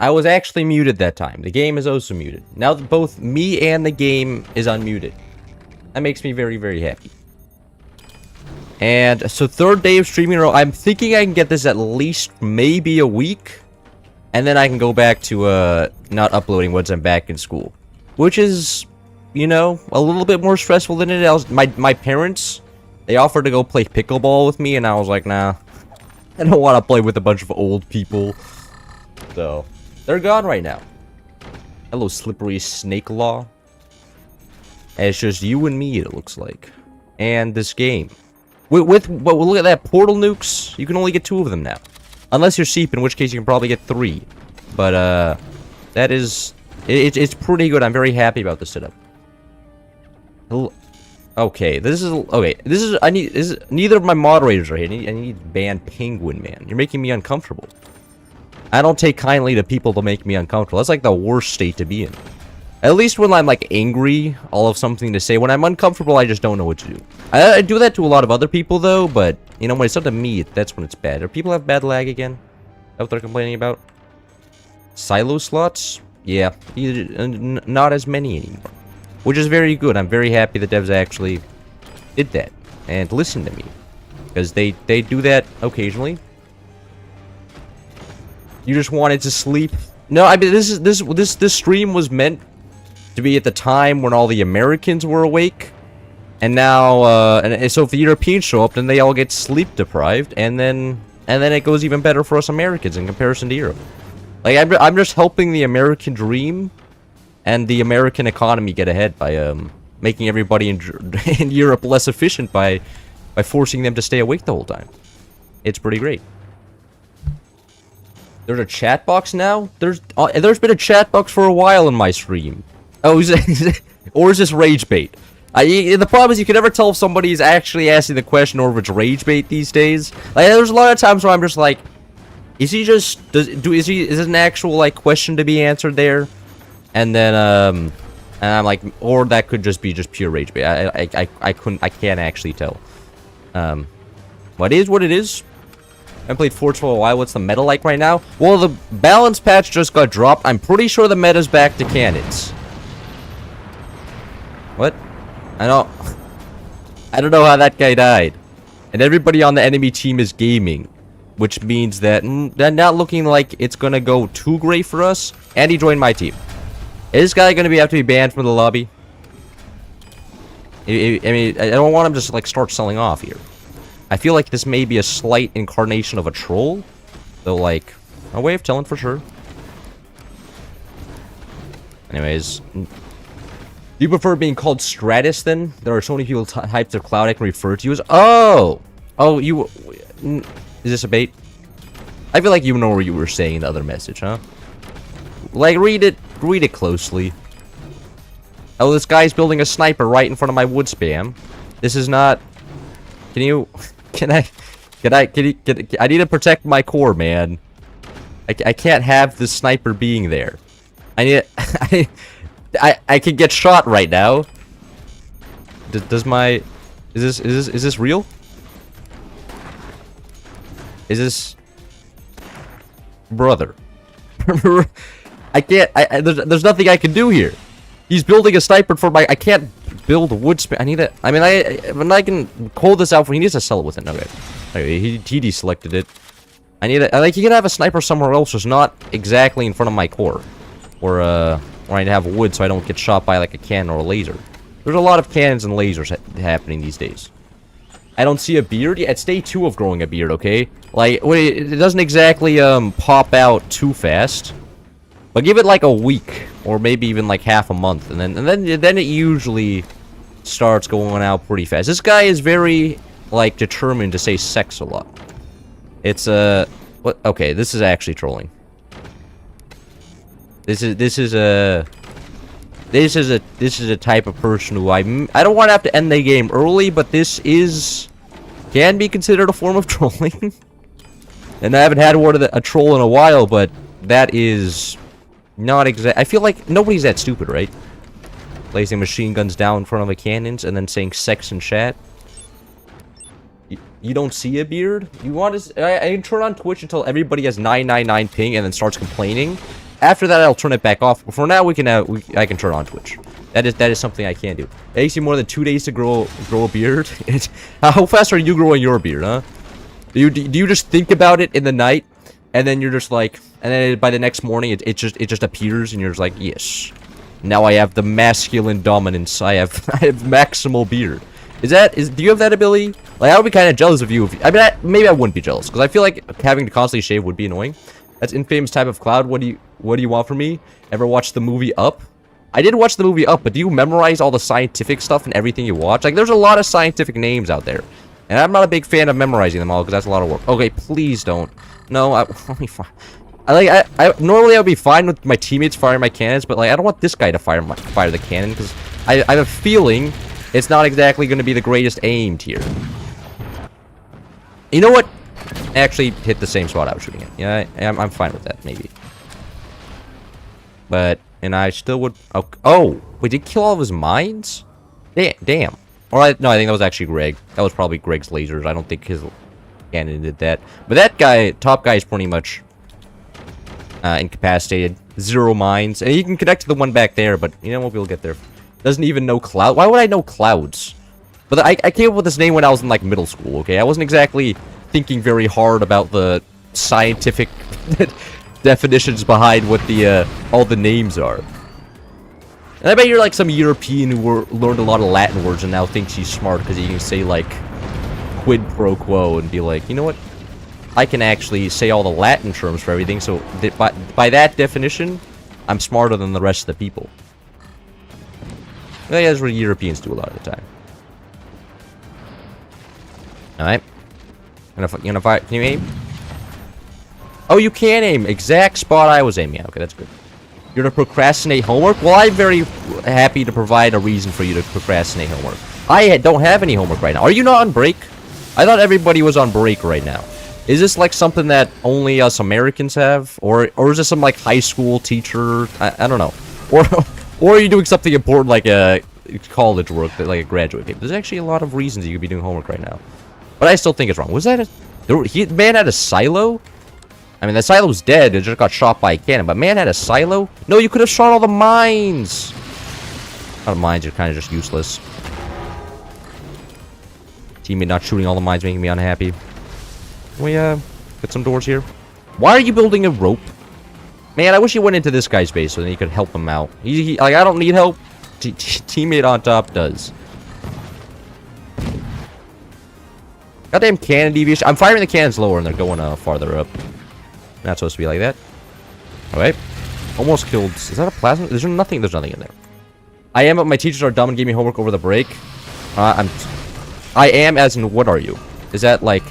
I was actually muted that time. The game is also muted. Now both me and the game is unmuted. That makes me very, very happy. And so third day of streaming, I'm thinking I can get this at least maybe a week. And then I can go back to not uploading once I'm back in school. Which is, you know, a little bit more stressful than it is. My parents, they offered to go play pickleball with me, and I was like, nah. I don't want to play with a bunch of old people. So, they're gone right now. Hello, slippery snake law. And it's just you and me, it looks like. And this game. But look at that, portal nukes. You can only get 2 of them now. Unless you're Seep, in which case you can probably get 3. But, that is... It's pretty good. I'm very happy about the setup. Okay, this is... neither of my moderators are here. I need to ban Penguin, man. You're making me uncomfortable. I don't take kindly to people to make me uncomfortable. That's like the worst state to be in. At least when I'm, like, angry, I'll have something to say. When I'm uncomfortable, I just don't know what to do. I do that to a lot of other people, though, but, you know, when it's up to me, that's when it's bad. Do people have bad lag again? Is that what they're complaining about? Silo slots? Yeah, not as many anymore. Which is very good. I'm very happy the devs actually did that and listened to me. Because they do that occasionally. You just wanted to sleep? No, I mean, this stream was meant to be at the time when all the Americans were awake, and now so if the Europeans show up, then they all get sleep deprived, and then it goes even better for us Americans in comparison to Europe. Like I'm just helping the American dream and the American economy get ahead by making everybody in Europe less efficient by forcing them to stay awake the whole time. It's pretty great. There's a chat box now. There's been a chat box for a while in my stream. Oh, or is this rage bait? The problem is you can never tell if somebody's actually asking the question or if it's rage bait these days. Like, there's a lot of times where I'm just like, is he just is this an actual like question to be answered there? And then and I'm like, or that could just be pure rage bait. I can't actually tell. What is what it is. I haven't played Forge for a while. What's the meta like right now? Well, the balance patch just got dropped. I'm pretty sure the meta's back to cannons. What? I don't know how that guy died. And everybody on the enemy team is gaming. Which means that they're not looking like it's gonna go too great for us. And he joined my team. Is this guy gonna have to be banned from the lobby? I mean, I don't want him to just like start selling off here. I feel like this may be a slight incarnation of a troll. Though, like, a way of telling for sure. Anyways. Do you prefer being called Stratus, then? There are so many people types of Cloud I can refer to you as. Oh! Oh, you... Is this a bait? I feel like you know what you were saying in the other message, huh? Like, read it closely. Oh, this guy's building a sniper right in front of my wood spam. This is not... Can you... I need to protect my core, man. I can't have this sniper being there. I can get shot right now. Does my... Is this real? Is this... Brother. I can't... there's nothing I can do here. He's building a sniper for my... I can't build a wood spam. I need it. I mean, when I can call this out for... He needs to sell it with it. Okay, he deselected it. I need it. Like, you can have a sniper somewhere else, just not exactly in front of my core. Or I need to have wood so I don't get shot by, like, a cannon or a laser. There's a lot of cannons and lasers happening these days. I don't see a beard. Yeah, it's day 2 of growing a beard, okay? Like, it doesn't exactly, pop out too fast. But give it, like, a week. Or maybe even, like, half a month. And then it usually starts going out pretty fast. This guy is very, like, determined to say sex a lot. It's, what? Okay, this is actually trolling. This is a type of person who I don't want to have to end the game early, but this can be considered a form of trolling. And I haven't had a troll in a while, but that is not I feel like nobody's that stupid, right? Placing machine guns down in front of the cannons and then saying sex in chat. You don't see a beard? You want to... I can turn on Twitch until everybody has 999 ping and then starts complaining. After that, I'll turn it back off. For now, I can turn on Twitch. That is something I can do. It takes you more than 2 days to grow a beard. How fast are you growing your beard, huh? Do you just think about it in the night, and then you're just like, and then by the next morning, it just appears, and you're just like, yes, now I have the masculine dominance. I have maximal beard. Do you have that ability? Like, I would be kind of jealous of you. Maybe I wouldn't be jealous, because I feel like having to constantly shave would be annoying. That's infamous type of Cloud. What do you want from me? Ever watch the movie Up? I did watch the movie Up, but do you memorize all the scientific stuff and everything you watch? Like, there's a lot of scientific names out there. And I'm not a big fan of memorizing them all, because that's a lot of work. Okay, please don't. No, let me fire. Normally I would be fine with my teammates firing my cannons, but like I don't want this guy to fire the cannon, because I have a feeling it's not exactly going to be the greatest aimed here. You know what? I actually hit the same spot I was shooting at. Yeah, I'm fine with that, maybe. But, and I still would... Oh, wait, did he kill all of his mines? Damn. No, I think that was actually Greg. That was probably Greg's lasers. I don't think his cannon did that. But that guy, top guy, is pretty much incapacitated. 0 mines. And you can connect to the one back there, but you know, won't be able to get there. Doesn't even know Cloud. Why would I know Clouds? But I came up with this name when I was in, like, middle school, okay? I wasn't exactly thinking very hard about the scientific definitions behind what all the names are. And I bet you're like some European who learned a lot of Latin words and now thinks he's smart because he can say, like, quid pro quo and be like, you know what? I can actually say all the Latin terms for everything, so by that definition, I'm smarter than the rest of the people. Well, yeah, that's what Europeans do a lot of the time. Alright. Can you aim? Oh, you can aim. Exact spot I was aiming at. Okay, that's good. You're to procrastinate homework? Well, I'm very happy to provide a reason for you to procrastinate homework. I don't have any homework right now. Are you not on break? I thought everybody was on break right now. Is this like something that only us Americans have? Or is this some like high school teacher? I don't know. Or are you doing something important like a college work, like a graduate paper? There's actually a lot of reasons you could be doing homework right now. But I still think it's wrong. Was that man had a silo? I mean, the silo's dead. It just got shot by a cannon. But man had a silo? No, you could have shot all the mines. All the mines are kind of just useless. Teammate not shooting all the mines making me unhappy. Can we, get some doors here? Why are you building a rope? Man, I wish you went into this guy's base so then you could help him out. Like, I don't need help. Teammate on top does. Goddamn cannon deviation. I'm firing the cannons lower and they're going farther up. Not supposed to be like that. Alright. Almost killed. Is that a plasma? There's nothing in there. I am, but my teachers are dumb and gave me homework over the break. I am, as in, what are you? Is that like...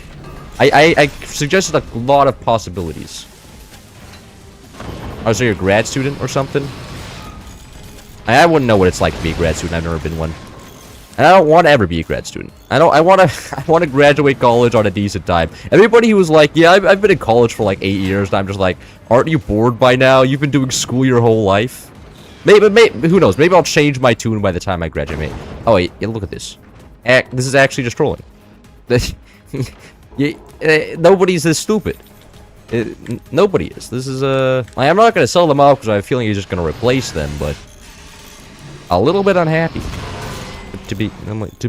I suggested a lot of possibilities. Oh, so you're a grad student or something? I wouldn't know what it's like to be a grad student. I've never been one. And I don't want to ever be a grad student. I want to graduate college on a decent time. Everybody who was like, yeah, I've been in college for like 8 years, and I'm just like, aren't you bored by now? You've been doing school your whole life. Maybe who knows? Maybe I'll change my tune by the time I graduate. Oh wait, yeah, look at this. This is actually just trolling. Nobody's this stupid. Nobody is. This is I'm not gonna sell them out because I have a feeling he's just gonna replace them, but a little bit unhappy. To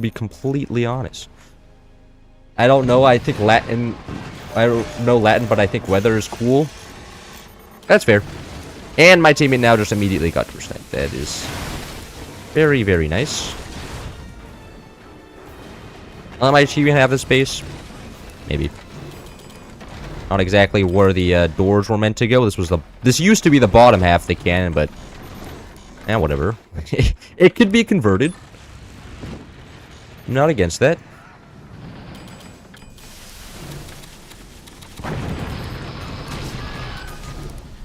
be completely honest. I don't know, I think Latin... I don't know Latin, but I think weather is cool. That's fair. And my teammate now just immediately got percent. That is very, very nice. Might she even have the space? Maybe. Not exactly where the doors were meant to go. This used to be the bottom half of the cannon, but... whatever. It could be converted. I'm not against that.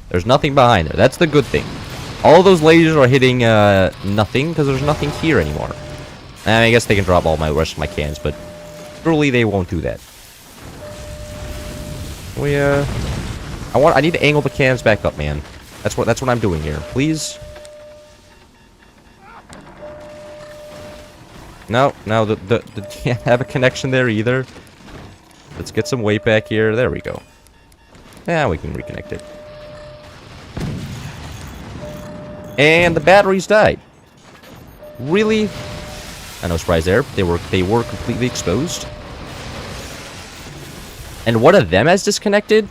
There's nothing behind there. That's the good thing. All those lasers are hitting nothing because there's nothing here anymore. I guess they can drop all my rest of my cannons, but surely they won't do that. I need to angle the cannons back up, man. That's what I'm doing here. Please. No, can't have a connection there either. Let's get some weight back here. There we go. Yeah, we can reconnect it. And the batteries died. Really? No surprise there. They were completely exposed. And one of them has disconnected?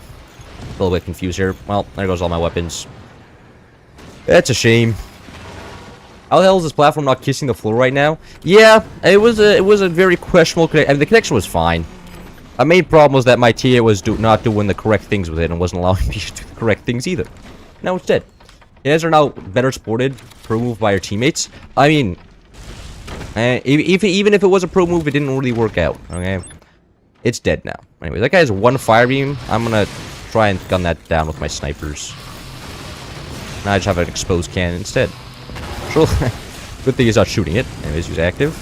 A little bit confused here. Well, there goes all my weapons. That's a shame. How the hell is this platform not kissing the floor right now? Yeah, it was a very questionable connection. I mean, the connection was fine. My main problem was that my TA was not doing the correct things with it and wasn't allowing me to do the correct things either. Now it's dead. You guys are now better supported, pro move by your teammates. I mean, even if it was a pro move, it didn't really work out. Okay, it's dead now. Anyway, that guy has one fire beam. I'm gonna try and gun that down with my snipers. Now I just have an exposed cannon instead. Sure. Good thing he's not shooting it. Anyways, he's active.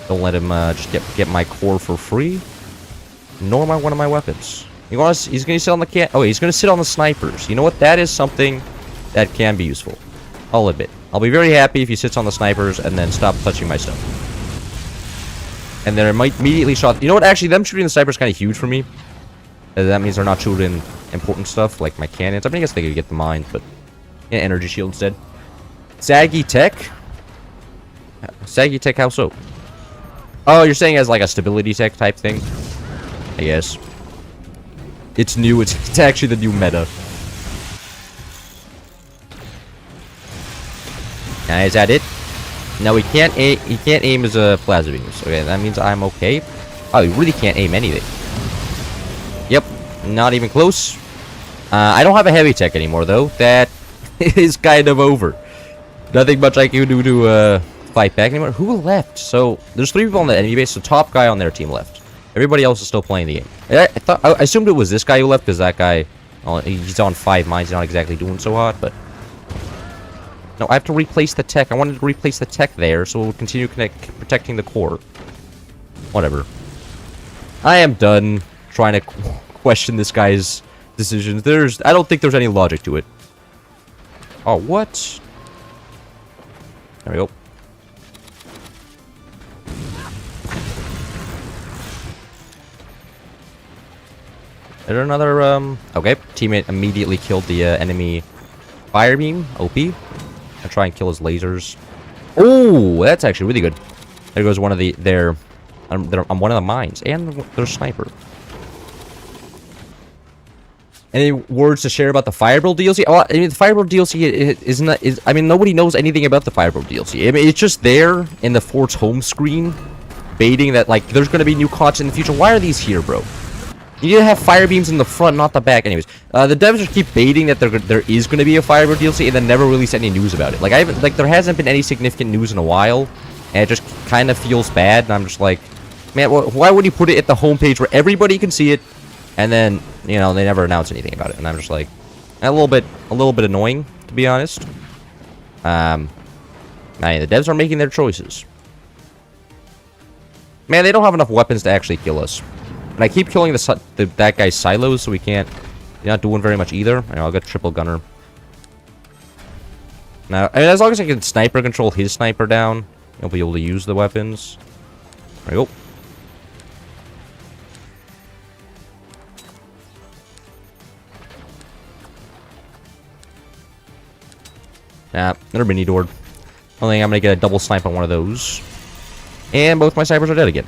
Don't let him just get my core for free. Nor one of my weapons. He's gonna sit on the Oh, he's gonna sit on the snipers. You know what? That is something that can be useful. I'll admit. I'll be very happy if he sits on the snipers and then stop touching my stuff. And then it might immediately shot. You know what? Actually, them shooting the snipers is kind of huge for me. That means they're not shooting important stuff like my cannons. I mean, I guess they could get the mine, but yeah, energy shield instead. Saggy Tech. Saggy Tech, how so? Oh, you're saying as like a stability tech type thing? I guess. It's new. It's actually the new meta. Now, is that it? No, he can't aim as a plasma beams. Okay, that means I'm okay. Oh, he really can't aim anything. Yep, not even close. I don't have a heavy tech anymore though. That is kind of over. Nothing much I can do to fight back anymore. Who left? So there's 3 people on the enemy base. The top guy on their team left. Everybody else is still playing the game. I assumed it was this guy who left because that guy, he's on 5 mines. He's not exactly doing so hot, but no, I have to replace the tech. I wanted to replace the tech there, so we'll continue protecting the core. Whatever. I am done trying to question this guy's decisions. I don't think there's any logic to it. Oh, what? There we go. Is there another, okay. Teammate immediately killed the, enemy fire beam. OP. I'll try and kill his lasers. Oh, that's actually really good. There goes one of they're on one of the mines. And their sniper. Any words to share about the Firebuild DLC? Oh, I mean, the Firebuild DLC I mean, nobody knows anything about the Firebuild DLC. I mean, it's just there in the Fort's home screen, baiting that, like, there's going to be new content in the future. Why are these here, bro? You need to have fire beams in the front, not the back. Anyways, the devs just keep baiting that there is going to be a Firebuild DLC and then never release any news about it. Like, there hasn't been any significant news in a while, and it just kind of feels bad, and I'm just like, man, why would you put it at the homepage where everybody can see it, and then, you know, they never announce anything about it, and I'm just like, a little bit annoying, to be honest. Man, the devs are making their choices. Man, they don't have enough weapons to actually kill us. And I keep killing that guy's silos, so we can't... You're not doing very much either. I know, I'll get triple gunner. Now, I mean, as long as I can sniper control his sniper down, I'll be able to use the weapons. There we go. Nah, another mini door. I think I'm gonna get a double snipe on one of those. And both my snipers are dead again.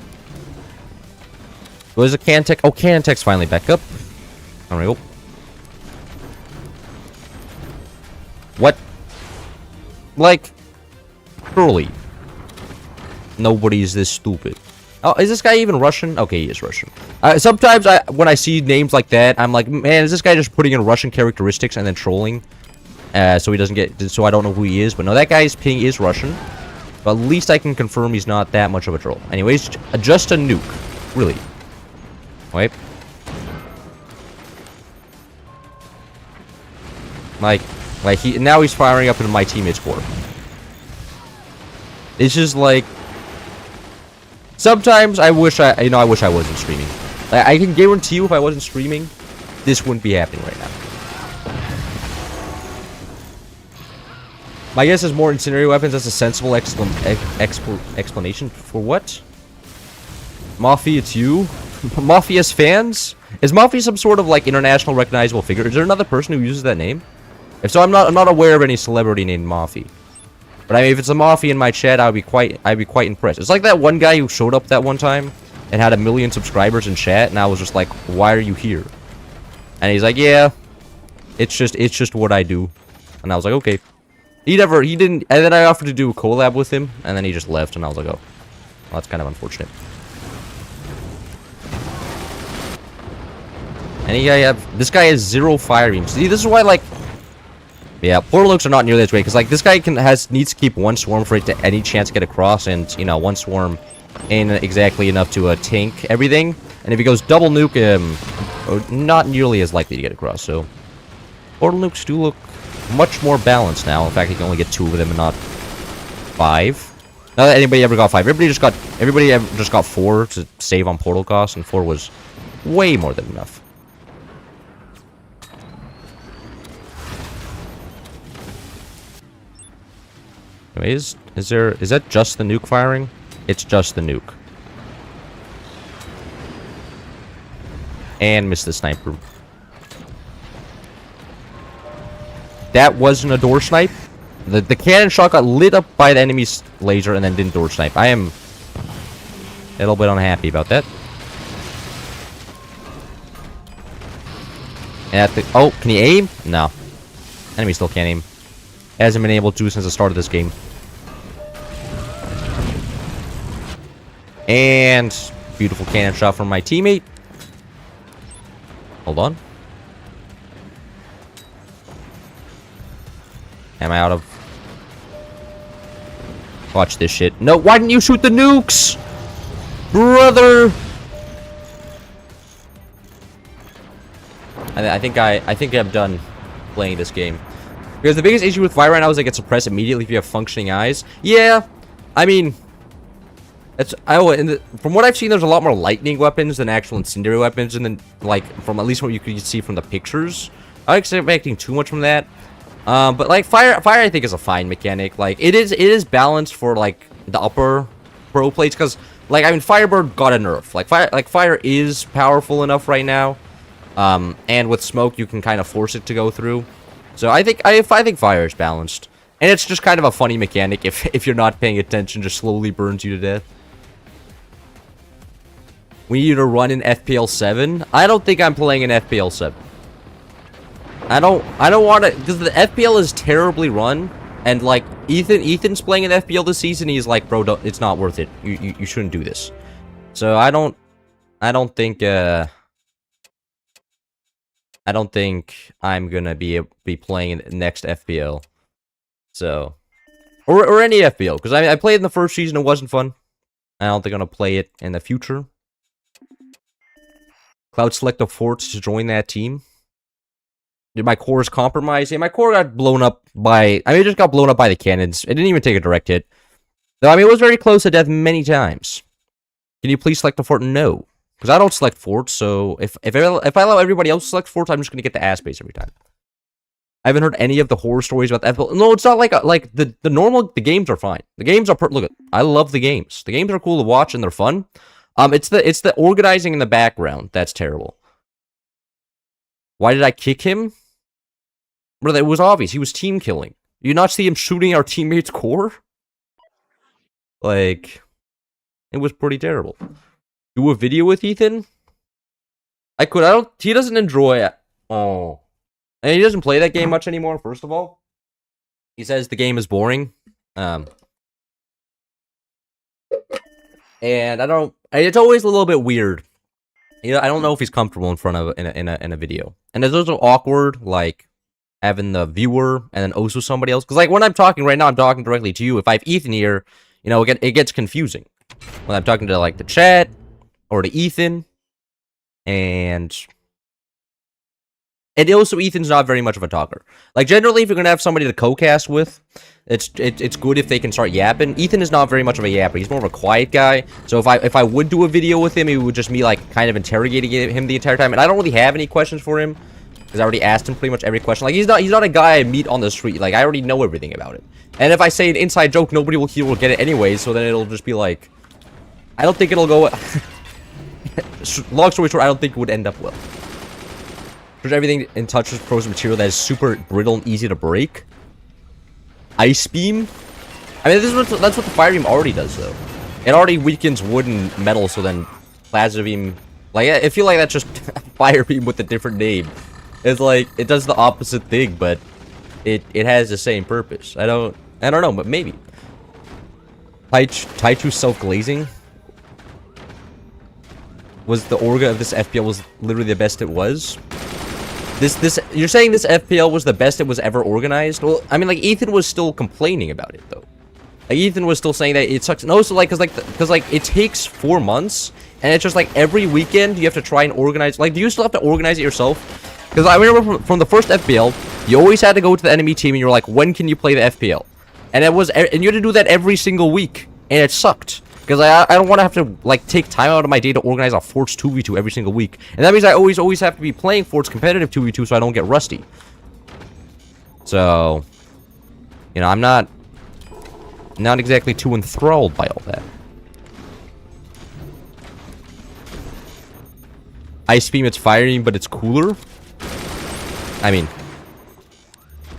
There's a Cantech. Oh, Cantech's finally back up. There we go. What? Like, surely nobody's this stupid. Oh, is this guy even Russian? Okay, he is Russian. Sometimes when I see names like that, I'm like, man, is this guy just putting in Russian characteristics and then trolling? So he doesn't get, so I don't know who he is. But no, that guy's ping is Russian. But at least I can confirm he's not that much of a troll. Anyways, just a nuke. Really. Wait. Like now he's firing up into my teammate's core. It's just like, sometimes I wish I wasn't streaming. Like, I can guarantee you if I wasn't streaming, this wouldn't be happening right now. My guess is more incendiary weapons. That's a sensible explanation for what? Mafia, it's you? Mafia's fans? Is Mafia some sort of, like, international recognizable figure? Is there another person who uses that name? If so, I'm not aware of any celebrity named Moffy. But I mean, if it's a Moffy in my chat, I'd be quite impressed. It's like that one guy who showed up that one time and had 1 million subscribers in chat, and I was just like, "Why are you here?" And he's like, "Yeah, it's just what I do." And I was like, "Okay." He didn't. And then I offered to do a collab with him, and then he just left, and I was like, "Oh, well, that's kind of unfortunate." And this guy has 0 fire beams. See, this is why, like, yeah, portal nukes are not nearly as great, because, like, this guy needs to keep 1 swarm for it to any chance to get across, and, you know, 1 swarm ain't exactly enough to tank everything. And if he goes double nuke, not nearly as likely to get across, so portal nukes do look much more balanced now. In fact, he can only get 2 of them and not 5. Not that anybody ever got 5. Everybody just got 4 to save on portal costs, and 4 was way more than enough. Anyways, is that just the nuke firing? It's just the nuke. And missed the sniper. That wasn't a door snipe. The cannon shot got lit up by the enemy's laser and then didn't door snipe. I am a little bit unhappy about that. And oh, can he aim? No. Enemy still can't aim. Hasn't been able to since the start of this game. And beautiful cannon shot from my teammate. Hold on. Am I out of... Watch this shit. No, why didn't you shoot the nukes? Brother! I think I'm done playing this game. Because the biggest issue with fire right now is it gets suppressed immediately if you have functioning eyes. Yeah, I mean, from what I've seen, there's a lot more lightning weapons than actual incendiary weapons, and then like from at least what you could see from the pictures, I'm expecting too much from that. But like fire I think is a fine mechanic. Like it is balanced for like the upper pro plates, because like I mean Firebird got a nerf. Like fire is powerful enough right now, and with smoke you can kind of force it to go through. So I think fire is balanced, and it's just kind of a funny mechanic if you're not paying attention, just slowly burns you to death. We need to run in FPL 7. I don't think I'm playing in FPL 7. I don't want to, because the FPL is terribly run, and like Ethan's playing in FPL this season. He's like, bro, it's not worth it. You shouldn't do this. So I don't think I'm gonna be playing in next FPL. So, or any FPL, because I played in the first season. It wasn't fun. I don't think I'm gonna play it in the future. Cloud select a forts to join that team. Did my core is compromised? Yeah, my core got blown up by... I mean, it just got blown up by the cannons. It didn't even take a direct hit. Though, I mean, it was very close to death many times. Can you please select a fort? No. Because I don't select forts, so if I allow everybody else to select forts, I'm just going to get the ass base every time. I haven't heard any of the horror stories about the FPL. No, it's not like the normal... The games are fine. The games are... Look, I love the games. The games are cool to watch, and they're fun. It's the organizing in the background that's terrible. Why did I kick him? Brother, it was obvious. He was team killing. You not see him shooting our teammates' core? Like, it was pretty terrible. Do a video with Ethan? I could. He doesn't enjoy it. Oh. And he doesn't play that game much anymore, first of all. He says the game is boring. And it's always a little bit weird. You know, I don't know if he's comfortable in front of in a video. And it's also awkward, like having the viewer and then also somebody else. Because like when I'm talking right now, I'm talking directly to you. If I have Ethan here, you know, it gets confusing when I'm talking to like the chat or to Ethan. And also Ethan's not very much of a talker. Like generally, if you're gonna have somebody to co-cast with, it's good if they can start yapping. Ethan is not very much of a yapper. He's more of a quiet guy. So if I would do a video with him, it would just be like kind of interrogating him the entire time. And I don't really have any questions for him because I already asked him pretty much every question. Like he's not a guy I meet on the street. Like I already know everything about it. And if I say an inside joke, nobody will get it anyways. So then it'll just be like, I don't think it'll go. Long story short, I don't think it would end up well. Push everything in touch with frozen material that is super brittle and easy to break. Ice beam. I mean, that's what the fire beam already does, though. It already weakens wood and metal, so then plasma beam. Like, I feel like that's just fire beam with a different name. It's like it does the opposite thing, but it has the same purpose. I don't know, but maybe. Taichu self-glazing was the Orga of this FPL was literally the best it was. You're saying this FPL was the best it was ever organized? Well, I mean, like, Ethan was still complaining about it, though. Like, Ethan was still saying that it sucks. No, so, like, because it takes 4 months, and it's just, like, every weekend you have to try and organize. Like, do you still have to organize it yourself? Because I remember from the first FPL, you always had to go to the enemy team, and you're like, when can you play the FPL? And you had to do that every single week, and it sucked. Because I don't want to have to, like, take time out of my day to organize a Forts 2v2 every single week. And that means I always have to be playing Forts competitive 2v2 so I don't get rusty. So, you know, I'm not exactly too enthralled by all that. Ice beam, it's fire beam, but it's cooler? I mean,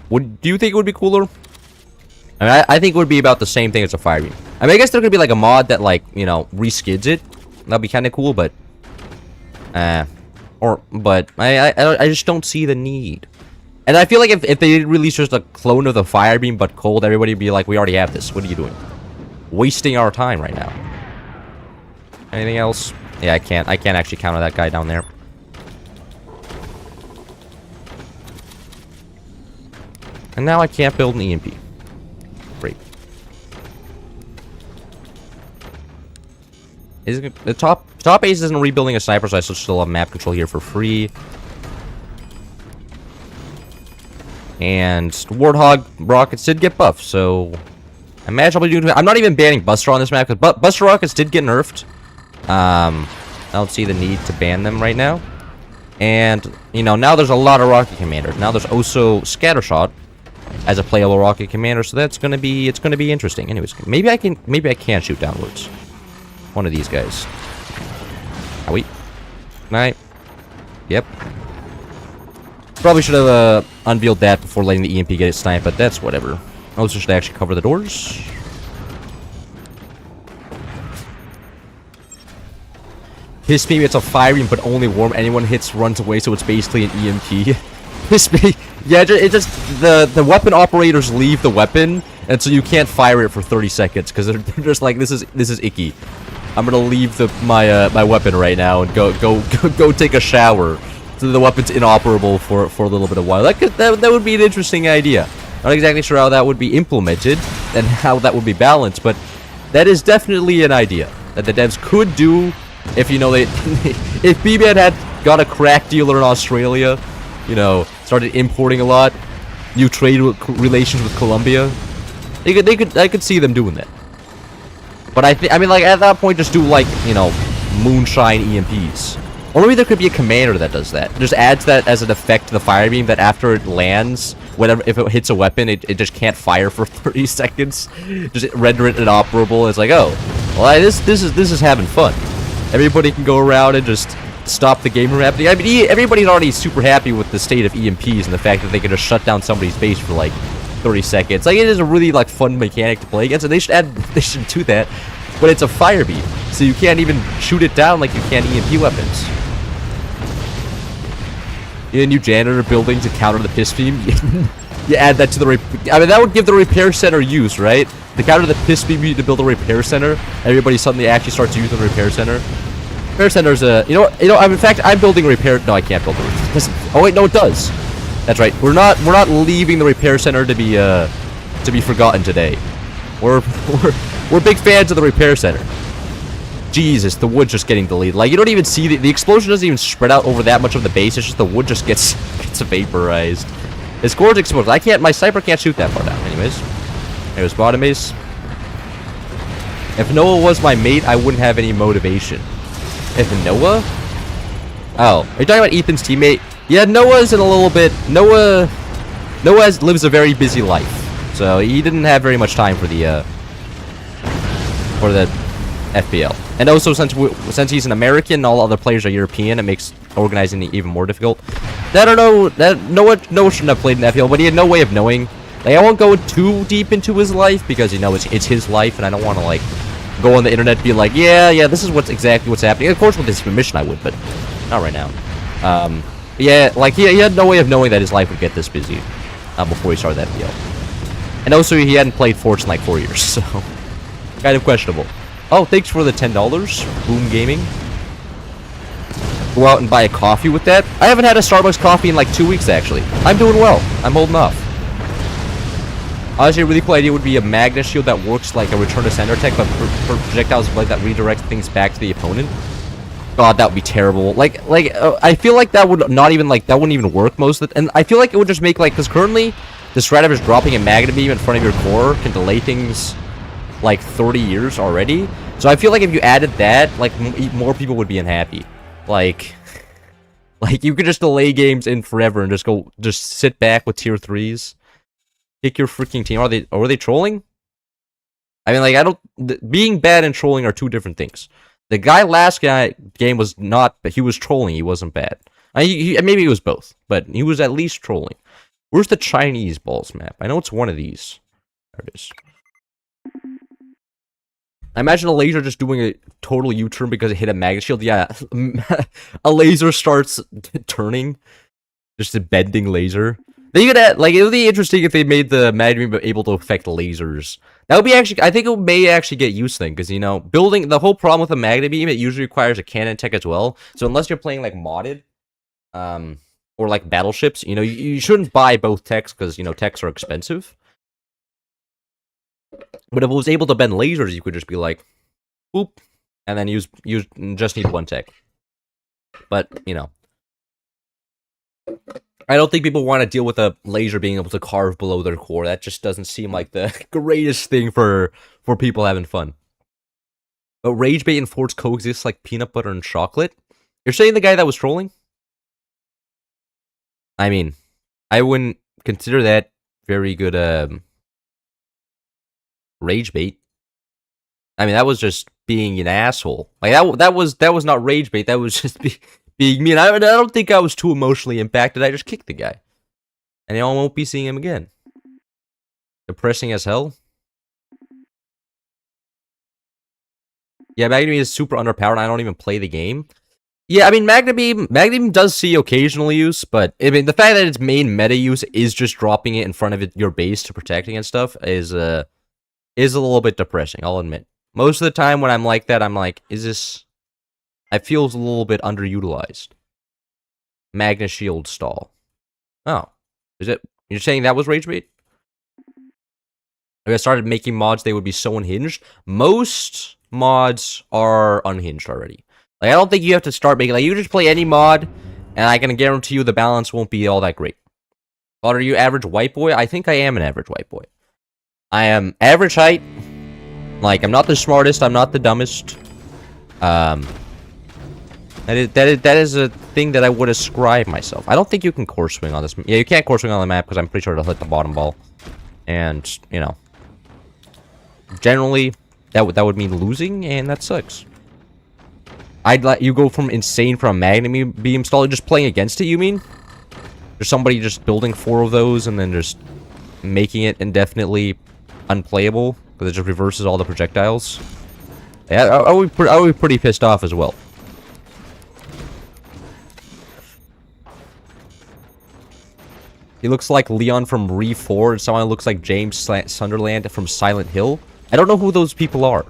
do you think it would be cooler? I mean, I think it would be about the same thing as a fire beam. I mean, I guess there could be like a mod that, like, you know, reskids it. That'd be kind of cool, but I just don't see the need. And I feel like if they did release just a clone of the fire beam but cold, everybody would be like, we already have this. What are you doing? Wasting our time right now. Anything else? Yeah, I can't actually counter that guy down there. And now I can't build an EMP. Great. The top ace isn't rebuilding a sniper, so I still have map control here for free. And Warthog rockets did get buffed, so I imagine I'll be doing. I'm not even banning Buster on this map because Buster rockets did get nerfed. I don't see the need to ban them right now. And you know, now there's a lot of rocket commanders. Now there's also Scattershot as a playable rocket commander, so it's gonna be interesting. Anyways, maybe I can shoot downwards. One of these guys. Ah, wait. Night. Yep. Probably should have unveiled that before letting the EMP get it sniped, but that's whatever. I also should actually cover the doors. Piss beam, it's a fire beam, but only warm. Anyone hits runs away, so it's basically an EMP. Piss beam, yeah, it just the weapon operators leave the weapon, and so you can't fire it for 30 seconds because they're just like, this is icky. I'm gonna leave my weapon right now and go take a shower. So the weapon's inoperable for a little bit of while. That would be an interesting idea. Not exactly sure how that would be implemented and how that would be balanced, but that is definitely an idea that the devs could do if, you know, if B-Man had got a crack dealer in Australia, you know, started importing a lot, new trade relations with Colombia, I could see them doing that. But I mean, like, at that point, just do, like, you know, moonshine EMPs. Or maybe there could be a commander that does that. Just adds that as an effect to the fire beam, that after it lands, if it hits a weapon, it just can't fire for 30 seconds. Just render it inoperable. It's like, oh, well, this is having fun. Everybody can go around and just stop the game from happening. I mean, everybody's already super happy with the state of EMPs and the fact that they can just shut down somebody's base for like 30 seconds. Like, it is a really, like, fun mechanic to play against, and they should do that. But it's a fire beam, so you can't even shoot it down like you can EMP weapons. In a new janitor building to counter the piss beam, you add that to the I mean, that would give the repair center use, right? To counter the piss beam, you need to build a repair center. Everybody suddenly actually starts using the repair center. Repair center's a, in fact, I'm building a repair. No, I can't build a repair. Oh wait, no, it does. That's right. We're not leaving the repair center to be forgotten today. We're big fans of the repair center. Jesus, the wood just getting deleted. Like, you don't even see the explosion doesn't even spread out over that much of the base. It's just the wood just gets vaporized. His core's exploded. My sniper can't shoot that far down. Anyways, bottom base. If Noah was my mate, I wouldn't have any motivation. If Noah? Oh, are you talking about Ethan's teammate? Yeah, Noah's in a little bit. Noah lives a very busy life, so he didn't have very much time for the FPL. And also, since he's an American and all other players are European, it makes organizing it even more difficult. I don't know, no one shouldn't have played in FPL, but he had no way of knowing. Like, I won't go too deep into his life, because, you know, it's his life, and I don't want to, like, go on the internet and be like, yeah, this is exactly what's happening. Of course, with his permission, I would, but not right now. Yeah, like, he had no way of knowing that his life would get this busy before he started FPL. And also, he hadn't played Forge in, like, 4 years, so kind of questionable. Oh, thanks for the $10, Boom Gaming. Go out and buy a coffee with that. I haven't had a Starbucks coffee in like 2 weeks, actually. I'm doing well. I'm holding off. Honestly, a really cool idea would be a Magnet Shield that works like a Return to Sender tech, but for projectiles like that redirect things back to the opponent. God, that would be terrible. Like, I feel like that would not even, like, that wouldn't even work most of it. And I feel like it would just make, like, because currently, the strat of just dropping a Magnet Beam in front of your core can delay things, like, 30 years already. So I feel like if you added that, like, more people would be unhappy. Like, you could just delay games in forever and just sit back with tier 3s. Kick your freaking team. Are they trolling? I mean, like, being bad and trolling are two different things. The guy last game was not, but he was trolling. He wasn't bad. Maybe he was both, but he was at least trolling. Where's the Chinese balls map? I know it's one of these. There it is. I imagine a laser just doing a total U-turn because it hit a Magnet Shield. Yeah, a laser starts turning. Just a bending laser. They could add, like, it would be interesting if they made the Magnet Beam able to affect lasers. That would be actually, I think it may actually get used then, because, you know, building, the whole problem with a Magnet Beam, it usually requires a cannon tech as well. So unless you're playing, like, modded, or, like, battleships, you know, you shouldn't buy both techs, because, you know, techs are expensive. But if it was able to bend lasers, you could just be like, boop, and then use just need one tech. But, you know, I don't think people want to deal with a laser being able to carve below their core. That just doesn't seem like the greatest thing for people having fun. But Rage Bait and Forts coexist like peanut butter and chocolate? You're saying the guy that was trolling? I mean, I wouldn't consider that very good, Rage Bait. I mean, that was just being an asshole. Like, that was not Rage Bait, that was just being mean. I don't think I was too emotionally impacted. I just kicked the guy. And I won't be seeing him again. Depressing as hell. Yeah, Magnet Beam is super underpowered and I don't even play the game. Yeah, I mean, Magnet Beam does see occasional use, but I mean, the fact that its main meta use is just dropping it in front of your base to protect against stuff is a little bit depressing, I'll admit. Most of the time when I'm like that, I'm like, I feels a little bit underutilized. Magnet Shield stall. Oh. Is it? You're saying that was Rage Bait? If I started making mods, they would be so unhinged. Most mods are unhinged already. Like, I don't think you have to start making, like, you just play any mod, and I can guarantee you the balance won't be all that great. But are you average white boy? I think I am an average white boy. I am average height. Like, I'm not the smartest, I'm not the dumbest. That is a thing that I would ascribe myself. I don't think you can core swing on this. Yeah, you can't core swing on the map because I'm pretty sure it'll hit the bottom ball. And, you know, generally, that would mean losing, and that sucks. I'd let you go from insane from a Magnet Beam stall, just playing against it, you mean? There's somebody just building 4 of those and then just making it indefinitely unplayable because it just reverses all the projectiles. Yeah, I would be pretty pissed off as well. He looks like Leon from Re 4, and someone looks like James Sunderland from Silent Hill. I don't know who those people are.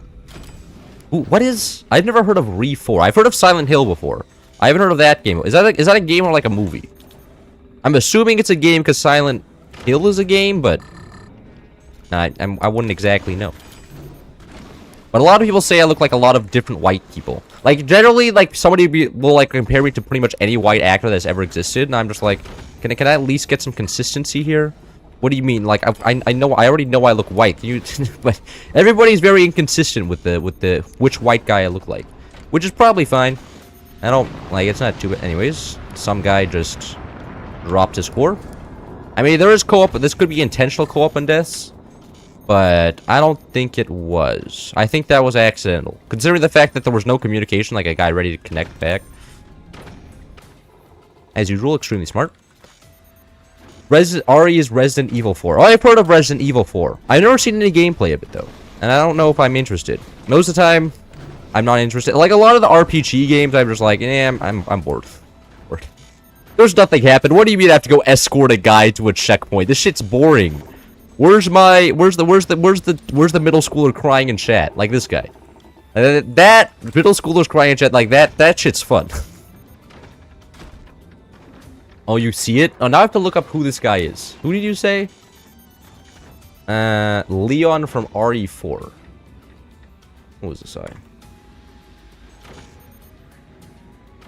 Ooh, what is? I've never heard of Re 4. I've heard of Silent Hill before. I haven't heard of that game. Is that a game or like a movie? I'm assuming it's a game because Silent Hill is a game, but I wouldn't exactly know. But a lot of people say I look like a lot of different white people. Like, generally, like, somebody will, like, compare me to pretty much any white actor that's ever existed, and I'm just like, can I at least get some consistency here? What do you mean? Like, I already know I look white. But everybody's very inconsistent with which white guy I look like. Which is probably fine. I don't, like, it's not too bad. Anyways, some guy just dropped his core. I mean, there is co-op, but this could be intentional co-op on deaths. But I don't think it was. I think that was accidental. Considering the fact that there was no communication, like a guy ready to connect back. As usual, extremely smart. RE is Resident Evil 4. Oh, I've heard of Resident Evil 4. I've never seen any gameplay of it, though. And I don't know if I'm interested. Most of the time, I'm not interested. Like, a lot of the RPG games, I'm just like, I'm bored. There's nothing happened. What do you mean I have to go escort a guy to a checkpoint? This shit's boring. Where's the middle schooler crying in chat? Like this guy. That middle schooler's crying in chat like that shit's fun. Oh, you see it? Oh, now I have to look up who this guy is. Who did you say? Leon from RE4. What was the sign?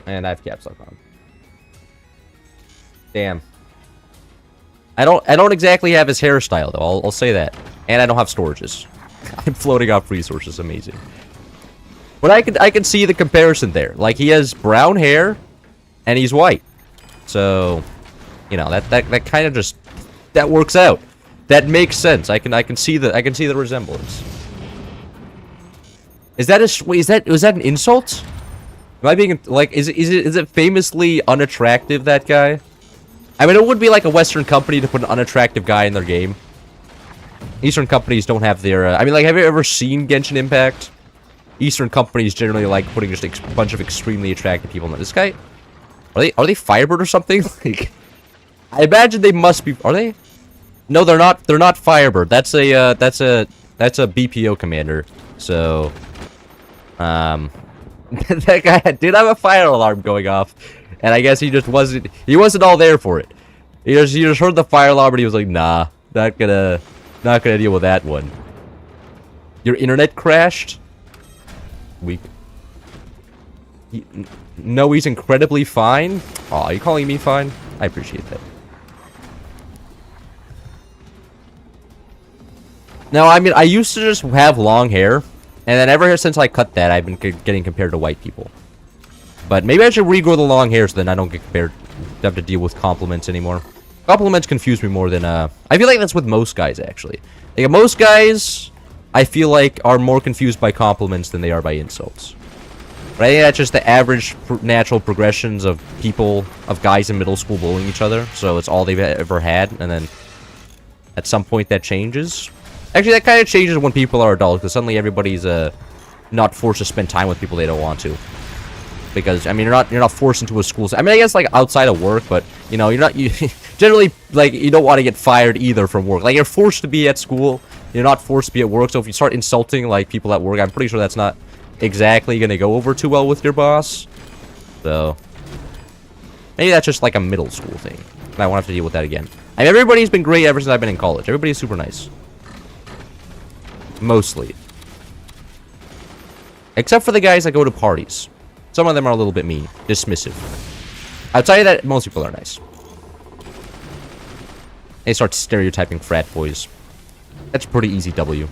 And I have caps lock on. Damn. I don't exactly have his hairstyle though. I'll say that. And I don't have storages. I'm floating off resources. Amazing. But I can see the comparison there. Like he has brown hair, and he's white. So, you know that kind of just that works out. That makes sense. I can see the resemblance. Was that an insult? Am I being like is it famously unattractive, that guy? I mean, it would be like a Western company to put an unattractive guy in their game. Eastern companies don't have their... I mean, like, have you ever seen Genshin Impact? Eastern companies generally like putting just a bunch of extremely attractive people in this guy. Are they Firebird or something? Like, I imagine they must be... Are they? No, they're not. They're not Firebird. That's a BPO commander. So, that guy did have a fire alarm going off. And I guess he wasn't all there for it. He just heard the fire alarm and he was like, nah, not gonna deal with that one. Your internet crashed? Weak. No, he's incredibly fine? Aw, are you calling me fine? I appreciate that. Now, I mean, I used to just have long hair. And then ever since I cut that, I've been getting compared to white people. But maybe I should regrow the long hair so then I don't get compared, have to deal with compliments anymore. Compliments confuse me more than, I feel like that's with most guys, actually. Like, most guys, I feel like, are more confused by compliments than they are by insults. But I think that's just the average natural progressions of people, of guys in middle school bullying each other. So it's all they've ever had, and then at some point that changes. Actually, that kind of changes when people are adults, because suddenly everybody's, not forced to spend time with people they don't want to. Because I mean, you're not forced into a school. I mean, I guess like outside of work, but you know, you generally like you don't want to get fired either from work. Like you're forced to be at school, you're not forced to be at work. So if you start insulting like people at work, I'm pretty sure that's not exactly gonna go over too well with your boss. So maybe that's just like a middle school thing, and I won't have to deal with that again. I mean, everybody's been great ever since I've been in college. Everybody's super nice, mostly, except for the guys that go to parties. Some of them are a little bit mean, dismissive. I'll tell you that most people are nice. They start stereotyping frat boys. That's a pretty easy W.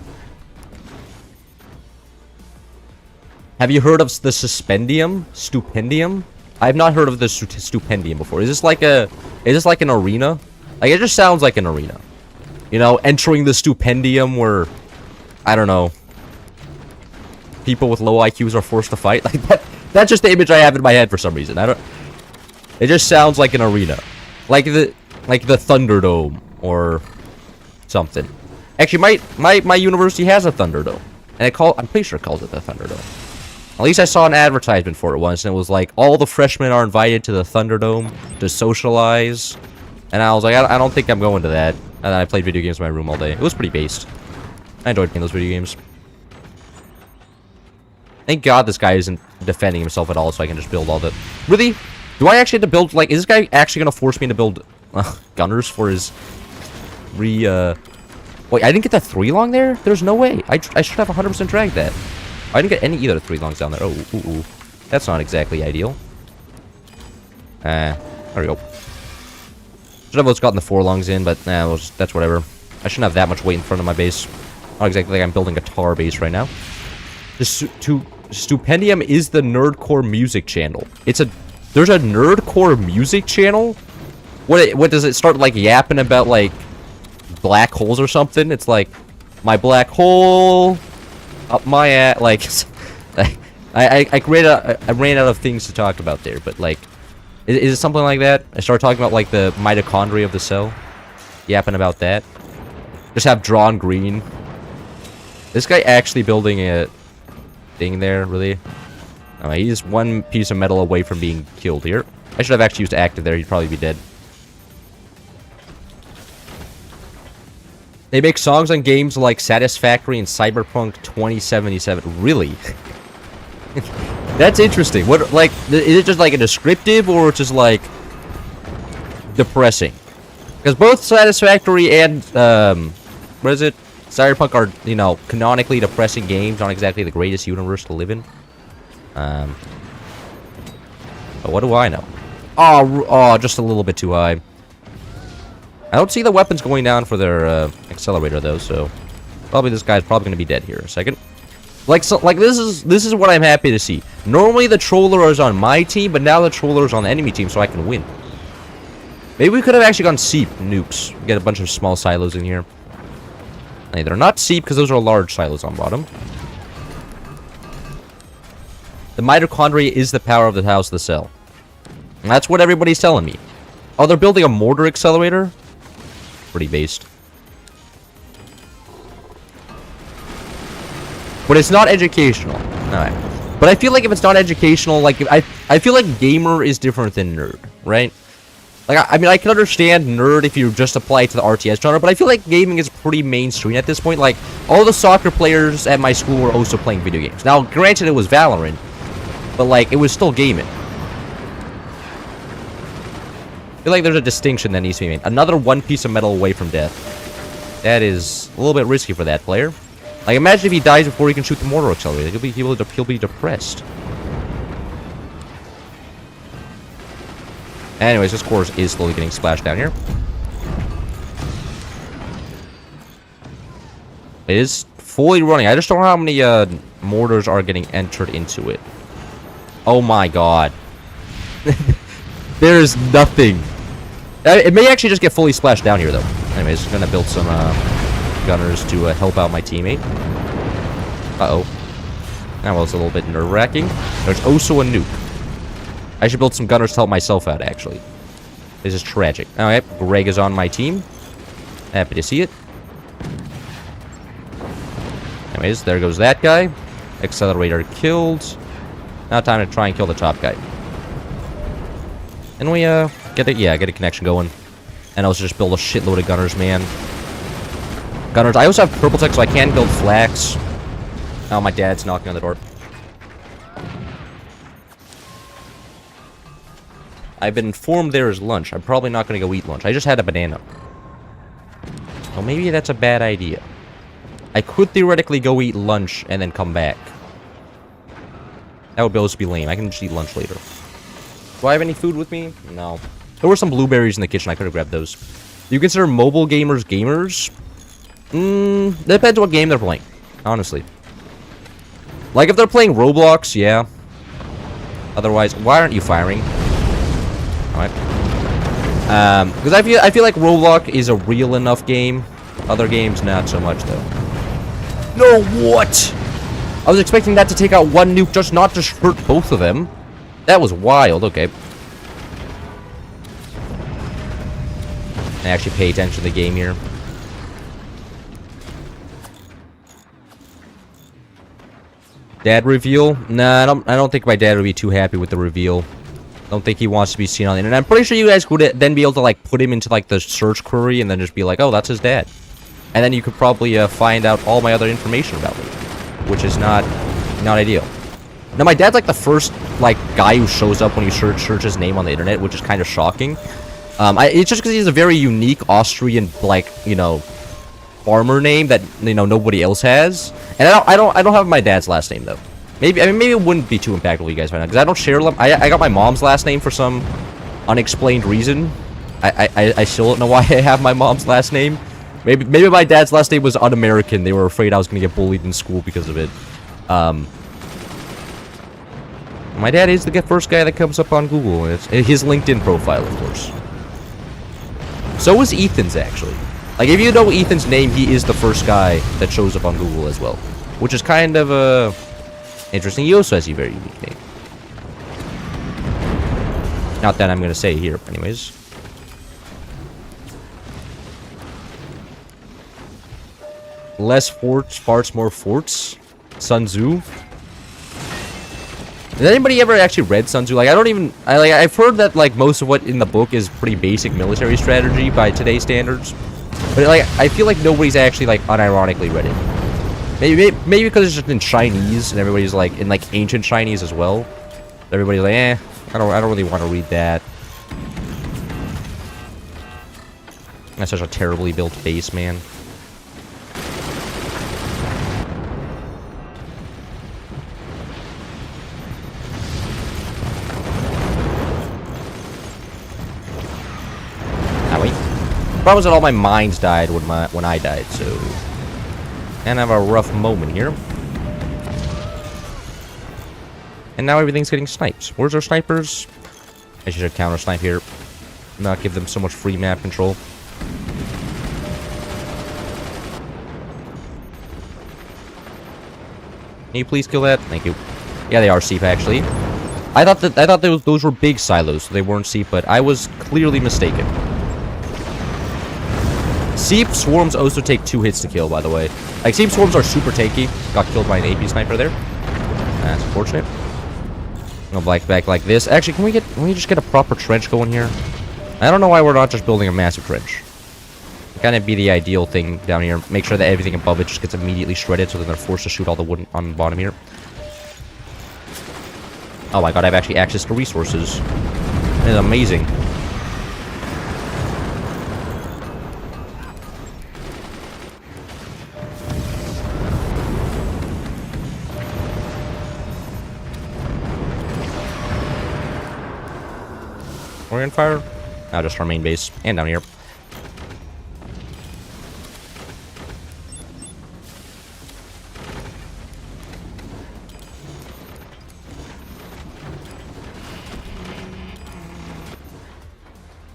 Have you heard of the Suspendium? Stupendium? I have not heard of the Stupendium before. Is this like an arena? Like, it just sounds like an arena. You know, entering the Stupendium where, I don't know, people with low IQs are forced to fight. Like that. That's just the image I have in my head for some reason. It just sounds like an arena, like the Thunderdome or something. Actually, my university has a Thunderdome, and I'm pretty sure it calls it the Thunderdome. At least I saw an advertisement for it once, and it was like all the freshmen are invited to the Thunderdome to socialize. And I was like, I don't think I'm going to that. And then I played video games in my room all day. It was pretty based. I enjoyed playing those video games. Thank God this guy isn't defending himself at all, so I can just build all the... Really? Do I actually have to build, like, is this guy actually going to force me to build gunners for his Wait, I didn't get that 3-long there? There's no way. I should have 100% dragged that. I didn't get any either 3-longs down there. Oh, ooh. That's not exactly ideal. There we go. Should have gotten the 4-longs in, but that's whatever. I shouldn't have that much weight in front of my base. Not exactly like I'm building a tar base right now. Stupendium is the Nerdcore music channel. There's a Nerdcore music channel? What does it start like yapping about like black holes or something? It's like my black hole, up my ass. Like, I ran out of things to talk about there. But like, is it something like that? I started talking about like the mitochondria of the cell, yapping about that. Just have drawn green. This guy actually building a thing there, really? Oh, he's one piece of metal away from being killed here. I should have actually used active there. He'd probably be dead. They make songs on games like Satisfactory and Cyberpunk 2077. Really? That's interesting. What, like, is it just like a descriptive or just like depressing? Because both Satisfactory and what is it? Cyberpunk are, you know, canonically depressing games, not exactly the greatest universe to live in. But what do I know? Oh, just a little bit too high. I don't see the weapons going down for their accelerator though, so probably this guy's probably gonna be dead here in a second. Like, so, like this is what I'm happy to see. Normally the troller is on my team, but now the troller is on the enemy team, so I can win. Maybe we could have actually gone Seep nukes. Get a bunch of small silos in here. Hey, they're not Seep because those are large silos on bottom. The mitochondria is the power of the house of the cell. And that's what everybody's telling me. Oh, they're building a mortar accelerator? Pretty based. But it's not educational. Alright. But I feel like if it's not educational, like, I feel like gamer is different than nerd, right? Like, I mean, I can understand nerd if you just apply it to the RTS genre, but I feel like gaming is pretty mainstream at this point. Like, all the soccer players at my school were also playing video games. Now, granted, it was Valorant, but, like, it was still gaming. I feel like there's a distinction that needs to be made. Another one piece of metal away from death. That is a little bit risky for that player. Like, imagine if he dies before he can shoot the mortar accelerator. He'll be depressed. Anyways, this course is slowly getting splashed down here. It is fully running. I just don't know how many mortars are getting entered into it. Oh my god. There's nothing. It may actually just get fully splashed down here, though. Anyways, I'm gonna build some gunners to help out my teammate. Uh-oh. That was a little bit nerve-wracking. There's also a nuke. I should build some gunners to help myself out, actually. This is tragic. Alright, Greg is on my team. Happy to see it. Anyways, there goes that guy. Accelerator killed. Now time to try and kill the top guy. And we, get a connection going. And also just build a shitload of gunners, man. Gunners. I also have purple tech, so I can build flax. Oh, my dad's knocking on the door. I've been informed there is lunch. I'm probably not going to go eat lunch. I just had a banana. Well, maybe that's a bad idea. I could theoretically go eat lunch and then come back. That would also be lame. I can just eat lunch later. Do I have any food with me? No. There were some blueberries in the kitchen. I could have grabbed those. Do you consider mobile gamers gamers? Depends what game they're playing. Honestly. Like, if they're playing Roblox, yeah. Otherwise, why aren't you firing? Alright. Because I feel like Roblox is a real enough game. Other games, not so much, though. No, what? I was expecting that to take out one nuke, just not to hurt both of them. That was wild, okay. I actually pay attention to the game here. Dad reveal? Nah, I don't think my dad would be too happy with the reveal. I don't think he wants to be seen on the internet. I'm pretty sure you guys would then be able to, like, put him into, like, the search query and then just be like, oh, that's his dad. And then you could probably find out all my other information about me. Which is not ideal. Now, my dad's, like, the first, like, guy who shows up when you search his name on the internet, which is kind of shocking. It's just because he's a very unique Austrian, like, you know, farmer name that, you know, nobody else has. And I don't have my dad's last name, though. Maybe it wouldn't be too impactful to you guys right now, because I don't share them. I got my mom's last name for some unexplained reason. I still don't know why I have my mom's last name. Maybe my dad's last name was un-American. They were afraid I was going to get bullied in school because of it. My dad is the first guy that comes up on Google. And it's his LinkedIn profile, of course. So is Ethan's, actually. Like, if you know Ethan's name, he is the first guy that shows up on Google as well. Which is kind of, interesting. He also has a very unique name. Not that I'm gonna say here, anyways. Less forts, farts, more forts. Sun Tzu. Has anybody ever actually read Sun Tzu? Like, I've heard that, like, most of what in the book is pretty basic military strategy by today's standards. But, like, I feel like nobody's actually, like, unironically read it. Maybe because it's just in Chinese, and everybody's, like, in, like, ancient Chinese as well. Everybody's like, I don't really want to read that. That's such a terribly built base, man. Problem is that all my mines died when I died, so kind of a rough moment here. And now everything's getting snipes. Where's our snipers? I should counter snipe here, not give them so much free map control. Can you please kill that? Thank you. Yeah, they are Seep actually. I thought those were big silos, so they weren't Seep, but I was clearly mistaken. Seep swarms also take 2 hits to kill, by the way. Like, Seep swarms are super tanky. Got killed by an AP sniper there. That's unfortunate. Go back like this. Actually, can we just get a proper trench going here? I don't know why we're not just building a massive trench. It kind of be the ideal thing down here. Make sure that everything above it just gets immediately shredded, so then they're forced to shoot all the wood on the bottom here. Oh my god, I have actually access to resources. It is amazing. Orient fire? Now just our main base. And down here.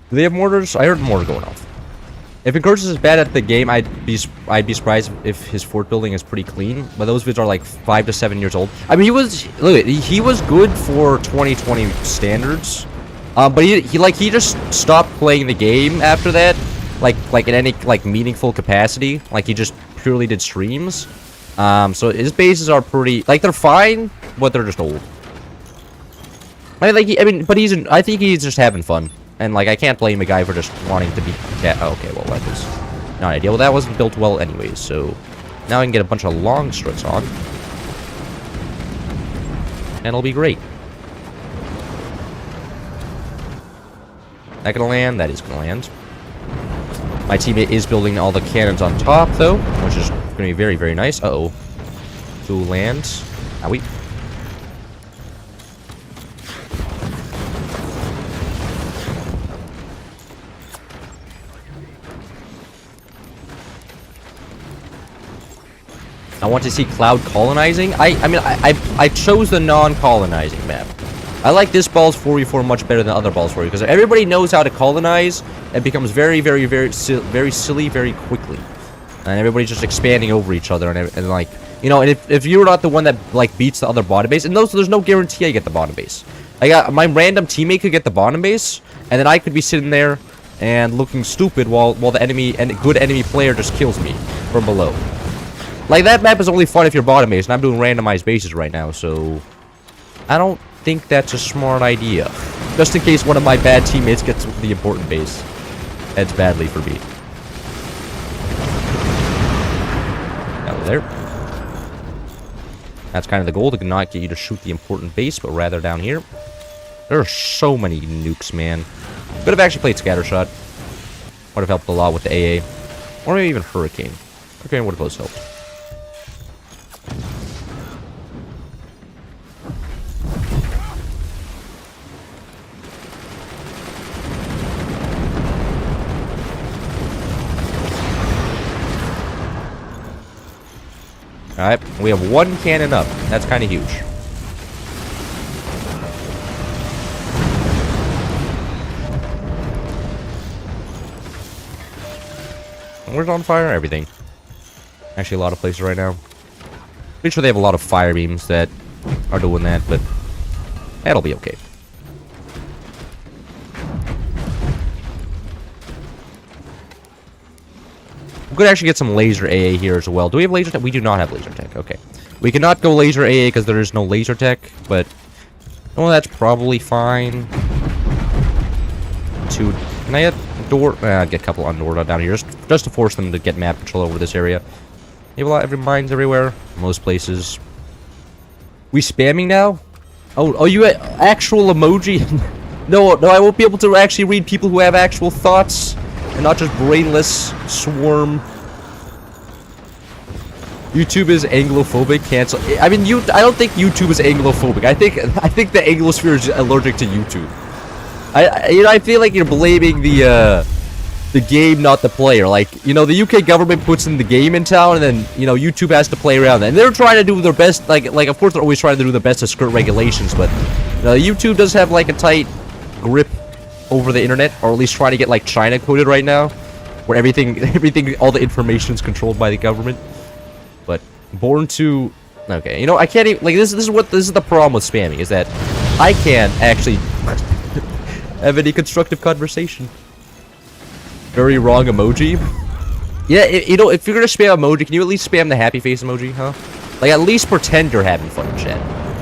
Do they have mortars? I heard mortar going off. If Encouragers is bad at the game, I'd be surprised if his fort building is pretty clean. But those vids are like 5 to 7 years old. I mean, he was good for 2020 standards. But he just stopped playing the game after that, like in any like meaningful capacity. Like he just purely did streams. So his bases are pretty, like, they're fine, but they're just old. I think he's just having fun, and like I can't blame a guy for just wanting to be cat. Oh, okay, well that was not ideal. Well, that wasn't built well anyways. So now I can get a bunch of long struts on, and it'll be great. That gonna land? That is gonna land. My teammate is building all the cannons on top, though, which is gonna be very, very nice. Uh-oh. 2 lands. Owie. I want to see cloud colonizing. I chose the non-colonizing map. I like this Balls 4v4 much better than other Balls 4v4 because everybody knows how to colonize. It becomes very, very, very silly very quickly, and everybody's just expanding over each other and like, you know. And if you're not the one that like beats the other bottom base, and there's no guarantee I get the bottom base. I got my random teammate could get the bottom base, and then I could be sitting there and looking stupid while the enemy and good enemy player just kills me from below. Like, that map is only fun if you're bottom base, and I'm doing randomized bases right now, so I don't think that's a smart idea. Just in case one of my bad teammates gets the important base. Ends badly for me. Down there. That's kind of the goal, to not get you to shoot the important base, but rather down here. There are so many nukes, man. Could have actually played Scattershot. Would have helped a lot with the AA. Or maybe even Hurricane. Hurricane would have both helped. Alright, we have 1 cannon up. That's kind of huge. Where's on fire? Everything. Actually, a lot of places right now. Pretty sure they have a lot of fire beams that are doing that, but that'll be okay. We could actually get some laser AA here as well. Do we have laser tech? We do not have laser tech. Okay. We cannot go laser AA because there is no laser tech, but well, that's probably fine. Can I get door? Get a couple on door down here just to force them to get map control over this area. You have a lot of mines everywhere, most places. We spamming now? Oh, you actual emoji? No, I won't be able to actually read people who have actual thoughts and not just brainless swarm. YouTube is Anglophobic. Cancel. I mean, I don't think YouTube is Anglophobic. I think the Anglosphere is allergic to YouTube. I feel like you're blaming the game, not the player. Like, you know, the UK government puts in the game in town, and then, you know, YouTube has to play around. And they're trying to do their best. Like of course they're always trying to do their best to skirt regulations, but YouTube does have like a tight grip over the internet, or at least trying to get like China coded right now, where everything, all the information is controlled by the government. But born to, okay, you know, I can't even, like, this is the problem with spamming, is that I can't actually have any constructive conversation. Very wrong emoji. Yeah, you know, if you're gonna spam emoji, can you at least spam the happy face emoji, huh? Like, at least pretend you're having fun in chat.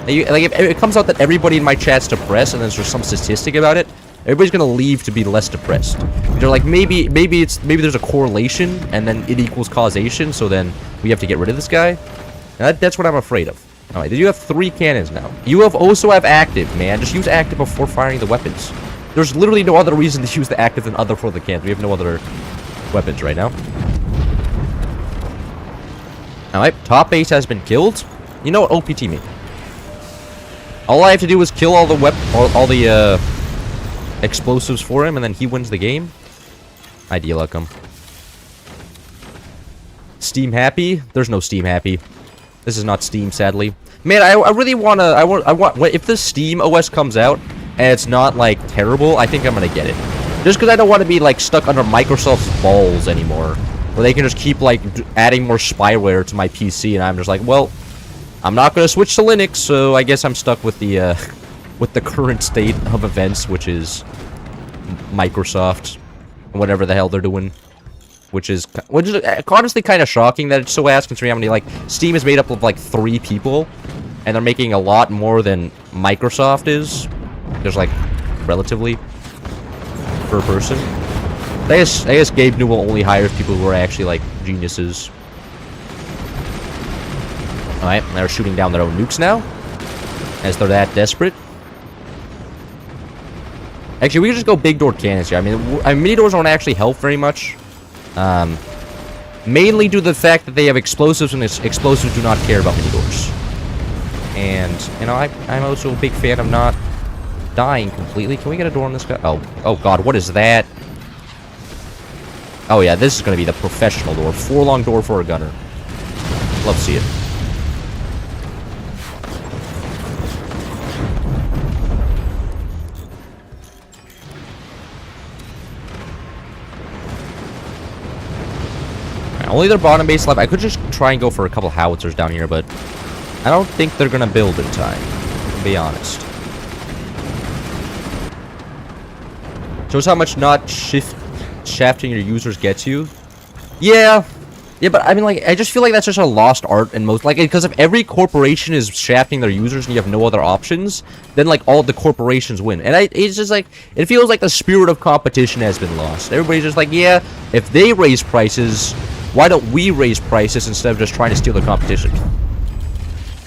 Like, if it comes out that everybody in my chat's depressed, and there's just some statistic about it, everybody's gonna leave to be less depressed. They're like, maybe there's a correlation, and then it equals causation, so then we have to get rid of this guy. And that's what I'm afraid of. Alright, you have 3 cannons now. You also have active, man. Just use active before firing the weapons. There's literally no other reason to use the active than other for the cannons. We have no other weapons right now. Alright, top base has been killed. You know what? OPT me. All I have to do is kill all the explosives for him, and then he wins the game. Ideal outcome. Steam happy? There's no Steam happy. This is not Steam, sadly. Man, I really wanna. I want. If the Steam OS comes out and it's not like terrible, I think I'm gonna get it. Just because I don't want to be like stuck under Microsoft's balls anymore, where they can just keep like adding more spyware to my PC, and I'm just like, well, I'm not gonna switch to Linux, so I guess I'm stuck with the with the current state of events, which is Microsoft, whatever the hell they're doing. Which is honestly kind of shocking that it's so ass, considering how many, like, Steam is made up of, like, 3 people, and they're making a lot more than Microsoft is. There's, like, relatively, per person. I guess Gabe Newell only hires people who are actually, like, geniuses. Alright, they're shooting down their own nukes now, as they're that desperate. Actually, we can just go big door cannons here. I mean, mini doors don't actually help very much. Mainly due to the fact that they have explosives, and explosives do not care about mini doors. And, you know, I'm also a big fan of not dying completely. Can we get a door on this guy? Oh god, what is that? Oh yeah, this is gonna be the professional door. 4-long door for a gunner. Love to see it. Only their bottom base left. I could just try and go for a couple howitzers down here, but I don't think they're gonna build in time, to be honest. Shows how much not shafting your users gets you. Yeah, but I mean, like, I just feel like that's just a lost art in most, like, because if every corporation is shafting their users and you have no other options, then, like, all the corporations win. And it's just like, it feels like the spirit of competition has been lost. Everybody's just like, yeah, if they raise prices, why don't we raise prices instead of just trying to steal the competition?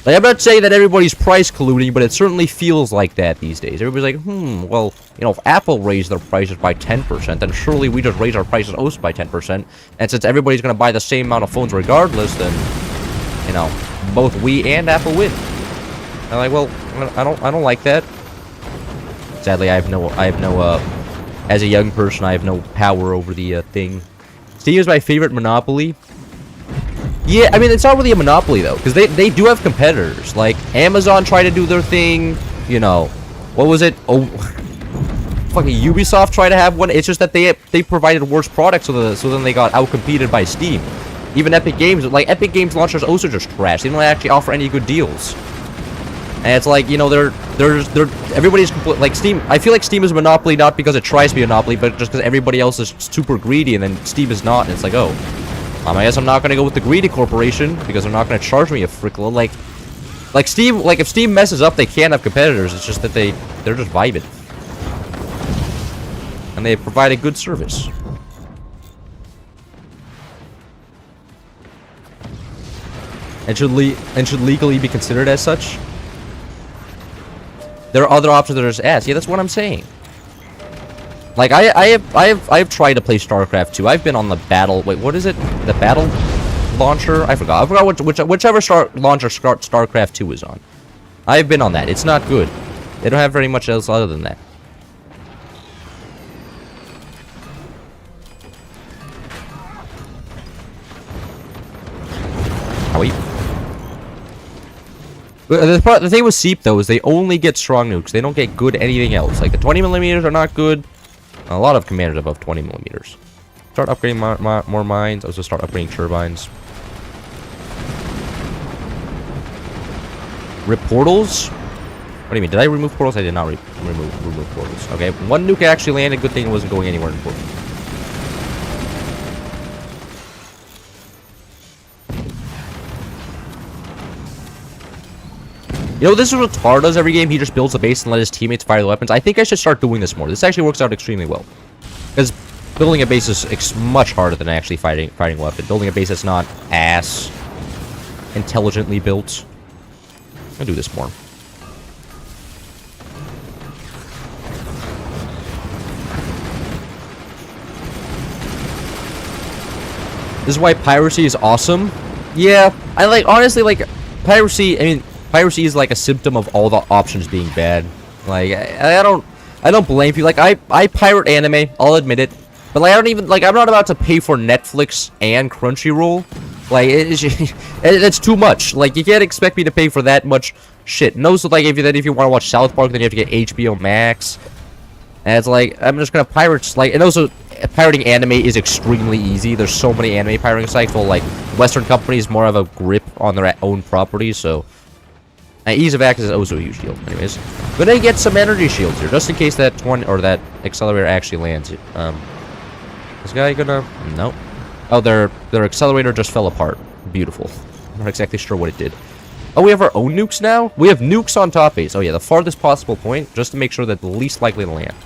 Like, I'm not saying that everybody's price colluding, but it certainly feels like that these days. Everybody's like, well, you know, if Apple raised their prices by 10%, then surely we just raise our prices also by 10%. And since everybody's going to buy the same amount of phones regardless, then, you know, both we and Apple win. I'm like, well, I don't like that. Sadly, I have no, as a young person, I have no power over the thing. Steam is my favorite monopoly. Yeah, I mean, it's not really a monopoly, though, because they do have competitors. Like, Amazon tried to do their thing, you know. What was it? Oh, fucking Ubisoft try to have one. It's just that they provided worse products, so then they got outcompeted by Steam. Even Epic Games, like Epic Games launchers, also just trash. They don't actually offer any good deals. And it's like, you know, everybody's like Steam. I feel like Steam is a monopoly not because it tries to be a monopoly, but just because everybody else is super greedy, and then Steam is not. And it's like, oh, I guess I'm not gonna go with the greedy corporation because they're not gonna charge me a frickle. Like Steam, like if Steam messes up, they can't have competitors. It's just that they're just vibing, and they provide a good service. And should legally be considered as such. There are other options that are just ass. Yeah, that's what I'm saying. Like I have tried to play StarCraft 2. I've been on the battle. Wait, what is it? The battle launcher? I forgot. Whichever launcher StarCraft 2 is on. I've been on that. It's not good. They don't have very much else other than that. How are you? The thing with SEEP, though, is they only get strong nukes. They don't get good anything else. Like, the 20mm are not good. A lot of commanders above 20mm. Start upgrading more mines. Also start upgrading turbines. Rip portals? What do you mean? Did I remove portals? I did not remove portals. Okay, one nuke actually landed. Good thing it wasn't going anywhere in portal. You know, this is what Tar does every game. He just builds a base and let his teammates fire the weapons. I think I should start doing this more. This actually works out extremely well. Because building a base is much harder than actually fighting a weapon. Building a base that's not ass intelligently built. I'll do this more. This is why piracy is awesome. Yeah, I like, honestly, like, piracy, I mean, piracy is like a symptom of all the options being bad. Like, I don't blame you. Like, I pirate anime, I'll admit it. But like, I don't even, like, I'm not about to pay for Netflix and Crunchyroll. Like, it's too much. Like, you can't expect me to pay for that much shit. And also, like, if you want to watch South Park, then you have to get HBO Max. And it's like, I'm just gonna pirate, like, and also, pirating anime is extremely easy. There's so many anime pirating sites. Well, like, Western companies more of a grip on their own properties, so... And ease of access is also a huge deal. Anyways, gonna get some energy shields here, just in case that that accelerator actually lands. This guy gonna... Nope. Oh, their accelerator just fell apart. Beautiful. I'm not exactly sure what it did. Oh, we have our own nukes now? We have nukes on top base. Oh yeah, the farthest possible point, just to make sure that the least likely to land.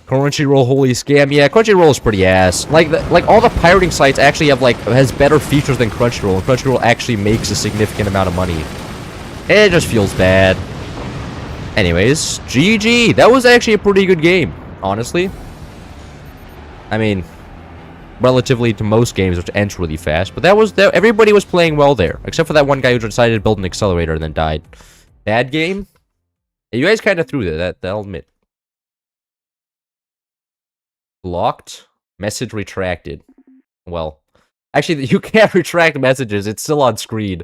Crunchyroll, holy scam. Yeah, Crunchyroll is pretty ass. Like all the pirating sites actually have has better features than Crunchyroll, and Crunchyroll actually makes a significant amount of money. It just feels bad. Anyways, GG. That was actually a pretty good game, honestly. I mean, relatively to most games, which ends really fast. But everybody was playing well there, except for that one guy who decided to build an accelerator and then died. Bad game. You guys kind of threw that. I'll admit. Blocked. Message retracted. Well, actually, you can't retract messages. It's still on screen.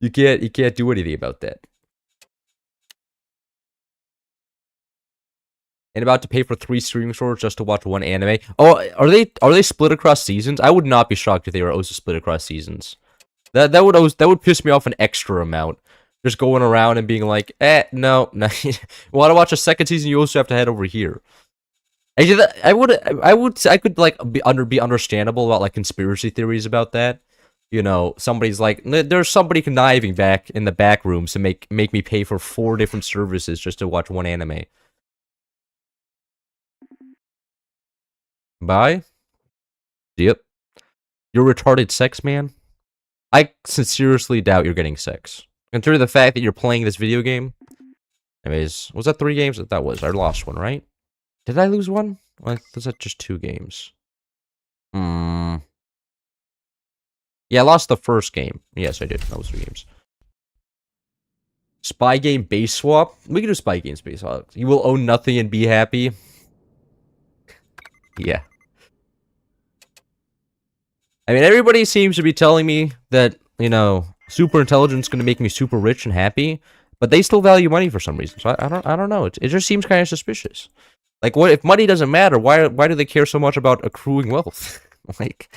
You can't do anything about that. And about to pay for 3 streaming stores just to watch one anime. Oh, are they split across seasons? I would not be shocked if they were also split across seasons. That would piss me off an extra amount. Just going around and being like, no. Want to watch a second season? You also have to head over here. Actually, I could like be understandable about like conspiracy theories about that. You know, somebody's like, there's somebody conniving back in the back rooms to make me pay for 4 different services just to watch one anime. Bye. Yep. You're retarded sex man? I sincerely doubt you're getting sex. Consider the fact that you're playing this video game. Anyways, was that 3 games? That was. I lost one, right? Did I lose one? Or was that just 2 games? Yeah, I lost the first game. Yes, I did. That was 3 games. Spy game base swap? We can do spy games base swap. You will own nothing and be happy. Yeah. I mean, everybody seems to be telling me that, you know, super intelligence is going to make me super rich and happy. But they still value money for some reason. So I don't know. It just seems kind of suspicious. Like, what if money doesn't matter? Why do they care so much about accruing wealth? Like,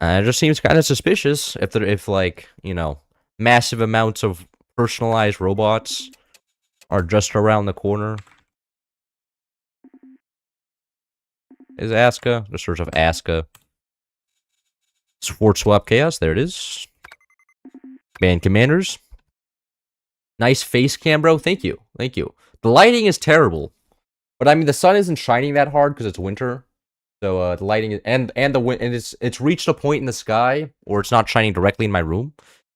it just seems kind of suspicious if like, you know, massive amounts of personalized robots are just around the corner. Is Aska? The search of Aska. Sport Swap Chaos. There it is. Band Commanders. Nice face cam, bro. Thank you. Thank you. The lighting is terrible. But I mean, the sun isn't shining that hard because it's winter. So the lighting is, and it's reached a point in the sky where it's not shining directly in my room.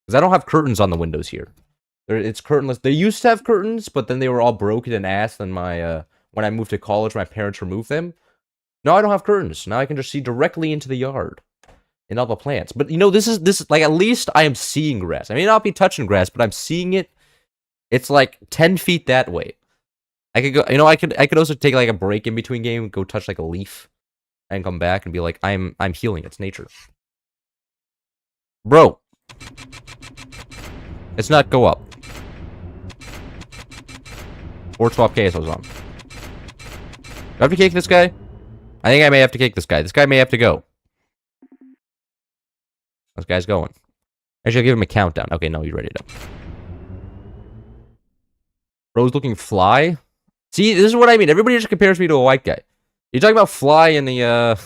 Because I don't have curtains on the windows here. It's curtainless. They used to have curtains, but then they were all broken and ass. And when I moved to college, my parents removed them. Now I don't have curtains. Now I can just see directly into the yard and all the plants. But you know, this is like, at least I am seeing grass. I may not be touching grass, but I'm seeing it. It's like 10 feet that way. I could go, you know, I could also take like a break in between game, go touch like a leaf, and come back and be like, I'm healing. It's nature, bro. Let's not go up. Sport Swap Chaos was on. Do I have to kick this guy? I think I may have to kick this guy. This guy may have to go. This guy's going. Actually, I'll give him a countdown. Okay, no, you're ready to. Bro's looking fly. See, this is what I mean. Everybody just compares me to a white guy. You're talking about fly in the,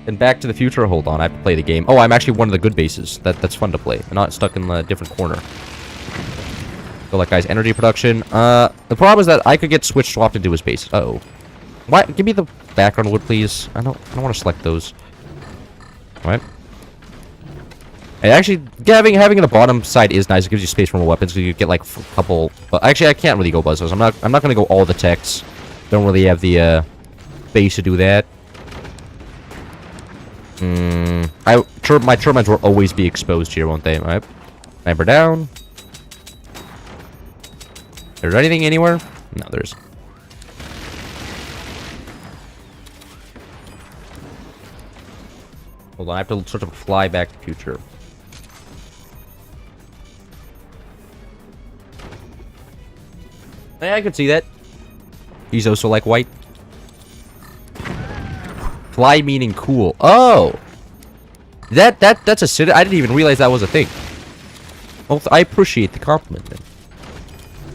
in Back to the Future. Hold on, I have to play the game. Oh, I'm actually one of the good bases. That's fun to play. I'm not stuck in a different corner. So that guy's energy production. The problem is that I could get switch swapped into his base. Uh-oh. Why? Give me the background wood, please. I don't want to select those. Alright. And actually, having it the bottom side is nice. It gives you space for more weapons. So you get like a couple. But actually, I can't really go buzzers. I'm not gonna go all the techs. Don't really have the base to do that. My turbines will always be exposed here, won't they? Alright. Sniper down. Is there anything anywhere? No, there's. Hold on, I have to sort of fly back to future. Yeah, I could see that. He's also like white. Fly meaning cool. Oh! That's a city. I didn't even realize that was a thing. Well, I appreciate the compliment then.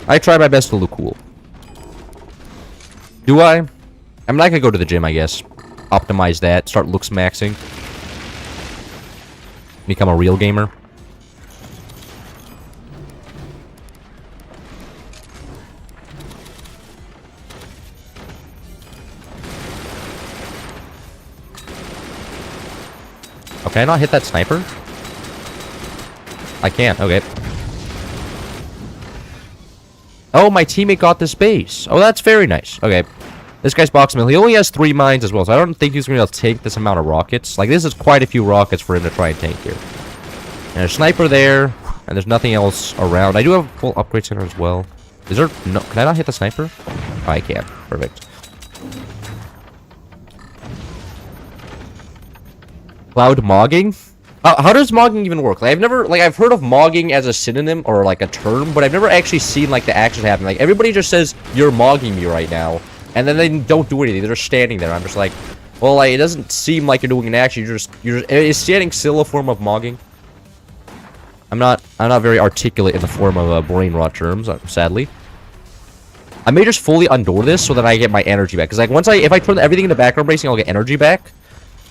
I try my best to look cool. Do I? I mean, I could go to the gym, I guess. Optimize that. Start looks maxing. Become a real gamer. Oh, can I not hit that sniper? I can't. Okay. Oh, my teammate got this base. Oh, that's very nice. Okay. This guy's box mill. He only has 3 mines as well, so I don't think he's going to be able to take this amount of rockets. Like, this is quite a few rockets for him to try and tank here. And there's a sniper there, and there's nothing else around. I do have a full upgrade center as well. Is there no... Can I not hit the sniper? Oh, I can. Perfect. Cloud mogging? How does mogging even work? Like, I've heard of mogging as a synonym or like a term, but I've never actually seen like the action happen. Like, everybody just says, you're mogging me right now. And then they don't do anything. They're just standing there. I'm just like, well, like, it doesn't seem like you're doing an action. Is standing still a form of mogging? I'm not very articulate in the form of brain rot terms, sadly. I may just fully undoor this so that I get my energy back. Because like if I turn everything into background bracing, I'll get energy back.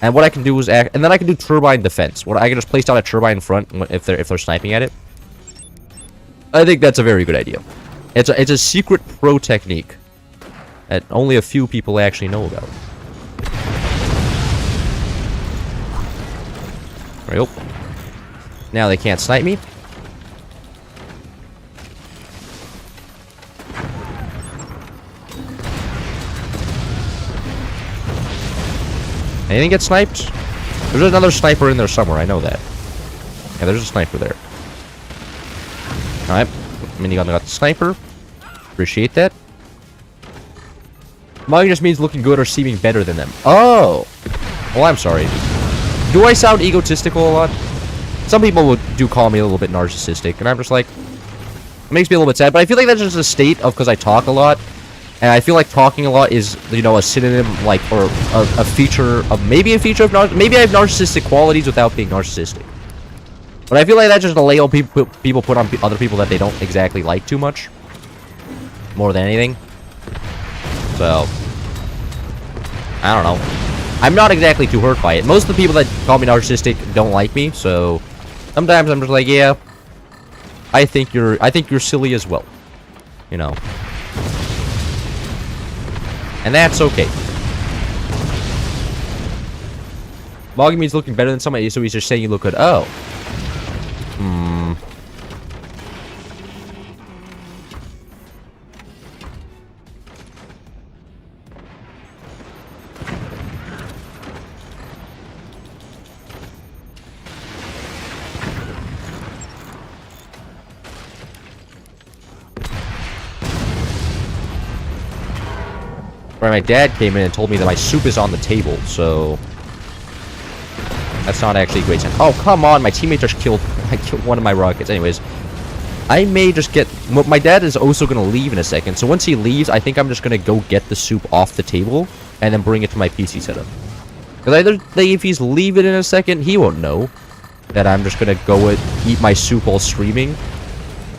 And what I can do is and then I can do turbine defense. What I can just place down a turbine in front if they're sniping at it. I think that's a very good idea. It's a secret pro technique that only a few people actually know about. Right. Now they can't snipe me. Anything get sniped? There's another sniper in there somewhere, I know that. Yeah, there's a sniper there. Alright. Minigun got the sniper. Appreciate that. Mugging just means looking good or seeming better than them. Oh! Well, I'm sorry. Do I sound egotistical a lot? Some people do call me a little bit narcissistic, and I'm just like... It makes me a little bit sad, but I feel like that's just a state of because I talk a lot. And I feel like talking a lot is, you know, a synonym, like, or a feature of, maybe a feature of, maybe I have narcissistic qualities without being narcissistic. But I feel like that's just a label people put on other people that they don't exactly like too much. More than anything. So, I don't know. I'm not exactly too hurt by it. Most of the people that call me narcissistic don't like me, so sometimes I'm just like, yeah, I think you're silly as well. You know. And that's okay. Logging means looking better than somebody, so he's just saying you look good. Oh. Right, my dad came in and told me that my soup is on the table, so that's not actually a great sense. Oh, come on, my teammate just killed one of my rockets. Anyways, I may just get... My dad is also going to leave in a second, so once he leaves, I think I'm just going to go get the soup off the table and then bring it to my PC setup. Because if he's leaving in a second, he won't know that I'm just going to go eat my soup while streaming.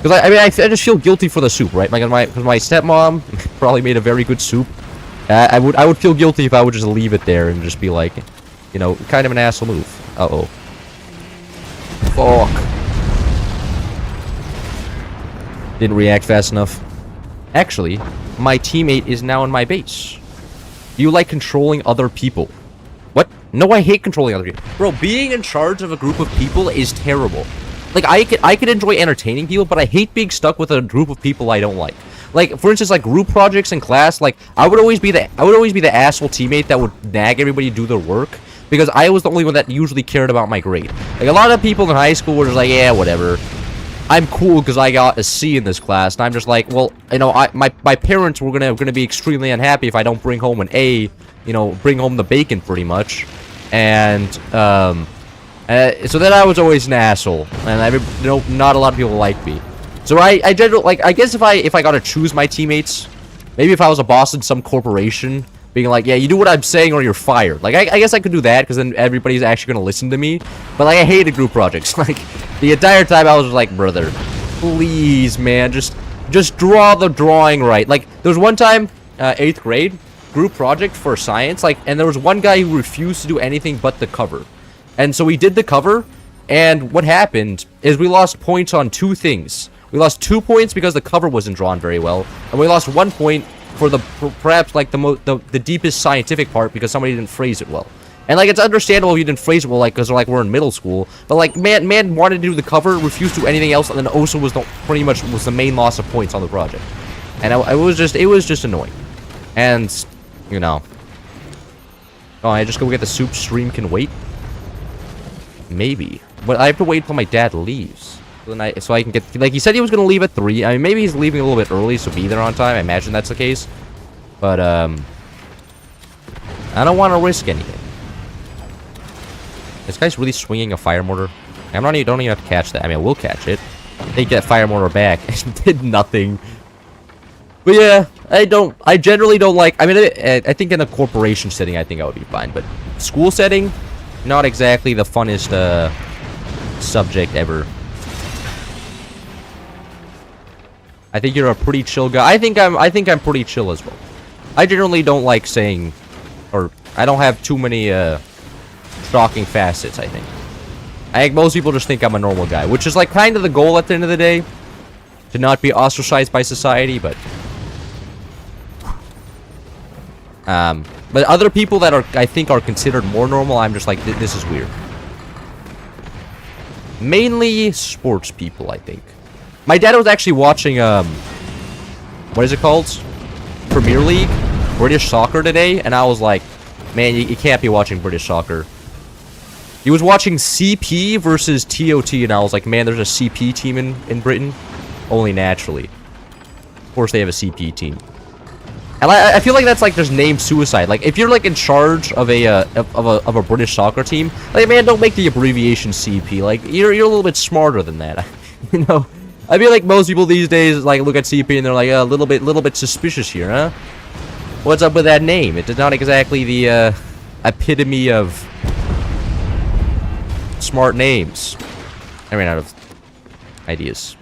Because, I just feel guilty for the soup, right? Because my stepmom probably made a very good soup. I would feel guilty if I would just leave it there and just be like, you know, kind of an asshole move. Uh-oh. Fuck. Didn't react fast enough. Actually, my teammate is now in my base. Do you like controlling other people? What? No, I hate controlling other people. Bro, being in charge of a group of people is terrible. Like, I could enjoy entertaining people, but I hate being stuck with a group of people I don't like. Like, for instance, like group projects in class, like I would always be the asshole teammate that would nag everybody to do their work because I was the only one that usually cared about my grade. Like a lot of people in high school were just like, yeah, whatever. I'm cool because I got a C in this class, and I'm just like, well, you know, my parents were gonna be extremely unhappy if I don't bring home an A, you know, bring home the bacon pretty much, and so then I was always an asshole, and not a lot of people liked me. So I generally, like, I guess if I gotta choose my teammates, maybe if I was a boss in some corporation, being like, yeah, you do what I'm saying or you're fired. Like, I guess I could do that, because then everybody's actually gonna listen to me. But, like, I hated group projects. Like, the entire time I was just like, brother, please, man, just draw the drawing right. Like, there was one time, 8th grade, group project for science, like, and there was one guy who refused to do anything but the cover. And so we did the cover, and what happened is we lost points on 2 things. We lost 2 points because the cover wasn't drawn very well, and we lost 1 point for perhaps like the deepest scientific part because somebody didn't phrase it well. And like it's understandable if you didn't phrase it well, like because like we're in middle school. But like man wanted to do the cover, refused to do anything else, and then also was pretty much the main loss of points on the project. And it was just annoying. And you know, oh, I just go get the soup. Stream can wait. Maybe, but I have to wait till my dad leaves. So I can get, like, he said he was going to leave at 3. I mean, maybe he's leaving a little bit early, so be there on time. I imagine that's the case. But, I don't want to risk anything. This guy's really swinging a fire mortar. Don't even have to catch that. I mean, I will catch it. Take that fire mortar back. It did nothing. But yeah, I generally don't like, I mean, I think in a corporation setting, I think I would be fine. But school setting, not exactly the funnest, subject ever. I think you're a pretty chill guy. I think I'm pretty chill as well. I generally don't like saying, or I don't have too many shocking facets, I think. I think most people just think I'm a normal guy, which is like kind of the goal at the end of the day, to not be ostracized by society, but other people that I think are considered more normal, I'm just like, this is weird. Mainly sports people, I think. My dad was actually watching, what is it called? Premier League? British Soccer today, and I was like, man, you can't be watching British Soccer. He was watching CP versus TOT, and I was like, man, there's a CP team in Britain? Only naturally. Of course they have a CP team. And I feel like that's like just name suicide. Like, if you're like in charge of a British soccer team, like, man, don't make the abbreviation CP. Like, you're a little bit smarter than that. You know? I feel like most people these days like look at CP and they're like a little bit suspicious here, huh? What's up with that name? It is not exactly the epitome of smart names. I ran out of ideas.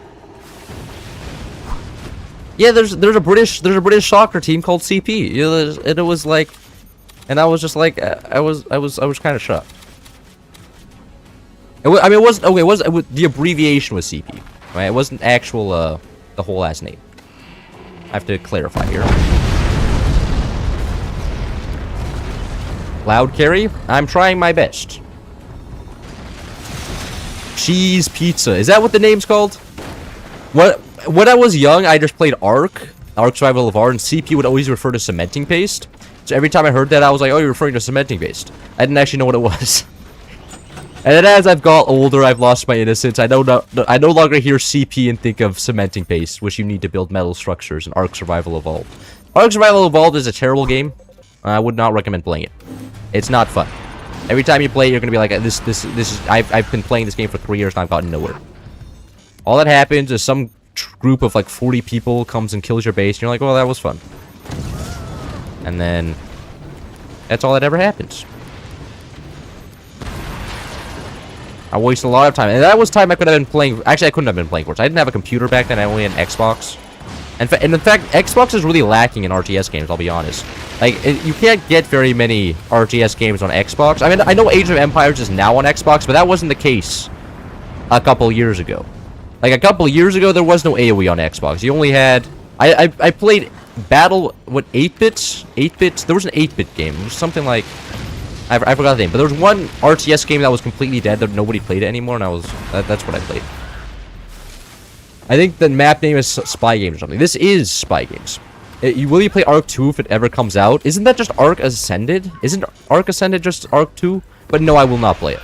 Yeah, there's a British soccer team called CP. You know, and it was like, and I was just like, I was kind of shocked. I mean, it wasn't okay. It was the abbreviation was CP, right? It wasn't actual the whole last name. I have to clarify here. Loud carry. I'm trying my best. Cheese pizza. Is that what the name's called? When I was young, I just played Ark Survival Evolved, and CP would always refer to cementing paste. So every time I heard that, I was like, oh, you're referring to cementing paste. I didn't actually know what it was. And then as I've got older, I've lost my innocence. I no longer hear CP and think of cementing paste, which you need to build metal structures in Ark Survival Evolved. Ark Survival Evolved is a terrible game. I would not recommend playing it. It's not fun. Every time you play it, you're gonna be like, this is. I've been playing this game for 3 years and I've gotten nowhere. All that happens is some group of like 40 people comes and kills your base, and you're like, well, that was fun. And then that's all that ever happens. I wasted a lot of time, and that was time I could have been playing. Actually, I couldn't have been playing for it. I didn't have a computer back then. I only had an Xbox. And in fact, Xbox is really lacking in RTS games. I'll be honest. Like, you can't get very many RTS games on Xbox. I mean, I know Age of Empires is now on Xbox, but that wasn't the case a couple years ago. Like, a couple years ago, there was no AoE on Xbox. You only had... I played Battle... What, 8-bits? 8-bits? There was an 8-bit game. It was something like... I forgot the name. But there was one RTS game that was completely dead that nobody played it anymore, and that's what I played. I think the map name is Spy Games or something. This is Spy Games. Will you play Ark 2 if it ever comes out? Isn't that just Ark Ascended? Isn't Ark Ascended just Ark 2? But no, I will not play it.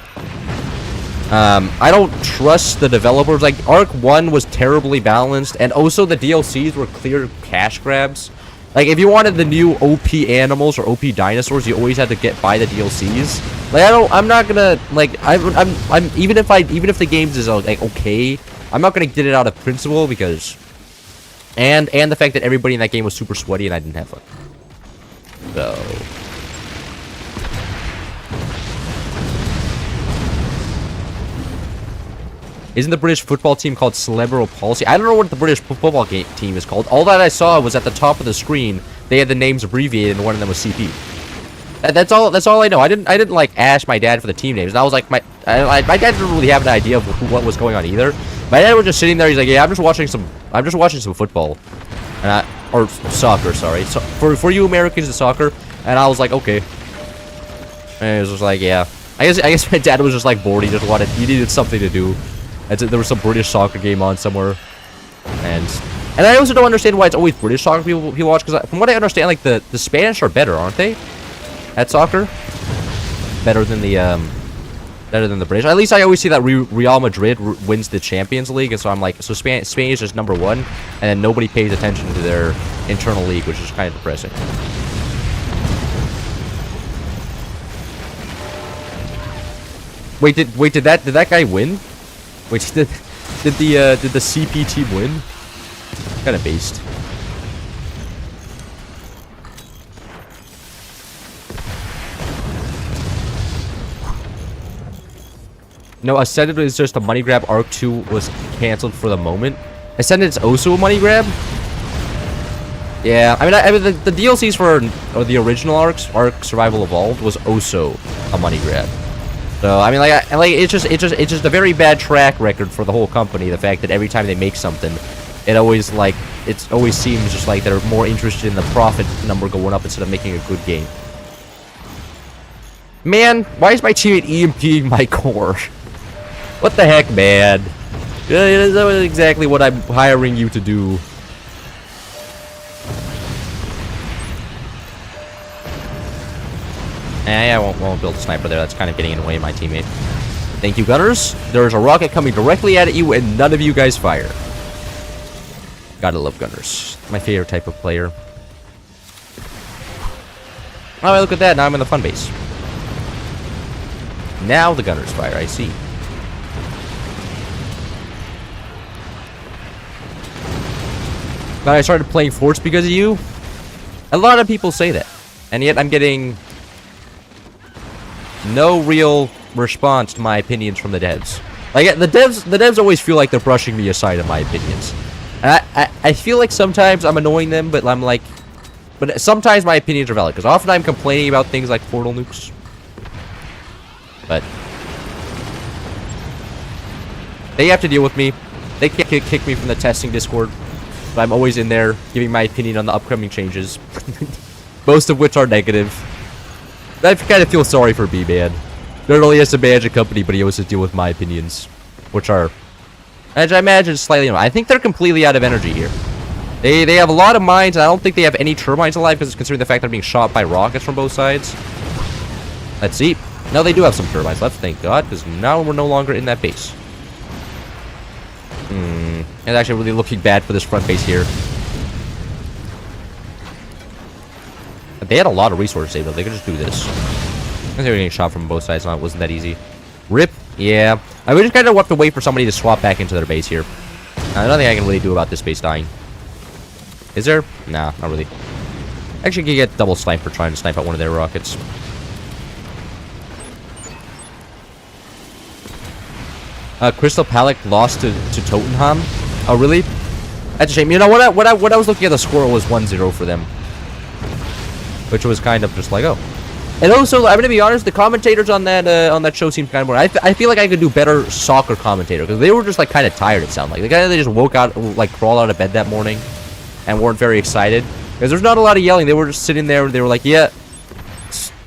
I don't trust the developers. Like, Ark 1 was terribly balanced, and also the DLCs were clear cash grabs. Like, if you wanted the new OP animals or OP dinosaurs, you always had to buy the DLCs. Like, I'm not gonna, like, I'm even if the games is like okay, I'm not gonna get it out of principle because, and the fact that everybody in that game was super sweaty and I didn't have fun. So. Isn't the British football team called Cerebral Palsy? I don't know what the British football team is called. All that I saw was at the top of the screen, they had the names abbreviated, and one of them was CP. That's all I know. I didn't like ask my dad for the team names. And I was like, my dad didn't really have an idea of what was going on either. My dad was just sitting there. He's like, yeah, I'm just watching some football, or soccer. Sorry, so for you Americans, it's soccer. And I was like, okay. And it was just like, yeah. I guess my dad was just like bored. He needed something to do. There was some British soccer game on somewhere, and I also don't understand why it's always British soccer people watch, because from what I understand, like the Spanish are better, aren't they, at soccer? Better than the British. At least I always see that Real Madrid wins the Champions League, and so I'm like, so Spain is just number one, and then nobody pays attention to their internal league, which is kind of depressing. Wait, did that guy win? Wait, did the CP team win? Kind of based. No, Ascended is just a money grab. Ark 2 was canceled for the moment. Ascended is also a money grab? Yeah, I mean the DLCs for the original Ark Survival Evolved was also a money grab. So I mean, it's just a very bad track record for the whole company. The fact that every time they make something, it always seems just like they're more interested in the profit number going up instead of making a good game. Man, why is my teammate EMPing my core? What the heck, man? That was exactly what I'm hiring you to do. I won't build a sniper there. That's kind of getting in the way of my teammate. Thank you, gunners. There's a rocket coming directly at you, and none of you guys fire. Gotta love gunners. My favorite type of player. Oh, look at that. Now I'm in the fun base. Now the gunners fire. I see. But I started playing Forts because of you. A lot of people say that. And yet I'm getting no real response to my opinions from the devs. Like, the devs always feel like they're brushing me aside in my opinions. And I feel like sometimes I'm annoying them, but I'm like... But sometimes my opinions are valid, because often I'm complaining about things like portal nukes. But... they have to deal with me. They can't kick me from the testing Discord. But I'm always in there, giving my opinion on the upcoming changes. Most of which are negative. I kind of feel sorry for B-Man. Not only has to manage a company, but he also has to deal with my opinions. Which are, as I imagine, slightly... I think they're completely out of energy here. They have a lot of mines, and I don't think they have any turbines alive, because considering the fact they're being shot by rockets from both sides. Let's see. No, they do have some turbines left, thank God, because now we're no longer in that base. It's actually really looking bad for this front base here. They had a lot of resources saved, though. They could just do this. I think they were getting shot from both sides, so it wasn't that easy. Rip. Yeah. I would just kind of have to wait for somebody to swap back into their base here. Nothing I can really do about this base dying. Is there? Nah, not really. Actually, you can get double snipe for trying to snipe out one of their rockets. Crystal Palace lost to Tottenham. Oh, really? That's a shame. You know, what I was looking at the score was 1-0 for them. Which was kind of just like, oh. And also, I'm gonna be honest, the commentators on that show seemed kind of boring. I feel like I could do better soccer commentator, because they were just like kind of tired, it sounded like. The guy, they just woke out, like crawled out of bed that morning and weren't very excited. Because there's not a lot of yelling. They were just sitting there and they were like, yeah.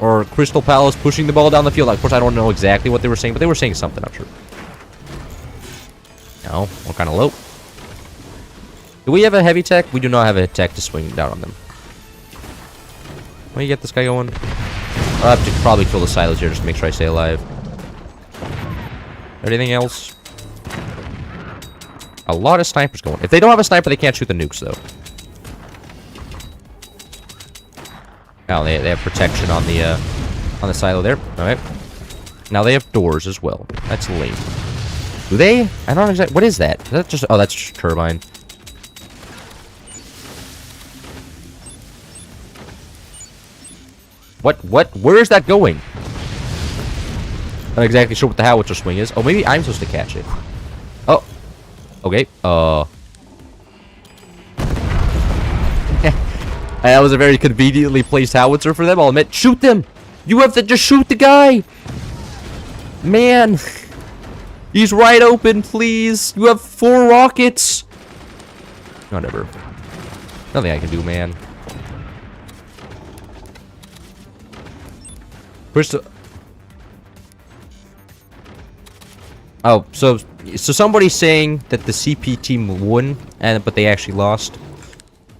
Or Crystal Palace pushing the ball down the field. Of course, I don't know exactly what they were saying, but they were saying something, I'm sure. No, we're kind of low. Do we have a heavy tech? We do not have a tech to swing down on them. Let me get this guy going. I'll have to probably kill the silos here just to make sure I stay alive. Anything else? A lot of snipers going. If they don't have a sniper, they can't shoot the nukes, though. Now they have protection on the silo there. Alright. Now they have doors as well. That's lame. Do they? I don't exactly... What is that? Is that just... Oh, that's just turbine. What? Where is that going? Not exactly sure what the howitzer swing is. Oh, maybe I'm supposed to catch it. Oh. Okay. That was a very conveniently placed howitzer for them, I'll admit. Shoot them! You have to just shoot the guy! Man. He's right open, please. You have 4 rockets. Whatever. Nothing I can do, man. Crystal. Oh, so somebody's saying that the CP team won, but they actually lost.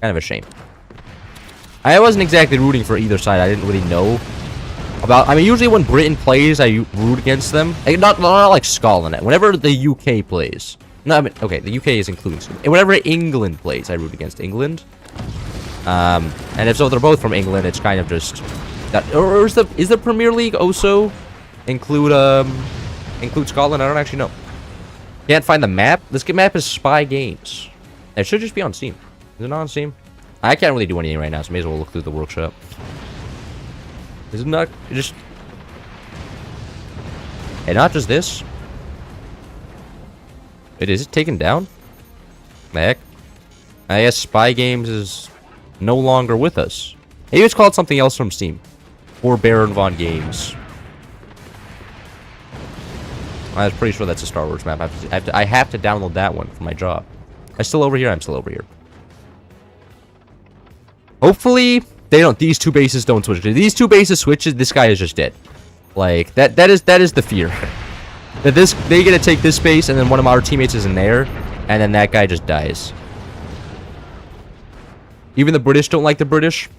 Kind of a shame. I wasn't exactly rooting for either side. I didn't really know about... I mean, usually when Britain plays, I root against them. Like, not like Scotland. Whenever the UK plays... No, I mean, okay, the UK is including... Whenever England plays, I root against England. And if so, they're both from England, it's kind of just... That, or is the Premier League also include Scotland? I don't actually know. Can't find the map. This map is Spy Games. It should just be on Steam. Is it not on Steam? I can't really do anything right now, so may as well look through the workshop. Is it not just... And not just this. Is it taken down? The heck? I guess Spy Games is no longer with us. Maybe it's called something else from Steam. Or Baron Von Games. I was pretty sure that's a Star Wars map. I have to download that one for my job. I'm still over here. I'm still over here. Hopefully, they don't. These 2 bases don't switch. If these 2 bases switches, this guy is just dead. Like that is the fear. That they get to take this base, and then one of our teammates is in there, and then that guy just dies. Even the British don't like the British.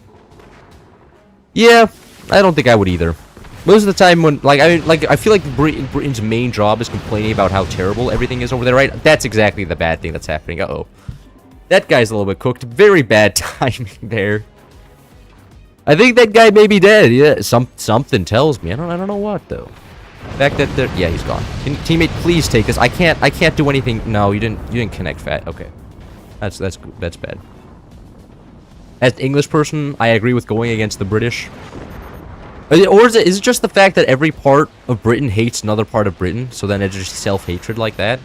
Yeah, I don't think I would either. Most of the time when, I feel like Britain's main job is complaining about how terrible everything is over there, right? That's exactly the bad thing that's happening. Uh-oh. That guy's a little bit cooked. Very bad timing there. I think that guy may be dead. Yeah, something tells me. I don't know what, though. The fact that they're... Yeah, he's gone. Teammate, please take this. I can't do anything. No, you didn't connect fat. Okay. That's bad. As an English person, I agree with going against the British. Or is it just the fact that every part of Britain hates another part of Britain, so then it's just self-hatred like that?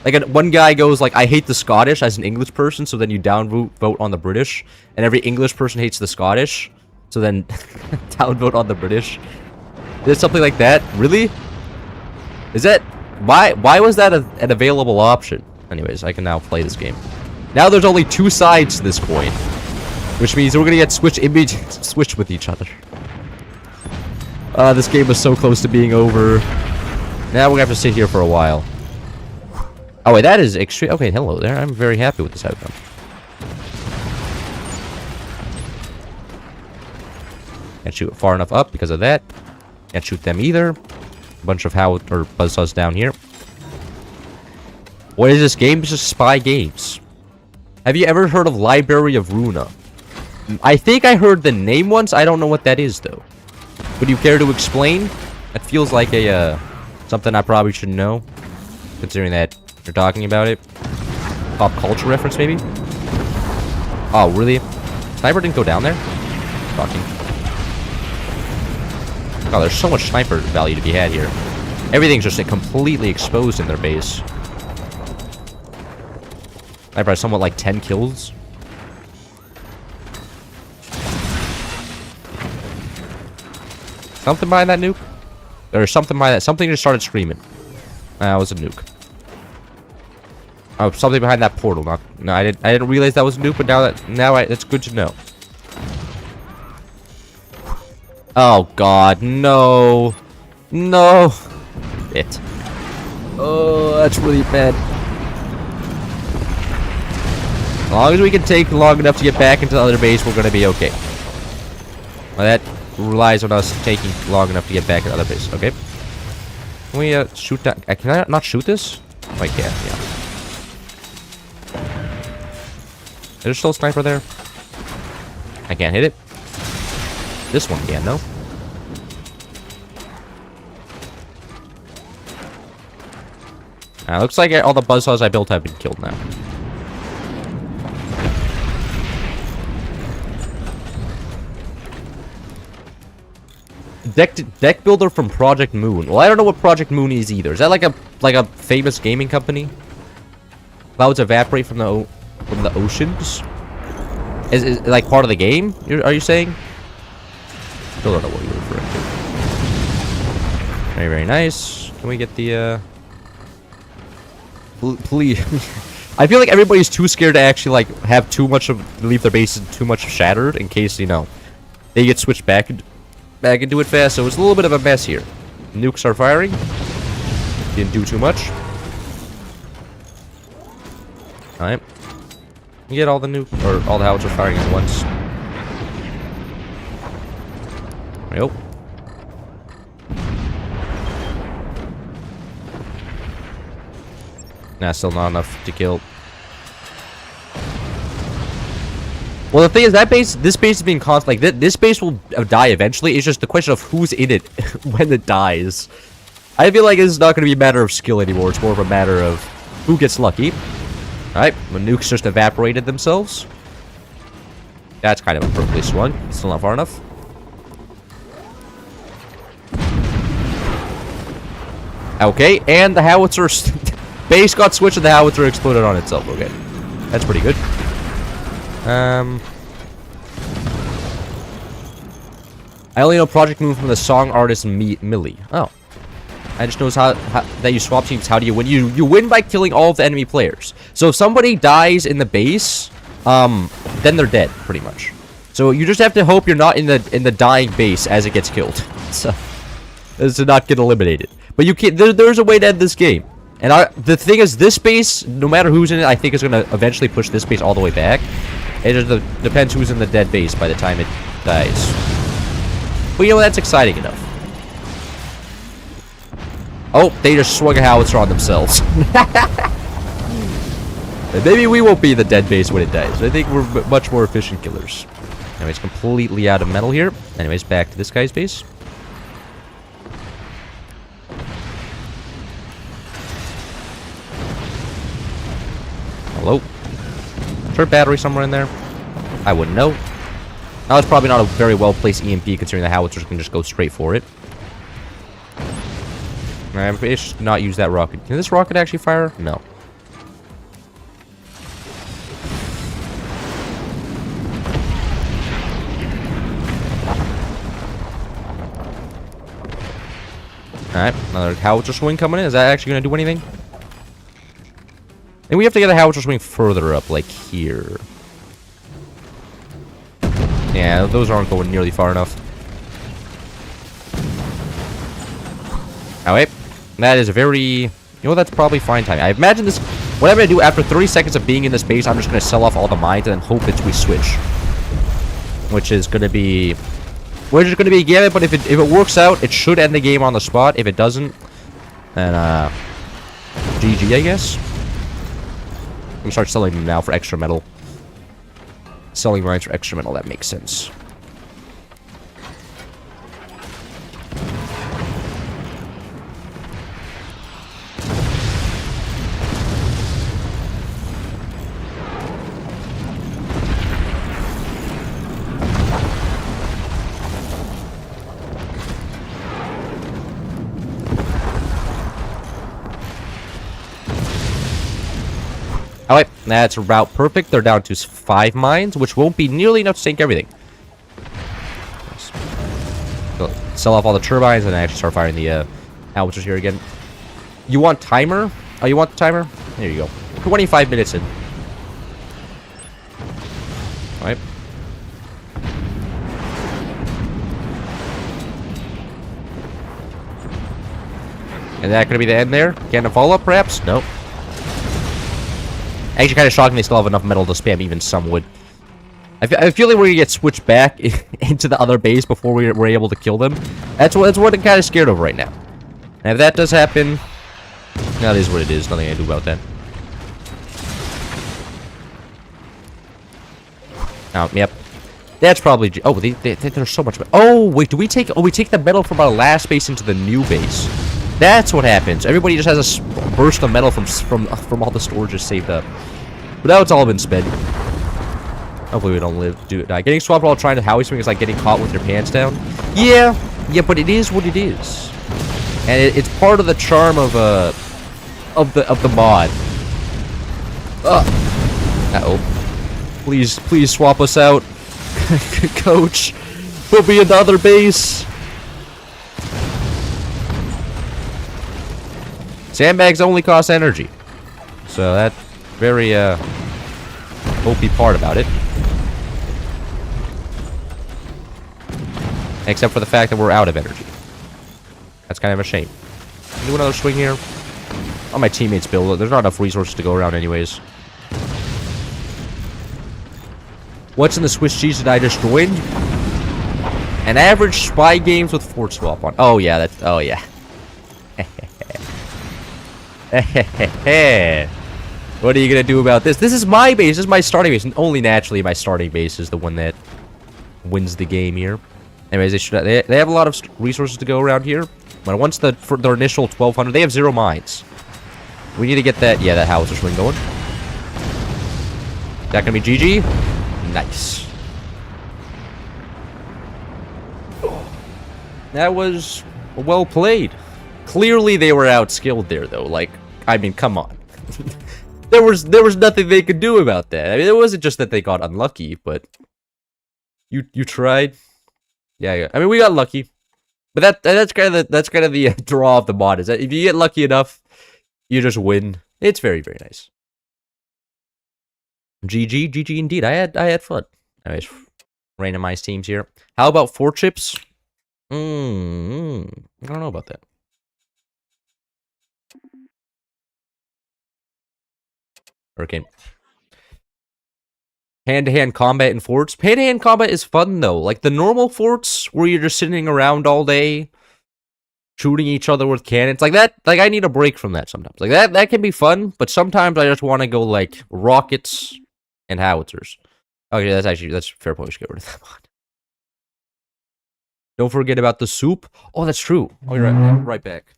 Like, one guy goes like, I hate the Scottish as an English person, so then you downvote on the British, and every English person hates the Scottish, so then downvote on the British. Is it something like that? Really? Is that... Why was that an available option? Anyways, I can now play this game. Now there's only 2 sides to this coin, which means we're gonna get switched with each other. This game is so close to being over. Now we're gonna have to sit here for a while. Oh wait, that is extreme. Okay, hello there. I'm very happy with this outcome. Can't shoot far enough up because of that. Can't shoot them either. Bunch of buzzsaws down here. What is this game? It's just spy games. Have you ever heard of Library of Runa? I think I heard the name once. I don't know what that is though. Would you care to explain? That feels like a something I probably should know, considering that you're talking about it. Pop culture reference maybe? Oh really? Sniper didn't go down there? Fucking. Oh, there's so much sniper value to be had here. Everything's just completely exposed in their base. Sniper has somewhat like 10 kills. Something behind that nuke? There's something behind that. Something just started screaming. That was a nuke. Oh, something behind that portal. No, I didn't realize that was a nuke, but now it's good to know. Oh god, no. No. It. Oh, that's really bad. As long as we can take long enough to get back into the other base, we're gonna be okay. Well, that relies on us taking long enough to get back to the other base. Okay. Can we shoot that? Can I not shoot this? Oh, I can, yeah. Is there still a sniper there? I can't hit it. This one can, though. Looks like all the buzzsaws I built have been killed now. Deck builder from Project Moon. Well, I don't know what Project Moon is either. Is that like a famous gaming company? Clouds evaporate from the oceans. Is it like part of the game? Are you saying? Still don't know what you're referring to. Very, very nice. Can we get the please? I feel like everybody's too scared to actually like have too much of leave their bases too much shattered in case they get switched back into it fast. So it's a little bit of a mess here. Nukes are firing. Didn't do too much. All right. You get all the all the howitzers firing at once. There we go. Nah, still not enough to kill. Well, the thing is, this base is being constant. Like, this base will die eventually. It's just the question of who's in it when it dies. I feel like it's not going to be a matter of skill anymore. It's more of a matter of who gets lucky. Alright, the nukes just evaporated themselves. That's kind of perfectly swung. Still not far enough. Okay, and the howitzer base got switched and the howitzer exploded on itself. Okay, that's pretty good. I only know Project Moon from the song artist Millie. Oh. I just noticed how that you swap teams. How do you win? You win by killing all of the enemy players. So if somebody dies in the base, then they're dead, pretty much. So you just have to hope you're not in the dying base as it gets killed. So, as to not get eliminated. But you can't. There's a way to end this game. And the thing is, this base, no matter who's in it, I think is going to eventually push this base all the way back. It just depends who's in the dead base by the time it dies. But you know, that's exciting enough. Oh, they just swung a howitzer on themselves. Maybe we won't be the dead base when it dies. I think we're much more efficient killers. Anyways, completely out of metal here. Anyways, back to this guy's base. Hello? Is there a battery somewhere in there? I wouldn't know. Now, it's probably not a very well-placed EMP, considering the howitzers can just go straight for it. I should not use that rocket. Can this rocket actually fire? No. Alright, another howitzer swing coming in. Is that actually going to do anything? And we have to get a howitzer swing further up, like here. Yeah, those aren't going nearly far enough. Alright. That is a very... You know, that's probably fine timing. I imagine this... What I'm going to do after 30 seconds of being in this base, I'm just going to sell off all the mines and then hope that we switch. Which is going to be... We're just going to be a gamut, but if it works out, it should end the game on the spot. If it doesn't, then, GG, I guess. I'm going to start selling them now for extra metal. Selling mines for extra metal, that makes sense. Alright, that's about perfect. They're down to 5 mines, which won't be nearly enough to sink everything. So, sell off all the turbines and actually start firing the howitzers here again. You want timer? Oh, you want the timer? There you go. 25 minutes in. Alright. Is that going to be the end there? Can a follow-up, perhaps? Nope. Actually, kind of shocking they still have enough metal to spam even some wood. I feel like we're going to get switched back into the other base before we're able to kill them. That's what I'm kind of scared of right now. And if that does happen, that is what it is. Nothing I can do about that. Oh, yep. That's probably... Oh, there's so much... Oh, wait, do we take... Oh, we take the metal from our last base into the new base. That's what happens. Everybody just has a burst of metal from all the storages saved up. But now it's all been spent. Hopefully we don't die. Getting swapped while trying to howie swing is like getting caught with your pants down. Yeah, but it is what it is, and it's part of the charm of the mod. Uh-oh. Please swap us out, Coach. We'll be in the other base. Sandbags only cost energy, so that's very OP part about it. Except for the fact that we're out of energy. That's kind of a shame. Do another swing here. All my teammates build. There's not enough resources to go around anyways. What's in the Swiss cheese that I just joined? An average spy games with fort swap on. Oh yeah, that's... Oh yeah. What are you gonna do about this? This is my base. This is my starting base, and only naturally my starting base is the one that wins the game here. Anyways, they have a lot of resources to go around here, but once for their initial 1,200, they have 0 mines. We need to get that. Yeah, that howitzer swing going. That gonna be GG? Nice. That was well played. Clearly, they were outskilled there, though. Like, I mean, come on. there was nothing they could do about that. I mean, it wasn't just that they got unlucky, but you tried. Yeah. I mean, we got lucky, but that's kind of the draw of the mod, is that if you get lucky enough, you just win. It's very, very nice. GG indeed. I had fun. Anyways, randomized teams here. How about 4 chips? I don't know about that. Hurricane. Hand-to-hand combat in forts. Hand-to-hand combat is fun, though. Like, the normal forts, where you're just sitting around all day, shooting each other with cannons. Like, that, like, I need a break from that sometimes. Like, that can be fun, but sometimes I just want to go, like, rockets and howitzers. Okay, that's a fair point. We should get rid of that one. Don't forget about the soup. Oh, that's true. I'll be right back.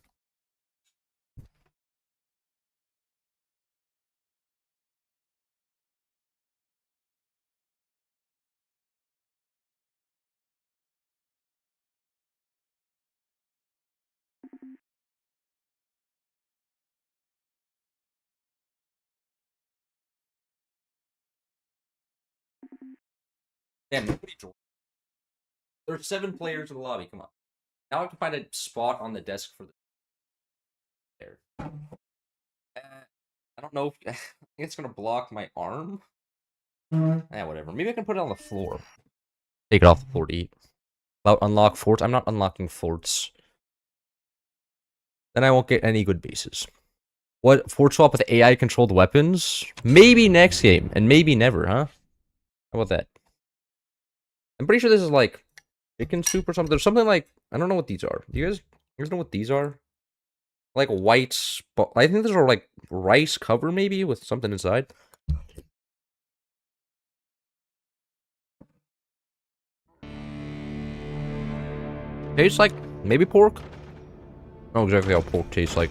Yeah, nobody joined. There are 7 players in the lobby. Come on. Now I have to find a spot on the desk for the there. I don't know if I think it's gonna block my arm. Yeah, whatever. Maybe I can put it on the floor. Take it off the floor to eat. About unlock forts. I'm not unlocking forts. Then I won't get any good bases. What, fort swap with AI controlled weapons? Maybe next game, and maybe never, huh? How about that? I'm pretty sure this is like chicken soup or something. There's something like, I don't know what these are. Do you guys know what these are? Like white, I think those are like rice cover maybe with something inside. Tastes like maybe pork. I don't know exactly how pork tastes like.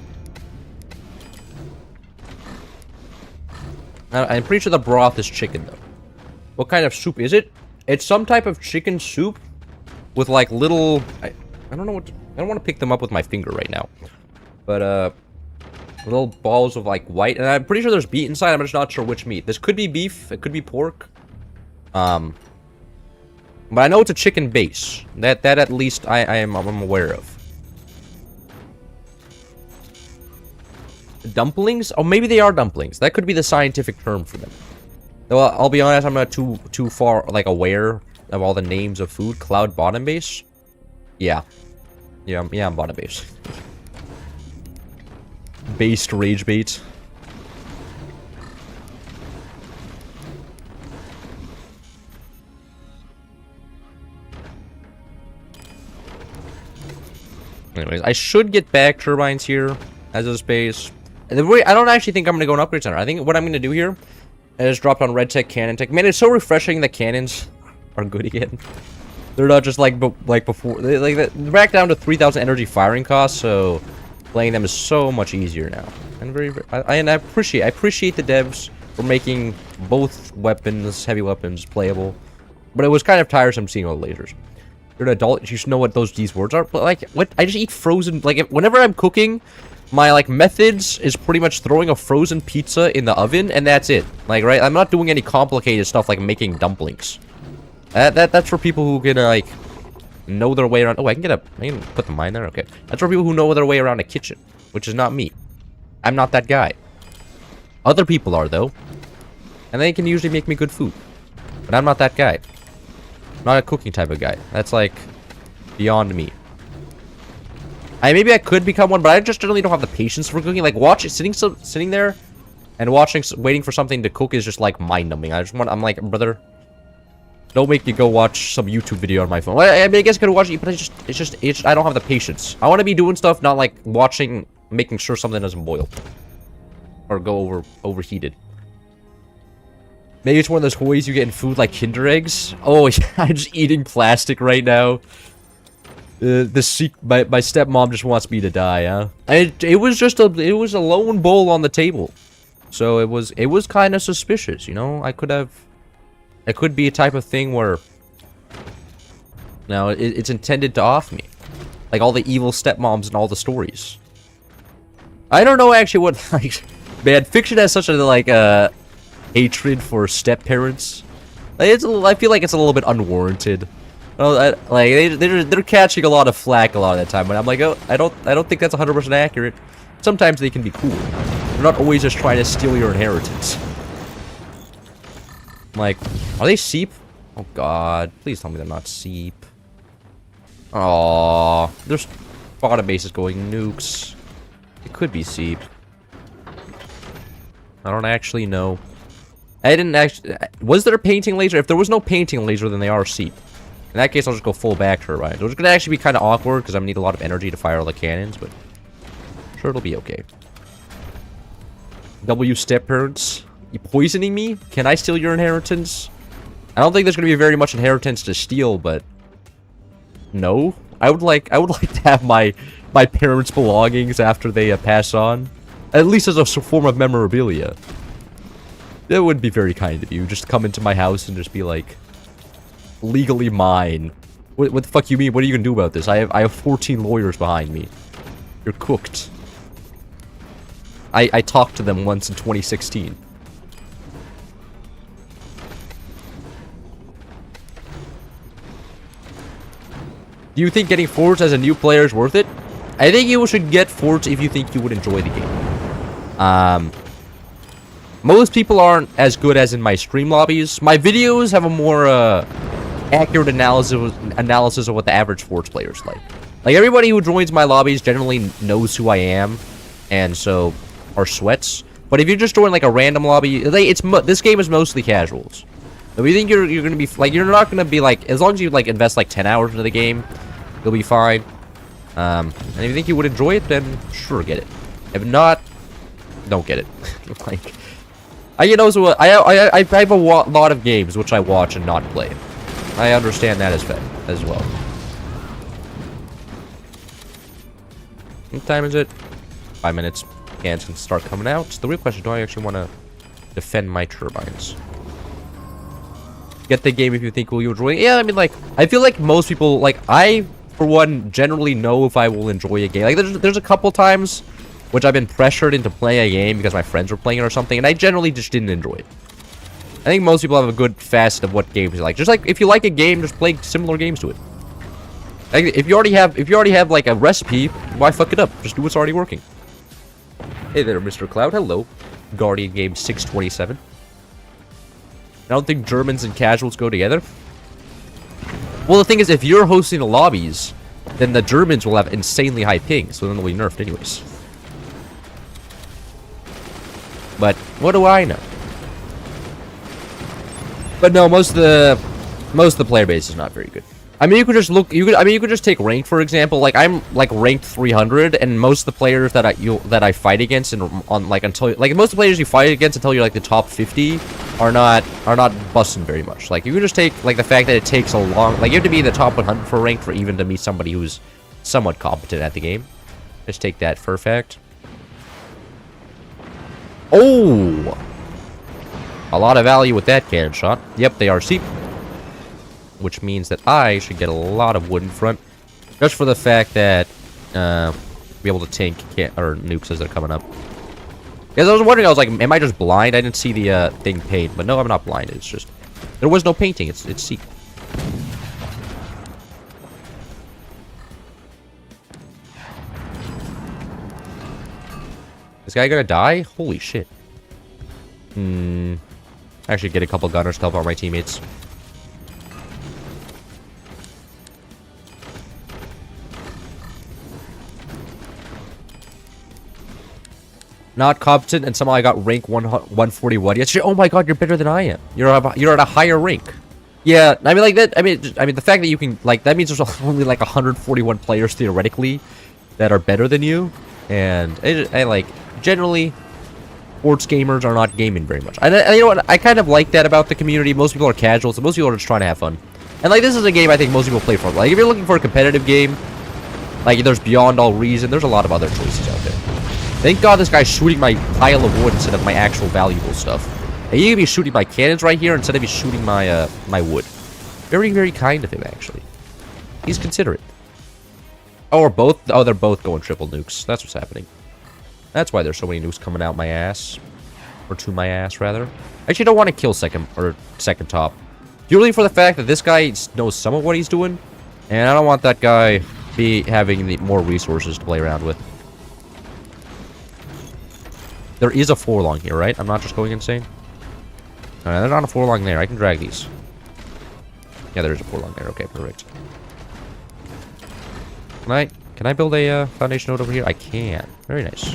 I'm pretty sure the broth is chicken though. What kind of soup is it? It's some type of chicken soup with like little. I don't know what. I don't want to pick them up with my finger right now. But little balls of like white, and I'm pretty sure there's meat inside. I'm just not sure which meat. This could be beef. It could be pork. But I know it's a chicken base. That at least I'm aware of. Dumplings? Oh, maybe they are dumplings. That could be the scientific term for them. Though I'll be honest, I'm not too far like aware of all the names of food. Cloud bottom base? Yeah, I'm bottom base. Based rage bait. Anyways, I should get back turbines here as a space. I don't actually think I'm gonna go an upgrade center. I think what I'm gonna do here is drop on red tech, cannon tech. Man, it's so refreshing that cannons are good again. They're not just like before. They're back down to 3,000 energy firing costs, so playing them is so much easier now. And I appreciate the devs for making both weapons, heavy weapons, playable. But it was kind of tiresome seeing all the lasers. You're an adult, you should know what these words are. But like, what? I just eat frozen. Like, whenever I'm cooking, my like methods is pretty much throwing a frozen pizza in the oven, and that's it. Like, right? I'm not doing any complicated stuff like making dumplings. That's for people who can like know their way around. Oh, I can put the mine there. Okay, that's for people who know their way around a kitchen, which is not me. I'm not that guy. Other people are though, and they can usually make me good food. But I'm not that guy. Not a cooking type of guy. That's like beyond me. Maybe I could become one, but I just generally don't have the patience for cooking. Like sitting there and waiting for something to cook is just like mind-numbing. I'm like, brother, don't make me go watch some YouTube video on my phone. I mean, I guess I could watch it, but it's just I don't have the patience. I want to be doing stuff, not like making sure something doesn't boil or go overheated. Maybe it's one of those toys you get in food like Kinder Eggs. Oh, yeah, I'm just eating plastic right now. My stepmom just wants me to die, huh? It was a lone bowl on the table. So it was kind of suspicious, you know? It could be a type of thing where now it's intended to off me. Like all the evil stepmoms in all the stories. I don't know actually what, like, man, fiction has such a, like, hatred for step-parents. I feel like it's a little bit unwarranted. Like, they're catching a lot of flack a lot of the time, but I'm like, oh, I don't think that's 100% accurate. Sometimes they can be cool. They're not always just trying to steal your inheritance. I'm like, are they Seep? Oh god, please tell me they're not Seep. Aww, there's bottom bases going nukes. It could be Seep. I don't actually know. I didn't actually. Was there a painting laser? If there was no painting laser, then they are Seep. In that case, I'll just go full back turbine. Which is going to actually be kind of awkward because I'm going to need a lot of energy to fire all the cannons, but sure, it'll be okay. W step parents. You poisoning me? Can I steal your inheritance? I don't think there's going to be very much inheritance to steal, but no. I would like to have my parents' belongings after they pass on, at least as a form of memorabilia. That would be very kind of you. Just come into my house and just be like, legally mine. What the fuck you mean? What are you gonna do about this? I have 14 lawyers behind me. You're cooked. I talked to them once in 2016. Do you think getting Forts as a new player is worth it? I think you should get Forts if you think you would enjoy the game. Most people aren't as good as in my stream lobbies. My videos have a more accurate analysis of what the average Forts player is like. Like, everybody who joins my lobbies generally knows who I am, and so are sweats. But if you just join like a random lobby, this game is mostly casuals. If you think you're gonna be like, you're not gonna be like, as long as you like invest like 10 hours into the game, you'll be fine. And if you think you would enjoy it, then sure, get it. If not, don't get it. Like, you know, so I have a lot of games which I watch and not play. I understand that as well. What time is it? 5 minutes. Cans can start coming out. The real question: do I actually want to defend my turbines? Get the game if you think you'll enjoy it. Yeah, I mean, like, I feel like most people, like, I, for one, generally know if I will enjoy a game. Like, there's a couple times which I've been pressured into playing a game because my friends were playing it or something, and I generally just didn't enjoy it. I think most people have a good facet of what games you like. Just like, if you like a game, just play similar games to it. Like, if you already have like a recipe, why fuck it up? Just do what's already working. Hey there, Mr. Cloud. Hello. Guardian Game 627. I don't think Germans and casuals go together. Well, the thing is, if you're hosting the lobbies, then the Germans will have insanely high pings, so then they'll be nerfed anyways. But what do I know? But no, most of the player base is not very good. I mean, you could just look. You could just take ranked, for example. Like, I'm like ranked 300, and most of the players that I fight against, and on like until like most of the players you fight against until you're like the top 50 are not busting very much. Like, you can just take like the fact that it takes a long, like, you have to be in the top 100 for ranked for even to meet somebody who's somewhat competent at the game. Just take that for a fact. Oh, a lot of value with that cannon shot. Yep, they are cheap. Which means that I should get a lot of wood in front, just for the fact that be able to tank or nukes as they're coming up. Because I was wondering, I was like, am I just blind? I didn't see the thing paint, but no, I'm not blind. It's just there was no painting. It's cheap. This guy gonna die? Holy shit. Actually, get a couple gunners to help out my teammates. Not competent, and somehow I got rank 141. Yes, oh my god, you're better than I am. You're at a higher rank. Yeah, I mean, like that. I mean, the fact that you can, like, that means there's only like 141 players theoretically that are better than you, and I like generally, sports gamers are not gaming very much. And you know what? I kind of like that about the community. Most people are casuals, and most people are just trying to have fun. And like, this is a game I think most people play for. Like, if you're looking for a competitive game, like, there's Beyond All Reason. There's a lot of other choices out there. Thank God this guy's shooting my pile of wood instead of my actual valuable stuff. And he could be shooting my cannons right here instead of me shooting my my wood. Very, very kind of him, actually. He's considerate. Oh, they're both going triple nukes. That's what's happening. That's why there's so many nukes coming out my ass. Or to my ass, rather. I actually don't want to kill second top. Purely for the fact that this guy knows some of what he's doing. And I don't want that guy having more resources to play around with. There is a 4-long here, right? I'm not just going insane. Alright, there's not a 4-long there. I can drag these. Yeah, there is a 4-long there. Okay, perfect. Can I build a foundation node over here? I can. Very nice.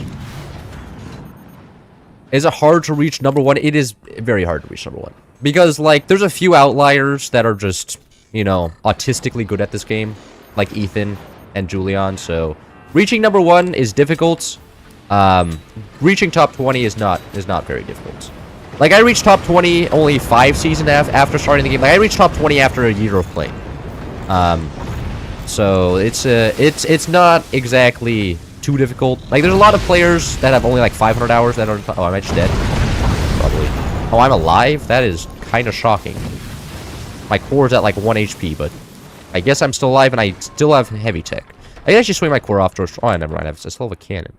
Is it hard to reach number 1? It is very hard to reach number 1. Because, like, there's a few outliers that are just, you know, autistically good at this game. Like Ethan and Julian. So, reaching number 1 is difficult. Reaching top 20 is not very difficult. Like, I reached top 20 only 5 seasons after starting the game. Like, I reached top 20 after a year of playing. So it's not exactly too difficult. Like, there's a lot of players that have only like 500 hours that are. Oh, am I just dead? Probably. Oh, I'm alive? That is kind of shocking. My core's at like 1 HP, but I guess I'm still alive and I still have heavy tech. I can actually swing my core off to. Oh, never mind. I still have a cannon.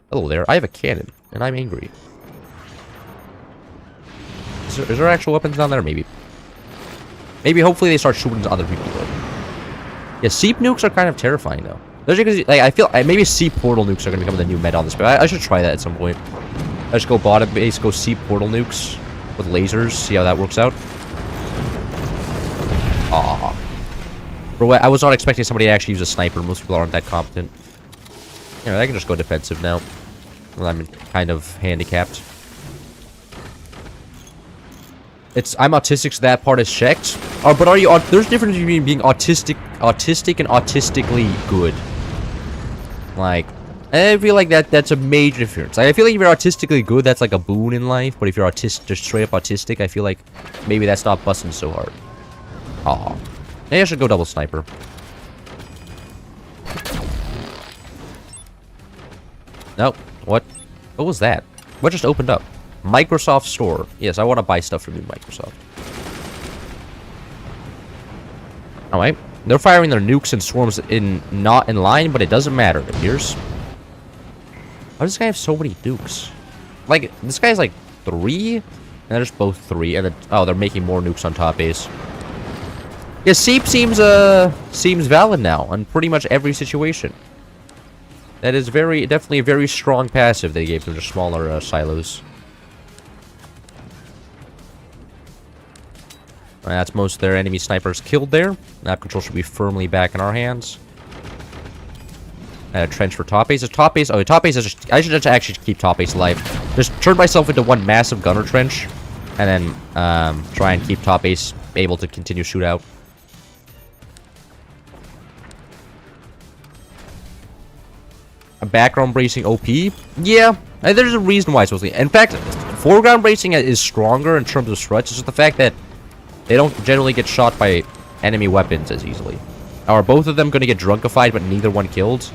Hello there. I have a cannon, and I'm angry. Is there actual weapons down there? Maybe. Maybe, hopefully, they start shooting to other people, though. Yeah, seep nukes are kind of terrifying though. Especially because like, I feel maybe seep portal nukes are gonna become the new meta on this. But I should try that at some point. I should go bottom base, go seep portal nukes with lasers, see how that works out. Aw. Bro, I was not expecting somebody to actually use a sniper. Most people aren't that competent. You know, I can just go defensive now. Well, I'm kind of handicapped. I'm autistic, so that part is checked. Oh, but are you? There's a difference between being autistic and autistically good. Like, I feel like that's a major difference. Like, I feel like if you're artistically good, that's like a boon in life. But if you're just straight up autistic, I feel like maybe that's not busting so hard. Aw. Maybe I should go double sniper. Nope. What? What was that? What just opened up? Microsoft Store. Yes, I want to buy stuff from you, Microsoft. Alright. They're firing their nukes and swarms not in line, but it doesn't matter. It appears. Why does this guy have so many nukes? Like, this guy's like 3? And they're just both 3. And then, oh, they're making more nukes on top base. Yeah, Seep seems valid now on pretty much every situation. That is definitely a very strong passive they gave them, just smaller silos. That's most of their enemy snipers killed there. Map control should be firmly back in our hands. And a trench for top base. Top base. Oh, top base is just. I should just actually keep top base alive. Just turn myself into one massive gunner trench, and then try and keep top base able to continue shootout. A background bracing OP? Yeah, there's a reason why it's supposed to be. In fact, foreground bracing is stronger in terms of struts. It's just the fact that they don't generally get shot by enemy weapons as easily. Are both of them going to get drunkified, but neither one killed?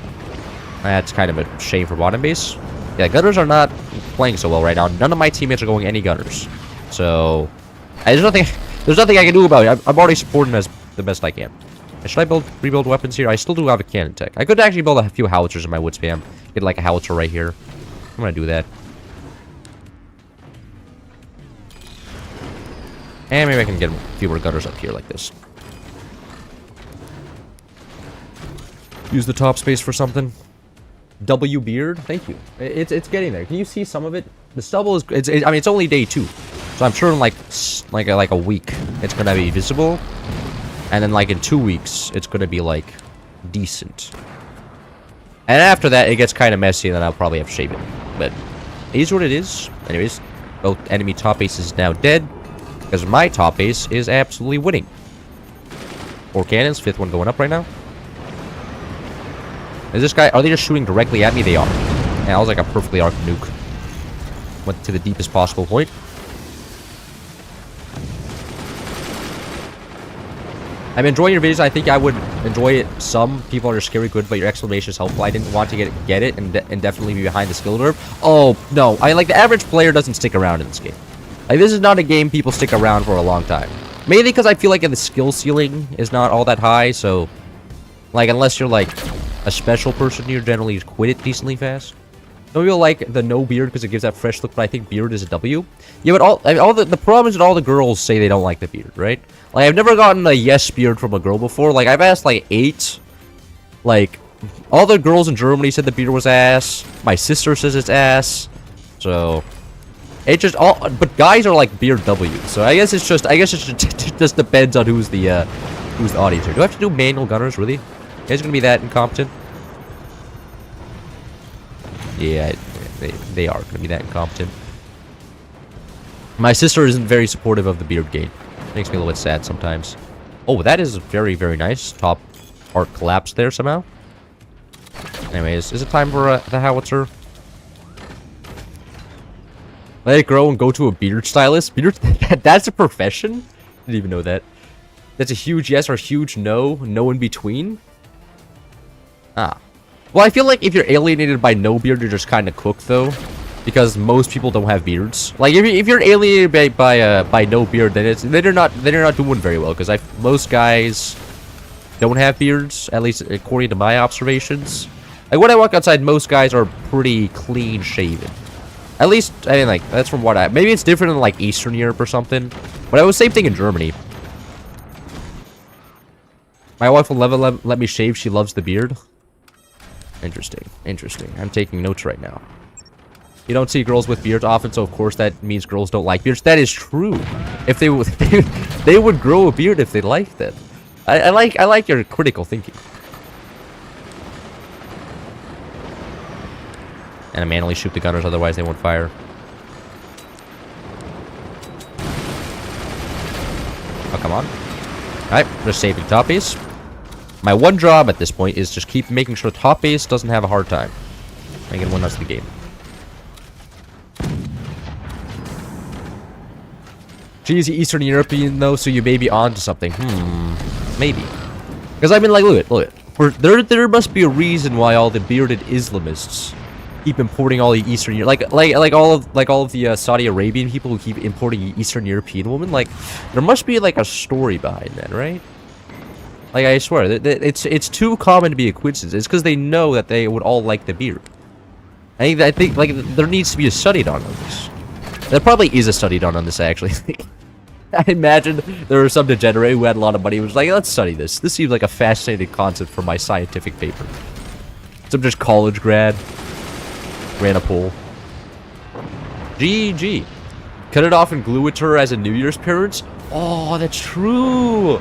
That's kind of a shame for bottom base. Yeah, gunners are not playing so well right now. None of my teammates are going any gunners. So, there's nothing I can do about it. I'm already supporting as the best I can. Should I rebuild weapons here? I still do have a cannon tech. I could actually build a few howitzers in my wood spam. Get like a howitzer right here. I'm gonna do that. And maybe I can get a few more gunners up here like this. Use the top space for something. W beard, thank you. It's getting there. Can you see some of it? The stubble is. I mean, it's only day 2, so I'm sure in like a week it's gonna be visible. And then, like, in 2 weeks, it's going to be, like, decent. And after that, it gets kind of messy, and then I'll probably have to shave it. But it is what it is. Anyways, both enemy top base is now dead, because my top base is absolutely winning. 4 cannons, 5th one going up right now. Is this guy... Are they just shooting directly at me? They are. Yeah, that was like a perfectly arced nuke. Went to the deepest possible point. I'm enjoying your videos. I think I would enjoy it. Some people are scary good, but your exclamation is helpful. I didn't want to get it and definitely be behind the skill curve. Oh, no. The average player doesn't stick around in this game. Like, this is not a game people stick around for a long time. Mainly because I feel like the skill ceiling is not all that high, so... Like, unless you're, like, a special person, you generally quit it decently fast. Some people like the no beard because it gives that fresh look, but I think beard is a W. Yeah, but the problem is that all the girls say they don't like the beard, right? Like, I've never gotten a yes beard from a girl before. Like, I've asked, like, 8. Like, all the girls in Germany said the beard was ass. My sister says it's ass. So, it just but guys are like beard W. So I guess it just depends on who's the audience here. Do I have to do manual gunners, really? You guys gonna be that incompetent? Yeah, they are gonna be that incompetent. My sister isn't very supportive of the beard game. Makes me a little bit sad sometimes. Oh, that is very, very nice. Top part collapsed there somehow. Anyways, is it time for the howitzer? Let it grow and go to a beard stylist. Beard? That's a profession? Didn't even know that. That's a huge yes or a huge no. No in between. Ah. Well, I feel like if you're alienated by no beard, you're just kind of cooked, though. Because most people don't have beards. Like, if you're alienated by no beard, then they're not doing very well. Because most guys don't have beards, at least according to my observations. Like, when I walk outside, most guys are pretty clean shaven. At least, I mean, like, that's from what maybe it's different in, like, Eastern Europe or something. But it was the same thing in Germany. My wife will never let me shave. She loves the beard. Interesting. Interesting. I'm taking notes right now. You don't see girls with beards often, so of course that means girls don't like beards. That is true. If they would, they would grow a beard if they liked it. I like your critical thinking. And manually shoot the gunners, otherwise they won't fire. Oh, come on. Alright, just saving top base. My one job at this point is just keep making sure top base doesn't have a hard time. I can win us the game. Geez, Eastern European though, so you may be onto something. Maybe. Because I mean, like, look at. There must be a reason why all the bearded Islamists keep importing all the Eastern like all of the Saudi Arabian people who keep importing Eastern European women. Like, there must be like a story behind that, right? Like, I swear, it's too common to be a coincidence. It's because they know that they would all like the beard. I think like there needs to be a study done on this. There probably is a study done on this, actually. I imagine there was some degenerate who had a lot of money who was like, let's study this. This seems like a fascinating concept for my scientific paper. Some just college grad ran a poll. GG. Cut it off and glue it to her as a New Year's parents? Oh, that's true.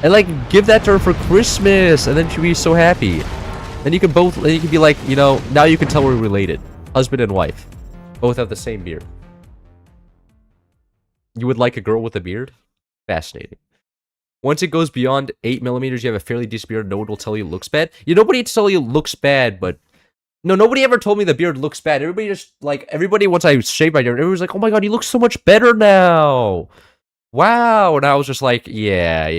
And like, give that to her for Christmas, and then she'll be so happy. Then you can be like, you know, now you can tell we're related. Husband and wife. Both have the same beard. You would like a girl with a beard? Fascinating. Once it goes beyond 8 millimeters, you have a fairly decent beard. No one will tell you it looks bad. You nobody to tell you it looks bad, but no, nobody ever told me the beard looks bad. Everybody once I shaved my beard, everybody was like, "Oh my god, you look so much better now." Wow, and I was just like, "Yeah,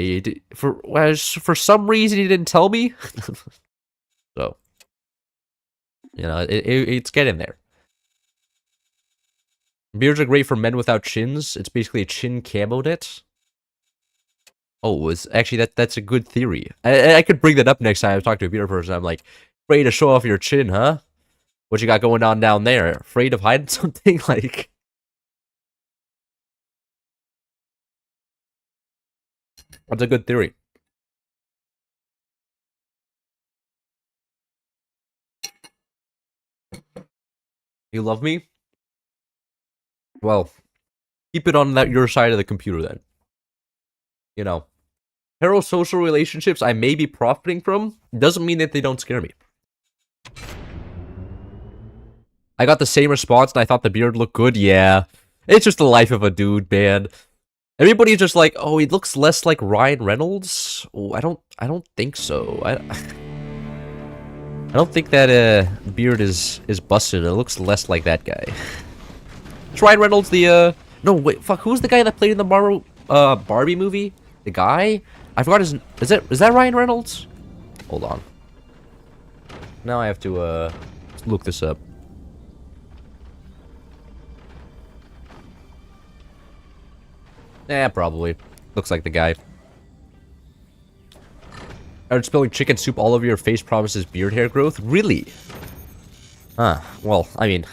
for some reason you didn't tell me." So, you know, it's getting there. Beards are great for men without chins. It's basically a chin camo knit. Oh, actually that's a good theory. I could bring that up next time I talk to a beard person. I'm like, afraid to show off your chin, huh? What you got going on down there? Afraid of hiding something? Like, that's a good theory. You love me? Well, keep it on your side of the computer then. You know, heterosocial relationships I may be profiting from doesn't mean that they don't scare me. I got the same response and I thought the beard looked good. Yeah, it's just the life of a dude, man. Everybody's just like, oh, he looks less like Ryan Reynolds. Oh, I don't think so. I don't think that beard is busted. It looks less like that guy. Is Ryan Reynolds the no wait, fuck, who's the guy that played in the Barbie movie? The guy? I forgot his... Is that Ryan Reynolds? Hold on. Now I have to look this up. Yeah, probably. Looks like the guy. Are spilling chicken soup all over your face promises beard hair growth? Really? Huh. Well, I mean...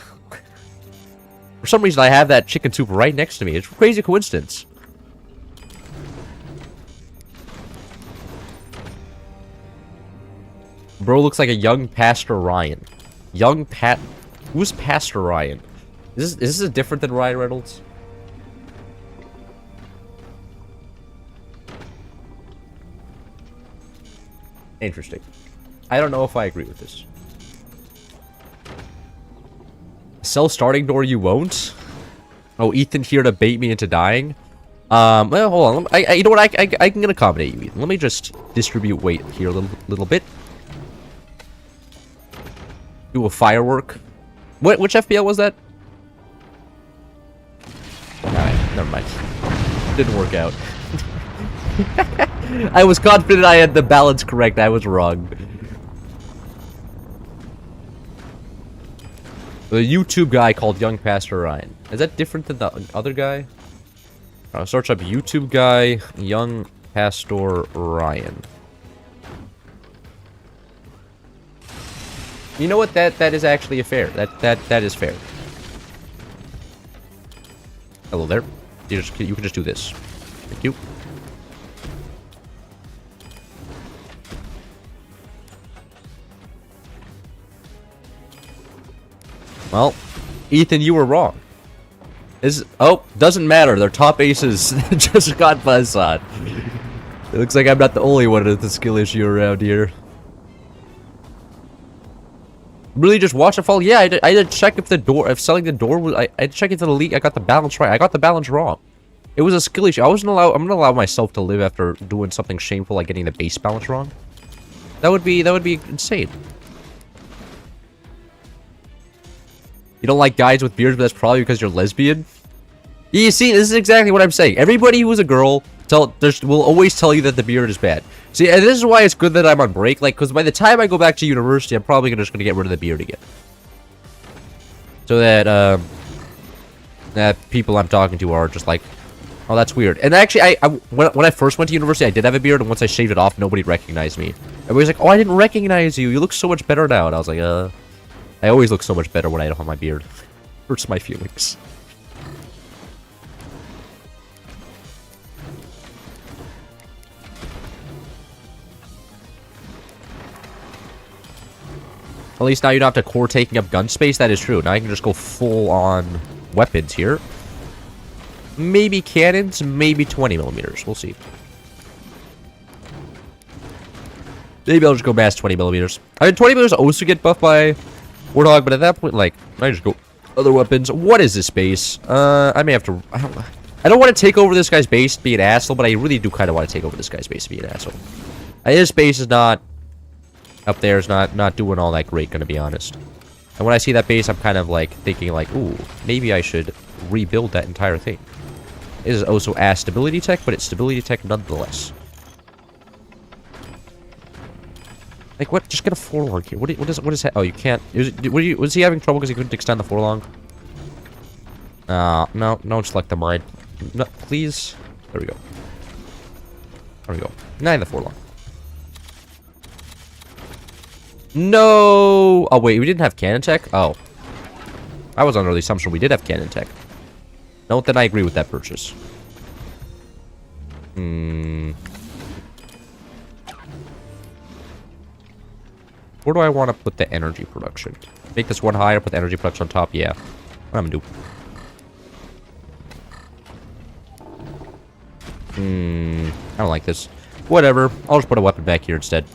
For some reason, I have that chicken soup right next to me. It's a crazy coincidence. Bro looks like a young Pastor Ryan. Who's Pastor Ryan? Is this different than Ryan Reynolds? Interesting. I don't know if I agree with this. Sell starting door you won't? Oh, Ethan here to bait me into dying? Well, hold on. You know what? I can accommodate you, Ethan. Let me just distribute weight here a little bit. Do a firework. Which FPL was that? Alright, never mind. Didn't work out. I was confident I had the balance correct. I was wrong. The YouTube guy called Young Pastor Ryan. Is that different than the other guy? I'll search up YouTube guy, Young Pastor Ryan. You know what? That is actually a fair. That is fair. Hello there. You can just do this. Thank you. Well, Ethan, you were wrong. Doesn't matter. Their top aces just got buzzsaw. It looks like I'm not the only one with the skill issue around here. Really, just watch it fall. Yeah, I did check if selling the door was. I checked if the league. I got the balance right. I got the balance wrong. It was a skill issue. I'm gonna allow myself to live after doing something shameful like getting the base balance wrong. That would be insane. You don't like guys with beards, but that's probably because you're lesbian. You see, this is exactly what I'm saying. Everybody who is a girl will always tell you that the beard is bad. See, and this is why it's good that I'm on break. Like, because by the time I go back to university, I'm probably just gonna get rid of the beard again, so that that people I'm talking to are just like, oh, that's weird. And actually, when I first went to university, I did have a beard, and once I shaved it off, nobody recognized me. Everybody's like, oh, I didn't recognize you. You look so much better now. And I was like, I always look so much better when I don't have my beard. Hurts my feelings. At least now you don't have to core taking up gun space. That is true. Now I can just go full on weapons here. Maybe cannons, maybe 20 millimeters. We'll see. Maybe I'll just go mass 20 millimeters. I mean, 20 millimeters also get buffed by Warthog, but at that point, like, I just go other weapons. What is this base? I may have to. I don't want to take over this guy's base to be an asshole, but I really do kind of want to take over this guy's base to be an asshole. His base is not up there. Is not doing all that great, gonna be honest. And when I see that base, I'm kind of like thinking like, ooh, maybe I should rebuild that entire thing. It is also ass stability tech, but it's stability tech nonetheless. Like, what? Just get a forlong here. What is that? Oh, you can't. Was he having trouble because he couldn't extend the forlong? No, select the mine. No, please. There we go. There we go. Now the forlong. No! Oh, wait, we didn't have cannon tech? Oh. I was under the assumption we did have cannon tech. No, then I agree with that purchase. Where do I want to put the energy production? Make this one higher, put the energy production on top? Yeah. What I'm gonna do? I don't like this. Whatever. I'll just put a weapon back here instead.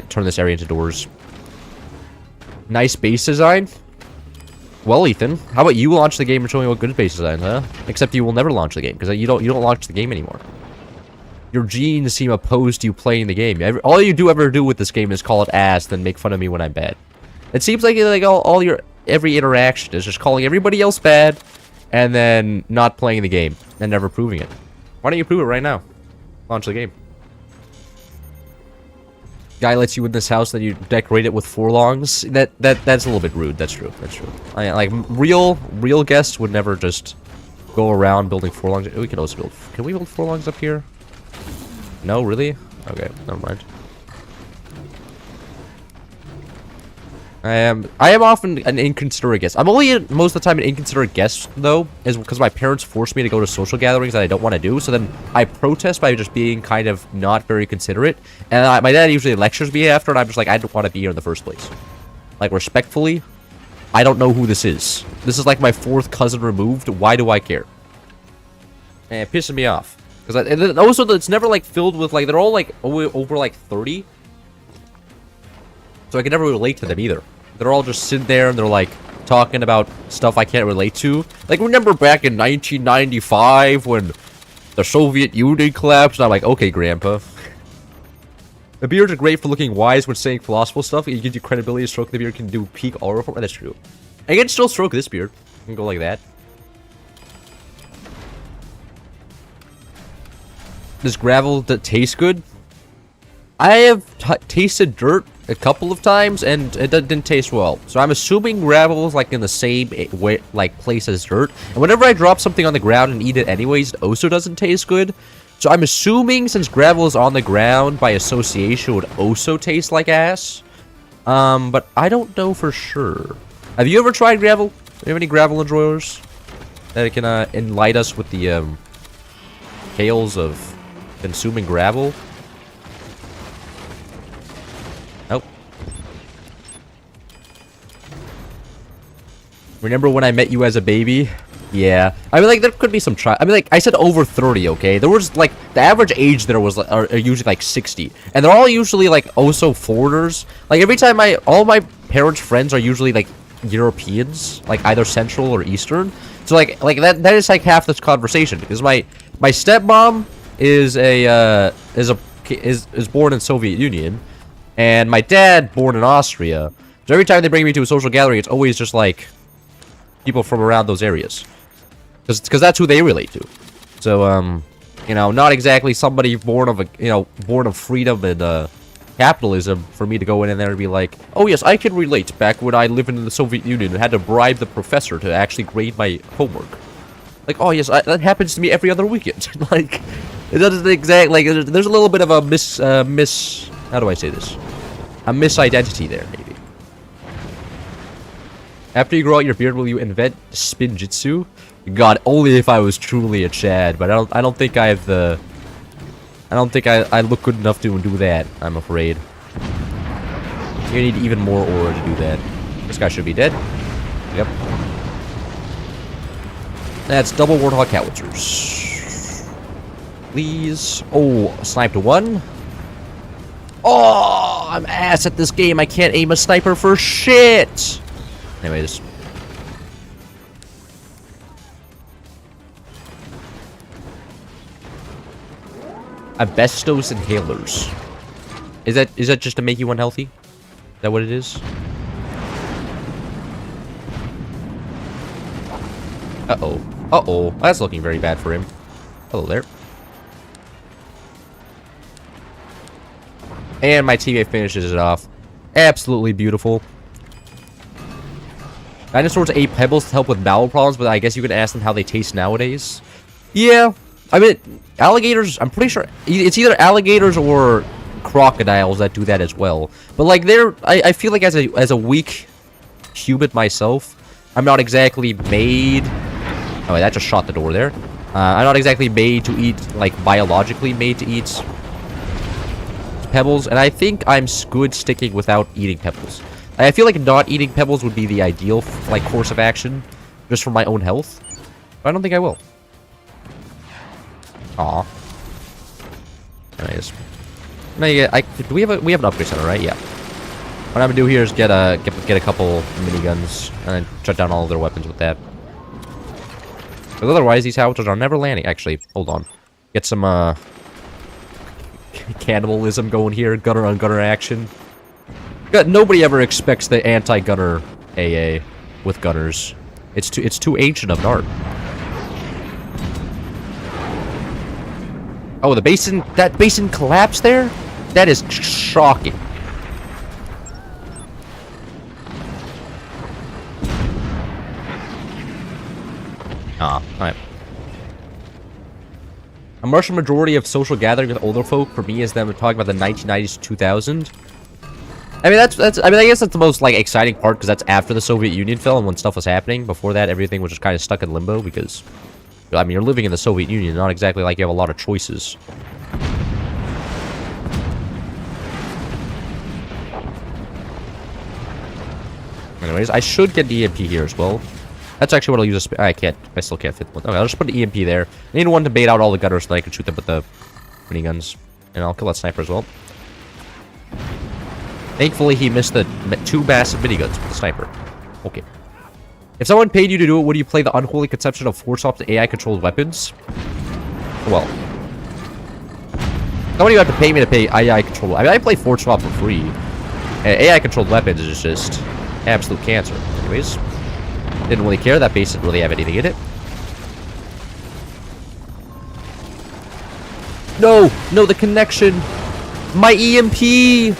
Turn this area into doors. Nice base design. Well, Ethan, how about you launch the game and show me what good base design, huh? Except you will never launch the game because you don't launch the game anymore. Your genes seem opposed to you playing the game. All you ever do with this game is call it ass, then make fun of me when I'm bad. It seems like every interaction is just calling everybody else bad, and then not playing the game and never proving it. Why don't you prove it right now? Launch the game. Guy lets you in this house, then you decorate it with forlongs. That's a little bit rude. That's true. Like real guests would never just go around building forlongs. We can also build. Can we build forlongs up here? No, really? Okay, never mind. I am often an inconsiderate guest. I'm only most of the time an inconsiderate guest though, is because my parents force me to go to social gatherings that I don't want to do. So then I protest by just being kind of not very considerate. And my dad usually lectures me after, and I'm just like, I don't want to be here in the first place. Like, respectfully, I don't know who this is. This is like my fourth cousin removed. Why do I care? And it pisses me off. Because also it's never like filled with like, they're all like over like 30. So I can never relate to them either. They're all just sitting there and they're like talking about stuff I can't relate to. Like, remember back in 1995 when the Soviet Union collapsed? And I'm like, okay, Grandpa. The beards are great for looking wise when saying philosophical stuff. It gives you credibility. A stroke of the beard can do peak aura reform. That's true. I can still stroke this beard. I can go like that. Does gravel taste good? I have tasted dirt a couple of times, and it didn't taste well. So I'm assuming gravel is like in the same place as dirt. And whenever I drop something on the ground and eat it anyways, it also doesn't taste good. So I'm assuming since gravel is on the ground, by association, it would also taste like ass. But I don't know for sure. Have you ever tried gravel? Do you have any gravel enjoyers that can enlighten us with the tales of consuming gravel? Remember when I met you as a baby? Yeah. I mean, like, there could be some I mean, like, I said over 30, okay? There was, like, the average age there was, are usually, like, 60. And they're all usually, like, also foreigners. Like, every time all my parents' friends are usually, like, Europeans. Like, either Central or Eastern. So, like that is, like, half this conversation. Because my stepmom is born in Soviet Union. And my dad, born in Austria. So every time they bring me to a social gathering, it's always just, like, people from around those areas. Because that's who they relate to. So, you know, not exactly somebody born of freedom and, capitalism for me to go in there and be like, oh yes, I can relate back when I lived in the Soviet Union and had to bribe the professor to actually grade my homework. Like, oh yes, that happens to me every other weekend. Like, it doesn't exactly, like, there's a little bit of a how do I say this? A misidentity there, maybe. After you grow out your beard, will you invent spinjitzu? God, only if I was truly a Chad, but I don't think I have the... I don't think I look good enough to do that, I'm afraid. You need even more aura to do that. This guy should be dead. Yep. That's double Warthog howitzers. Please. Oh, sniped one. Oh, I'm ass at this game. I can't aim a sniper for shit. Anyways. Asbestos inhalers. Is that just to make you unhealthy? Is that what it is? Uh-oh. Uh-oh. That's looking very bad for him. Hello there. And my teammate finishes it off. Absolutely beautiful. Dinosaurs ate pebbles to help with bowel problems, but I guess you could ask them how they taste nowadays. Yeah. I mean, alligators, I'm pretty sure it's either alligators or crocodiles that do that as well. But, like, I feel like as a weak human myself, I'm not exactly made... Oh, wait, that just shot the door there. I'm not exactly made to eat, like, biologically made to eat pebbles, and I think I'm good sticking without eating pebbles. I feel like not eating pebbles would be the ideal, like, course of action, just for my own health. But I don't think I will. Aw. Anyways. Do we have an upgrade center, right? Yeah. What I'm gonna do here is get a couple miniguns and then shut down all of their weapons with that. Because otherwise, these howitzers are never landing. Actually, hold on. Get some cannibalism going here. Gunner on gunner action. Nobody ever expects the anti-gunner AA with gunners. It's too ancient of an art. Oh, that basin collapsed there? That is shocking. Alright. A martial majority of social gathering with older folk for me is them talking about the 1990s to 2000. I mean, I guess that's the most, like, exciting part, because that's after the Soviet Union fell and when stuff was happening. Before that, everything was just kind of stuck in limbo, because... I mean, you're living in the Soviet Union, not exactly like you have a lot of choices. Anyways, I should get the EMP here as well. That's actually what I'll use. I still can't fit one. Okay, I'll just put the EMP there. I need one to bait out all the gunners so that I can shoot them with the miniguns. And I'll kill that sniper as well. Thankfully, he missed the two massive miniguns with the sniper. Okay. If someone paid you to do it, would you play the unholy conception of force swap to AI-controlled weapons? Well, somebody would have to pay me to pay AI-controlled. I mean, I play force swap for free. AI-controlled weapons is just absolute cancer. Anyways, didn't really care. That base didn't really have anything in it. No, the connection. My EMP.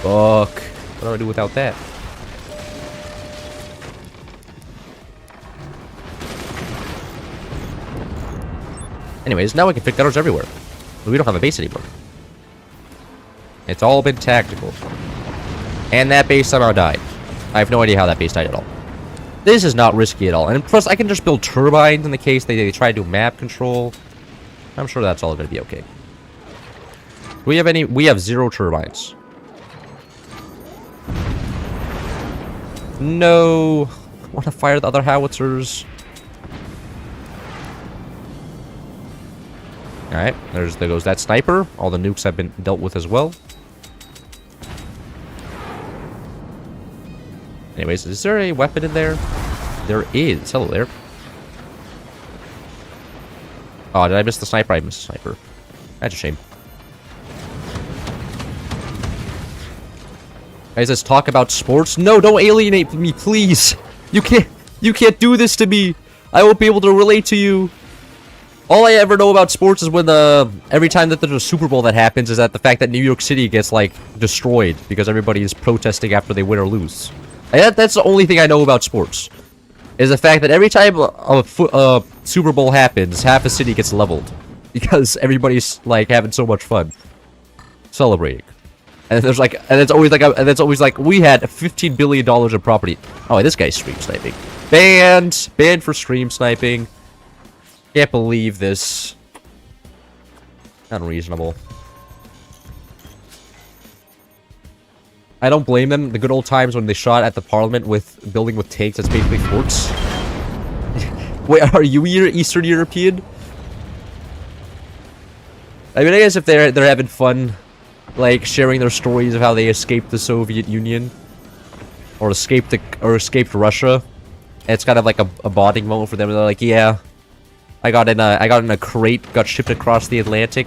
Fuck. What do I do without that? Anyways, now we can fit gunners everywhere. But we don't have a base anymore. It's all been tactical. And that base somehow died. I have no idea how that base died at all. This is not risky at all. And plus, I can just build turbines in the case they try to do map control. I'm sure that's all going to be okay. Do we have any? We have 0 turbines. No. want to fire the other howitzers. Alright, there goes that sniper. All the nukes have been dealt with as well. Anyways, is there a weapon in there? There is. Hello there. Oh, did I miss the sniper? I missed the sniper. That's a shame. Guys, let's talk about sports. No, don't alienate me, please. You can't do this to me. I won't be able to relate to you. All I ever know about sports is when every time that there's a Super Bowl that happens is that the fact that New York City gets, like, destroyed because everybody is protesting after they win or lose. That's the only thing I know about sports. Is the fact that every time a Super Bowl happens, half a city gets leveled. Because everybody's, like, having so much fun. Celebrating. And there's like, and it's always like, we had $15 billion in property. Oh, wait, this guy's stream sniping. Banned for stream sniping. Can't believe this. Unreasonable. I don't blame them. The good old times when they shot at the parliament with building with tanks, that's basically forts. Wait, are you Eastern European? I mean, I guess if they're having fun, like sharing their stories of how they escaped the Soviet Union, or escaped Russia, it's kind of like a bonding moment for them. They're like, yeah, I got in a crate, got shipped across the Atlantic,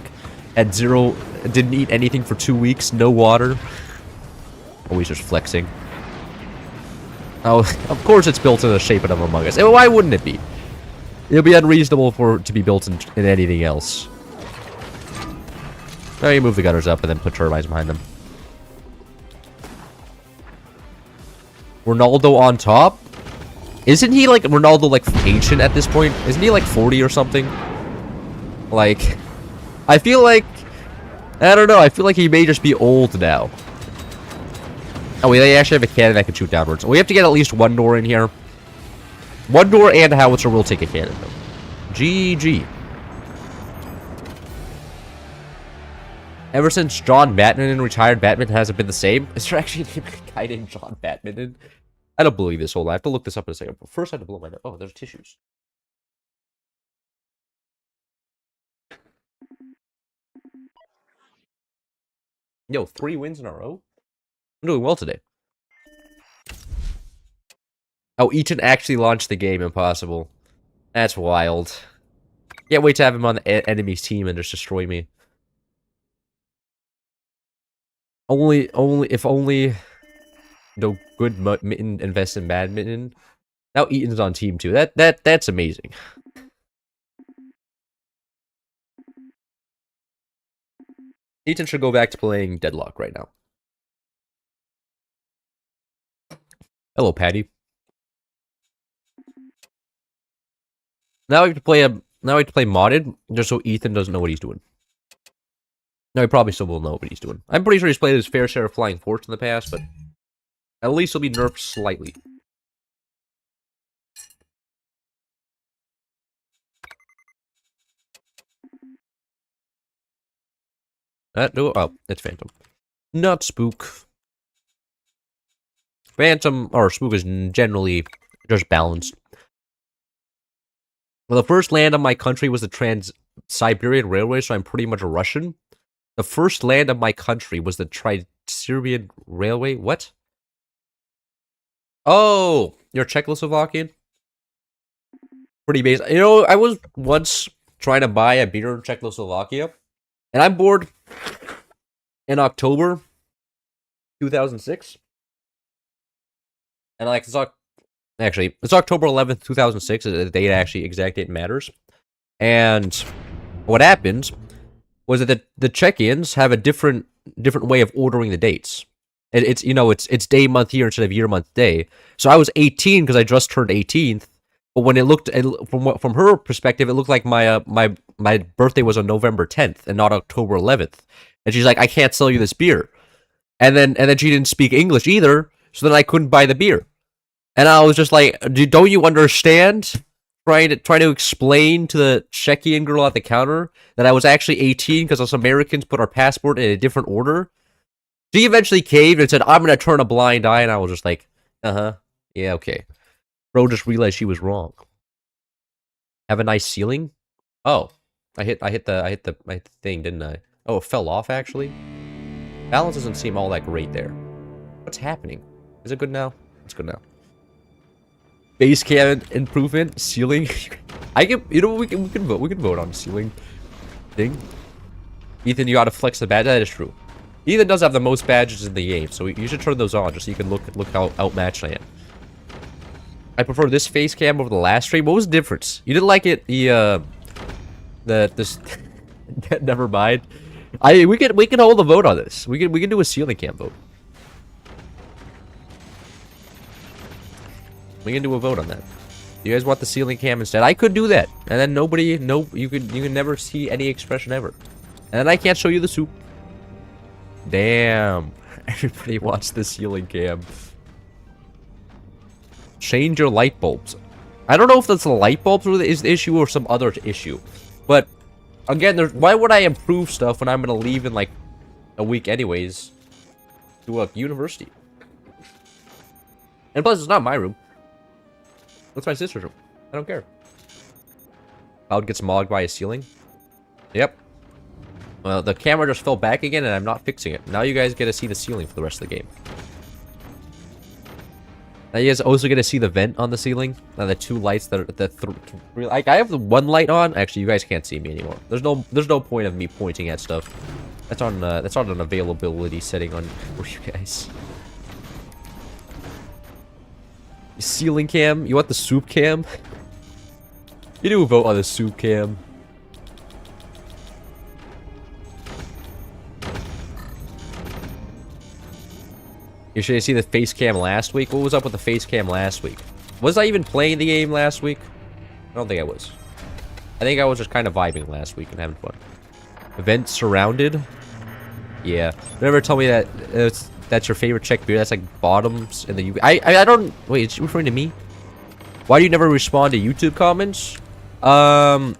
didn't eat anything for 2 weeks, no water. Always just flexing. Oh, of course it's built in the shape of Among Us. Why wouldn't it be? It would be unreasonable for it to be built in anything else. Now you move the gunners up and then put turbines behind them. Ronaldo on top? Isn't he like Ronaldo like ancient at this point? Isn't he like 40 or something? Like, I feel like, I don't know, I feel like he may just be old now. Oh, they actually have a cannon that can shoot downwards. We have to get at least one door in here. One door and a howitzer will take a cannon though. GG. Ever since John Batman retired, Batman hasn't been the same. Is there actually a guy named John Batman? I don't believe this whole. I have to look this up in a second. But first, I have to blow my nose. Oh, there's tissues. Yo, 3 wins in a row? I'm doing well today. Oh, Eaton actually launched the game. Impossible. That's wild. Can't wait to have him on the enemy's team and just destroy me. If only no good mitten invest in badminton. Now Eaton's on team 2. That's amazing. Eaton should go back to playing Deadlock right now. Hello, Patty. Now we have to play modded, just so Ethan doesn't know what he's doing. No, he probably still will know what he's doing. I'm pretty sure he's played his fair share of flying forts in the past, but at least he'll be nerfed slightly. Oh, it's Phantom. Not Spook. Phantom, or Spook is generally just balanced. Well, the first land of my country was the Trans-Siberian Railway, so I'm pretty much a Russian. The first land of my country was the Trans-Siberian Railway. What? Oh, you're Czechoslovakian? Pretty basic. You know, I was once trying to buy a beer in Czechoslovakia, and I'm bored in October 2006. And like, it's October 11th, 2006. The date actually, exact date matters. And what happened was that the Czechians have a different way of ordering the dates. It's day, month, year instead of year, month, day. So I was 18 because I just turned 18th. But when it looked from her perspective, it looked like my birthday was on November 10th and not October 11th. And she's like, I can't sell you this beer. And then she didn't speak English either, so then I couldn't buy the beer. And I was just like, don't you understand? Trying to explain to the Czechian girl at the counter that I was actually 18 because us Americans put our passport in a different order. She eventually caved and said, I'm going to turn a blind eye. And I was just like, yeah, okay. Bro just realized she was wrong. Have a nice ceiling? Oh. I hit the thing, didn't I? Oh, it fell off actually? Balance doesn't seem all that great there. What's happening? Is it good now? It's good now. Base cam improvement, ceiling. I can, you know, we can vote on the ceiling thing. Ethan, you gotta flex the badge. That is true. Ethan does have the most badges in the game, so you should turn those on just so you can look how outmatched I am. I prefer this face cam over the last stream. What was the difference? You didn't like it? This. Never mind. We can hold a vote on this. We can do a ceiling cam vote. We can do a vote on that. You guys want the ceiling cam instead? I could do that, and then you can never see any expression ever, and then I can't show you the soup. Damn, everybody wants the ceiling cam. Change your light bulbs. I don't know if that's the light bulbs is the issue or some other issue, but again, why would I improve stuff when I'm gonna leave in like a week anyways to a university? And plus, it's not my room. That's my sister's room. I don't care. Cloud gets mogged by a ceiling. Yep. Well, the camera just fell back again, and I'm not fixing it. Now you guys get to see the ceiling for the rest of the game. Now you guys also get to see the vent on the ceiling. Now the two lights like I have the one light on. Actually, you guys can't see me anymore. There's no point of me pointing at stuff. That's on an availability setting on for you guys. Ceiling cam? You want the soup cam? You do a vote on the soup cam. You should have seen the face cam last week. What was up with the face cam last week? Was I even playing the game last week? I don't think I was. I think I was just kind of vibing last week and having fun. Event surrounded? Yeah. Never tell me that that's your favorite Czech beer. That's like bottoms in the UK. I don't... Wait, it's referring to me? Why do you never respond to YouTube comments? The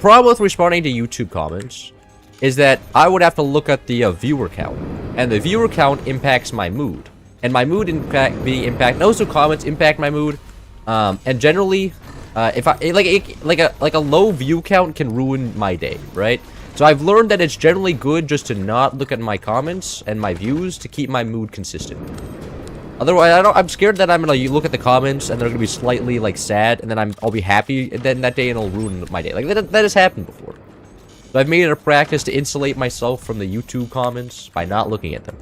problem with responding to YouTube comments is that I would have to look at the viewer count. And the viewer count impacts my mood. And my mood being impacted... Also, comments impact my mood. And generally... if I... Like a low view count can ruin my day, right? So I've learned that it's generally good just to not look at my comments and my views to keep my mood consistent. Otherwise, I'm scared that I'm gonna look at the comments and they're gonna be slightly like sad, and then I'll be happy then that day and it'll ruin my day. Like that has happened before. So I've made it a practice to insulate myself from the YouTube comments by not looking at them.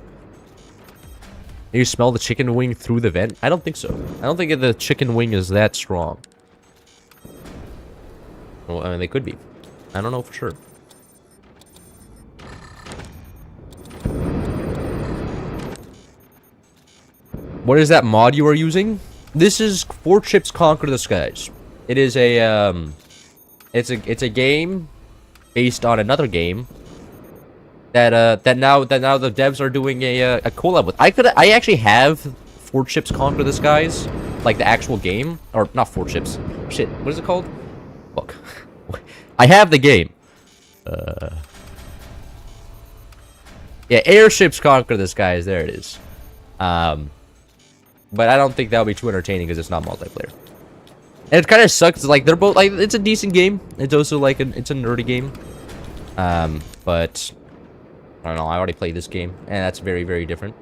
Do you smell the chicken wing through the vent? I don't think so. I don't think the chicken wing is that strong. Well, I mean, they could be. I don't know for sure. What is that mod you are using? This is 4 Chips Conquer the Skies. It is a it's a game based on another game that now the devs are doing a collab with. I actually have 4 Chips Conquer the Skies, like the actual game, or not 4 Chips. Shit, what is it called? Look, I have the game. Yeah, Airships Conquer the Skies. There it is. But I don't think that'll be too entertaining because it's not multiplayer. And it kind of sucks. Like they're both like it's a decent game. It's also like it's a nerdy game. But I don't know. I already played this game, and that's very, very different.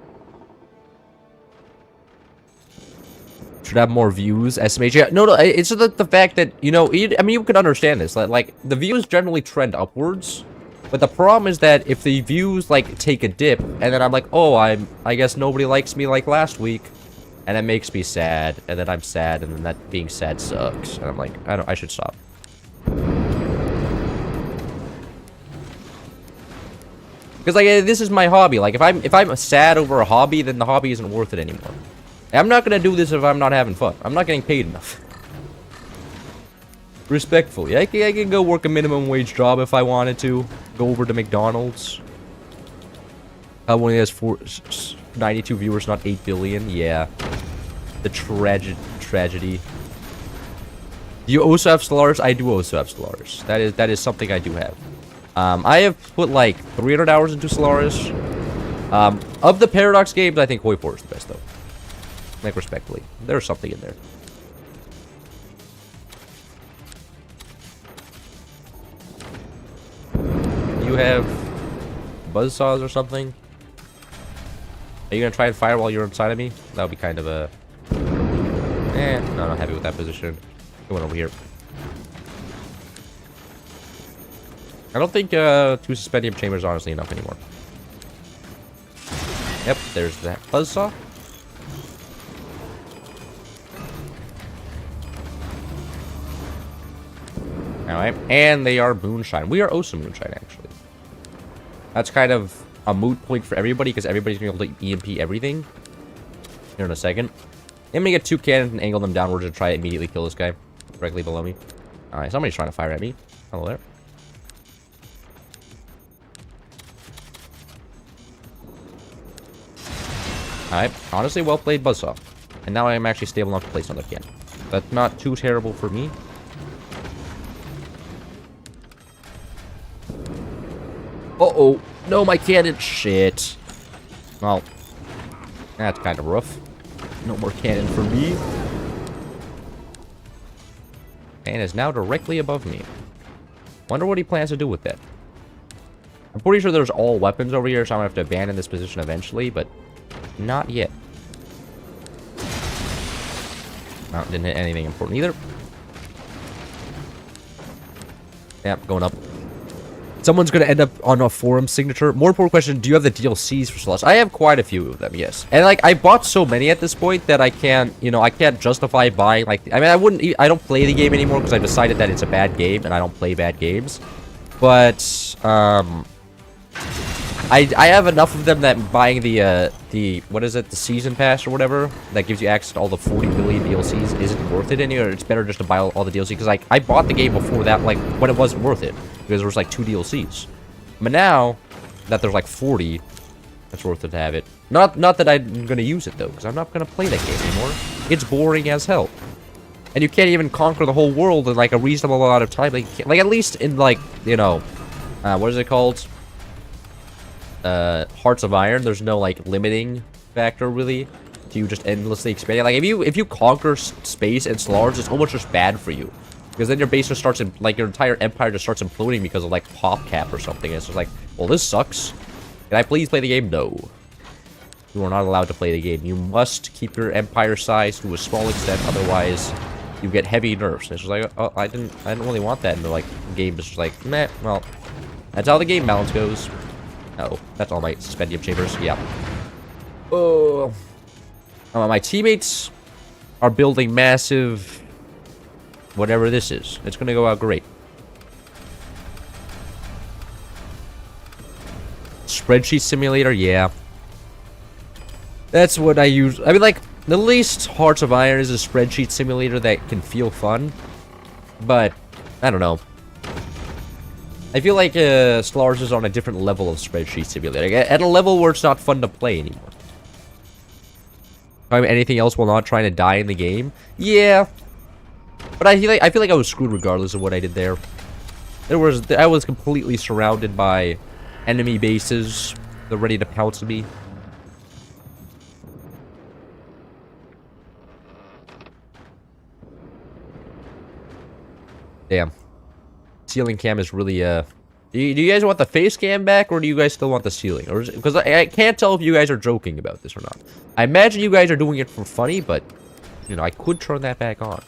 Should have more views. Estimate. Yeah, no. It's the fact that you know. I mean, you can understand this. Like the views generally trend upwards. But the problem is that if the views like take a dip, and then I'm like, oh, I guess nobody likes me like last week. And it makes me sad, and then I'm sad, and then that being sad sucks. And I'm like, I should stop. Because like this is my hobby. Like if I'm sad over a hobby, then the hobby isn't worth it anymore. And I'm not gonna do this if I'm not having fun. I'm not getting paid enough. Respectfully, I can go work a minimum wage job if I wanted to. Go over to McDonald's. Only has 92 viewers, not 8 billion. Yeah. The tragedy. Do you also have Stellaris? I do also have Stellaris. That is something I do have. I have put like 300 hours into Stellaris. Of the Paradox games, I think Hoi 4 is the best though. Like, respectfully. There's something in there. You have buzzsaws or something? Are you gonna try and fire while you're inside of me? That would be kind of a... no, I'm not happy with that position. Going over here. I don't think 2 suspendium chambers are honestly enough anymore. Yep, there's that buzzsaw. Alright, and they are moonshine. We are also moonshine, actually. That's kind of a moot point for everybody, because everybody's going to be able to EMP everything. Here in a second. I'm going to get 2 cannons and angle them downwards to try to immediately kill this guy. Directly below me. Alright, somebody's trying to fire at me. Hello there. Alright, honestly, well played, Buzzsaw. And now I am actually stable enough to place another cannon. That's not too terrible for me. Uh-oh. No, my cannon. Shit. Well, that's kind of rough. No more cannon for me. And is now directly above me. Wonder what he plans to do with that. I'm pretty sure there's all weapons over here, so I'm going to have to abandon this position eventually, but not yet. No, didn't hit anything important either. Yep, going up. Someone's going to end up on a forum signature. More important question, do you have the DLCs for Celeste? I have quite a few of them, yes. And, like, I bought so many at this point that I can't, you know, I can't justify buying, like, I mean, I don't play the game anymore because I decided that it's a bad game and I don't play bad games. But, I have enough of them that buying the, what is it, the season pass or whatever, that gives you access to all the 40 billion DLCs isn't worth it anymore. It's better just to buy all the DLC, because, like, I bought the game before that, like, when it wasn't worth it, because there was, like, 2 DLCs. But now, that there's, like, 40, it's worth it to have it. Not that I'm gonna use it, though, because I'm not gonna play that game anymore. It's boring as hell. And you can't even conquer the whole world in, like, a reasonable amount of time. Like, at least in, like, you know, what is it called? Hearts of Iron, there's no, like, limiting factor, really, to you just endlessly expanding. Like, if you conquer space and Slars, it's almost just bad for you. Because then your base just starts, like, your entire empire just starts imploding because of, like, PopCap or something. And it's just like, well, this sucks. Can I please play the game? No. You are not allowed to play the game. You must keep your empire size to a small extent, otherwise you get heavy nerfs. And it's just like, oh, I didn't really want that. And the, like, game is just like, meh, well, that's how the game balance goes. Uh oh, that's all my suspendium chambers. Yeah. Oh. My teammates are building massive... whatever this is. It's gonna go out great. Spreadsheet simulator, yeah. That's what I use. I mean, like, the least Hearts of Iron is a spreadsheet simulator that can feel fun. But, I don't know. I feel like Slars is on a different level of spreadsheet simulator. At a level where it's not fun to play anymore. I mean, anything else while not trying to die in the game? Yeah. But I feel like I was screwed regardless of what I did there. I was completely surrounded by enemy bases. They're ready to pounce me. Damn. Ceiling cam is really, do you guys want the face cam back, or do you guys still want the ceiling? Or because I can't tell if you guys are joking about this or not. I imagine you guys are doing it for funny, but, you know, I could turn that back on.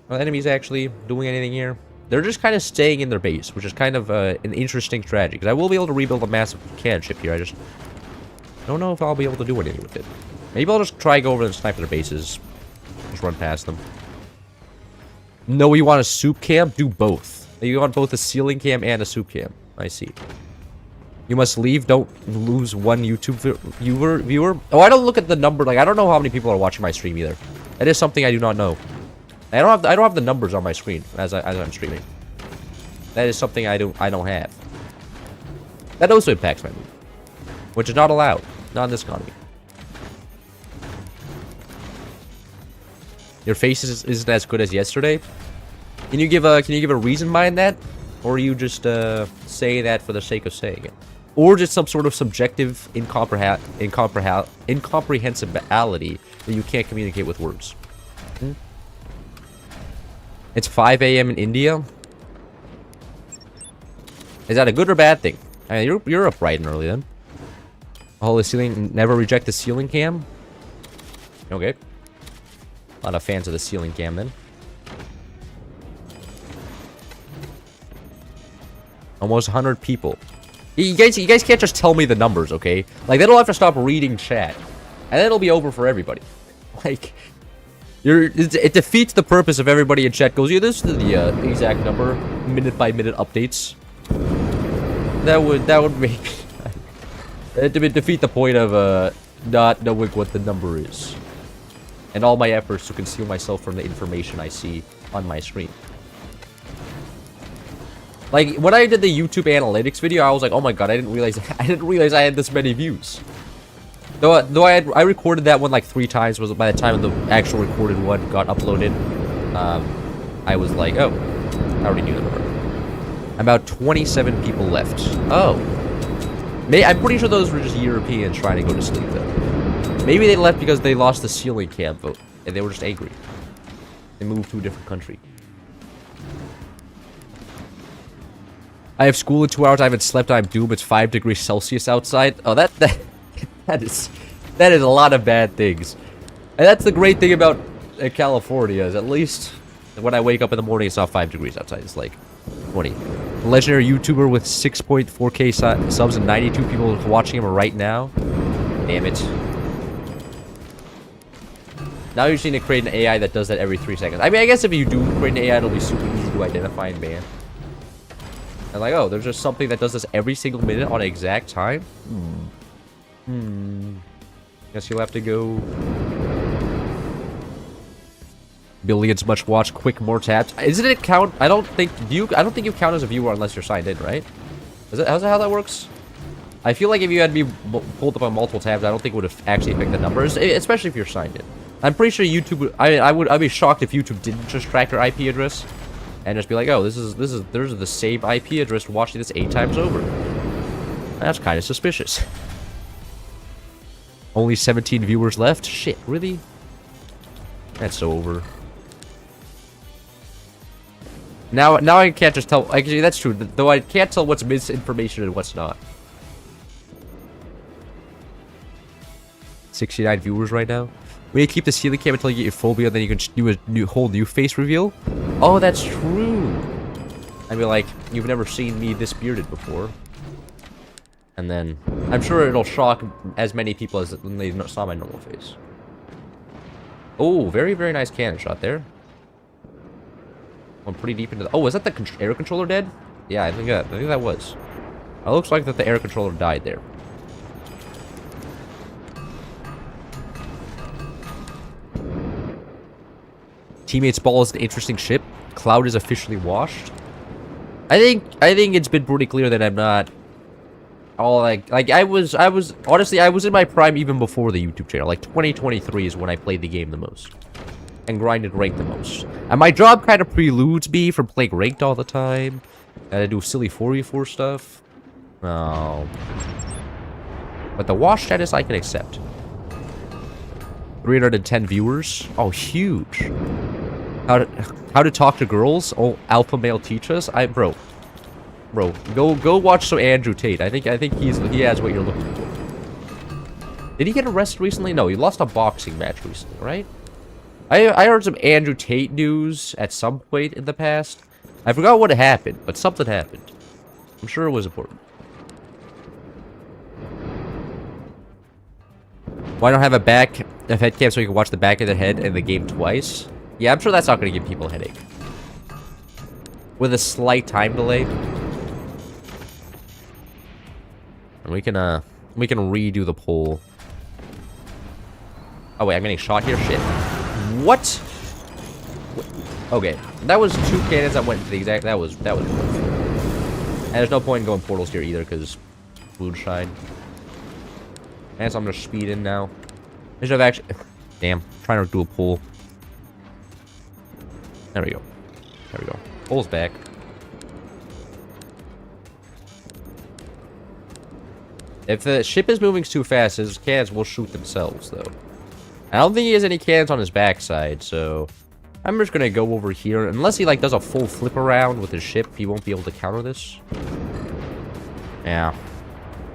Are enemies actually doing anything here? They're just kind of staying in their base, which is kind of an interesting strategy. Because I will be able to rebuild a massive cannon ship here. I just don't know if I'll be able to do anything with it. Maybe I'll just try go over and snipe their bases. Just run past them. No, you want a soup cam? Do both. You want both a ceiling cam and a soup cam. I see. You must leave. Don't lose one YouTube viewer. Oh, I don't look at the number. Like, I don't know how many people are watching my stream either. That is something I do not know. I don't have the numbers on my screen as I'm streaming. That is something I don't have. That also impacts my mood, which is not allowed. Not in this economy. Your face isn't as good as yesterday. Can you give a reason behind that? Or you just say that for the sake of saying it? Or just some sort of subjective incomprehensibility that you can't communicate with words? Hmm? It's 5 a.m. in India? Is that a good or bad thing? I mean, you're up bright and early then. Oh, the ceiling... Never reject the ceiling cam? Okay. A lot of fans of the ceiling cam then. Almost 100 people. You guys can't just tell me the numbers, okay? Like, they don't have to stop reading chat. And then it'll be over for everybody. Like... It defeats the purpose of everybody in chat goes, yeah, this is the exact number, minute by minute updates. That would make it defeat the point of not knowing what the number is, and all my efforts to conceal myself from the information I see on my screen. Like when I did the YouTube analytics video, I was like, oh my god, I didn't realize I had this many views. Though I recorded that one like 3 times. Was by the time the actual recorded one got uploaded, I was like, oh, I already knew the number. About 27 people left. Oh, I'm pretty sure those were just Europeans trying to go to sleep though. Maybe they left because they lost the ceiling cam vote and they were just angry. They moved to a different country. I have school in 2 hours. I haven't slept. I'm doomed. It's 5 degrees Celsius outside. Oh, that is a lot of bad things. And that's the great thing about California, is at least when I wake up in the morning, it's not 5 degrees outside. It's like 20. Legendary YouTuber with 6.4k subs and 92 people watching him right now. Damn it. Now you just need to create an AI that does that every 3 seconds. I mean, I guess if you do create an AI, it'll be super easy to identify and ban. And like, oh, there's just something that does this every single minute on an exact time? Guess you'll have to go... Billions much watch, quick more tabs. Isn't it count? I don't think you count as a viewer unless you're signed in, right? Is that how that works? I feel like if you had to be pulled up on multiple tabs, I don't think it would actually affect the numbers, especially if you're signed in. I'm pretty sure YouTube would, I'd be shocked if YouTube didn't just track your IP address and just be like, oh, there's the same IP address watching this 8 times over. That's kind of suspicious. Only 17 viewers left? Shit, really? That's over. Now I can't just tell. Actually, that's true. Though I can't tell what's misinformation and what's not. 69 viewers right now. We need to keep the ceiling cam until you get your phobia, then you can do a whole new face reveal. Oh, that's true. I mean, like, you've never seen me this bearded before. And then, I'm sure it'll shock as many people as when they saw my normal face. Oh, very, very nice cannon shot there. Went pretty deep into the... Oh, is that the air controller dead? Yeah, I think that was. It looks like that the air controller died there. Teammates Ball is an interesting ship. Cloud is officially washed. I think it's been pretty clear that I'm not all like I was honestly I was in my prime even before the YouTube channel. Like 2023 is when I played the game the most and grinded ranked the most. And my job kind of preludes me from playing ranked all the time. And I do silly 4v4 stuff. Oh. But the wash status I can accept. 310 viewers. Oh, huge. How to talk to girls? Oh, alpha male teach us? Bro, go watch some Andrew Tate. I think he has what you're looking for. Did he get arrested recently? No, he lost a boxing match recently, right? I heard some Andrew Tate news at some point in the past. I forgot what happened, but something happened. I'm sure it was important. Why not have a head cam so you can watch the back of their head in the game twice? Yeah, I'm sure that's not going to give people a headache. With a slight time delay. And we can redo the poll. Oh wait, I'm getting shot here? Shit. What? Okay, that was 2 cannons that went to the exact... That was rough. And there's no point in going portals here either, because moonshine. And so I'm gonna speed in now. I should have actually... Damn, trying to do a pull. There we go. There we go. Pull's back. If the ship is moving too fast, his cannons will shoot themselves, though. I don't think he has any cannons on his backside, so... I'm just gonna go over here. Unless he, like, does a full flip around with his ship, he won't be able to counter this. Yeah.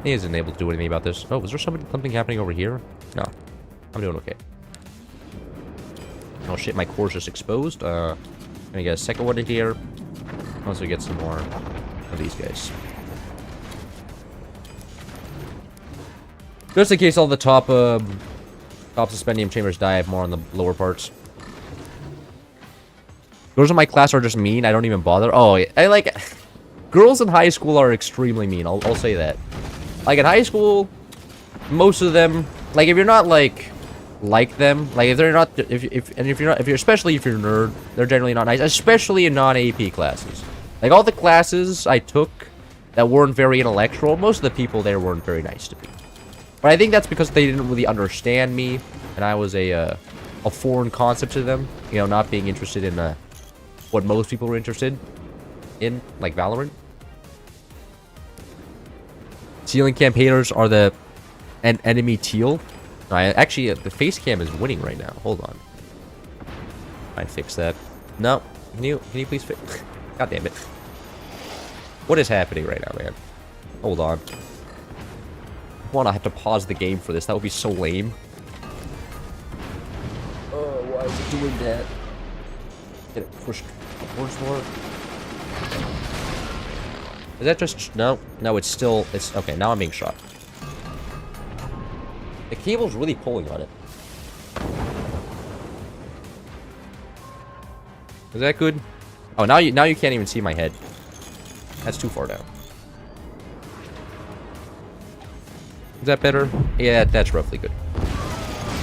He isn't able to do anything about this. Oh, was there something happening over here? No. I'm doing okay. Oh shit, my core's just exposed. Gonna get a second one in here. Once we get some more of these guys. Just in case all the top suspendium chambers die, I have more on the lower parts. Girls in my class are just mean. I don't even bother. Oh, I like... Girls in high school are extremely mean. I'll say that. Like, in high school, most of them... Like, if you're not, like them, like, if they're not... Especially if you're a nerd, they're generally not nice. Especially in non-AP classes. Like, all the classes I took that weren't very intellectual, most of the people there weren't very nice to me. But I think that's because they didn't really understand me, and I was a foreign concept to them. You know, not being interested in what most people were interested in, like Valorant. Ceiling campaigners are the enemy teal. No, actually, the face cam is winning right now. Hold on. I fix that. No, can you please fix? God damn it! What is happening right now, man? Hold on. I have to pause the game for this. That would be so lame. Oh, why is it doing that? Get it pushed towards more. Is that just... No, it's still... It's... Okay, now I'm being shot. The cable's really pulling on it. Is that good? Oh, now you can't even see my head. That's too far down. Is that better? Yeah, that's roughly good.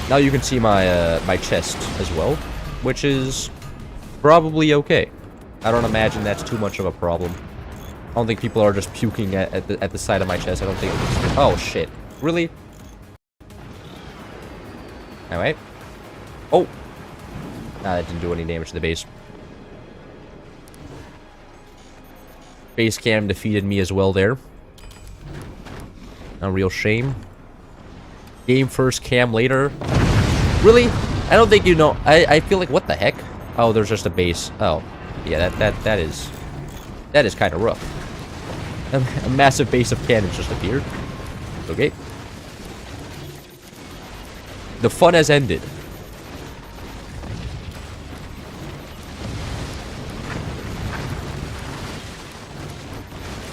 Now you can see my my chest as well, which is probably okay. I don't imagine that's too much of a problem. I don't think people are just puking at the side of my chest. I don't think it's... Oh, shit. Really? Alright. Oh! Nah, that didn't do any damage to the base. Base cam defeated me as well there. A real shame. Game first, cam later. Really? I don't think you know... I feel like... What the heck? Oh, there's just a base. Oh. Yeah, that is kind of rough. A massive base of cannons just appeared. Okay. The fun has ended.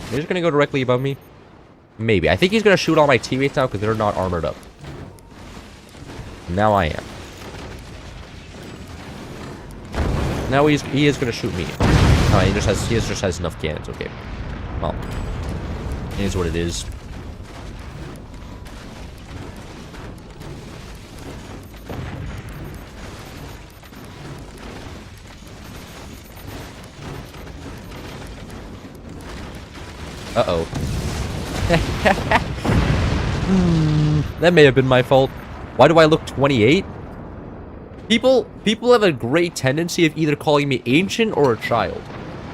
He's gonna go directly above me. Maybe. I think he's gonna shoot all my teammates now because they're not armored up. Now I am. Now he is gonna shoot me. Oh, he just has enough cannons. Okay. Well, it is what it is. Uh-oh. That may have been my fault. Why do I look 28? People have a great tendency of either calling me ancient or a child.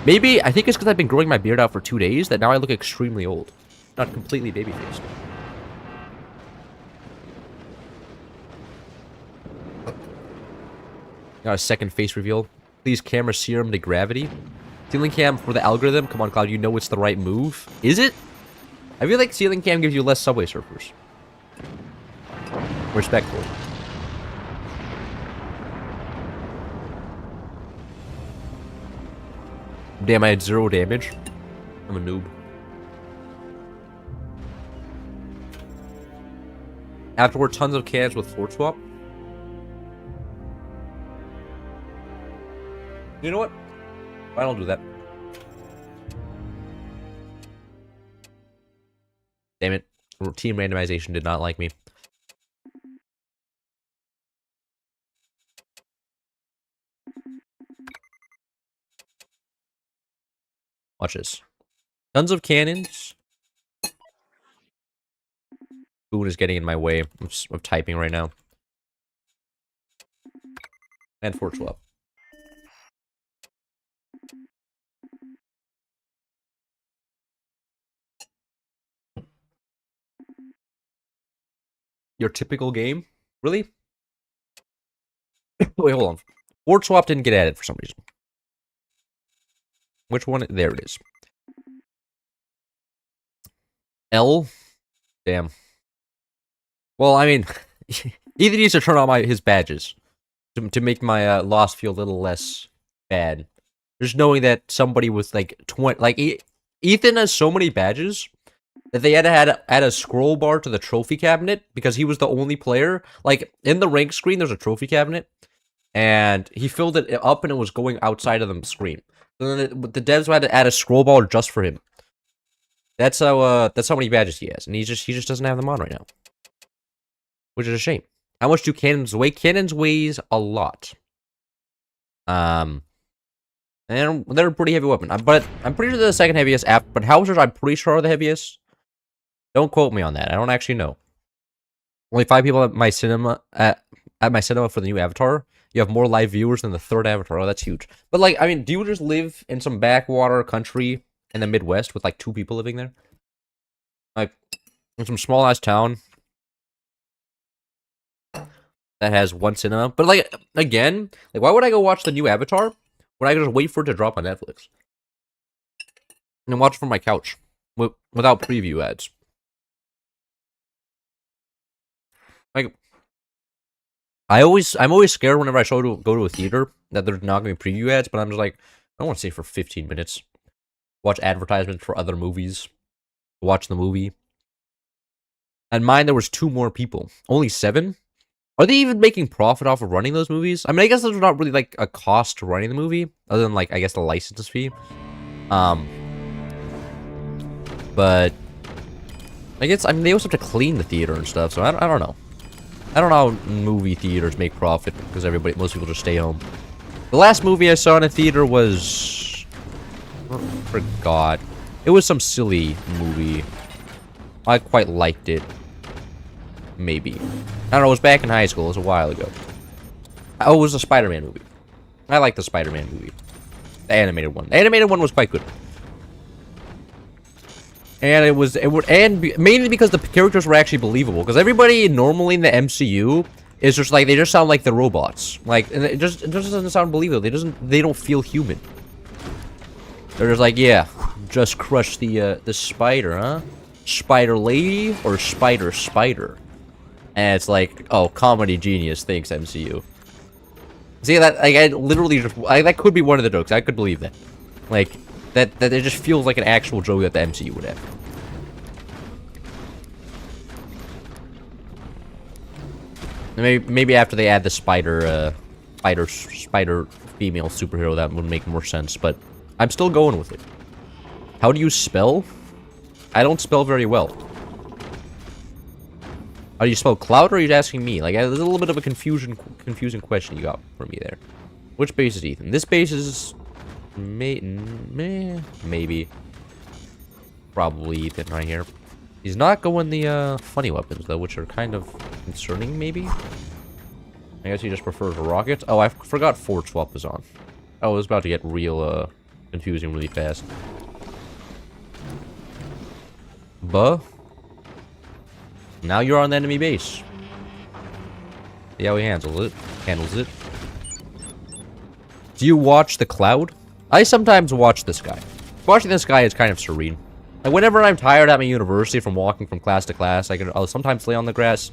Maybe, I think it's because I've been growing my beard out for 2 days that now I look extremely old. Not completely baby-faced. Got a second face reveal. Please camera serum to gravity. Ceiling cam for the algorithm. Come on, Cloud, you know it's the right move. Is it? I feel like ceiling cam gives you less Subway Surfers. Respectful. Damn, I had 0 damage. I'm a noob. Afterward, tons of cans with fort swap. You know what? I don't do that. Damn it. Team randomization did not like me. Watch this. Tons of cannons. Boone is getting in my way of typing right now. And fort swap. your typical game. Really? Wait, hold on. Fort Swap didn't get added for some reason. Which one? There it is. L? Damn. Well, I mean, either needs to turn on his badges to make my loss feel a little less bad. Just knowing that somebody was like 20, like Ethan has so many badges that they had to add a scroll bar to the trophy cabinet because he was the only player. Like in the rank screen, there's a trophy cabinet, and he filled it up and it was going outside of the screen. So then the devs had to add a scroll bar just for him. That's how many badges he has, and he just doesn't have them on right now, which is a shame. How much do cannons weigh? Cannons weighs a lot. And they're a pretty heavy weapon. But I'm pretty sure they're the second heaviest. But Howitzers, I'm pretty sure are the heaviest. Don't quote me on that. I don't actually know. Only 5 people at my cinema for the new Avatar. You have more live viewers than the third Avatar. Oh, that's huge. But like, I mean, do you just live in some backwater country in the Midwest with like 2 people living there? Like, in some small ass town that has 1 cinema. But like, again, like, why would I go watch the new Avatar when I could just wait for it to drop on Netflix and watch it from my couch without preview ads? Like, I'm always scared whenever I go to a theater that there's not going to be preview ads, but I'm just like, I don't want to stay for 15 minutes. Watch advertisements for other movies. Watch the movie. And mine, there was 2 more people. Only 7? Are they even making profit off of running those movies? I mean, I guess there's not really, like, a cost to running the movie, other than, like, I guess the license fee. But I guess, I mean, they also have to clean the theater and stuff, so I don't know. I don't know how movie theaters make profit, because most people just stay home. The last movie I saw in a theater was... I forgot. It was some silly movie. I quite liked it. Maybe. I don't know, it was back in high school. It was a while ago. Oh, it was a Spider-Man movie. I like the Spider-Man movie. The animated one. The animated one was quite good. And mainly because the characters were actually believable. Because everybody normally in the MCU is just like, they just sound like the robots. Like, and it just doesn't sound believable. They don't feel human. They're just like, yeah, just crush the spider, huh? Spider lady or spider? And it's like, oh, comedy genius, thanks MCU. See that? Like, I literally just that could be one of the jokes. I could believe that. Like, that it just feels like an actual joke that the MCU would have. Maybe after they add the spider female superhero, that would make more sense. But I'm still going with it. How do you spell? I don't spell very well. How do you spell cloud, or are you asking me? Like, there's a little bit of a confusing question you got for me there. Which base is Ethan? This base is... maybe. Probably Ethan right here. He's not going the funny weapons, though, which are kind of concerning, maybe? I guess he just prefers rockets. Oh, I forgot Fort Swap was on. Oh, it was about to get real confusing really fast. Buh. Now you're on the enemy base. See how he handles it. Do you watch the cloud? I sometimes watch this guy. Watching this guy is kind of serene. Like, whenever I'm tired at my university from walking from class to class, I'll sometimes lay on the grass.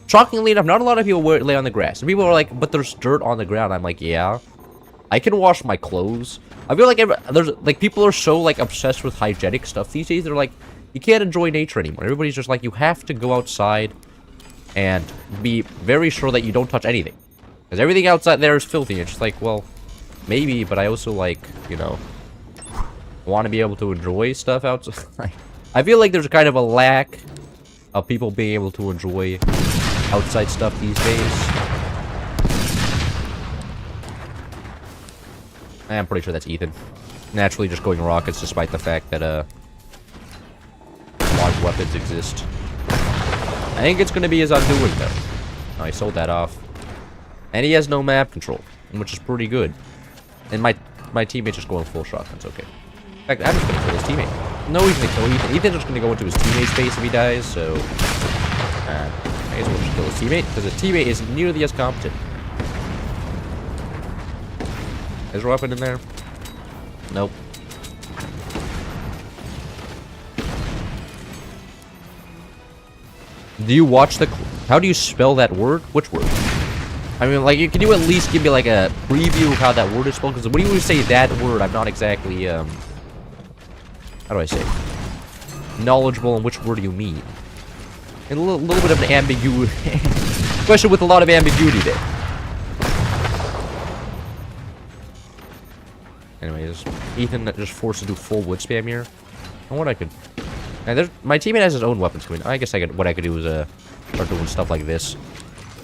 Shockingly enough, not a lot of people lay on the grass. And people are like, but there's dirt on the ground. I'm like, yeah. I can wash my clothes. I feel like people are so, like, obsessed with hygienic stuff these days. They're like, you can't enjoy nature anymore. Everybody's just like, you have to go outside and be very sure that you don't touch anything. Because everything outside there is filthy. It's just like, well, maybe, but I also, like, you know, want to be able to enjoy stuff outside. I feel like there's kind of a lack of people being able to enjoy outside stuff these days. I'm pretty sure that's Ethan. Naturally just going rockets despite the fact that, large weapons exist. I think it's going to be his undoing, though. Oh, he sold that off. And he has no map control, which is pretty good. And my teammate's just going full shotguns, okay. In fact, I'm just going to kill his teammate. No, he's going to kill Ethan. Ethan's just going to go into his teammate's base if he dies, so... May as well just kill his teammate, because his teammate is nearly as competent. Is there a weapon in there? Nope. Do you watch the... How do you spell that word? Which word? I mean, like, can you at least give me, like, a preview of how that word is spelled? Because when you say that word, I'm not exactly, how do I say it? Knowledgeable on which word you mean. And a little bit of an ambiguity. Question with a lot of ambiguity there. Anyways, Ethan just forced to do full wood spam here. And what I could... And my teammate has his own weapons coming. I guess what I could do is start doing stuff like this.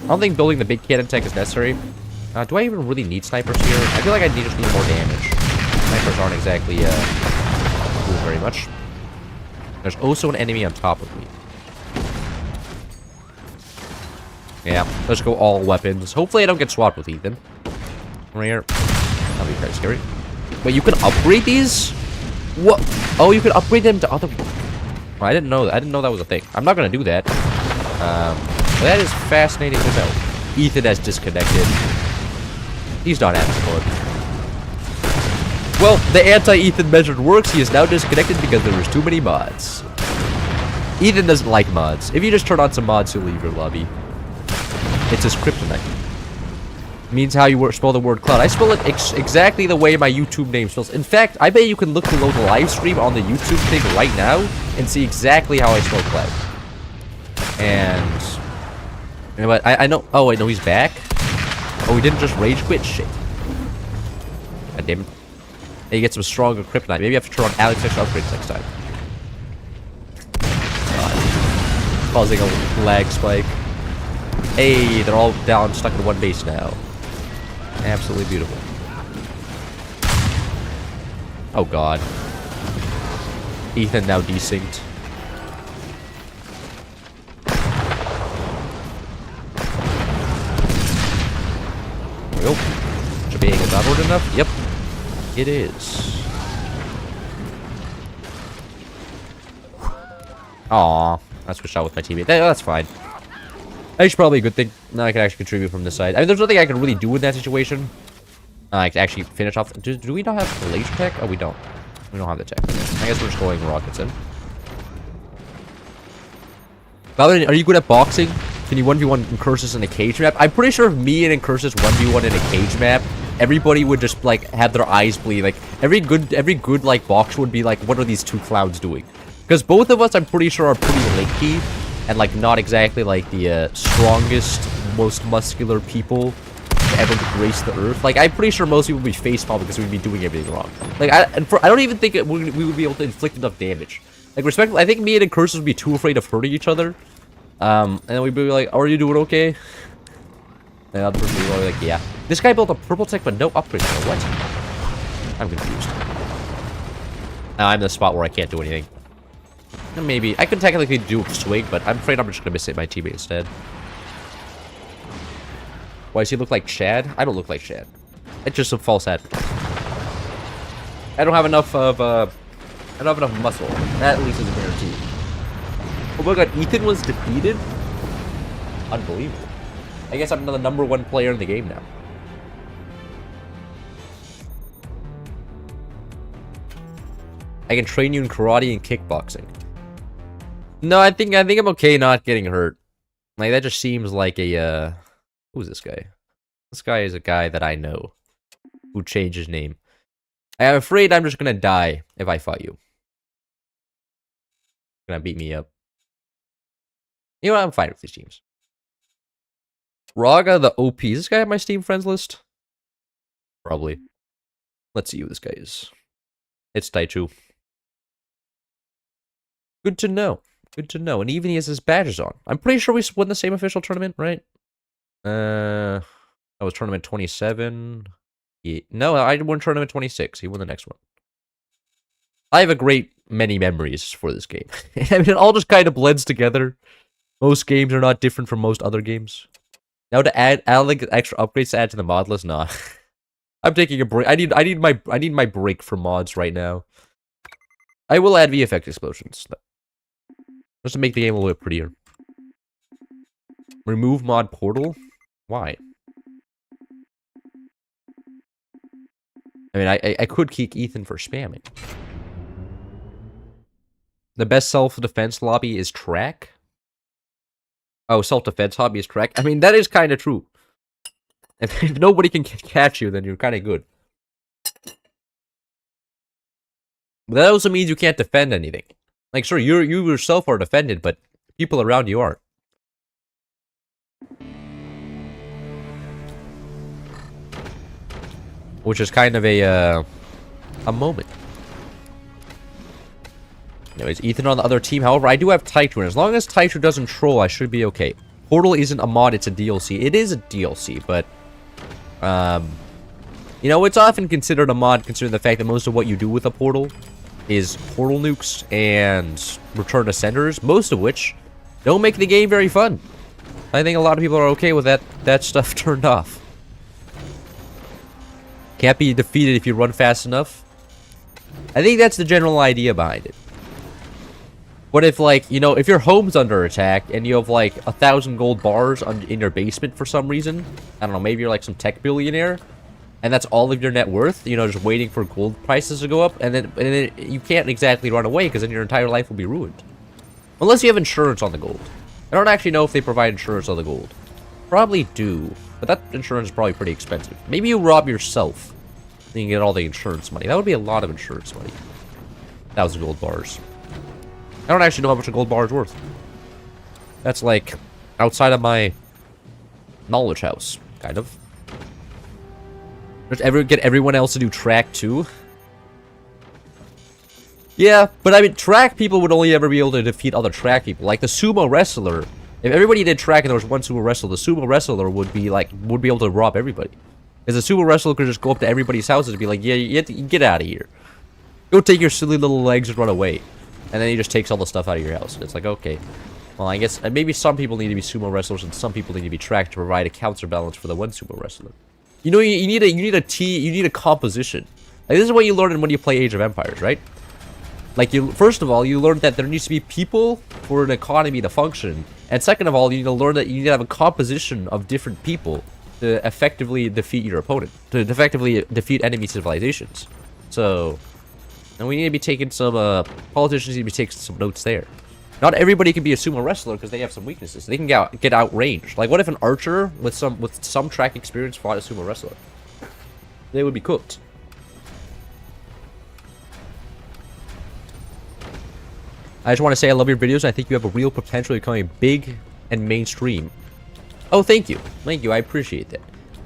I don't think building the big cannon tech is necessary. Do I even really need snipers here? I feel like I just need more damage. Snipers aren't exactly doing very much. There's also an enemy on top of me. Yeah, let's go all weapons. Hopefully I don't get swapped with Ethan. Right here. That'll be very scary. Wait, you can upgrade these? What? Oh, you can upgrade them to other... Well, I didn't know that. I didn't know that was a thing. I'm not going to do that. But that is fascinating to know. Ethan has disconnected. He's not having fun. Well, the anti-Ethan measure works. He is now disconnected because there was too many mods. Ethan doesn't like mods. If you just turn on some mods, he'll leave your lobby. It's his kryptonite. Means how you spell the word cloud. I spell it exactly the way my YouTube name spells. In fact, I bet you can look below the live stream on the YouTube thing right now and see exactly how I spell cloud. And you know what? I know. Oh wait, no, he's back. Oh, he didn't just rage quit. Shit. God damn it. And you get some stronger kryptonite. Maybe I have to turn on Alex extra upgrades next time. God. Causing a lag spike. Hey, they're all down, stuck in one base now. Absolutely beautiful. Oh god. Ethan now desynced. There we go. Being is outward enough? Yep. It is. Aw. I switched out with my teammate. That's fine. That's probably a good thing. Now I can actually contribute from this side. I mean, there's nothing I can really do in that situation. I can actually finish off. Do we not have the laser tech? Oh, we don't. We don't have the tech. I guess we're just going rockets in. Paladin, are you good at boxing? Can you 1v1 Incursus in a cage map? I'm pretty sure if me and Incursus 1v1 in a cage map, everybody would just, like, have their eyes bleed. Like, every good, like, boxer would be like, what are these two clowns doing? Because both of us, I'm pretty sure, are pretty lanky. And, like, not exactly, like, the strongest, most muscular people to ever grace the earth. Like, I'm pretty sure most people would be facepalm because we'd be doing everything wrong. Like, I don't even think we would be able to inflict enough damage. Like, respectfully, I think me and Incursus would be too afraid of hurting each other. And then we'd be like, are you doing okay? And the other person would be like, yeah. This guy built a purple tech, but no upgrades. What? I'm confused. Now I'm in the spot where I can't do anything. Maybe. I could technically do a swing, but I'm afraid I'm just gonna miss it my teammate instead. Why does he look like Chad? I don't look like Chad. It's just some false advertising. I don't have enough of, I don't have enough muscle. That at least is a guarantee. Oh my god, Ethan was defeated? Unbelievable. I guess I'm the #1 player in the game now. I can train you in karate and kickboxing. No, I think I'm okay not getting hurt. Like, that just seems like a, who's this guy? This guy is a guy that I know. Who changed his name. I'm afraid I'm just gonna die if I fight you. You're gonna beat me up. You know what? I'm fine with these teams. Raga the OP. Is this guy on my Steam friends list? Probably. Let's see who this guy is. It's Taichu. Good to know. Good to know. And even he has his badges on. I'm pretty sure we won the same official tournament, right? That was tournament 27. Yeah. No, I won tournament 26. He won the next one. I have a great many memories for this game. I mean, it all just kind of blends together. Most games are not different from most other games. Now to add like extra upgrades to add to the mod list, nah. I'm taking a break. I need my break from mods right now. I will add VFX explosions. Just to make the game a little bit prettier. Remove mod Portal? Why? I mean, I could kick Ethan for spamming. The best self-defense lobby is track? Oh, self-defense hobby is track? I mean, that is kind of true. If nobody can catch you, then you're kind of good. But that also means you can't defend anything. Like, sure, you yourself are defended, but people around you aren't. Which is kind of a moment. Anyways, Ethan on the other team. However, I do have Taichu, and as long as Taichu doesn't troll, I should be okay. Portal isn't a mod, it's a DLC. It is a DLC, but... you know, it's often considered a mod, considering the fact that most of what you do with a portal is portal nukes and return to centers, most of which don't make the game very fun. I think a lot of people are okay with that stuff turned off. Can't be defeated if you run fast enough. I think that's the general idea behind it. But if, like, you know, if your home's under attack and you have, like, 1,000 gold bars in your basement for some reason, I don't know, maybe you're, like, some tech billionaire, and that's all of your net worth, you know, just waiting for gold prices to go up, and then you can't exactly run away, because then your entire life will be ruined. Unless you have insurance on the gold. I don't actually know if they provide insurance on the gold. Probably do, but that insurance is probably pretty expensive. Maybe you rob yourself, and you get all the insurance money. That would be a lot of insurance money. 1,000 gold bars. I don't actually know how much a gold bar is worth. That's like outside of my knowledge house, kind of. Just get everyone else to do track too. Yeah, but I mean, track people would only ever be able to defeat other track people. Like the sumo wrestler. If everybody did track and there was one sumo wrestler, the sumo wrestler would be able to rob everybody. Because the sumo wrestler could just go up to everybody's houses and be like, yeah, you have to get out of here. Go take your silly little legs and run away. And then he just takes all the stuff out of your house. It's like, okay. Well, I guess maybe some people need to be sumo wrestlers and some people need to be tracked to provide a counterbalance for the one sumo wrestler. You know, you need a composition. Like, this is what you learn when you play Age of Empires, right? Like, first of all, you learn that there needs to be people for an economy to function. And second of all, you need to learn that you need to have a composition of different people to effectively defeat your opponent. To effectively defeat enemy civilizations. So... and we need to be taking some, politicians need to be taking some notes there. Not everybody can be a sumo wrestler because they have some weaknesses. They can get outranged. Like, what if an archer with some track experience fought a sumo wrestler? They would be cooked. I just want to say I love your videos. I think you have a real potential of becoming big and mainstream. Oh, thank you. Thank you. I appreciate that.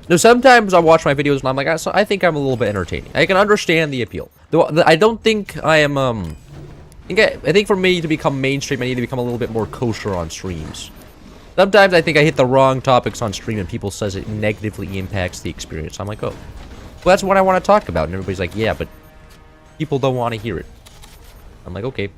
No, sometimes I watch my videos and I'm like, I think I'm a little bit entertaining. I can understand the appeal. Though I don't think I am, I think for me to become mainstream, I need to become a little bit more kosher on streams. Sometimes I think I hit the wrong topics on stream and people says it negatively impacts the experience. I'm like, oh, well, that's what I want to talk about. And everybody's like, yeah, but people don't want to hear it. I'm like, okay.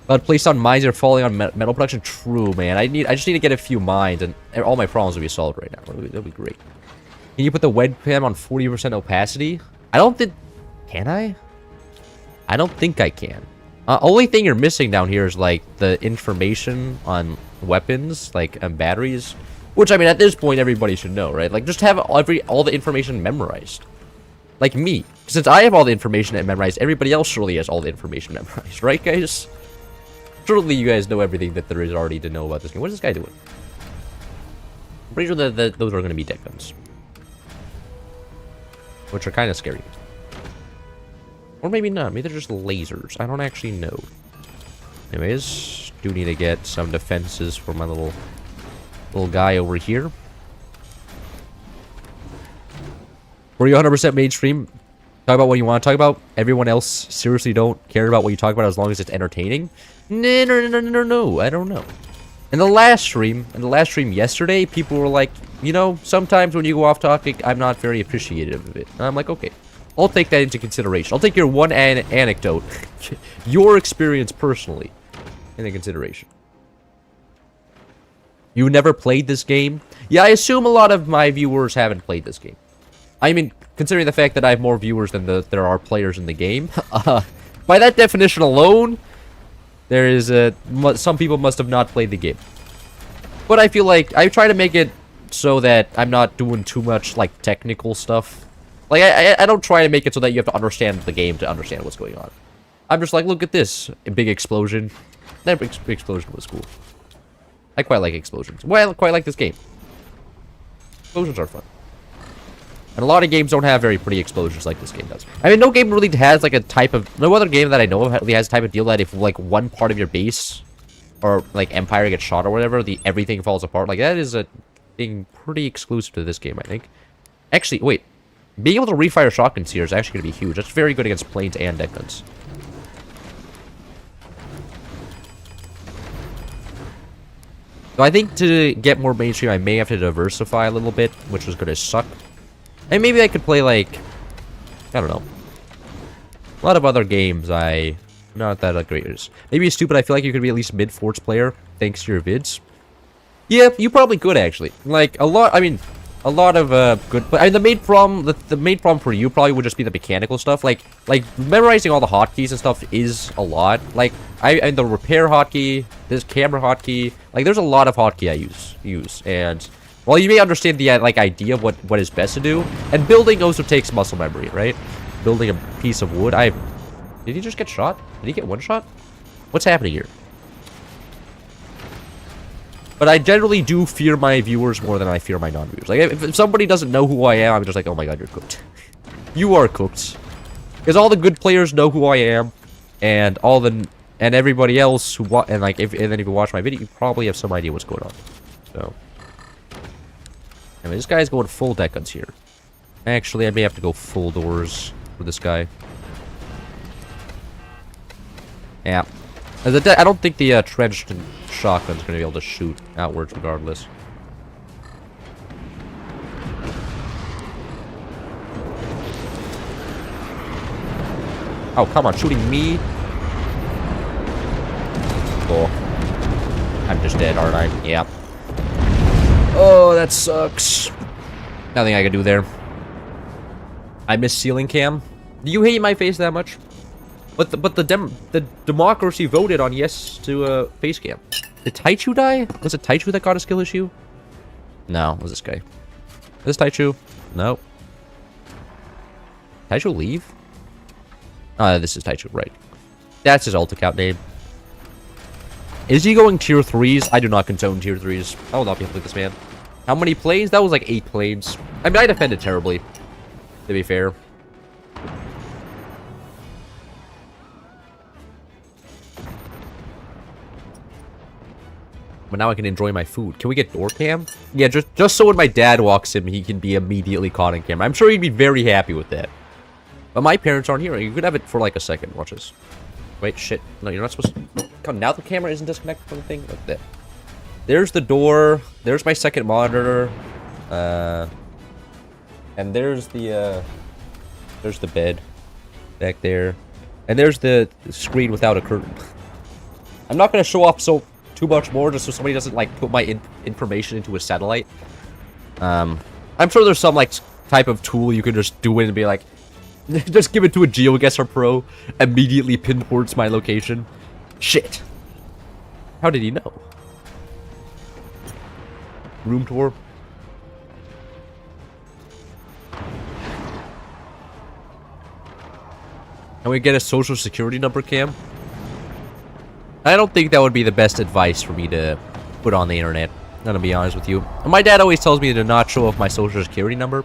But placed on mines are falling on metal production. True, man. I just need to get a few mines, and all my problems will be solved right now. That'll be great. Can you put the webcam on 40% opacity? I don't think... can I? I don't think I can. Only thing you're missing down here is like the information on weapons, like batteries, which I mean at this point everybody should know, right? Like just have all the information memorized. Like me, since I have all the information memorized, everybody else surely has all the information memorized, right, guys? Surely you guys know everything that there is already to know about this game. What is this guy doing? I'm pretty sure that those are going to be deck guns. Which are kind of scary. Or maybe not. Maybe they're just lasers. I don't actually know. Anyways, do need to get some defenses for my little guy over here. Were you 100% mainstream? Talk about what you want to talk about. Everyone else seriously don't care about what you talk about as long as it's entertaining. No. I don't know. In the last stream yesterday, people were like, you know, sometimes when you go off topic, I'm not very appreciative of it. And I'm like, okay, I'll take that into consideration. I'll take your one anecdote, your experience personally, into consideration. You never played this game? Yeah, I assume a lot of my viewers haven't played this game. I mean, considering the fact that I have more viewers than there are players in the game, by that definition alone, there is some people must have not played the game. But I feel like I try to make it so that I'm not doing too much like technical stuff. Like I don't try to make it so that you have to understand the game to understand what's going on. I'm just like, look at this, a big explosion. That big explosion was cool. I quite like explosions. Well, I quite like this game. Explosions are fun. And a lot of games don't have very pretty explosions like this game does. I mean, no game really has like a type of... No other game that I know of really has a type of deal that if like one part of your base or like empire gets shot or whatever, everything falls apart. Like that is a thing pretty exclusive to this game, I think. Actually, wait. Being able to refire shotguns here is actually going to be huge. That's very good against planes and deck guns. So I think to get more mainstream, I may have to diversify a little bit, which is going to suck. And maybe I could play, like, I don't know. A lot of other games not that great at. Maybe it's stupid, I feel like you could be at least a mid-forts player, thanks to your vids. Yeah, you probably could, actually. Like, a lot of good... I mean, the main problem for you probably would just be the mechanical stuff. Like memorizing all the hotkeys and stuff is a lot. Like, and the repair hotkey, this camera hotkey, like, there's a lot of hotkey I use. And, well, you may understand the, like, idea of what is best to do. And building also takes muscle memory, right? Building a piece of wood. Did he just get shot? Did he get one shot? What's happening here? But I generally do fear my viewers more than I fear my non-viewers. Like, if somebody doesn't know who I am, I'm just like, oh my god, you're cooked. You are cooked. Because all the good players know who I am, and everybody else who and then if you watch my video, you probably have some idea what's going on. So, I mean, this guy's going full deck guns here. Actually, I may have to go full doors for this guy. Yeah. I don't think the trenched shotgun's going to be able to shoot outwards regardless. Oh, come on, shooting me? Oh. I'm just dead, aren't I? Yeah. Oh, that sucks. Nothing I can do there. I miss ceiling cam. Do you hate my face that much? But the democracy voted on yes to face cam. Did Taichu die? Was it Taichu that got a skill issue? No, it was this guy. Is this Taichu? No. Taichu leave? This is Taichu, right. That's his alt account name. Is he going tier 3s? I do not condone tier 3s. I will not be able to play this man. How many planes? That was like 8 planes. I mean, I defended terribly, to be fair. But now I can enjoy my food. Can we get door cam? Yeah, just so when my dad walks in, he can be immediately caught in camera. I'm sure he'd be very happy with that. But my parents aren't here. You could have it for like a second. Watch this. Wait, shit. No, you're not supposed to... Come on, now the camera isn't disconnected from the thing. Like that. There's the door. There's my second monitor. And there's the bed back there. And there's the screen without a curtain. I'm not going to show off too much more just so somebody doesn't like put my information into a satellite. I'm sure there's some like type of tool you can just do it and be like, just give it to a GeoGuessr Pro, immediately pinpoints my location. Shit. How did he know? Room tour. Can we get a social security number, Cam? I don't think that would be the best advice for me to put on the internet. I'm gonna be honest with you. My dad always tells me to not show off my social security number.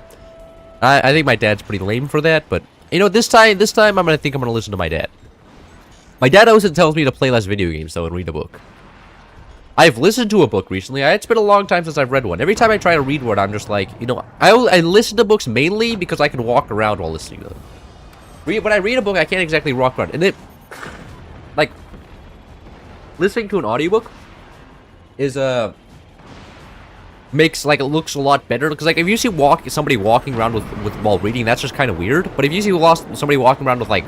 I think my dad's pretty lame for that, but you know, this time I'm gonna listen to my dad. My dad also tells me to play less video games though and read a book. I've listened to a book recently. It's been a long time since I've read one. Every time I try to read one, I'm just like, you know, I listen to books mainly because I can walk around while listening to them. When I read a book, I can't exactly walk around, and it, like, listening to an audiobook is makes like it looks a lot better because like if you see somebody walking around with while reading, that's just kind of weird. But if you see somebody walking around with like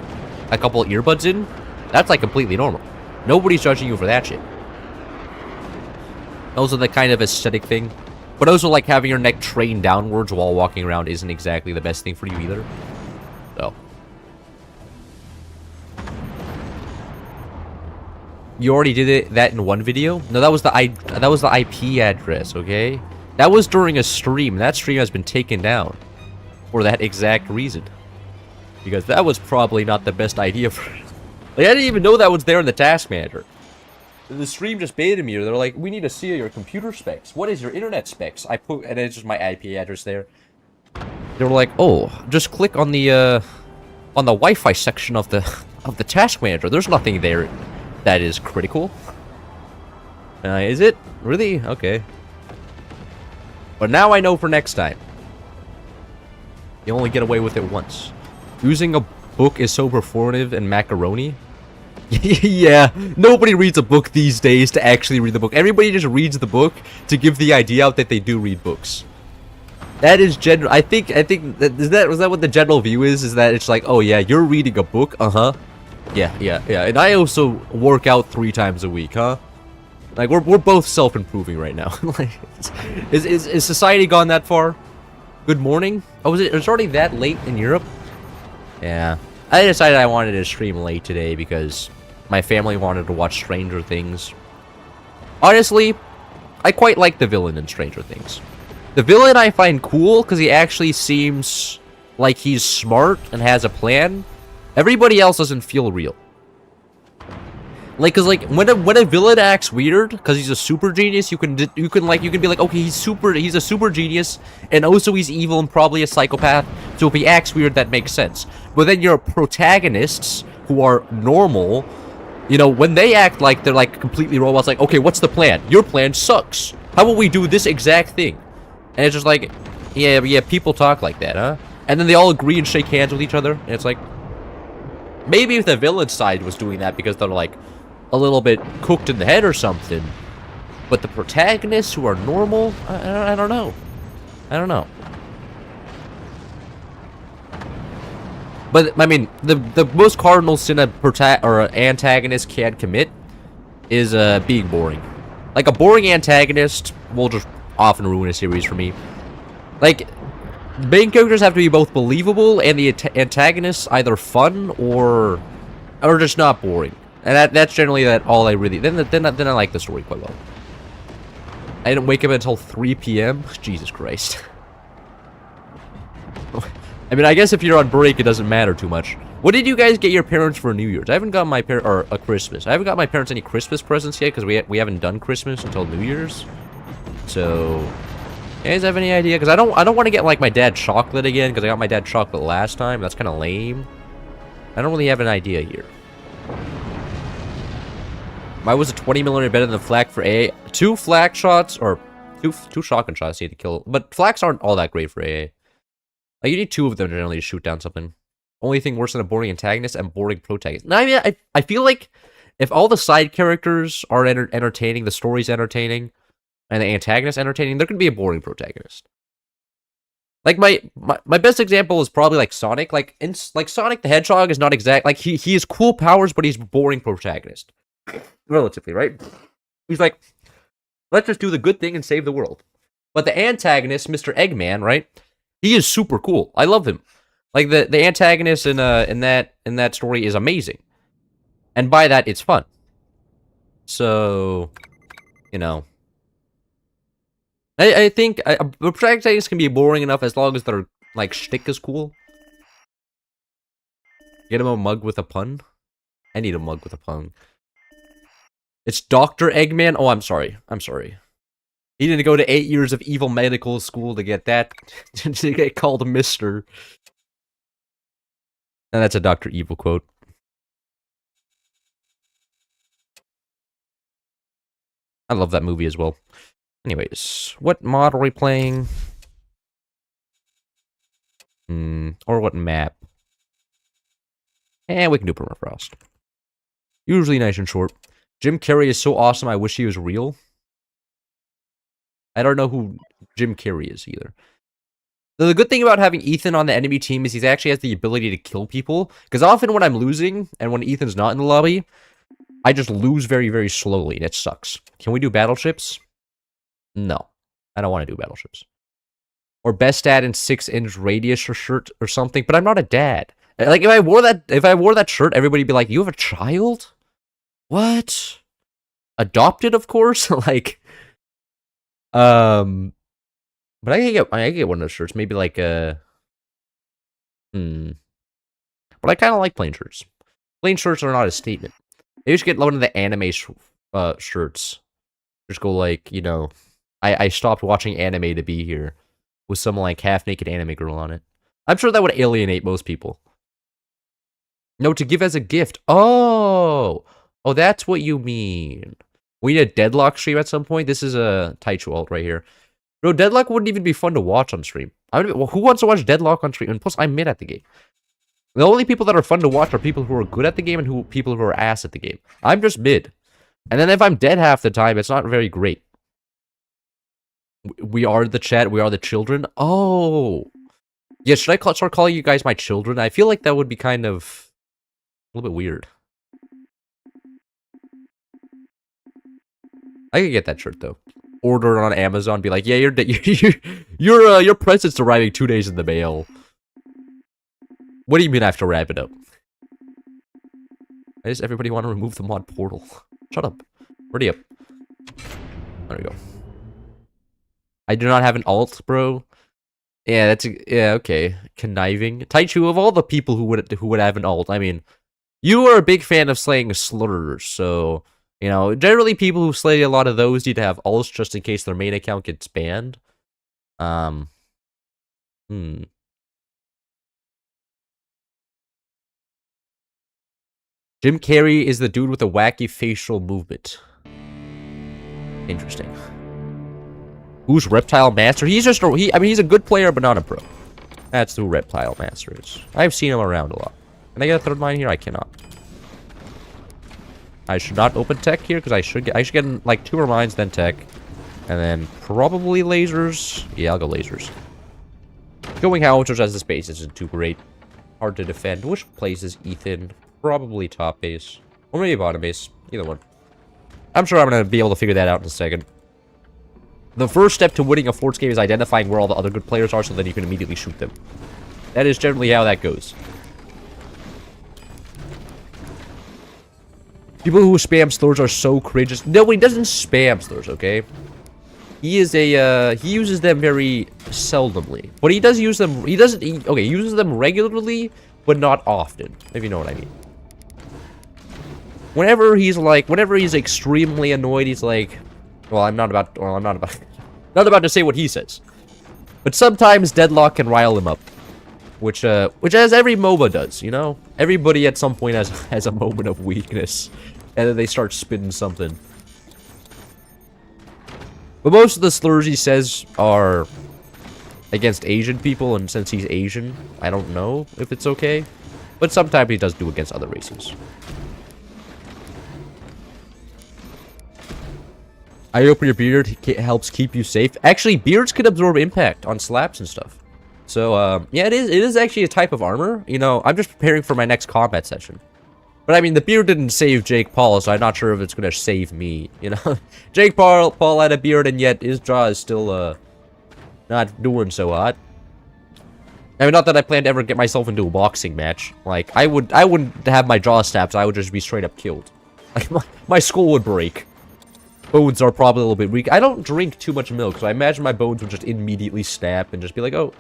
a couple of earbuds in, that's like completely normal. Nobody's judging you for that shit. Those are the kind of aesthetic thing. But also like having your neck trained downwards while walking around isn't exactly the best thing for you either. So You already did that in one video? No, that was the IP address, okay? That was during a stream. That stream has been taken down for that exact reason. Because that was probably not the best idea for it. Like, I didn't even know that was there in the task manager. The stream just baited me. They're like, we need to see your computer specs. What is your internet specs? I put, and it's just my IP address there. They were like, oh, just click on the Wi-Fi section of the task manager. There's nothing there that is critical. Is it? Really? Okay. But now I know for next time. You only get away with it once. Using a book is so performative and macaroni. Yeah, nobody reads a book these days to actually read the book. Everybody just reads the book to give the idea out that they do read books. That is general. I think that was that what the general view is? Is that it's like, oh yeah, you're reading a book, yeah. And I also work out 3 times a week, huh? Like we're both self-improving right now. Like, is society gone that far? Good morning. Oh, was it already that late in Europe? Yeah. I decided I wanted to stream late today because my family wanted to watch Stranger Things. Honestly, I quite like the villain in Stranger Things. The villain I find cool because he actually seems like he's smart and has a plan. Everybody else doesn't feel real. Like, cause like when a villain acts weird, cause he's a super genius, you can be like, okay, he's a super genius, and also he's evil and probably a psychopath. So if he acts weird, that makes sense. But then your protagonists who are normal, you know, when they act like they're like completely robots, like, okay, what's the plan? Your plan sucks. How about we do this exact thing? And it's just like, yeah, people talk like that, huh? And then they all agree and shake hands with each other, and it's like, maybe if the villain side was doing that because they're like a little bit cooked in the head or something. But the protagonists who are normal, I don't know. I don't know. But I mean, the most cardinal sin an antagonist can commit is being boring. Like a boring antagonist will just often ruin a series for me. Like main characters have to be both believable and the antagonists either fun or just not boring. And that's generally all I really... Then I like the story quite well. I didn't wake up until 3 p.m. Jesus Christ. I mean, I guess if you're on break, it doesn't matter too much. What did you guys get your parents for New Year's? I haven't got my a Christmas. I haven't got my parents any Christmas presents yet because we haven't done Christmas until New Year's. So, you guys have any idea? Because I don't want to get like my dad chocolate again because I got my dad chocolate last time. That's kind of lame. I don't really have an idea here. Why was a 20mm better than flak for AA? 2 flak shots, or 2 shotgun shots need to kill. But flaks aren't all that great for AA. Like, you need 2 of them generally to shoot down something. Only thing worse than a boring antagonist and boring protagonist. No, I mean, I feel like if all the side characters are entertaining, the story's entertaining, and the antagonist entertaining, there could be a boring protagonist. Like, my best example is probably, like, Sonic. Like Sonic the Hedgehog is not exact... Like, he has cool powers, but he's a boring protagonist. Relatively, right? He's like, let's just do the good thing and save the world. But the antagonist, Mr. Eggman, right? He is super cool. I love him. Like the antagonist in that story is amazing, and by that it's fun. So, you know, I think protagonists can be boring enough as long as their like shtick is cool. Get him a mug with a pun. I need a mug with a pun. It's Dr. Eggman. Oh, I'm sorry. He didn't go to 8 years of evil medical school to get that, to get called Mr. And that's a Dr. Evil quote. I love that movie as well. Anyways, what mod are we playing? Or what map? We can do Permafrost. Usually nice and short. Jim Carrey is so awesome, I wish he was real. I don't know who Jim Carrey is either. The good thing about having Ethan on the enemy team is he actually has the ability to kill people. Because often when I'm losing, and when Ethan's not in the lobby, I just lose very, very slowly, and it sucks. Can we do battleships? No. I don't want to do battleships. Or best dad in 6-inch radius or shirt or something, but I'm not a dad. Like, if I wore that shirt, everybody'd be like, you have a child? What? adopted, of course. Like, but I can get one of those shirts. Maybe like But I kind of like plain shirts. Plain shirts are not a statement. Maybe you should get one of the anime shirts. Just go like, you know, I stopped watching anime to be here, with some like half-naked anime girl on it. I'm sure that would alienate most people. No, to give as a gift. Oh, that's what you mean. We need a Deadlock stream at some point. This is a Taichu alt right here. Bro, Deadlock wouldn't even be fun to watch on stream. Who wants to watch Deadlock on stream? And plus, I'm mid at the game. The only people that are fun to watch are people who are good at the game and people who are ass at the game. I'm just mid. And then if I'm dead half the time, it's not very great. We are the chat. We are the children. Oh. Yeah, should I start calling you guys my children? I feel like that would be kind of a little bit weird. I could get that shirt, though. Order it on Amazon. Be like, yeah, your present's arriving 2 days in the mail. What do you mean I have to wrap it up? Why does everybody want to remove the mod portal? Shut up. Ready up. There we go. I do not have an alt, bro. Yeah, yeah, okay. Conniving. Taichu, of all the people who would have an alt, I mean, you are a big fan of slaying slurs, so, you know, generally people who slay a lot of those need to have alts just in case their main account gets banned. Jim Carrey is the dude with the wacky facial movement. Interesting. Who's Reptile Master? He's just I mean, he's a good player, but not a pro. That's who Reptile Master is. I've seen him around a lot. Can I get a third mine here? I cannot. I should not open tech here because I should get like 2 more mines, then tech, and then probably lasers. Yeah, I'll go lasers. Going howitzers as the space isn't too great. Hard to defend. Which place is Ethan? Probably top base. Or maybe bottom base. Either one. I'm sure I'm going to be able to figure that out in a second. The first step to winning a Forts game is identifying where all the other good players are so then you can immediately shoot them. That is generally how that goes. People who spam slurs are so cringe. No, he doesn't spam slurs, okay? He is a, he uses them very seldomly. But he does use them, he uses them regularly, but not often, if you know what I mean. Whenever he's extremely annoyed, he's like, well, I'm not about to say what he says. But sometimes Deadlock can rile him up. Which as every MOBA does, you know? Everybody at some point has a moment of weakness. And then they start spitting something. But most of the slurs he says are against Asian people, and since he's Asian, I don't know if it's okay. But sometimes he does do against other races. I hope your beard helps keep you safe. Actually, beards can absorb impact on slaps and stuff. So, yeah, it is actually a type of armor. You know, I'm just preparing for my next combat session. But, I mean, the beard didn't save Jake Paul, so I'm not sure if it's going to save me, you know? Jake Paul had a beard, and yet his jaw is still, not doing so hot. I mean, not that I plan to ever get myself into a boxing match. Like, I wouldn't have my jaw snapped, I would just be straight up killed. Like, my skull would break. Bones are probably a little bit weak. I don't drink too much milk, so I imagine my bones would just immediately snap and just be like, oh,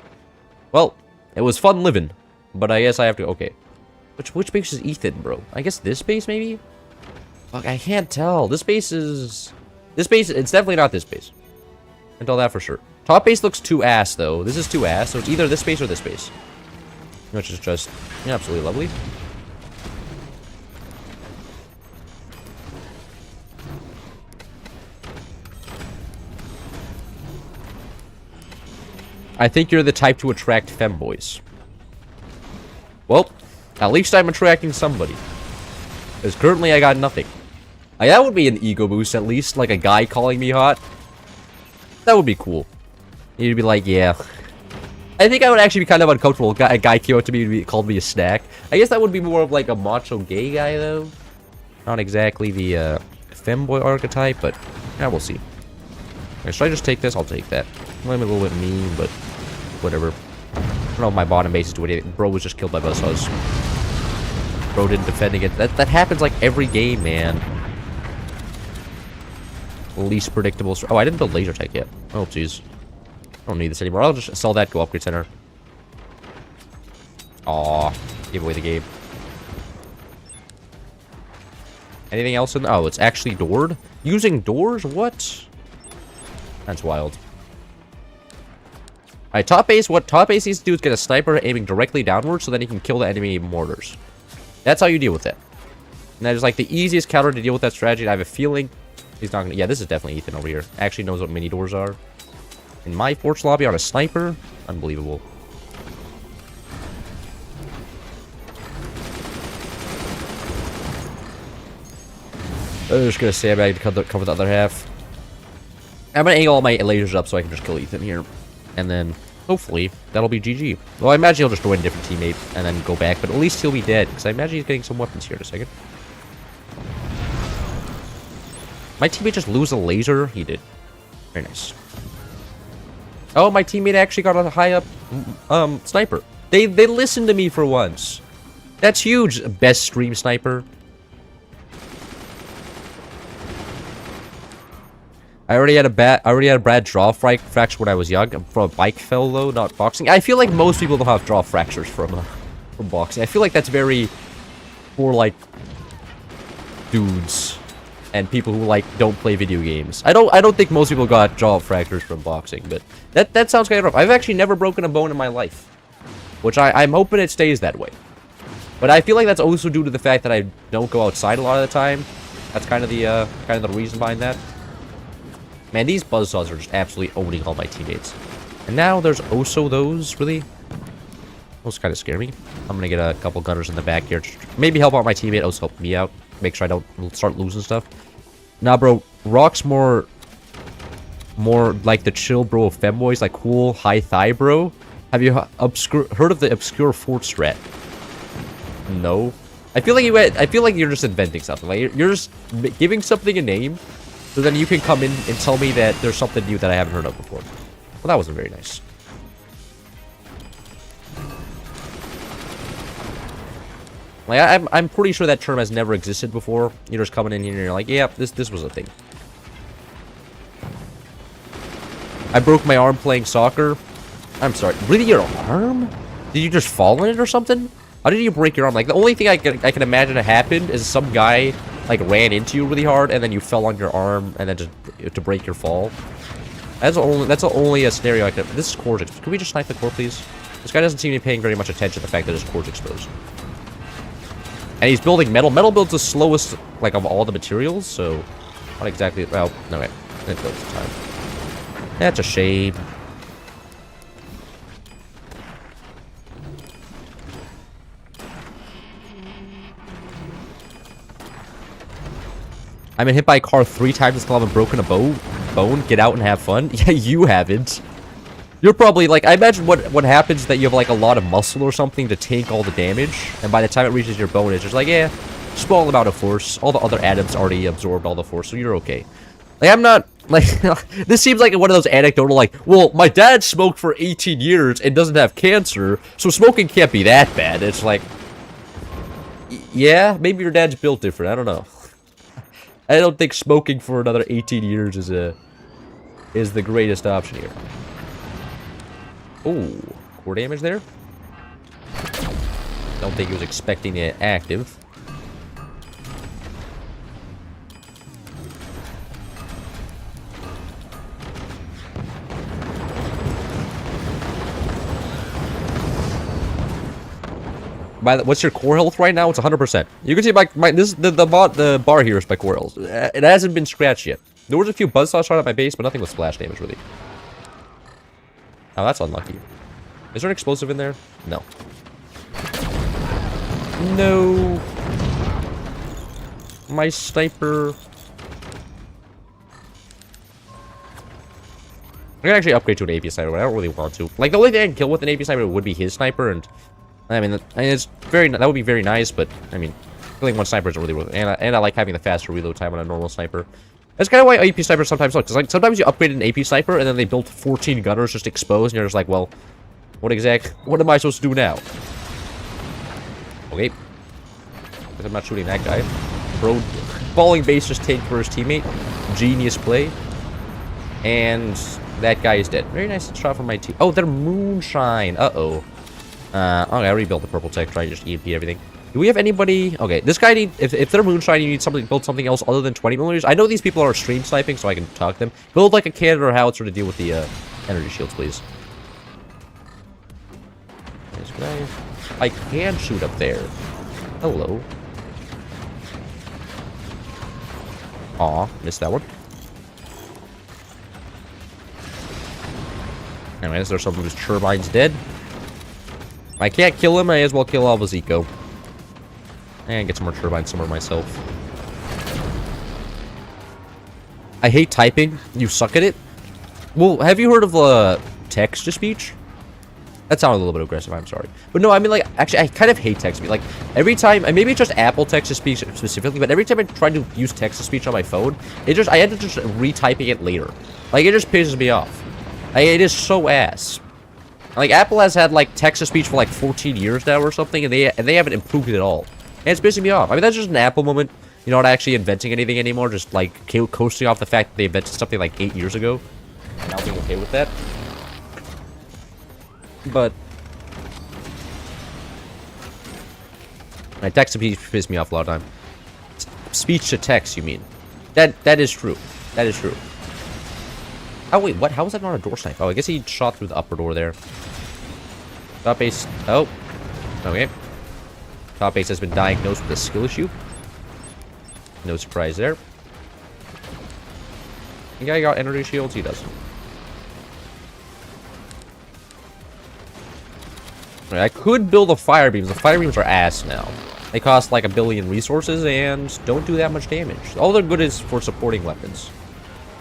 well, it was fun living. But I guess I have to, okay. Which base is Ethan, bro? I guess this base, maybe? Fuck, I can't tell. This base, it's definitely not this base. I can tell that for sure. Top base looks too ass, though. This is too ass, so it's either this base or this base. Which is just absolutely lovely. I think you're the type to attract femboys. Well, at least I'm attracting somebody. Because currently I got nothing. Like, that would be an ego boost, at least. Like, a guy calling me hot. That would be cool. You'd be like, yeah. I think I would actually be kind of uncomfortable if a guy came up to me and called me a snack. I guess that would be more of like a macho gay guy, though. Not exactly the femboy archetype, but yeah, we'll see. Okay, should I just take this? I'll take that. I'm a little bit mean, but whatever. I don't know if my bottom base is doing anything. Bro was just killed by Buzzsaws. Bro didn't defend against that. That happens like every game, man. least predictable. Oh, I didn't build laser tech yet. Oh, jeez. I don't need this anymore. I'll just sell that, go upgrade center. Aw, give away the game. Anything else in? Oh, it's actually doored? Using doors? What? That's wild. Alright, top base, what top base needs to do is get a sniper aiming directly downwards so then he can kill the enemy mortars. That's how you deal with it. And that is like the easiest counter to deal with that strategy. I have a feeling he's not gonna... Yeah, this is definitely Ethan over here. Actually knows what mini doors are. In my forge lobby on a sniper? Unbelievable. I'm just gonna say I'm going to cover the other half. I'm gonna angle all my lasers up so I can just kill Ethan here. And then, hopefully, that'll be GG. Well, I imagine he'll just join a different teammate and then go back, but at least he'll be dead, because I imagine he's getting some weapons here in a second. My teammate just lose a laser? He did. Very nice. Oh, my teammate actually got a high up sniper. They listened to me for once. That's huge. Best stream sniper. I already had a bad jaw fracture when I was young. I'm from a bike fell though, not boxing. I feel like most people don't have jaw fractures from boxing. I feel like that's very for like dudes and people who like don't play video games. I don't think most people got jaw fractures from boxing, but that sounds kind of rough. I've actually never broken a bone in my life, which I'm hoping it stays that way. But I feel like that's also due to the fact that I don't go outside a lot of the time. That's kind of the reason behind that. Man, these buzzsaws are just absolutely owning all my teammates. And now there's also those, really? Those kind of scare me. I'm gonna get a couple gunners in the back here. Maybe help out my teammate, also help me out. Make sure I don't start losing stuff. Nah, bro, Rock's more like the chill bro of femboys, like cool, high thigh bro. Have you heard of the obscure fort strat? No. I feel like you're just inventing something. Like you're just giving something a name. So then you can come in and tell me that there's something new that I haven't heard of before. Well, that wasn't very nice. Like, I'm pretty sure that term has never existed before. You're just coming in here and you're like, yeah, this was a thing. I broke my arm playing soccer. I'm sorry. Really, your arm? Did you just fall in it or something? How did you break your arm? Like, the only thing I can imagine that happened is some guy like ran into you really hard and then you fell on your arm and then just to break your fall. That's only a scenario I could. This is cores. Can we just snipe the core, please? This guy doesn't seem to be paying very much attention to the fact that his core's exposed. And he's building metal. Metal builds the slowest, like, of all the materials, so not exactly. Well, no wait, it builds the time. That's a shame. I've been hit by a car 3 times and still haven't broken a bone. Get out and have fun. Yeah, you haven't. You're probably like, I imagine what happens is that you have like a lot of muscle or something to tank all the damage, and by the time it reaches your bone, it's just like, yeah, small amount of force. All the other atoms already absorbed all the force, so you're okay. Like, I'm not like this seems like one of those anecdotal like, well, my dad smoked for 18 years and doesn't have cancer, so smoking can't be that bad. It's like, yeah, maybe your dad's built different. I don't know. I don't think smoking for another 18 years is the greatest option here. Oh, core damage there. Don't think he was expecting it active. What's your core health right now? It's 100%. You can see the bar here is my core health. It hasn't been scratched yet. There was a few buzzsaws shot at my base, but nothing with splash damage really. Oh, that's unlucky. Is there an explosive in there? No. No. My sniper. I can actually upgrade to an AP sniper, but I don't really want to. Like, the only thing I can kill with an AP sniper would be his sniper, and I mean, that would be very nice, but I mean, killing one sniper isn't really worth it. And I like having the faster reload time on a normal sniper. That's kind of why AP snipers sometimes suck. Because like sometimes you upgrade an AP sniper and then they build 14 gunners just exposed, and you're just like, well, what am I supposed to do now? Okay, guess I'm not shooting that guy. Bro, falling base just tanked for his teammate. Genius play. And that guy is dead. Very nice shot from my team. Oh, they're moonshine. Uh-oh. Okay, I rebuilt the purple tech. Try to just EMP everything. Do we have anybody? Okay, this guy need... If they're moonshine, you need somebody to build something else other than 20 millimeters. I know these people are stream sniping, so I can talk to them. Build like a cannon or howitzer to deal with the energy shields, please. This guy... I can shoot up there. Hello. Aw, missed that one. Anyway, is there someone whose turbine's dead? I can't kill him, I may as well kill Alvazico. And get some more turbines somewhere myself. I hate typing. You suck at it. Well, have you heard of text-to-speech? That sounded a little bit aggressive, I'm sorry. But no, I mean, like, actually, I kind of hate text-to-speech. Like, every time, and maybe it's just Apple text-to-speech specifically, but every time I try to use text-to-speech on my phone, I end up just retyping it later. Like, it just pisses me off. It is so ass. Like, Apple has had, like, text-to-speech for, like, 14 years now or something, and they haven't improved it at all. And it's pissing me off. I mean, that's just an Apple moment. You're not actually inventing anything anymore, just, like, coasting off the fact that they invented something, like, 8 years ago. And I'll be okay with that. But... my text-to-speech pisses me off a lot of time. Speech-to-text, you mean. That is true. That is true. Oh, wait, what? How was that not a door snipe? Oh, I guess he shot through the upper door there. Top base. Oh. Okay. Top base has been diagnosed with a skill issue. No surprise there. The guy got energy shields? He doesn't. Right, I could build a fire beams. The fire beams are ass now. They cost like 1 billion resources and don't do that much damage. All they're good is for supporting weapons.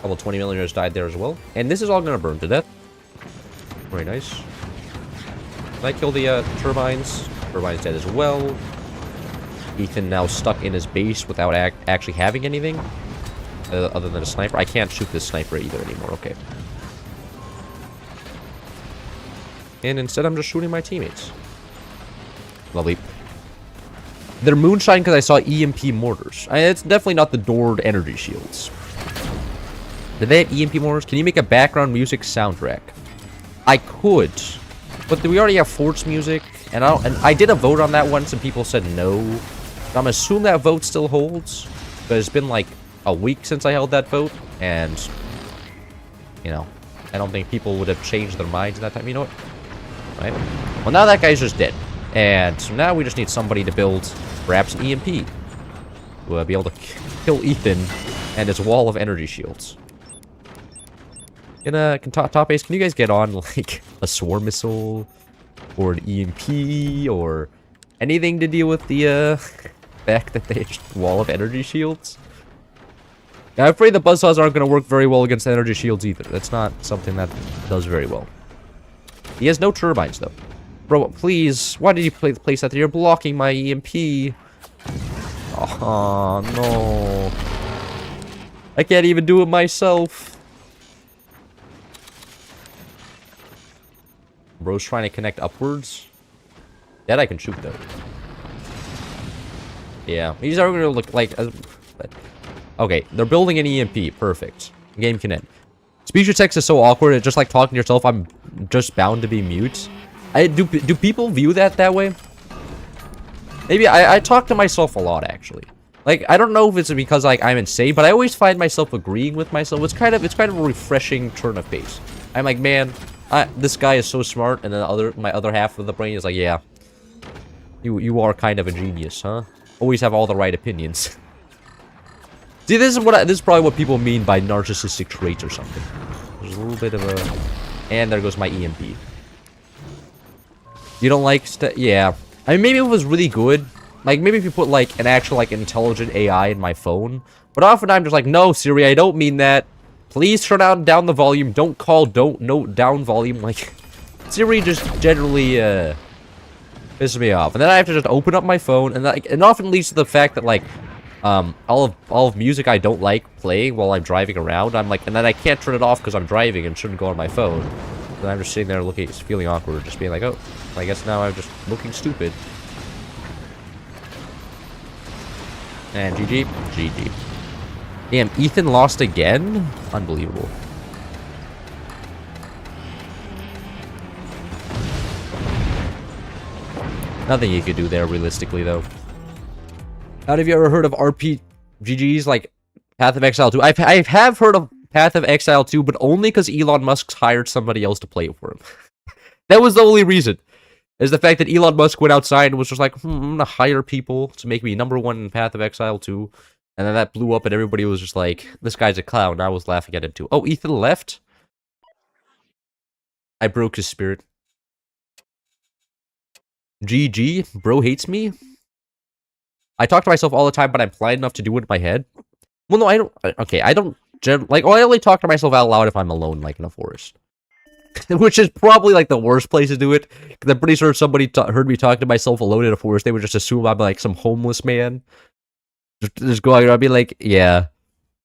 Level 20 millionaires died there as well. And this is all gonna burn to death. Very nice. Can I kill the turbines? Turbine's dead as well. Ethan now stuck in his base without actually having anything. Other than a sniper. I can't shoot this sniper either anymore. Okay. And instead I'm just shooting my teammates. Lovely. They're moonshine because I saw EMP mortars. It's definitely not the doored energy shields. Did they have EMP mortars? Can you make a background music soundtrack? I could. But we already have Fort's music. And I did a vote on that once and people said no. So I'm assuming that vote still holds. But it's been like a week since I held that vote. And, you know, I don't think people would have changed their minds in that time. You know what? Right? Well, now that guy's just dead. And so now we just need somebody to build perhaps an EMP. We'll be able to kill Ethan and his wall of energy shields. Can top base, can you guys get on like a swarm missile or an EMP or anything to deal with the fact that they have a wall of energy shields? Yeah, I'm afraid the buzzsaws aren't going to work very well against energy shields either. That's not something that does very well. He has no turbines though. Bro, please, why did you place that there? You're blocking my EMP. Oh no. I can't even do it myself. Bro's trying to connect upwards. That I can shoot though. Yeah, these are gonna look like. Okay, they're building an EMP. Perfect. Game can end. Speech to text is so awkward. It's just like talking to yourself. I'm just bound to be mute. Do people view that way? Maybe I talk to myself a lot actually. Like I don't know if it's because like I'm insane, but I always find myself agreeing with myself. It's kind of a refreshing turn of pace. I'm like, man. This guy is so smart, and then my other half of the brain is like, yeah, you are kind of a genius, huh? Always have all the right opinions. See, this is probably what people mean by narcissistic traits or something. There's a little bit of a, and there goes my EMP. You don't like yeah. I mean, maybe it was really good. Like maybe if you put like an actual like intelligent AI in my phone, but often I'm just like, no, Siri, I don't mean that. Please turn down the volume. Don't note down volume. Like, Siri just generally, pisses me off. And then I have to just open up my phone, and like, it often leads to the fact that, like, all of music I don't like playing while I'm driving around, I'm like, and then I can't turn it off because I'm driving and shouldn't go on my phone. And I'm just sitting there looking, feeling awkward, just being like, oh, I guess now I'm just looking stupid. And GG. GG. Damn, Ethan lost again? Unbelievable. Nothing you could do there, realistically, though. How have you ever heard of RPGs like Path of Exile 2? I have heard of Path of Exile 2, but only because Elon Musk hired somebody else to play it for him. That was the only reason. Is the fact that Elon Musk went outside and was just like, I'm gonna hire people to make me #1 in Path of Exile 2. And then that blew up and everybody was just like, this guy's a clown. I was laughing at him too. Oh, Ethan left? I broke his spirit. GG, bro hates me. I talk to myself all the time, but I'm polite enough to do it in my head. Well, no, I don't. Okay, I don't. Like, I only talk to myself out loud if I'm alone, like in a forest. Which is probably like the worst place to do it. Because I'm pretty sure if somebody heard me talking to myself alone in a forest, they would just assume I'm like some homeless man. Just go out and I'd be like, yeah.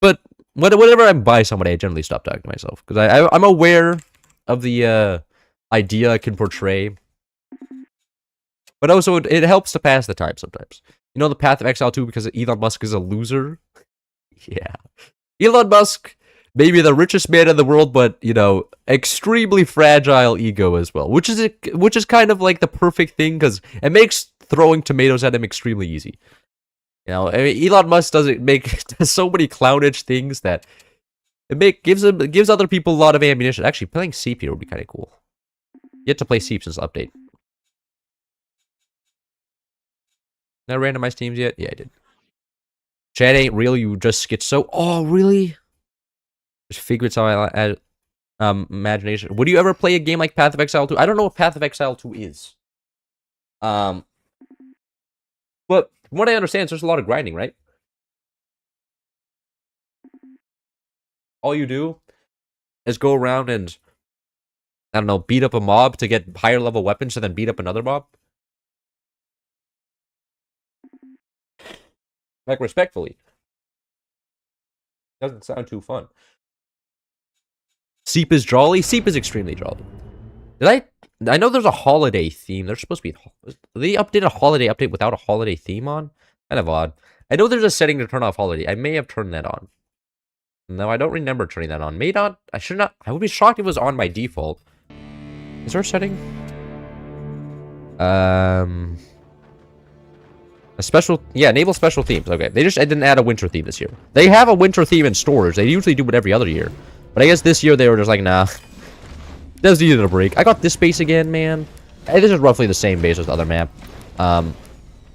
But whenever I'm by somebody, I generally stop talking to myself. Because I'm aware of the idea I can portray. But also, it helps to pass the time sometimes. You know, the Path of Exile 2 because Elon Musk is a loser? Yeah. Elon Musk, maybe the richest man in the world, but, you know, extremely fragile ego as well. Which is kind of like the perfect thing, because it makes throwing tomatoes at him extremely easy. You know, I mean, Elon Musk does so many clownish things that it gives other people a lot of ammunition. Actually, playing Seep here would be kind of cool. Yet to play Seep since the update. Not randomized teams yet? Yeah, I did. Chat ain't real, you just schizo. Oh, really? Just figurates how I add imagination. Would you ever play a game like Path of Exile 2? I don't know what Path of Exile 2 is. But from what I understand, there's a lot of grinding, right? All you do is go around and, I don't know, beat up a mob to get higher level weapons and then beat up another mob. Like, respectfully. Doesn't sound too fun. Seep is jolly? Seep is extremely jolly. I know there's a holiday theme. There's supposed to be... They updated a holiday update without a holiday theme on? Kind of odd. I know there's a setting to turn off holiday. I may have turned that on. No, I don't remember turning that on. May not... I should not... I would be shocked if it was on by default. Is there a setting? A special... Yeah, enable special themes. Okay. I didn't add a winter theme this year. They have a winter theme in stores. They usually do it every other year. But I guess this year they were just like, nah. That needed a break. I got this base again, man. This is roughly the same base as the other map. I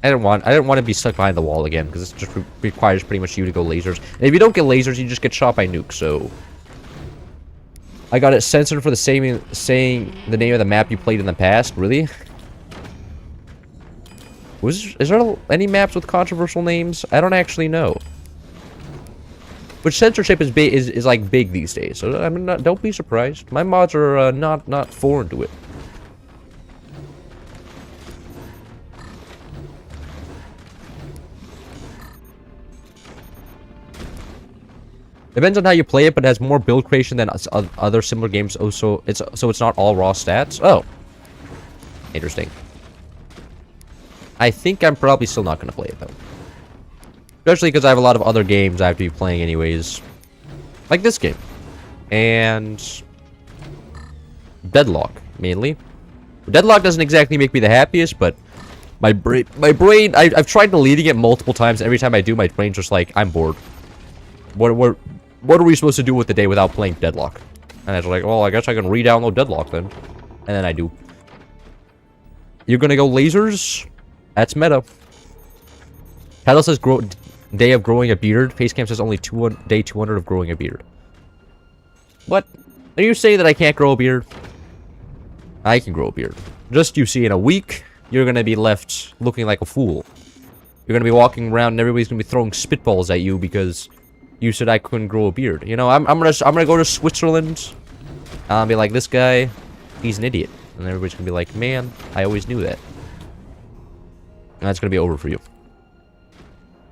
didn't want to be stuck behind the wall again, because it just requires pretty much you to go lasers. And if you don't get lasers, you just get shot by nukes, so... I got it censored for saying the name of the map you played in the past. Really? Is there any maps with controversial names? I don't actually know. But censorship is like big these days, so I mean, don't be surprised. My mods are not foreign to it. Depends on how you play it, but it has more build creation than other similar games. Also, it's not all raw stats. Oh, interesting. I think I'm probably still not going to play it though. Especially because I have a lot of other games I have to be playing anyways. Like this game. And... Deadlock, mainly. Deadlock doesn't exactly make me the happiest, but... My brain... I've tried deleting it multiple times. Every time I do, my brain's just like, I'm bored. What are we supposed to do with the day without playing Deadlock? And I was like, well, I guess I can re-download Deadlock then. And then I do. You're gonna go lasers? That's meta. Title says day of growing a beard. Facecam says only day 200 of growing a beard. What? Are you saying that I can't grow a beard? I can grow a beard. Just you see, in a week, you're gonna be left looking like a fool. You're gonna be walking around and everybody's gonna be throwing spitballs at you because you said I couldn't grow a beard. You know, I'm gonna go to Switzerland. I'll be like, this guy, he's an idiot. And everybody's gonna be like, man, I always knew that. And that's gonna be over for you.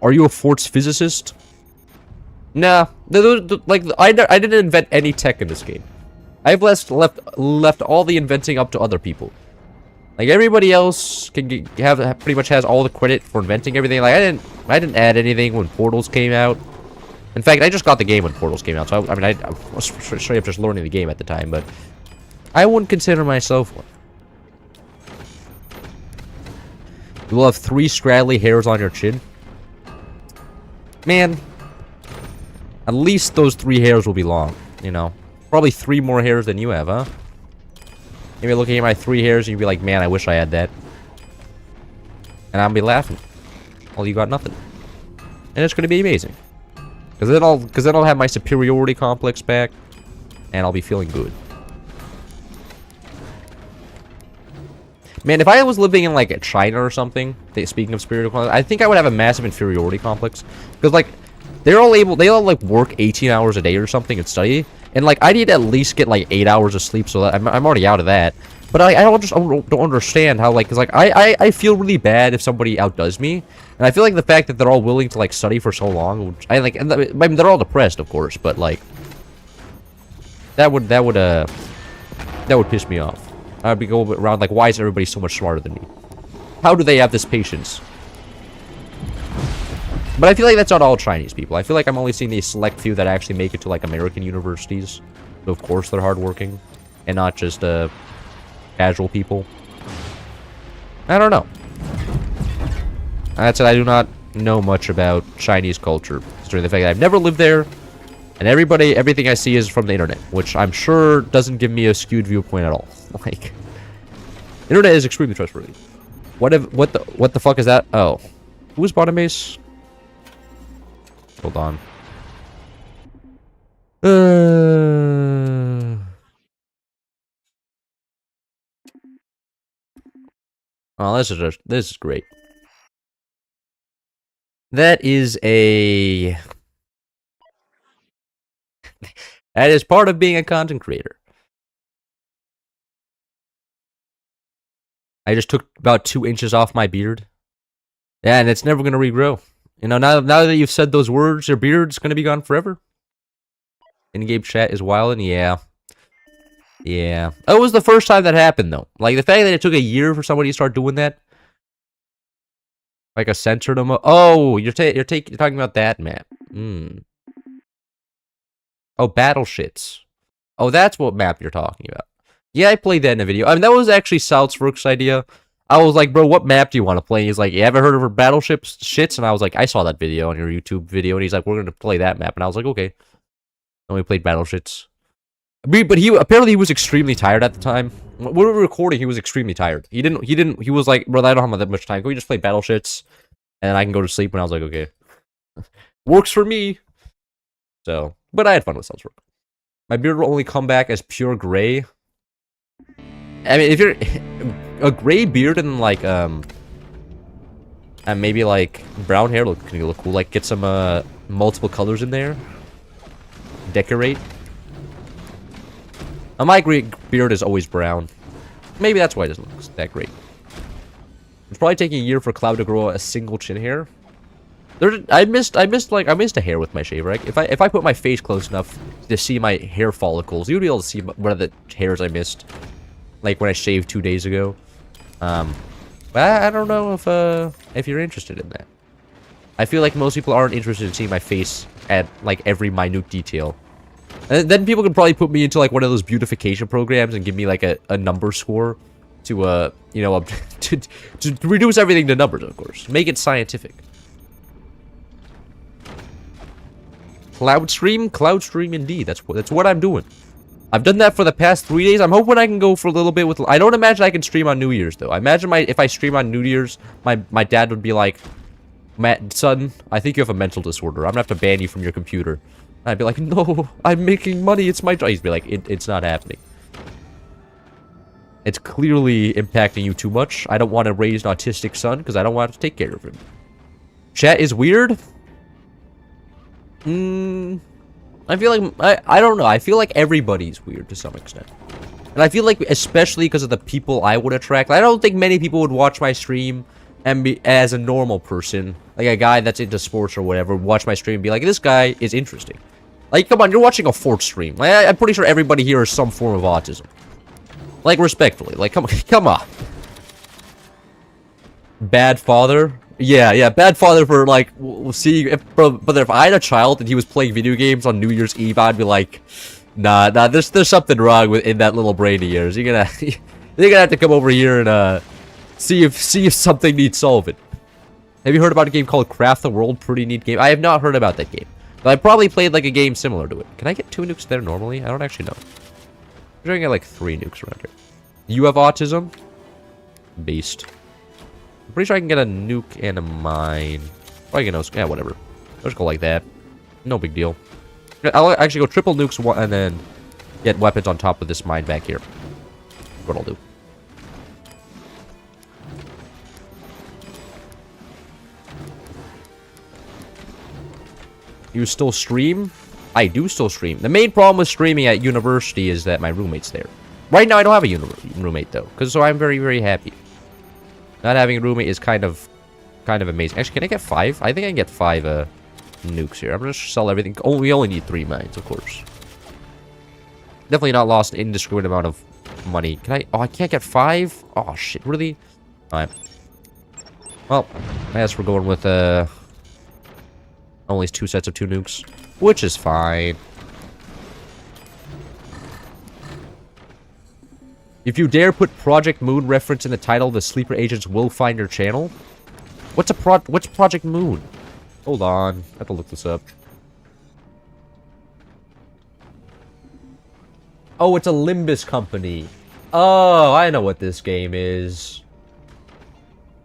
Are you a Forts physicist? Nah. I didn't invent any tech in this game. I've left all the inventing up to other people. Like, everybody else can pretty much has all the credit for inventing everything. Like, I didn't add anything when Portals came out. In fact, I just got the game when Portals came out, so I was straight up just learning the game at the time, but I wouldn't consider myself one. You will have 3 scraggly hairs on your chin. Man, at least those 3 hairs will be long, you know. Probably 3 more hairs than you have, huh? Maybe looking at my 3 hairs and you'd be like, man, I wish I had that. And I'll be laughing. Well, you got nothing. And it's gonna be amazing. Because then I'll have my superiority complex back, and I'll be feeling good. Man, if I was living in, like, China or something, speaking of superiority complex, I think I would have a massive inferiority complex. Because, like, they all, like, work 18 hours a day or something and study. And, like, I need to at least get, like, 8 hours of sleep, so that I'm already out of that. But I don't understand how, like, because, like, I feel really bad if somebody outdoes me. And I feel like the fact that they're all willing to, like, study for so long, which I like, and I mean, they're all depressed, of course, but, like, that would piss me off. I'd be going around, like, why is everybody so much smarter than me? How do they have this patience? But I feel like that's not all Chinese people. I feel like I'm only seeing the select few that actually make it to, like, American universities. So, of course, they're hardworking. And not just, casual people. I don't know. That's it. I do not know much about Chinese culture, considering the fact that I've never lived there, and everything I see is from the internet, which I'm sure doesn't give me a skewed viewpoint at all. Like, internet is extremely trustworthy. What the fuck is that? Oh, who's bottom base? Hold on. Oh, this is great. That is a... that is part of being a content creator. I just took about 2 inches off my beard. Yeah, and it's never going to regrow. You know, now that you've said those words, your beard's going to be gone forever. In-game chat is wild, and yeah. Yeah. That was the first time that happened, though. Like, the fact that it took a year for somebody to start doing that. Like a censored emote. Oh, you're talking about that map. Oh, battle shits. Oh, that's what map you're talking about. Yeah, I played that in a video. I mean, that was actually Salzburg's idea. I was like, bro, what map do you want to play? And he's like, you ever heard of her battleships shits? And I was like, I saw that video on your YouTube video. And he's like, we're going to play that map. And I was like, okay. And we played battleships. But apparently he was extremely tired at the time. When we were recording, he was extremely tired. He was like, bro, I don't have that much time. Can we just play battleships? And I can go to sleep. And I was like, okay. Works for me. So, but I had fun with Salzburg. My beard will only come back as pure gray. I mean, if you're a gray beard and like and maybe like brown hair can look cool. Like get some multiple colors in there. Decorate. My beard is always brown. Maybe that's why it doesn't look that great. It's probably taking a year for Cloud to grow a single chin hair. I missed a hair with my shaver. Like, if I put my face close enough to see my hair follicles, you'd be able to see one of the hairs I missed. Like when I shaved 2 days ago. But I don't know if you're interested in that. I feel like most people aren't interested in seeing my face at like every minute detail. And then people can probably put me into like one of those beautification programs and give me like a number score to you know to reduce everything to numbers, of course. Make it scientific. Cloud stream indeed. That's what I'm doing. I've done that for the past 3 days. I'm hoping I can go for a little bit with... I don't imagine I can stream on New Year's, though. I imagine if I stream on New Year's, my dad would be like, Matt, son, I think you have a mental disorder. I'm gonna have to ban you from your computer. And I'd be like, no, I'm making money. It's my job. He'd be like, it's not happening. It's clearly impacting you too much. I don't want to raise an autistic son because I don't want to take care of him. Chat is weird. I feel like, I don't know, I feel like everybody's weird to some extent. And I feel like, especially because of the people I would attract, I don't think many people would watch my stream and be, as a normal person, like a guy that's into sports or whatever, watch my stream and be like, this guy is interesting. Like, come on, you're watching a Fort stream. Like, I'm pretty sure everybody here has some form of autism. Like, respectfully, like, come on. Bad father? Yeah, bad father for like seeing if, but if I had a child and he was playing video games on New Year's Eve, I'd be like, nah, there's something wrong with in that little brain of yours. You're gonna have to come over here and see if something needs solving. Have you heard about a game called Craft the World? Pretty neat game. I have not heard about that game, but I probably played like a game similar to it. Can I get 2 nukes there normally? I don't actually know. I'm trying to get like 3 nukes around here. You have autism? Beast. I'm pretty sure I can get a nuke and a mine. Or I can yeah, whatever. I'll just go like that. No big deal. I'll actually go triple nukes and then get weapons on top of this mine back here. That's what I'll do. You still stream? I do still stream. The main problem with streaming at university is that my roommate's there. Right now I don't have a roommate though, so I'm very, very happy. Not having a roommate is kind of amazing. Actually, can I get 5? I think I can get 5 nukes here. I'm gonna sell everything. Oh, we only need 3 mines, of course. Definitely not lost an indiscriminate amount of money. Can I? Oh, I can't get 5? Oh shit, really? Alright. Well, I guess we're going with only 2 sets of 2 nukes, which is fine. If you dare put Project Moon reference in the title, the sleeper agents will find your channel. What's Project Moon? Hold on, I have to look this up. Oh, it's a Limbus company. Oh, I know what this game is.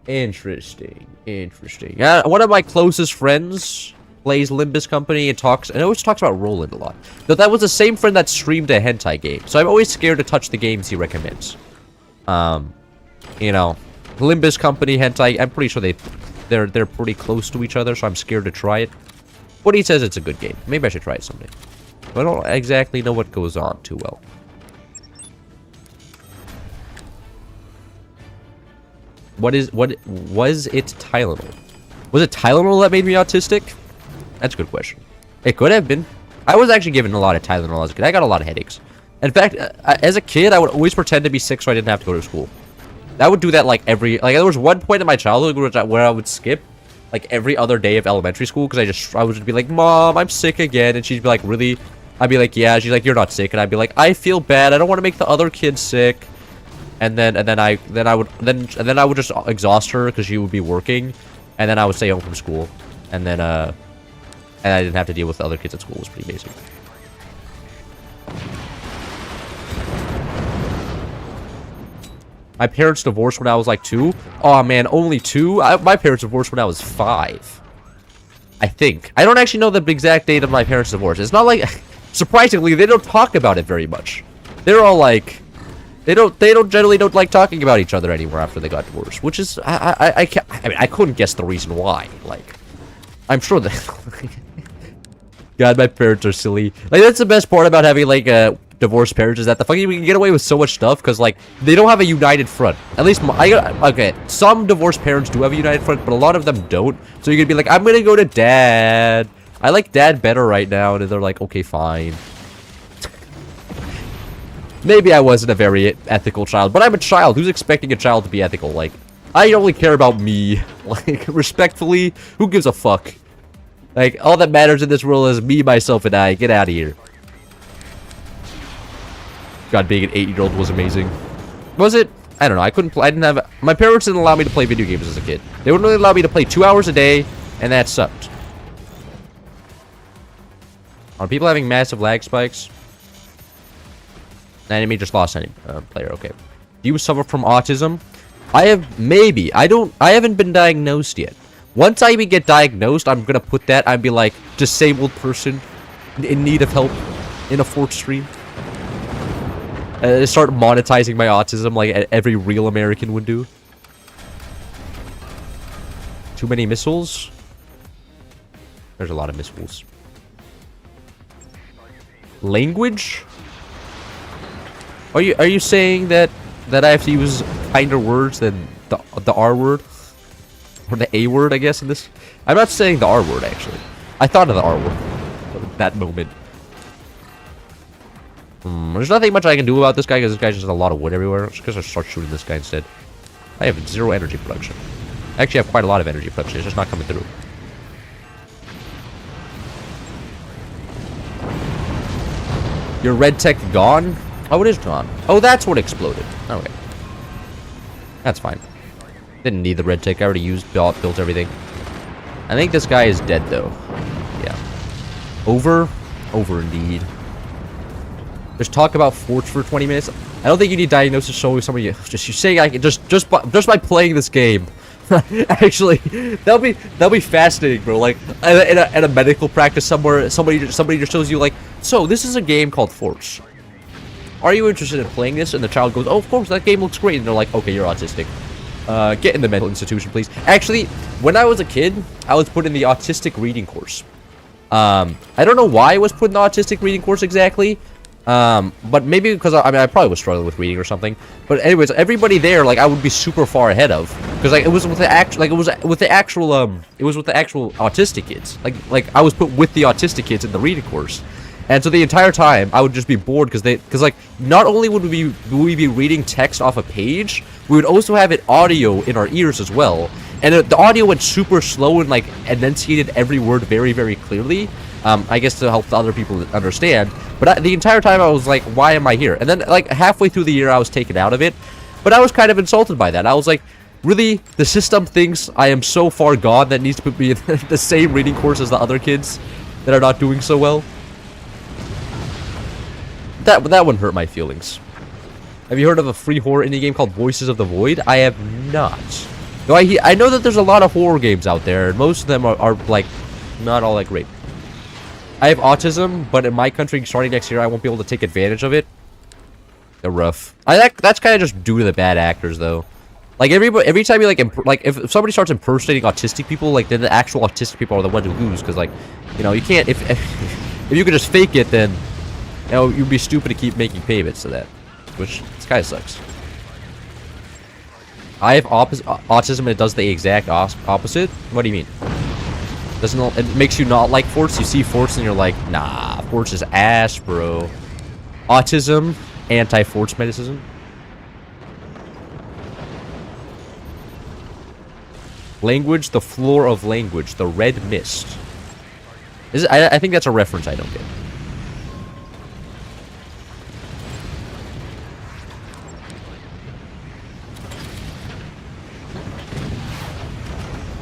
Interesting. Yeah, one of my closest friends plays Limbus Company and always talks about Roland a lot. Though that was the same friend that streamed a hentai game, so I'm always scared to touch the games he recommends. You know, Limbus Company hentai. I'm pretty sure they're pretty close to each other, so I'm scared to try it. But he says it's a good game. Maybe I should try it someday. But I don't exactly know what goes on too well. Was it Tylenol? Was it Tylenol that made me autistic? That's a good question. It could have been. I was actually given a lot of Tylenol as a kid. I got a lot of headaches. In fact, as a kid, I would always pretend to be sick so I didn't have to go to school. I would do that like there was one point in my childhood where I would skip like every other day of elementary school because I would just be like, "Mom, I'm sick again," and she'd be like, "Really?" I'd be like, "Yeah." She's like, "You're not sick," and I'd be like, "I feel bad. I don't want to make the other kids sick." And then I would just exhaust her because she would be working, and then I would stay home from school, and then and I didn't have to deal with the other kids at school. It was pretty amazing. My parents divorced when I was like 2. Oh man, only 2? My parents divorced when I was 5. I think. I don't actually know the exact date of my parents' divorce. It's not like, surprisingly, they don't talk about it very much. They're all like, they generally don't like talking about each other anymore after they got divorced, which is I mean I couldn't guess the reason why. Like, I'm sure that God, my parents are silly. Like, that's the best part about having like divorced parents is that the fucking we can get away with so much stuff because like they don't have a united front. At least okay, some divorced parents do have a united front, but a lot of them don't. So you could be like, I'm gonna go to dad. I like dad better right now, and they're like, okay, fine. Maybe I wasn't a very ethical child, but I'm a child. Who's expecting a child to be ethical? Like, I only care about me. Like, respectfully, who gives a fuck? Like, all that matters in this world is me, myself, and I. Get out of here. God, being an 8-year-old was amazing. Was it? I don't know. I couldn't play. I didn't have. My parents didn't allow me to play video games as a kid. They wouldn't really allow me to play 2 hours a day, and that sucked. Are people having massive lag spikes? Enemy just lost any player. Okay. Do you suffer from autism? I have maybe. I haven't been diagnosed yet. Once I even get diagnosed, I'm gonna put that. I'd be like disabled person in need of help in a 4th stream. Start monetizing my autism like every real American would do. Too many missiles? There's a lot of missiles. Language? Are you saying that I have to use kinder words than the R word? Or the A word, I guess, in this? I'm not saying the R word, actually. I thought of the R word at that moment. There's nothing much I can do about this guy, because this guy just has a lot of wood everywhere. I'm just gonna start shooting this guy instead. I have 0 energy production. I actually have quite a lot of energy production. It's just not coming through. Your red tech gone? Oh, it is gone. Oh, that's what exploded. Okay. That's fine. Didn't need the red tech. I already built everything. I think this guy is dead, though. Yeah. Over? Over, indeed. Just talk about forts for 20 minutes. I don't think you need diagnosis showing somebody. Just you saying I can just by playing this game. Actually, that'll be fascinating, bro. Like at a medical practice somewhere, somebody just shows you like, so this is a game called Forts. Are you interested in playing this? And the child goes, oh, of course, that game looks great. And they're like, okay, you're autistic. Get in the mental institution, please. Actually, when I was a kid, I was put in the autistic reading course. I don't know why I was put in the autistic reading course exactly. But maybe because I probably was struggling with reading or something. But anyways, everybody there, like, I would be super far ahead of, because like it was with the actual, it was with the actual autistic kids. Like I was put with the autistic kids in the reading course, and so the entire time I would just be bored because like not only would we be reading text off a page, we would also have it audio in our ears as well, and the audio went super slow and like enunciated every word very, very clearly. I guess to help the other people understand. But the entire time I was like, why am I here? And then like halfway through the year I was taken out of it. But I was kind of insulted by that. I was like, really? The system thinks I am so far gone that needs to put me in the same reading course as the other kids that are not doing so well? That one hurt my feelings. Have you heard of a free horror indie game called Voices of the Void? I have not. Though I know that there's a lot of horror games out there, and most of them are like not all that great. I have autism, but in my country, starting next year, I won't be able to take advantage of it. They're rough. That's kind of just due to the bad actors, though. Like every time you like if somebody starts impersonating autistic people, like then the actual autistic people are the ones who lose, because like, you know, you can't if you could just fake it, then you know you'd be stupid to keep making payments to that, which kind of sucks. I have autism, and it does the exact opposite. What do you mean? It makes you not like Forts? You see Forts and you're like, nah, Forts is ass, bro. Autism, anti-Forts medicine. Language, the floor of language, the red mist. I think that's a reference I don't get.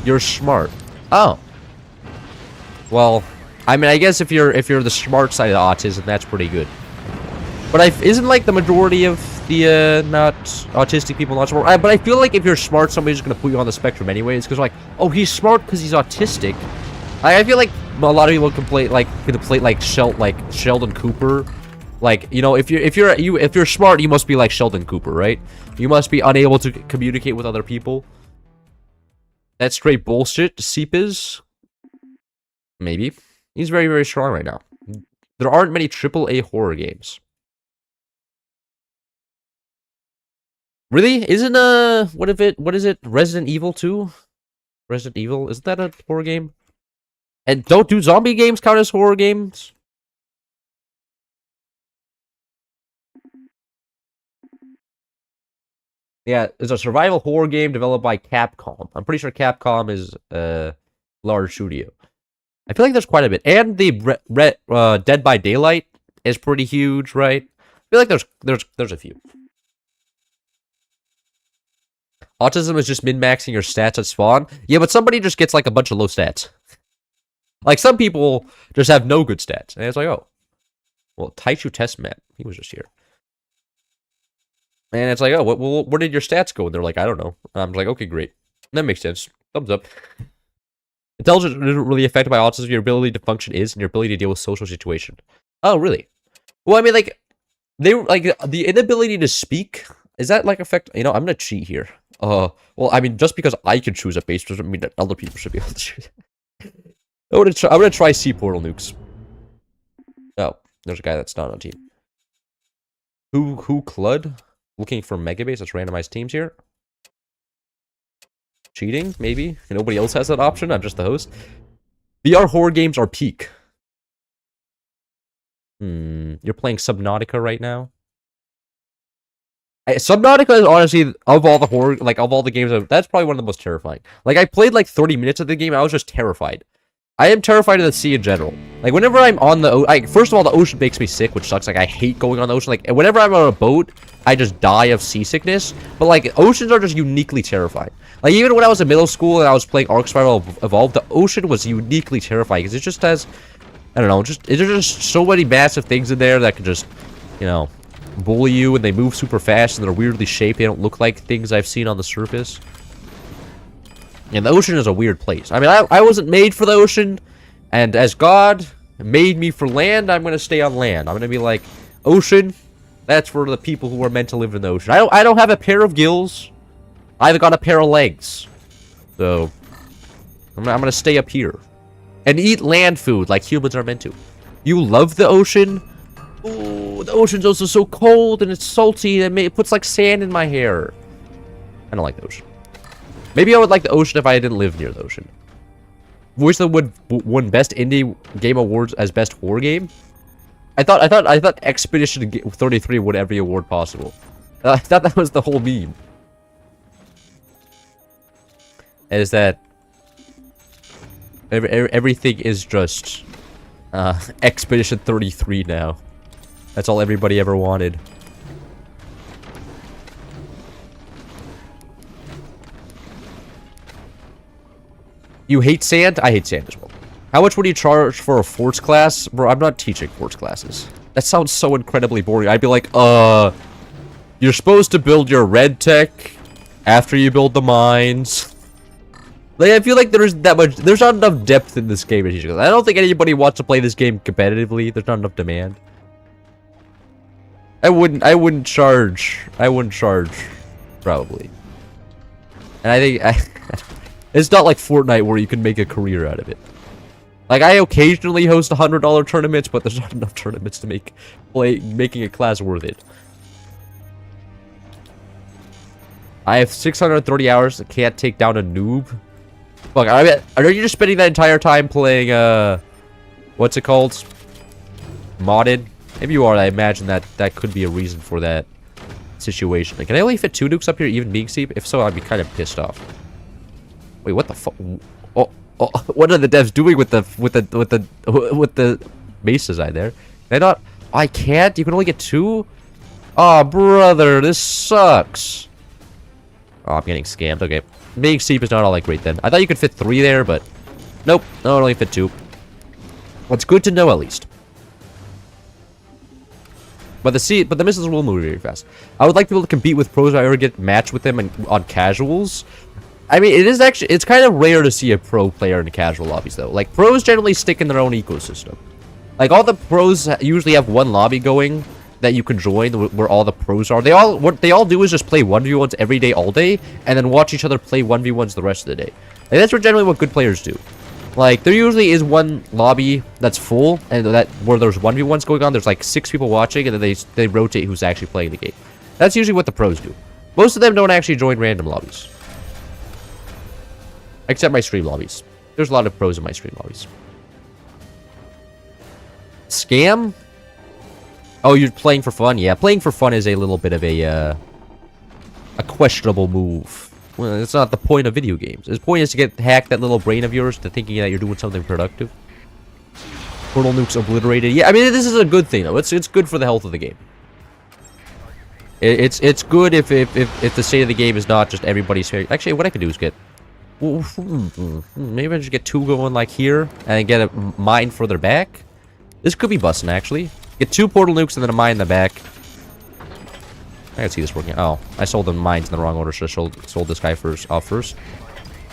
You're smart. Oh. Well, I mean, I guess if you're the smart side of autism, that's pretty good. But isn't like the majority of the not autistic people not smart? But I feel like if you're smart, somebody's just gonna put you on the spectrum anyways. Because like, oh, he's smart because he's autistic. I feel like a lot of people can play like Sheldon Cooper. Like, you know, if you're smart, you must be like Sheldon Cooper, right? You must be unable to communicate with other people. That's straight bullshit. Seep is. Maybe. He's very, very strong right now. There aren't many AAA horror games. Really? Isn't what is it? Resident Evil 2? Resident Evil? Isn't that a horror game? And don't do zombie games count as horror games? Yeah, it's a survival horror game developed by Capcom. I'm pretty sure Capcom is a large studio. I feel like there's quite a bit. And the Dead by Daylight is pretty huge, right? I feel like there's a few. Autism is just min-maxing your stats at spawn. Yeah, but somebody just gets like a bunch of low stats. Like some people just have no good stats. And it's like, oh. Well, Taichu Test Map. He was just here. And it's like, oh, where did your stats go? And they're like, I don't know. And I'm like, okay, great. That makes sense. Thumbs up. Intelligence isn't really affected by autism. Your ability to function is, and your ability to deal with social situation. Oh, really? Well, I mean, like, the inability to speak, is that like affect? You know, I'm gonna cheat here. Well, I mean, just because I can choose a base doesn't mean that other people should be able to choose. I'm gonna try Sea Portal nukes. Oh, there's a guy that's not on team. Who Clud? Looking for Megabase. Let's randomize teams here. Cheating, maybe? Nobody else has that option. I'm just the host. VR horror games are peak. You're playing Subnautica right now? Subnautica is honestly, of all the horror, like, of all the games, that's probably one of the most terrifying. Like, I played like 30 minutes of the game, I was just terrified. I am terrified of the sea in general. Like, whenever I'm on the ocean, first of all, the ocean makes me sick, which sucks. Like, I hate going on the ocean. Like, whenever I'm on a boat, I just die of seasickness. But, like, oceans are just uniquely terrifying. Like, even when I was in middle school and I was playing Ark Survival Evolved, the ocean was uniquely terrifying. Because it just has, I don't know, there's just so many massive things in there that can just, you know, bully you. And they move super fast and they're weirdly shaped. They don't look like things I've seen on the surface. And the ocean is a weird place. I mean, I wasn't made for the ocean, and as God made me for land, I'm gonna stay on land. I'm gonna be like, ocean, that's for the people who are meant to live in the ocean. I don't have a pair of gills. I've got a pair of legs. So, I'm gonna stay up here. And eat land food like humans are meant to. You love the ocean? Ooh, the ocean's also so cold and it's salty, and it puts like sand in my hair. I don't like the ocean. Maybe I would like the ocean if I didn't live near the ocean. Voice of the won Best Indie Game Awards as Best Horror Game. I thought Expedition 33 won every award possible. I thought that was the whole meme. Is that everything is just Expedition 33 now. That's all everybody ever wanted. You hate sand? I hate sand as well. How much would you charge for a force class? Bro, I'm not teaching force classes. That sounds so incredibly boring. I'd be like, you're supposed to build your red tech after you build the mines. Like, I feel like there's not enough depth in this game. I don't think anybody wants to play this game competitively. There's not enough demand. I wouldn't charge, probably. And I think, it's not like Fortnite where you can make a career out of it. Like, I occasionally host $100 tournaments, but there's not enough tournaments to making a class worth it. I have 630 hours that can't take down a noob. Fuck, I mean, are you just spending that entire time playing, what's it called? Modded? Maybe you are. I imagine that could be a reason for that situation. Like, can I only fit 2 nukes up here, even being steep? If so, I'd be kind of pissed off. Wait, what the fuck? Oh, what are the devs doing with the base design there? Can I not? I can't. You can only get 2. Oh, brother, this sucks. Oh, I'm getting scammed. Okay, being steep is not all that great then. I thought you could fit 3 there, but nope. No, it only fit 2. Well, it's good to know at least. But the missiles will move very fast. I would like to be able to compete with pros if I ever get matched with them on casuals. I mean, it's kind of rare to see a pro player in casual lobbies, though. Like, pros generally stick in their own ecosystem. Like, all the pros usually have one lobby going that you can join where all the pros are. What they all do is just play 1v1s every day, all day, and then watch each other play 1v1s the rest of the day. Like, that's generally what good players do. Like, there usually is one lobby that's full, and where there's 1v1s going on, there's like 6 people watching, and then they rotate who's actually playing the game. That's usually what the pros do. Most of them don't actually join random lobbies. Except my stream lobbies. There's a lot of pros in my stream lobbies. Scam? Oh, you're playing for fun? Yeah, playing for fun is a little bit of a questionable move. Well, it's not the point of video games. The point is to hack that little brain of yours to thinking that you're doing something productive. Portal nukes obliterated. Yeah, I mean, this is a good thing, though. It's good for the health of the game. It's good if the state of the game is not just everybody's fair. Actually, what I could do is get... Maybe I just get 2 going like here, and get a mine further back. This could be busting, actually. Get 2 portal nukes and then a mine in the back. I can see this working. Oh, I sold the mines in the wrong order, so I sold this guy off first.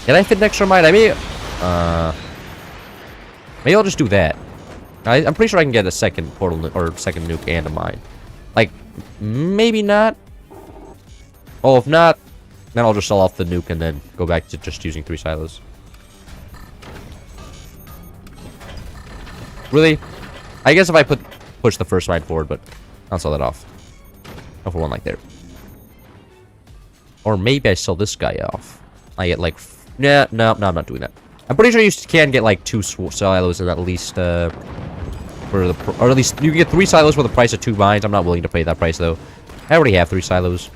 Can I fit an extra mine? Maybe I'll just do that. I'm pretty sure I can get a second portal or second nuke and a mine. Like, maybe not. Oh, if not, then I'll just sell off the nuke and then go back to just using 3 silos. Really? I guess if I push the first mine forward, but I'll sell that off. Go for one like there. Or maybe I sell this guy off. I get like... No, I'm not doing that. I'm pretty sure you can get like 2 silos at least, or at least you can get 3 silos for the price of 2 mines. I'm not willing to pay that price though. I already have 3 silos.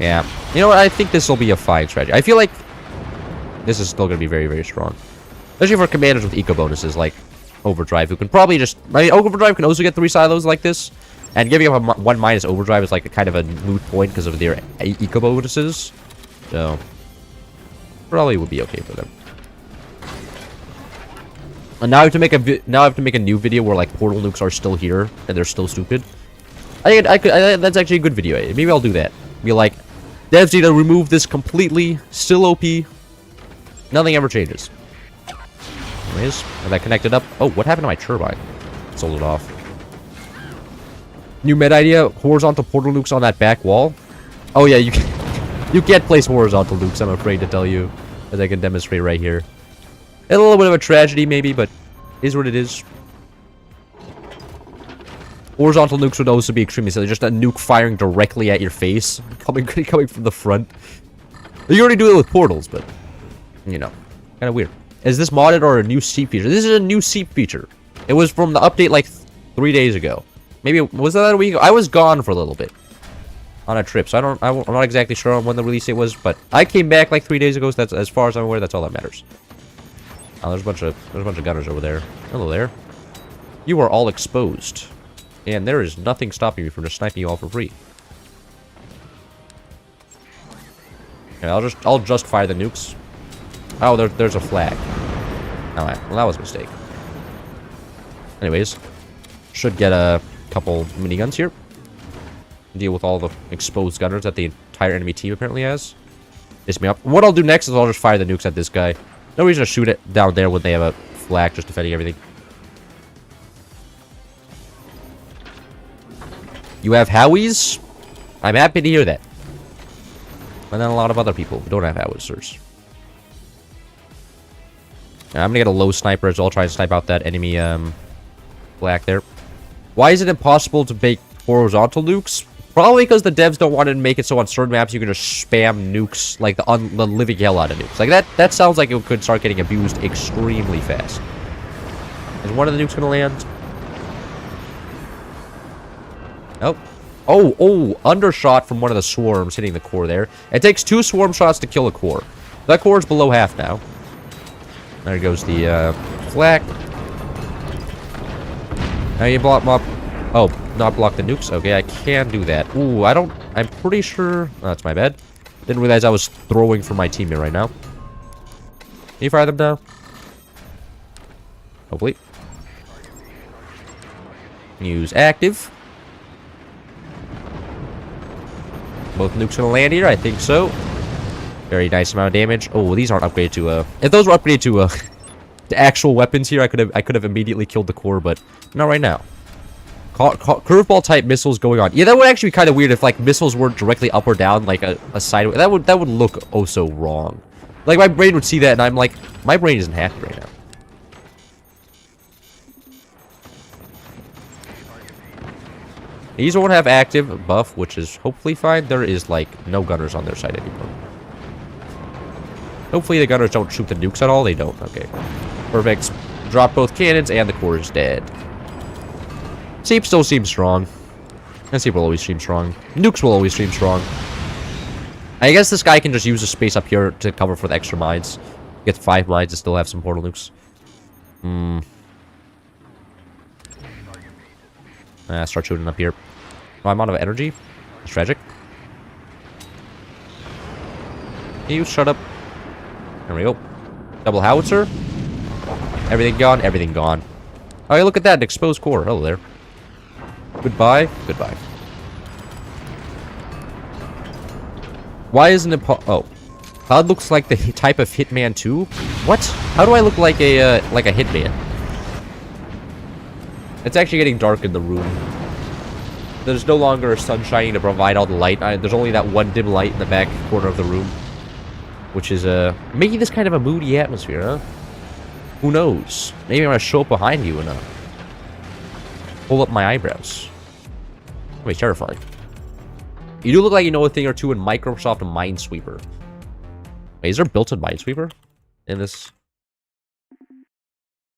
Yeah. You know what? I think this will be a fine strategy. I feel like this is still going to be very, very strong. Especially for commanders with eco bonuses like Overdrive, who can probably just... I mean, Overdrive can also get 3 silos like this. And giving up a 1 minus Overdrive is like a kind of a moot point because of their eco bonuses. So, probably would be okay for them. And now I have to make a new video where like portal nukes are still here and they're still stupid. That's actually a good video. Maybe I'll do that. Be like, devs need to remove this completely. Still OP. Nothing ever changes. Anyways, and that connected up. Oh, what happened to my turbine? Sold it off. New meta idea: horizontal portal nukes on that back wall. Oh yeah, you can't place horizontal nukes. I'm afraid to tell you, as I can demonstrate right here. A little bit of a tragedy, maybe, but is what it is. Horizontal nukes would also be extremely silly. Just a nuke firing directly at your face, coming from the front. You already do it with portals, but you know, kind of weird. Is this modded or a new seep feature? This is a new seep feature. It was from the update like 3 days ago. Maybe was that a week ago? I was gone for a little bit on a trip, so I'm not exactly sure on when the release date was, but I came back like 3 days ago. So that's, as far as I'm aware, that's all that matters. Oh, there's a bunch of gunners over there. Hello there. You are all exposed, and there is nothing stopping me from just sniping you all for free. Yeah, I'll just fire the nukes. Oh, there's a flag. Alright, well that was a mistake. Anyways, should get a couple miniguns here. Deal with all the exposed gunners that the entire enemy team apparently has. Piss me up. What I'll do next is I'll just fire the nukes at this guy. No reason to shoot it down there when they have a flag just defending everything. You have Howies? I'm happy to hear that. And then a lot of other people who don't have howitzers. I'm gonna get a low sniper, so I'll try and snipe out that enemy black there. Why is it impossible to make horizontal nukes? Probably because the devs don't want to make it so on certain maps you can just spam nukes, like the living hell out of nukes. Like that sounds like it could start getting abused extremely fast. Is one of the nukes gonna land? Nope. Oh, undershot from one of the swarms hitting the core there. It takes 2 swarm shots to kill a core. That core is below half now. There goes the flak. Now you block up. Oh, not block the nukes. Okay, I can do that. Ooh, I'm pretty sure. Oh, that's my bad. Didn't realize I was throwing for my teammate right now. Can you fire them now? Hopefully. Use active. Both nukes gonna land here? I think so. Very nice amount of damage. Oh, these aren't upgraded to if those were upgraded to to actual weapons here, I could have immediately killed the core, but not right now. Curveball type missiles going on. Yeah, that would actually be kind of weird if like missiles weren't directly up or down, like a sideways. That would look oh so wrong. Like my brain would see that, and I'm like, my brain isn't happy right now. These won't have active buff, which is hopefully fine. There is like no gunners on their side anymore. Hopefully the gunners don't shoot the nukes at all. They don't. Okay. Perfect. Drop both cannons and the core is dead. Seep still seems strong. And Seep will always seem strong. Nukes will always seem strong. I guess this guy can just use the space up here to cover for the extra mines. Get 5 mines and still have some portal nukes. Start shooting up here. Oh, I'm out of energy. It's tragic. Can you shut up? There we go. Double howitzer. Everything gone. Everything gone. Oh, yeah, look at that. An exposed core. Hello there. Goodbye. Goodbye. Why isn't it... Oh. Cloud looks like the type of Hitman 2? What? How do I look like a Hitman? It's actually getting dark in the room. There's no longer a sun shining to provide all the light. There's only that one dim light in the back corner of the room. Which is, making this kind of a moody atmosphere, huh? Who knows? Maybe I'm gonna show up behind you and, pull up my eyebrows. That'd be terrifying. You do look like you know a thing or two in Microsoft Minesweeper. Wait, is there built-in Minesweeper in this?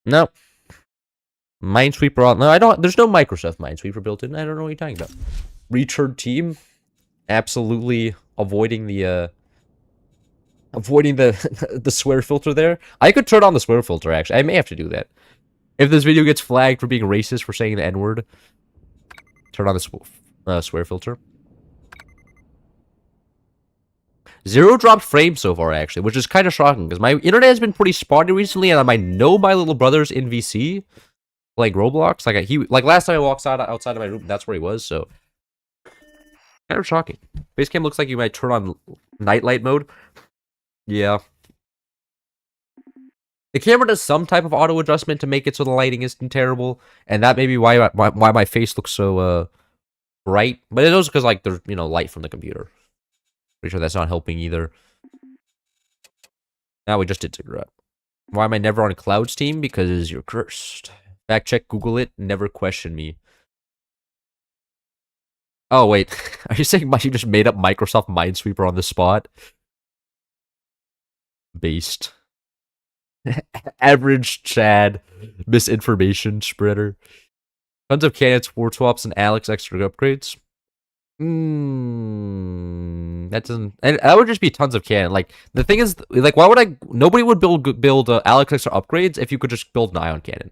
No. Minesweeper on... No, I don't... There's no Microsoft Minesweeper built in. I don't know what you're talking about. Return team? absolutely avoiding the the swear filter there. I could turn on the swear filter, actually. I may have to do that. If this video gets flagged for being racist for saying the N-word, turn on the swear filter. 0 dropped frames so far, actually, which is kind of shocking, because my internet has been pretty spotty recently, and I know my little brother's in VC, playing Roblox. Like last time I walked outside of my room, that's where he was, so... kind of shocking. Basecamp looks like you might turn on nightlight mode. Yeah. The camera does some type of auto adjustment to make it so the lighting isn't terrible, and that may be why my face looks so bright. But it is because like there's light from the computer. Pretty sure that's not helping either. Now we just did cigarette. Why am I never on Cloud's team? Because you're cursed. Fact check, Google it, never question me. Oh wait, are you saying you just made up Microsoft Minesweeper on the spot? Based. Average Chad misinformation spreader. Tons of cannons, war swaps, and Alex extra upgrades. That doesn't. And that would just be tons of cannon. Like the thing is, like, why would nobody would build Alex extra upgrades if you could just build an ion cannon.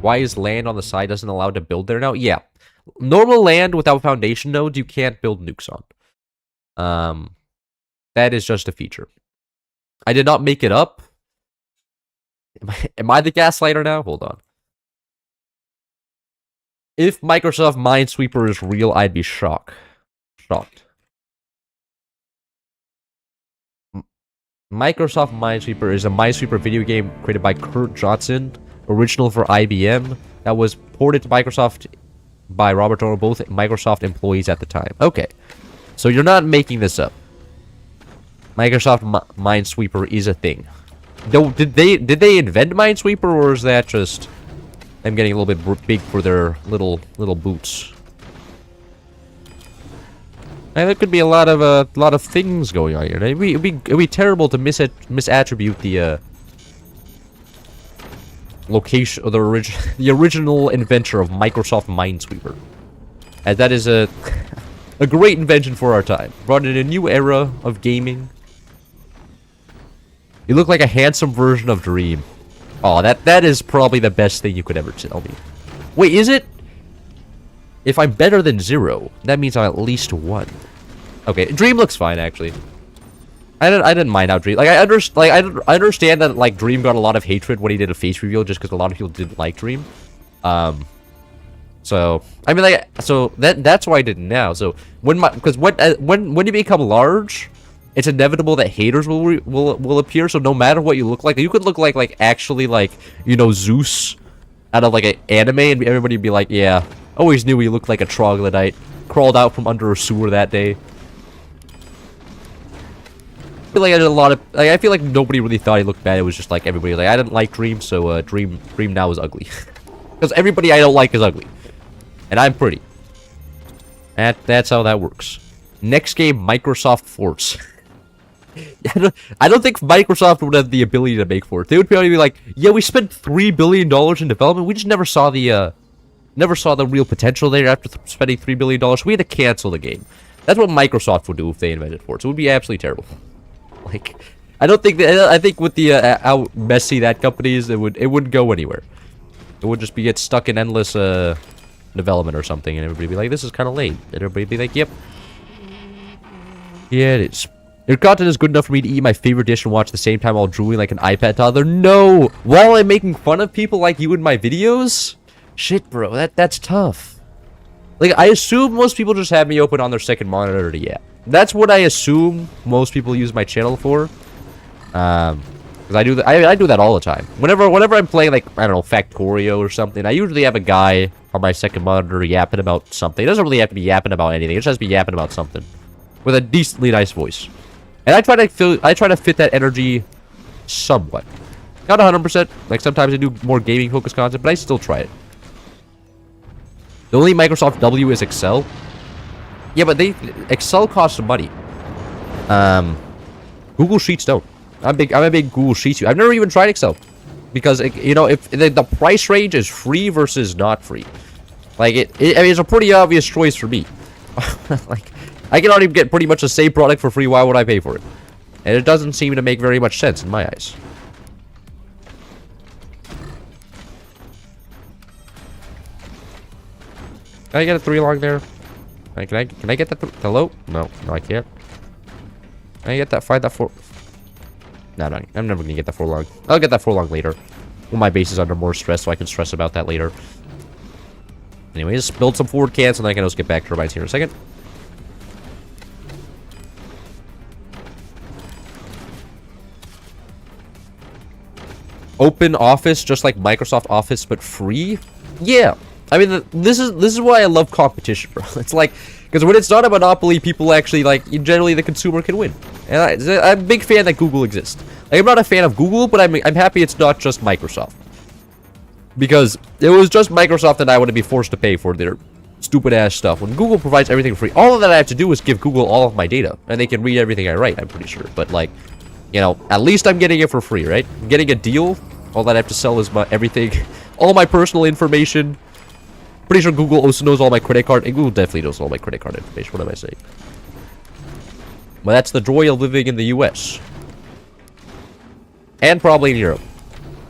Why is land on the side doesn't allow to build there now? Yeah. Normal land without foundation nodes, you can't build nukes on. That is just a feature. I did not make it up. Am I the gaslighter now? Hold on. If Microsoft Minesweeper is real, I'd be shocked. Microsoft Minesweeper is a Minesweeper video game created by Kurt Johnson, original for IBM, that was ported to Microsoft by Robert Dono, both Microsoft employees at the time. Okay, so you're not making this up. Microsoft Minesweeper is a thing. Though, did they invent Minesweeper, or is that just them getting a little bit big for their little boots? And there could be a lot of things going on here. It'd be terrible to misattribute the location or the original inventor of Microsoft Minesweeper, as that is a great invention for our time. Brought in a new era of gaming. You look like a handsome version of Dream. Oh, that is probably the best thing you could ever tell me. Wait, is it? If I'm better than 0, that means I'm at least 1. Okay, Dream looks fine, actually. I didn't mind how Dream... Like, I understand that, like, Dream got a lot of hatred when he did a face reveal, just because a lot of people didn't like Dream. So, I mean, like, so that's why I did it now. So, when you become large, it's inevitable that haters will appear. So, no matter what you look like, you could look like actually, like, Zeus out of, like, an anime, and everybody would be like, yeah, always knew he looked like a troglodyte. Crawled out from under a sewer that day. I feel like I did a lot of... Like, I feel like nobody really thought he looked bad. It was just like everybody... Like, I didn't like Dream, so Dream now is ugly. Because everybody I don't like is ugly. And I'm pretty. That's how that works. Next game, Microsoft Force. I don't think Microsoft would have the ability to make Force. They would probably be like, yeah, we spent $3 billion in development. We just never saw the real potential there after spending $3 billion. So we had to cancel the game. That's what Microsoft would do if they invented Force. It would be absolutely terrible. Like, I don't think that... I think with the how messy that company is, it wouldn't go anywhere. It would just get stuck in endless development or something, and everybody would be like, this is kind of lame. And everybody would be like, yep. Yeah, it is. Your content is good enough for me to eat my favorite dish and watch at the same time while drooling like an iPad toddler. No! While I'm making fun of people like you in my videos? Shit, bro. That's tough. Like, I assume most people just have me open on their second monitor to yeah. That's what I assume most people use my channel for. Because I do that all the time. Whenever I'm playing, like, I don't know, Factorio or something, I usually have a guy on my second monitor yapping about something. It doesn't really have to be yapping about anything. It just has to be yapping about something. With a decently nice voice. And I try to fit that energy somewhat. Not 100%. Like, sometimes I do more gaming-focused content, but I still try it. The only Microsoft W is Excel. Yeah, but Excel costs money. Google Sheets don't. I'm a big Google Sheets user. I've never even tried Excel because you know, if the price range is free versus not free, like I mean, it's a pretty obvious choice for me. Like, I can already get pretty much the same product for free. Why would I pay for it? And it doesn't seem to make very much sense in my eyes. Can I get a 3 log there? Can I get that? Hello? No, I can't. Can I get that? Find that 4. No, I'm never gonna get that 4 log. I'll get that 4 log later. When my base is under more stress, so I can stress about that later. Anyways, build some forward cans, and I can also get back turbines here in a second. Open Office, just like Microsoft Office, but free? Yeah. I mean, this is why I love competition, bro. It's like, because when it's not a monopoly, people actually, like, generally the consumer can win. And I'm a big fan that Google exists. Like, I'm not a fan of Google, but I'm happy it's not just Microsoft. Because it was just Microsoft and I would be forced to pay for their stupid-ass stuff. When Google provides everything free, all that I have to do is give Google all of my data. And they can read everything I write, I'm pretty sure. But, like, you know, at least I'm getting it for free, right? I'm getting a deal. All that I have to sell is my everything. All my personal information. Pretty sure Google also knows all my credit card. And Google definitely knows all my credit card information. What am I saying? Well, that's the joy of living in the US. And probably in Europe.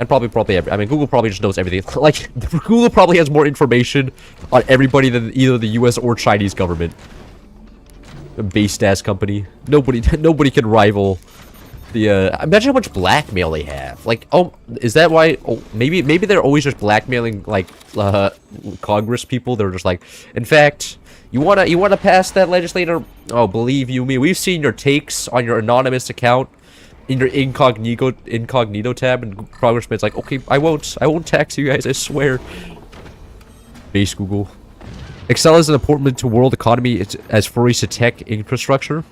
And probably I mean, Google probably just knows everything. Like, Google probably has more information on everybody than either the US or Chinese government. A based-ass company. Nobody can rival the, imagine how much blackmail they have. Like, oh, is that why? Oh, maybe they're always just blackmailing, like, Congress people. They're just like, in fact, you wanna pass that legislator? Oh, believe you me, we've seen your takes on your anonymous account in your incognito tab, and Congressman's like, okay, I won't tax you guys, I swear. Base Google. Excel is an important to world economy as far as to tech infrastructure.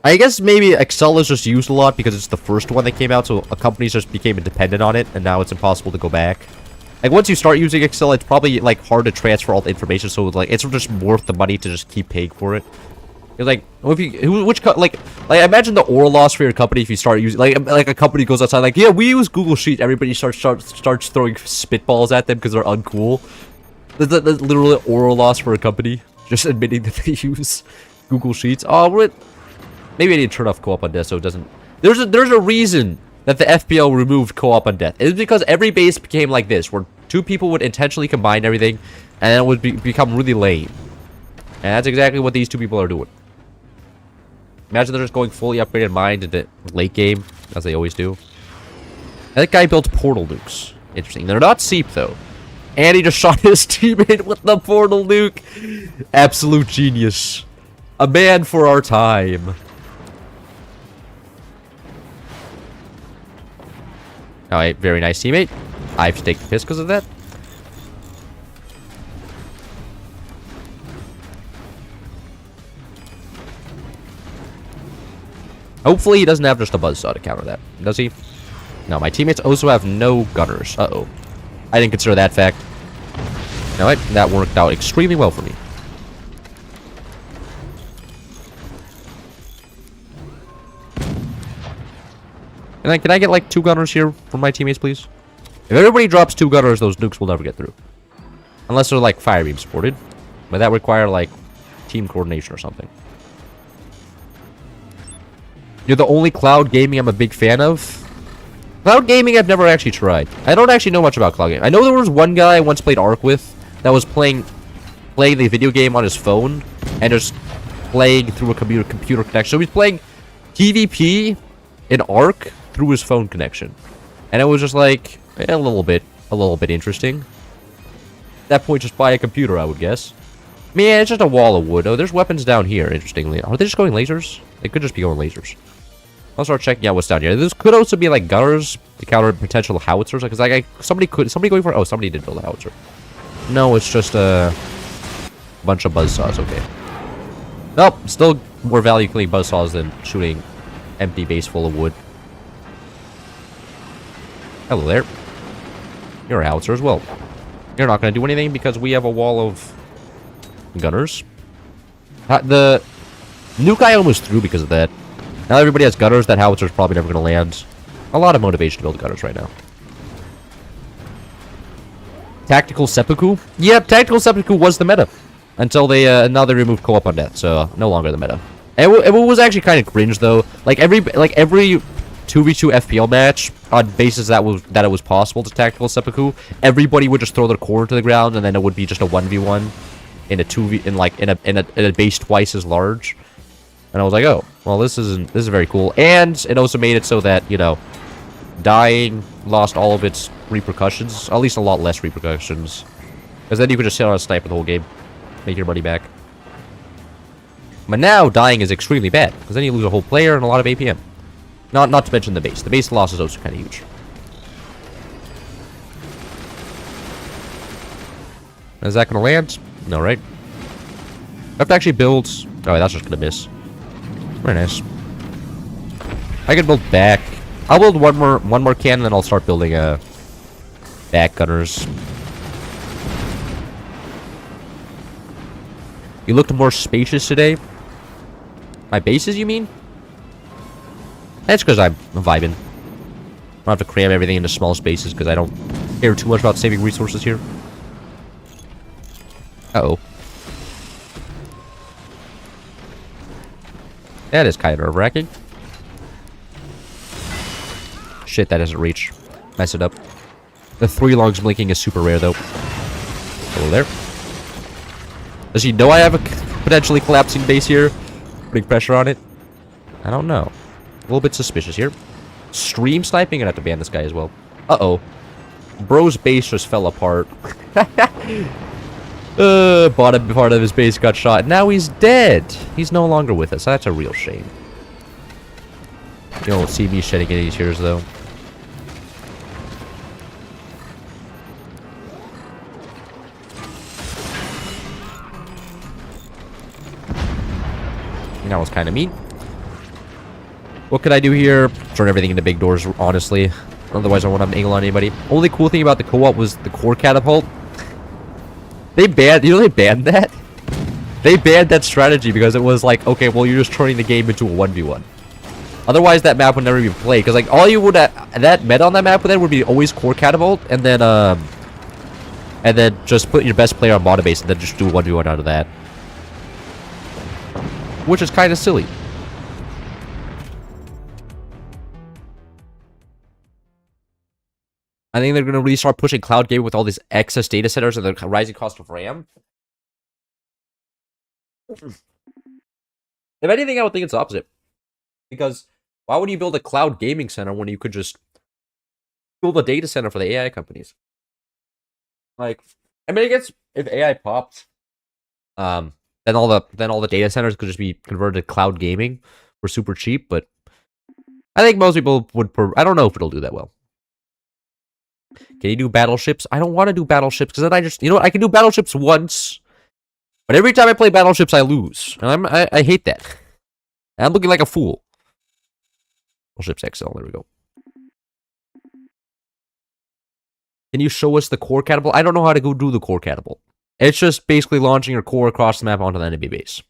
I guess maybe Excel is just used a lot because it's the first one that came out, so companies just became dependent on it, and now it's impossible to go back. Like, once you start using Excel, it's probably, like, hard to transfer all the information, so, like, it's just worth the money to just keep paying for it. It's like, like, imagine the oral loss for your company if you start using, like a company goes outside, like, yeah, we use Google Sheets, everybody starts throwing spitballs at them because they're uncool. That's literally oral loss for a company, just admitting that they use Google Sheets. Oh, maybe I need to turn off co-op on death so it doesn't... There's a reason that the FPL removed co-op on death. It's because every base became like this, where 2 people would intentionally combine everything, and it would become really lame. And that's exactly what these 2 people are doing. Imagine they're just going fully upgraded mind into late game, as they always do. And that guy built portal nukes. Interesting. They're not Seep, though. And he just shot his teammate with the portal nuke. Absolute genius. A man for our time. Alright, very nice teammate. I have to take the piss because of that. Hopefully he doesn't have just a buzzsaw to counter that. Does he? No, my teammates also have no gunners. Uh-oh. I didn't consider that fact. No, that worked out extremely well for me. And can I get, like, 2 gunners here from my teammates, please? If everybody drops 2 gunners, those nukes will never get through. Unless they're, like, fire beam supported. But that require, like, team coordination or something. You're the only cloud gaming I'm a big fan of. Cloud gaming I've never actually tried. I don't actually know much about cloud gaming. I know there was one guy I once played Ark with that was playing the video game on his phone and just playing through a computer connection. So he's playing PvP in Ark through his phone connection. And it was just like a little bit interesting. At that point, just buy a computer, I would guess. Man, it's just a wall of wood. Oh, there's weapons down here, interestingly. Are they just going lasers? They could just be going lasers. I'll start checking out what's down here. This could also be like gunners to counter potential howitzers. Because like somebody going for... Oh, somebody did build a howitzer. No, it's just a bunch of buzzsaws. Okay. Nope, still more value killing buzzsaws than shooting empty base full of wood. Hello there. You're a howitzer as well. You're not going to do anything because we have a wall of gunners. The Nuke almost threw because of that. Now everybody has gutters, that howitzer is probably never going to land. A lot of motivation to build gutters right now. Tactical Seppuku? Yep, Tactical Seppuku was the meta. Until they, now they removed co-op on death, so no longer the meta. It was actually kind of cringe, though. Like every 2v2 FPL match, on basis that it was possible to Tactical Seppuku, everybody would just throw their core into the ground, and then it would be just a 1v1 in a 2v, in a base twice as large. And I was like, oh, well, this is very cool. And it also made it so that, you know, dying lost all of its repercussions, at least a lot less repercussions. Because then you could just sit on a sniper the whole game, make your money back. But now dying is extremely bad, because then you lose a whole player and a lot of APM. Not to mention the base. The base loss is also kind of huge. Is that going to land? No, right? I have to actually build... Oh, that's just going to miss. Very nice. I can build back. I'll build one more cannon, and I'll start building back gunners. You looked more spacious today. My bases, you mean? That's because I'm vibing. I don't have to cram everything into small spaces because I don't care too much about saving resources here. Uh-oh. That is kind of nerve-wracking. Shit, that doesn't reach. Mess it up. The 3 logs blinking is super rare, though. Hello there. Does he know I have a potentially collapsing base here? Putting pressure on it? I don't know. A little bit suspicious here. Stream sniping? I'd have to ban this guy as well. Uh-oh. Bro's base just fell apart. Bottom part of his base got shot. Now he's dead. He's no longer with us. That's a real shame. You don't see me shedding any tears, though. That was kind of mean. What could I do here? Turn everything into big doors, honestly. Otherwise, I won't have an angle on anybody. Only cool thing about the co-op was the core catapult. They banned... You know they banned that? They banned that strategy because it was like, okay, well, you're just turning the game into a 1v1. Otherwise, that map would never be played. Because, like, all you would... that meta on that map then would be always core catapult. And then just put your best player on bottom base and then just do a 1v1 out of that. Which is kind of silly. I think they're going to really start pushing cloud gaming with all these excess data centers and the rising cost of RAM. If anything, I would think it's the opposite. Because why would you build a cloud gaming center when you could just build a data center for the AI companies? Like, I mean, I guess if AI popped, then all the data centers could just be converted to cloud gaming for super cheap. But I think most people would. I don't know if it'll do that well. Can you do battleships? I don't want to do battleships because then I just, you know what? I can do battleships once, but every time I play battleships, I lose, and I hate that. I'm looking like a fool. Battleships XL. There we go. Can you show us the core catapult? I don't know how to go do the core catapult. It's just basically launching your core across the map onto the enemy base.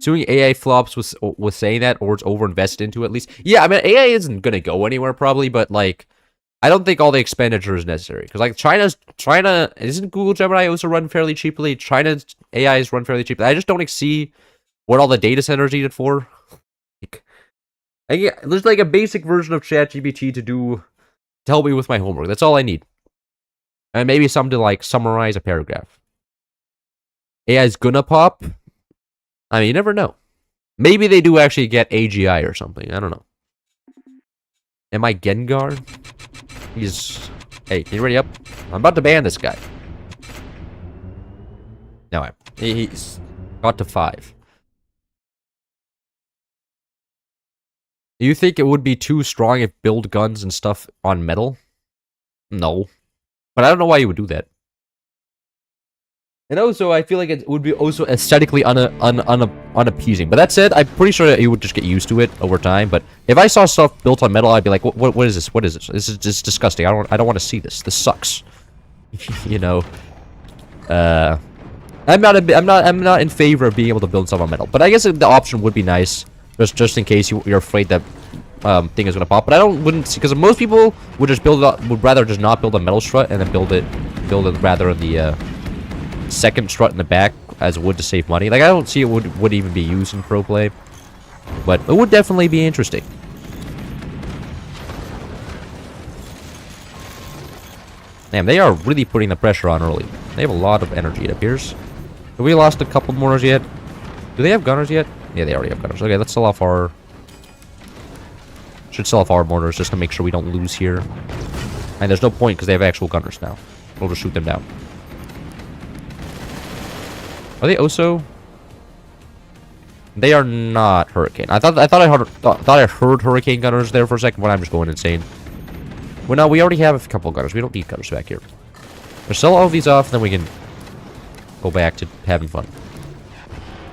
Assuming AI flops with saying that, or it's over-invested into at least. Yeah, I mean, AI isn't going to go anywhere probably, but like, I don't think all the expenditure is necessary. Because like China, isn't Google Gemini also run fairly cheaply? China's AI is run fairly cheaply. I just don't see what all the data centers needed for. Like, there's like a basic version of ChatGPT to help me with my homework. That's all I need. And maybe something to like summarize a paragraph. AI's gonna pop. I mean, you never know. Maybe they do actually get AGI or something. I don't know. Am I Gengar? Hey, can you ready up? I'm about to ban this guy. No, he's got to 5. Do you think it would be too strong if build guns and stuff on metal? No. But I don't know why you would do that. And also, I feel like it would be also aesthetically unappeasing. But that said, I'm pretty sure that you would just get used to it over time. But if I saw stuff built on metal, I'd be like, what is this? What is this? This is just disgusting. I don't want to see this. This sucks. You know. I'm not in favor of being able to build stuff on metal. But I guess the option would be nice, just in case you're afraid that thing is gonna pop. But I wouldn't see, because most people would just would rather just not build a metal strut and then build it rather in the second strut in the back as wood to save money. Like, I don't see it would even be used in pro play, but it would definitely be interesting. Damn, they are really putting the pressure on early. They have a lot of energy, it appears. Have we lost a couple mortars yet? Do they have gunners yet? Yeah, they already have gunners. Okay, let's sell off our... Should sell off our mortars just to make sure we don't lose here. And there's no point because they have actual gunners now. We'll just shoot them down. Are they Oso? They are not Hurricane. I thought I heard Hurricane gunners there for a second, but I'm just going insane. Well, no, we already have a couple of gunners. We don't need gunners back here. Let's sell all of these off, then we can go back to having fun.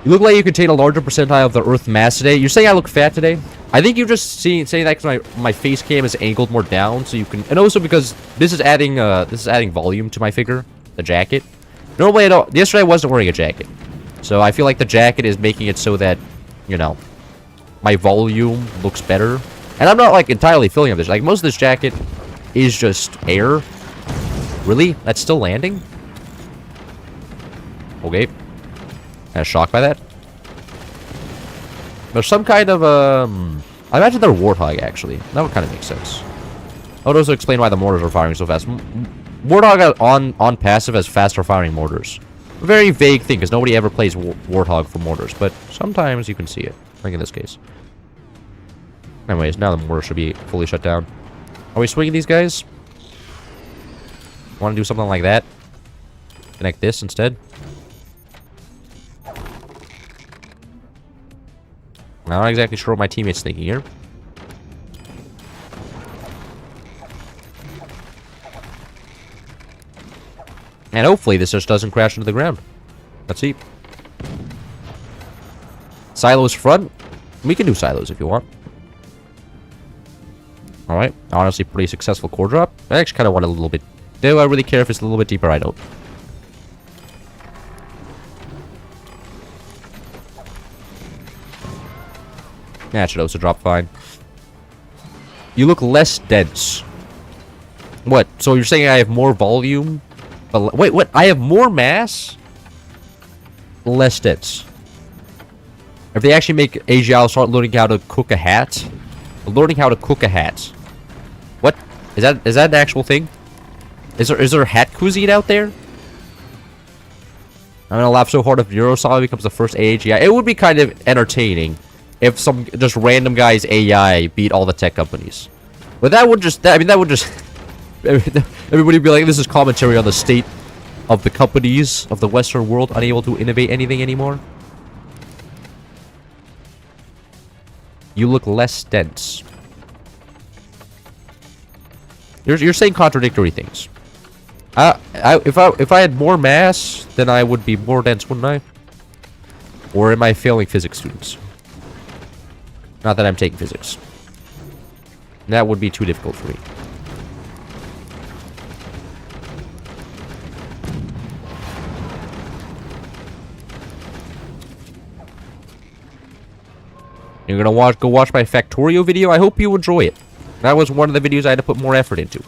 You look like you contain a larger percentile of the Earth mass today. You're saying I look fat today? I think you're just saying that because my face cam is angled more down, so you can, and also because this is adding volume to my figure, the jacket. Normally, yesterday I wasn't wearing a jacket, so I feel like the jacket is making it so that, you know, my volume looks better. And I'm not like entirely filling up this. Like, most of this jacket is just air. Really? That's still landing? Okay. Kind of shocked by that. There's some kind of, I imagine they're Warthog, actually. That would kind of make sense. I would also explain why the mortars are firing so fast. Warthog on passive has faster firing mortars. A very vague thing, because nobody ever plays Warthog for mortars. But sometimes you can see it. Like in this case. Anyways, now the mortar should be fully shut down. Are we swinging these guys? Want to do something like that? Connect this instead? I'm not exactly sure what my teammate's thinking here. And hopefully this just doesn't crash into the ground. Let's see. Silos front? We can do silos if you want. Alright. Honestly, pretty successful core drop. I actually kind of want a little bit... Do I really care if it's a little bit deeper? I don't. Yeah, it should also drop fine. You look less dense. What? So you're saying I have more volume? But wait, what? I have more mass? Less dense. If they actually make AGL start learning how to cook a hat? Learning how to cook a hat. What? Is that an actual thing? Is there hat cuisine out there? I'm gonna laugh so hard if Neurosolid becomes the first AGI. It would be kind of entertaining if some just random guy's AI beat all the tech companies. But that would just, everybody would be like, this is commentary on the state of the companies of the Western world unable to innovate anything anymore. You look less dense. You're saying contradictory things. If I had more mass, then I would be more dense, wouldn't I? Or am I failing physics students? Not that I'm taking physics. That would be too difficult for me. You're gonna go watch my Factorio video? I hope you enjoy it. That was one of the videos I had to put more effort into.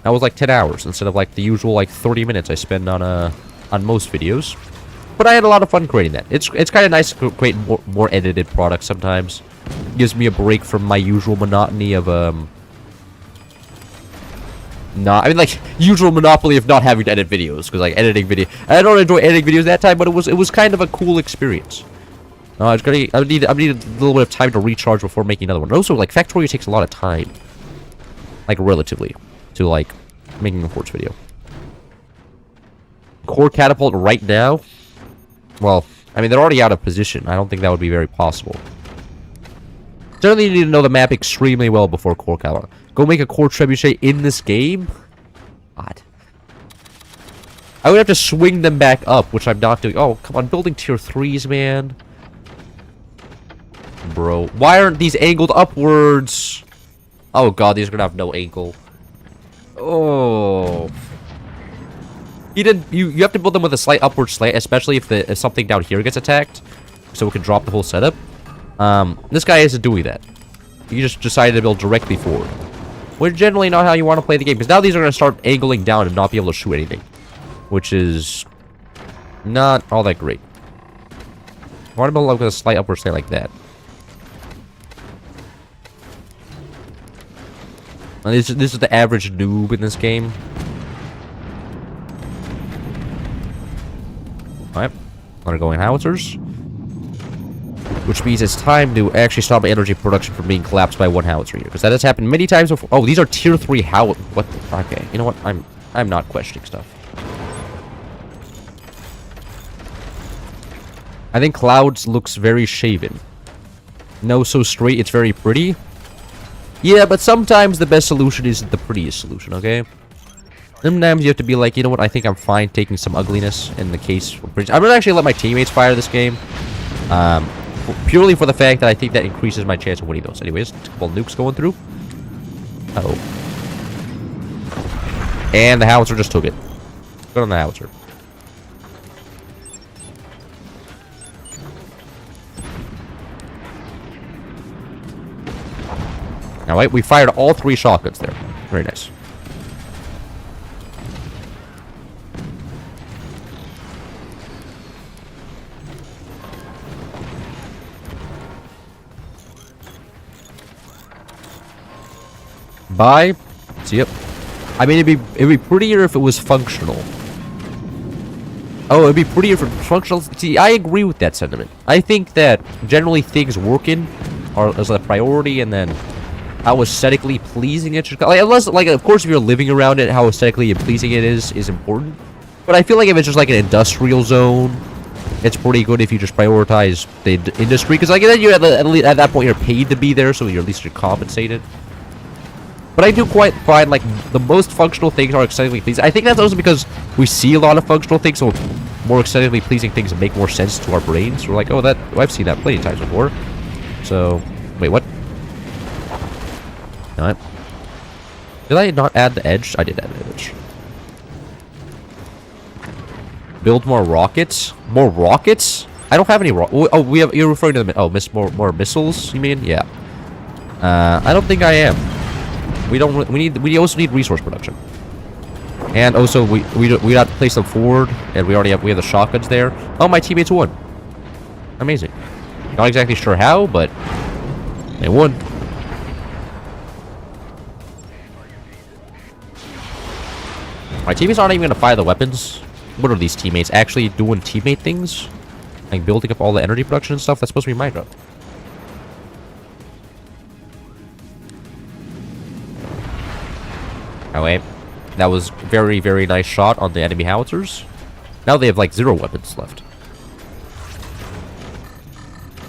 That was like 10 hours instead of like the usual like 30 minutes I spend on most videos. But I had a lot of fun creating that. It's kind of nice to create more edited products sometimes. It gives me a break from my usual monotony of usual monopoly of not having to edit videos, because like editing video, I don't enjoy editing videos that time, but it was kind of a cool experience. I need a little bit of time to recharge before making another one. Also, like, Factorio takes a lot of time, like relatively, to like making a Quartz video. Core catapult right now? Well, I mean, they're already out of position. I don't think that would be very possible. Certainly, you need to know the map extremely well before core catapult. Go make a core trebuchet in this game? God. I would have to swing them back up, which I'm not doing. Oh, come on, building tier 3s, man. Bro, why aren't these angled upwards? Oh god, these are gonna have no angle. Oh. He did. You have to build them with a slight upward slant, especially if something down here gets attacked, so it can drop the whole setup. This guy isn't doing that. He just decided to build directly forward, which is generally not how you want to play the game. Because now these are going to start angling down and not be able to shoot anything, which is not all that great. I want to build like with a slight upward slant like that. And this is the average noob in this game. Alright, undergoing howitzers. Which means it's time to actually stop energy production from being collapsed by one howitzer here. Because that has happened many times before. Oh, these are tier 3 howitzer. What the? Okay, you know what? I'm not questioning stuff. I think Clouds looks very shaven. No, so straight, it's very pretty. Yeah, but sometimes the best solution isn't the prettiest solution, okay? Sometimes you have to be like, you know what, I think I'm fine taking some ugliness in the case. I'm gonna actually let my teammates fire this game. Purely for the fact that I think that increases my chance of winning those. Anyways, a couple nukes going through. Uh-oh. And the howitzer just took it. Good on the howitzer. Alright, we fired all 3 shotguns there. Very nice. Bye. See ya. I mean, it'd be prettier if it was functional. Oh, it'd be prettier if it was functional. See, I agree with that sentiment. I think that generally things working are as a priority, and then how aesthetically pleasing it should. Like, unless, like, of course, if you're living around it, how aesthetically pleasing it is important. But I feel like if it's just like an industrial zone, it's pretty good if you just prioritize the industry, because like then you at that point you're paid to be there, so you're at least compensated. But I do quite find like the most functional things are aesthetically pleasing. I think that's also because we see a lot of functional things, so more aesthetically pleasing things make more sense to our brains. We're like, oh, I've seen that plenty of times before. So, wait, what? Alright. Did I not add the edge? I did add the edge. Build more rockets? More rockets? I don't have any oh, you're referring to the... Oh, more missiles, you mean? Yeah. I don't think I am. We also need resource production. And also, we got to place them forward, and we have the shotguns there. Oh, my teammates won. Amazing. Not exactly sure how, but they won. My teammates aren't even going to fire the weapons. What are these teammates? Actually doing teammate things? Like building up all the energy production and stuff? That's supposed to be my job. Oh, wait. That was very, very nice shot on the enemy howitzers. Now they have like 0 weapons left.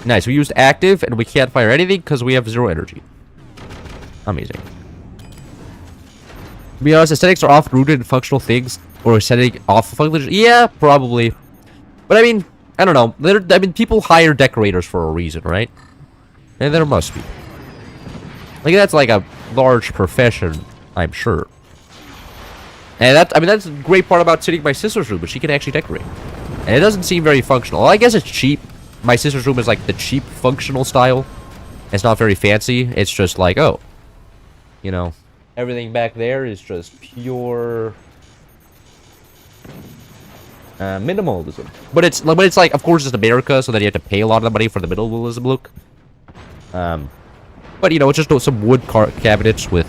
Nice. We used active and we can't fire anything because we have 0 energy. Amazing. To be honest, aesthetics are off-rooted in functional things, or aesthetic off functional. Yeah, probably. But I mean, I don't know. I mean, people hire decorators for a reason, right? And there must be. Like, that's like a large profession, I'm sure. And that's the great part about sitting in my sister's room, but she can actually decorate. And it doesn't seem very functional. Well, I guess it's cheap. My sister's room is like the cheap functional style. It's not very fancy. It's just like, oh, you know, everything back there is just pure minimalism. But it's like, of course, it's America, so then you have to pay a lot of the money for the minimalism look. But you know, it's just some wood cabinets with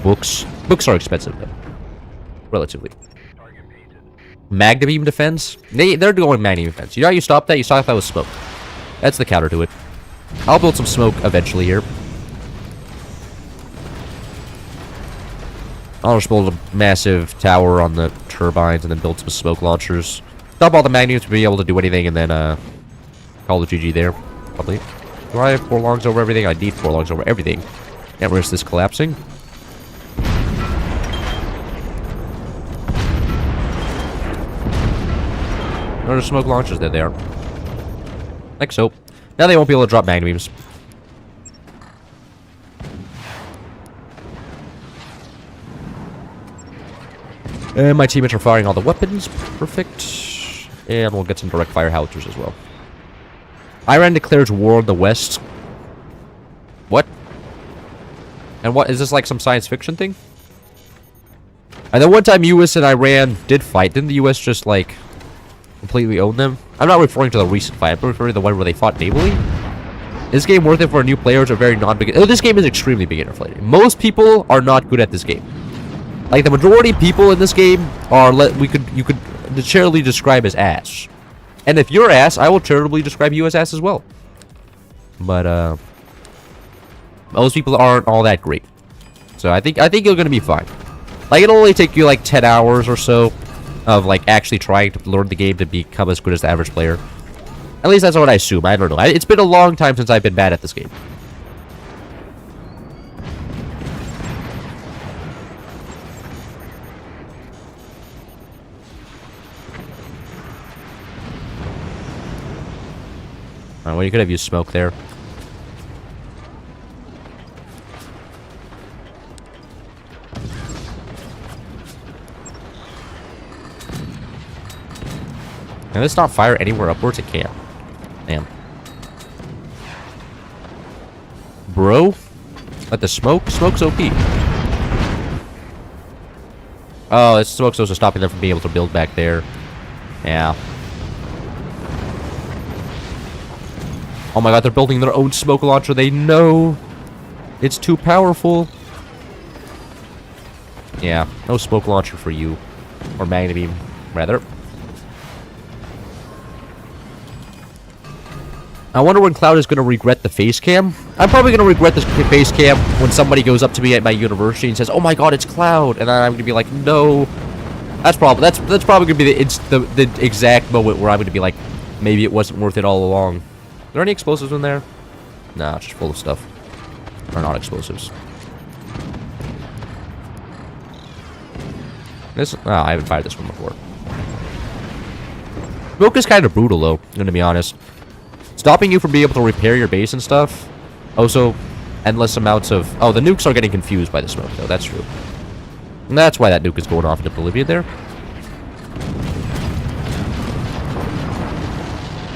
books. Books are expensive though, relatively. Magna beam defense? They're going magna beam defense. You know how you stop that? You stop that with smoke. That's the counter to it. I'll build some smoke eventually here. I'll just build a massive tower on the turbines and then build some smoke launchers. Stop all the magnets to be able to do anything, and then call the GG there. Probably. Do I have 4 longs over everything? I need 4 longs over everything. Can't risk this collapsing. There's smoke launchers there they are. Like so. Now they won't be able to drop magna beams. And my teammates are firing all the weapons. Perfect. And we'll get some direct fire howitzers as well. Iran declares war on the West. What? And what is this, like some science fiction thing? And then one time US and Iran did fight. Didn't the US just like completely own them? I'm not referring to the recent fight. I'm referring to the one where they fought navally. Is this game worth it for new players or very non-beginner? Oh, this game is extremely beginner friendly. Most people are not good at this game. Like the majority of people in this game are you could charitably describe as ass. And if you're ass, I will charitably describe you as ass as well. But most people aren't all that great. So I think you're gonna be fine. Like it'll only take you like 10 hours or so of like actually trying to learn the game to become as good as the average player. At least that's what I assume. I don't know. It's been a long time since I've been bad at this game. Well, you could have used smoke there. Can this not fire anywhere upwards? It can't. Damn. Bro? Let the smoke? Smoke's OP. Oh, this smoke's also stopping them from being able to build back there. Yeah. Oh my god, they're building their own smoke launcher. They know it's too powerful. Yeah, no smoke launcher for you. Or magnet beam, rather. I wonder when Cloud is going to regret the face cam. I'm probably going to regret this face cam when somebody goes up to me at my university and says, "Oh my god, it's Cloud," and then I'm going to be like, "No." That's probably going to be the exact moment where I'm going to be like, maybe it wasn't worth it all along. Are there any explosives in there? Nah, it's just full of stuff. Or not explosives. This, I haven't fired this one before. Smoke is kind of brutal though, I'm gonna be honest. Stopping you from being able to repair your base and stuff. Also, endless amounts of... Oh, the nukes are getting confused by the smoke though, that's true. And that's why that nuke is going off into oblivion there.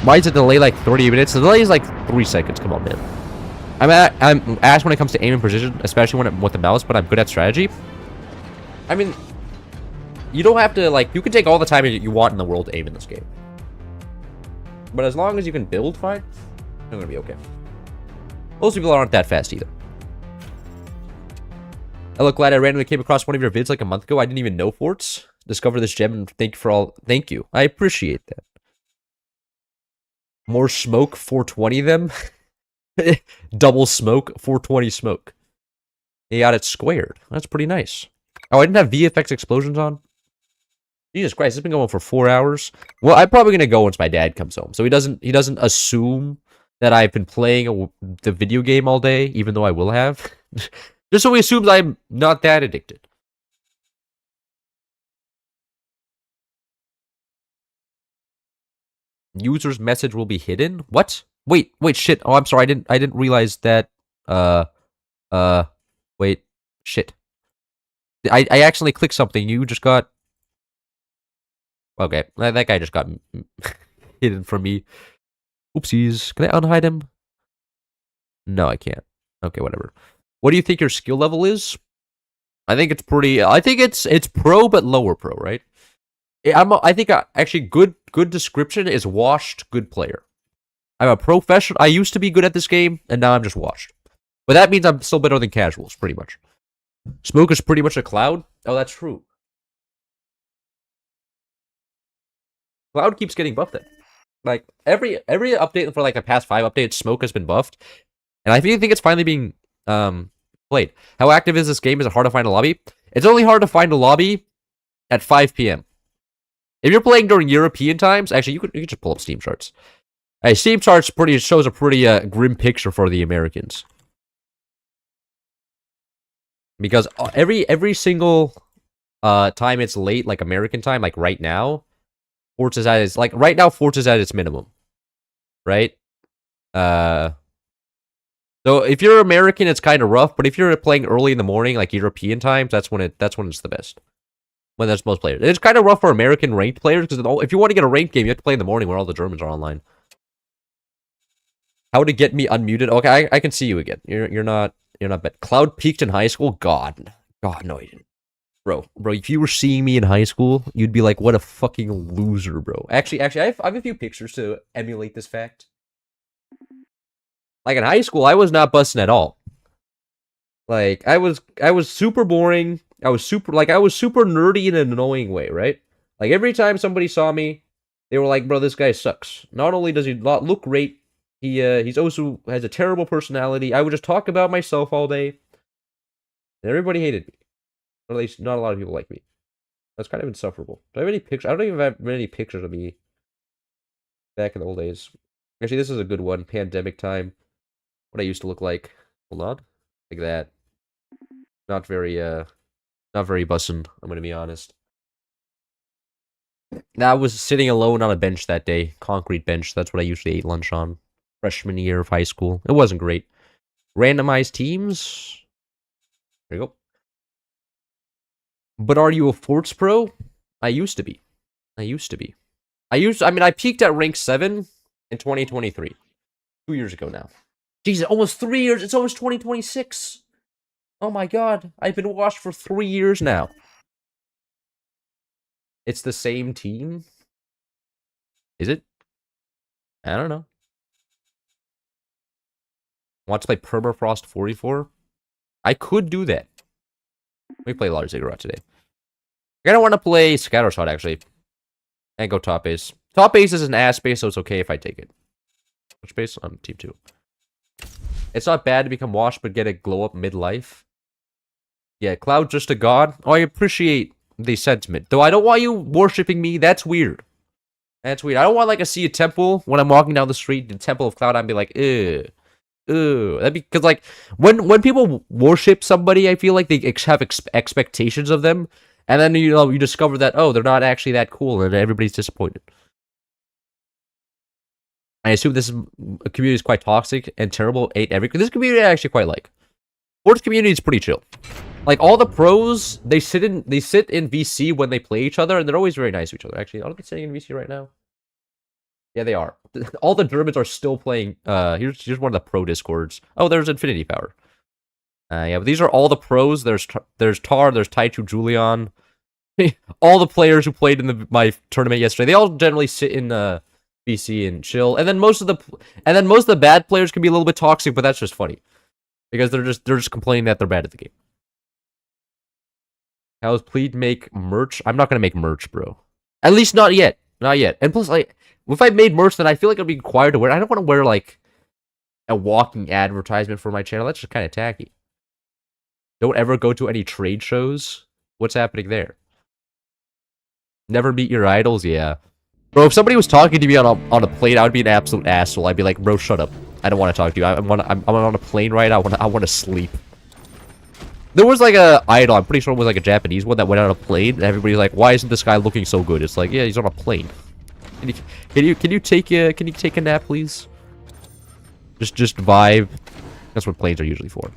Why is it delay like 30 minutes? The delay is like 3 seconds. Come on, man. I'm ass when it comes to aim and precision, especially with the mouse, but I'm good at strategy. I mean, you don't have to, like, you can take all the time you want in the world to aim in this game. But as long as you can build fine, you're gonna be okay. Most people aren't that fast either. I look glad I randomly came across one of your vids like a month ago. I didn't even know forts. Discover this gem and thank you. I appreciate that. More smoke, 420 them. Double smoke, 420 smoke. They got it squared. That's pretty nice. Oh, I didn't have VFX explosions on? Jesus Christ, it's been going for 4 hours. Well, I'm probably gonna go once my dad comes home. So he doesn't assume that I've been playing the video game all day, even though I will have. Just so he assumes I'm not that addicted. User's message will be hidden? What? Wait, shit. Oh, I'm sorry. I didn't realize that. Wait, shit. I accidentally clicked something. You just got... Okay, that guy just got hidden from me. Oopsies. Can I unhide him? No, I can't. Okay, whatever. What do you think your skill level is? I think it's pretty... I think it's pro, but lower pro, right? I think actually good description is washed good player. I'm a professional. I used to be good at this game, and now I'm just washed. But that means I'm still better than casuals, pretty much. Smoke is pretty much a Cloud. Oh, that's true. Cloud keeps getting buffed then. Like, every update for like the past 5 updates, Smoke has been buffed. And I think it's finally being played. How active is this game? Is it hard to find a lobby? It's only hard to find a lobby at 5 p.m. If you're playing during European times, actually, you could just pull up Steam charts. Hey, Steam charts shows a pretty grim picture for the Americans. Because every single time it's late, like American time, like right now, Forts is at its Forts is at its minimum, right? So if you're American, it's kind of rough. But if you're playing early in the morning, like European times, that's when it's the best. when there's most players. It's kind of rough for American ranked players because if you want to get a ranked game, you have to play in the morning where all the Germans are online. How to get me unmuted? Okay, I can see you again. You're not bad. Cloud peaked in high school. God, no, he didn't. Bro, if you were seeing me in high school, you'd be like, what a fucking loser, bro. Actually, I have a few pictures to emulate this fact. Like, in high school, I was not busting at all. Like, I was super boring. I was super nerdy in an annoying way, right? Like, every time somebody saw me, they were like, bro, this guy sucks. Not only does he not look great, he's also has a terrible personality. I would just talk about myself all day. And everybody hated me. Or at least not a lot of people like me. That's kind of insufferable. Do I have any pictures? I don't even have many pictures of me back in the old days. Actually, this is a good one. Pandemic time. What I used to look like. Hold on. Like that. Not very bussin', I'm gonna be honest. I was sitting alone on a bench that day. Concrete bench. That's what I usually ate lunch on. Freshman year of high school. It wasn't great. Randomized teams. There you go. But are you a Forts pro? I used to be. I peaked at rank 7 in 2023. 2 years ago now. Jesus, almost 3 years. It's almost 2026. Oh my god. I've been washed for 3 years now. It's the same team? Is it? I don't know. Want to play Permafrost 44? I could do that. Let me play Large Ziggurat today. I kind of want to play Scattershot, actually. And go top base. Top base is an ass base, so it's okay if I take it. Which base? I'm team 2. It's not bad to become washed, but get a glow up midlife. Yeah, Cloud just a god. Oh, I appreciate the sentiment. Though I don't want you worshipping me. That's weird. That's weird. I don't want, like, see a temple when I'm walking down the street. The Temple of Cloud, I'd be like, ew. Ooh, that'd be because like when people worship somebody, I feel like they have expectations of them, and then you discover that they're not actually that cool, and everybody's disappointed. I assume this community is quite toxic and terrible. This community I actually quite like. Forts community is pretty chill. Like all the pros, they sit in VC when they play each other, and they're always very nice to each other. Actually, aren't they sitting in VC right now? Yeah, they are. All the Germans are still playing. Here's one of the pro discords. Oh, there's Infinity Power. Yeah, but these are all the pros. There's Tar, there's Taichu Julian. All the players who played in my tournament yesterday, they all generally sit in BC and chill. And then most of the bad players can be a little bit toxic, but that's just funny because they're just complaining that they're bad at the game. How's please make merch? I'm not gonna make merch, bro. At least not yet. Not yet. And plus, like, if I made merch, then I feel like I'd be required to wear. I don't want to wear like a walking advertisement for my channel. That's just kind of tacky. Don't ever go to any trade shows. What's happening there? Never meet your idols. Yeah, bro. If somebody was talking to me on a plane, I would be an absolute asshole. I'd be like, bro, shut up. I don't want to talk to you. I'm on a plane right now. I want to sleep. There was like a idol. I'm pretty sure it was like a Japanese one that went on a plane. And everybody's like, why isn't this guy looking so good? It's like, yeah, he's on a plane. Can you take a nap, please? Just vibe. That's what planes are usually for.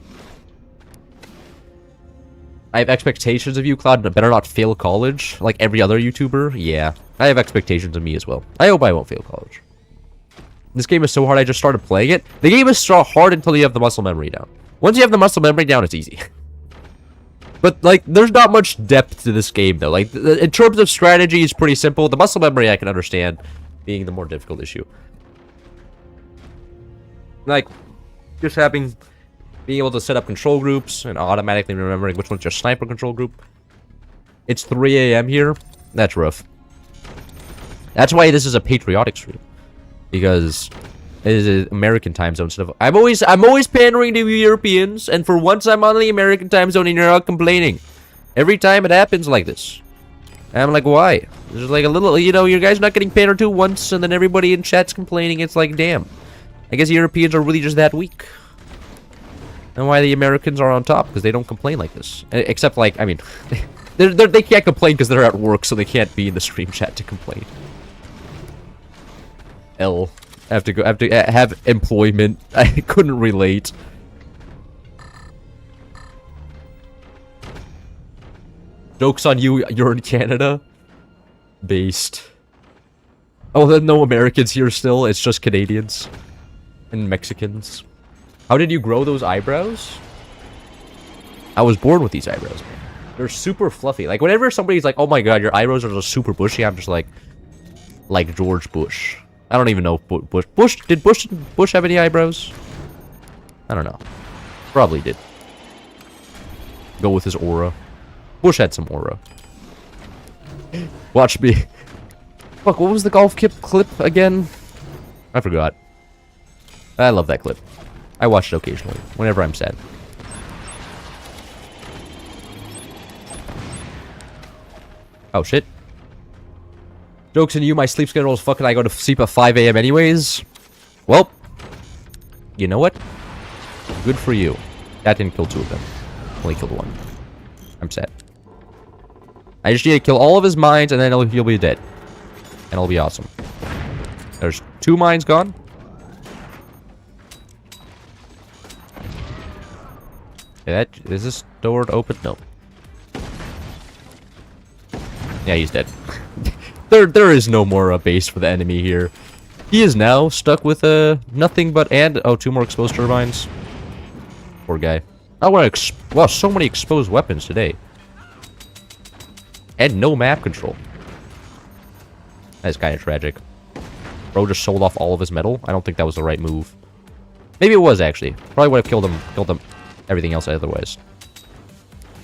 I have expectations of you, Cloud, and I better not fail college like every other YouTuber. Yeah, I have expectations of me as well. I hope I won't fail college. This game is so hard, I just started playing it. The game is so hard until you have the muscle memory down. Once you have the muscle memory down, it's easy. But, like, there's not much depth to this game, though. Like, in terms of strategy, it's pretty simple. The muscle memory, I can understand being the more difficult issue. Like, just being able to set up control groups and automatically remembering which one's your sniper control group. It's 3 a.m. here. That's rough. That's why this is a patriotic stream. Because it is an American time zone instead of... I'm always pandering to Europeans, and for once I'm on the American time zone and you're not complaining. Every time it happens like this. And I'm like, why? There's like a little, you guys not getting pandered to once, and then everybody in chat's complaining. It's like, damn. I guess Europeans are really just that weak. And why the Americans are on top, because they don't complain like this. Except, like, I mean, they can't complain because they're at work, so they can't be in the stream chat to complain. I have to have employment. I couldn't relate. Joke's on you, you're in Canada. Based. Oh, then no Americans here still, it's just Canadians. And Mexicans. How did you grow those eyebrows? I was born with these eyebrows, man. They're super fluffy. Like, whenever somebody's like, oh my god, your eyebrows are just super bushy, I'm just like George Bush. I don't even know if did Bush have any eyebrows? I don't know. Probably did. Go with his aura. Bush had some aura. Watch me. Fuck, what was the golf clip again? I forgot. I love that clip. I watch it occasionally, whenever I'm sad. Oh, shit. Joke's on you, my sleep schedule is fucking... I go to sleep at 5 a.m. anyways. Well, you know what? Good for you. That didn't kill 2 of them. Only killed 1. I'm sad. I just need to kill all of his mines, and then he'll be dead. And it'll be awesome. There's 2 mines gone. Yeah, is this door open? No. Yeah, he's dead. There is no more base for the enemy here. He is now stuck with nothing but oh, 2 more exposed turbines. Poor guy. I want to wow, so many exposed weapons today. And no map control. That's kind of tragic. Bro just sold off all of his metal. I don't think that was the right move. Maybe it was actually. Probably would have killed him everything else otherwise.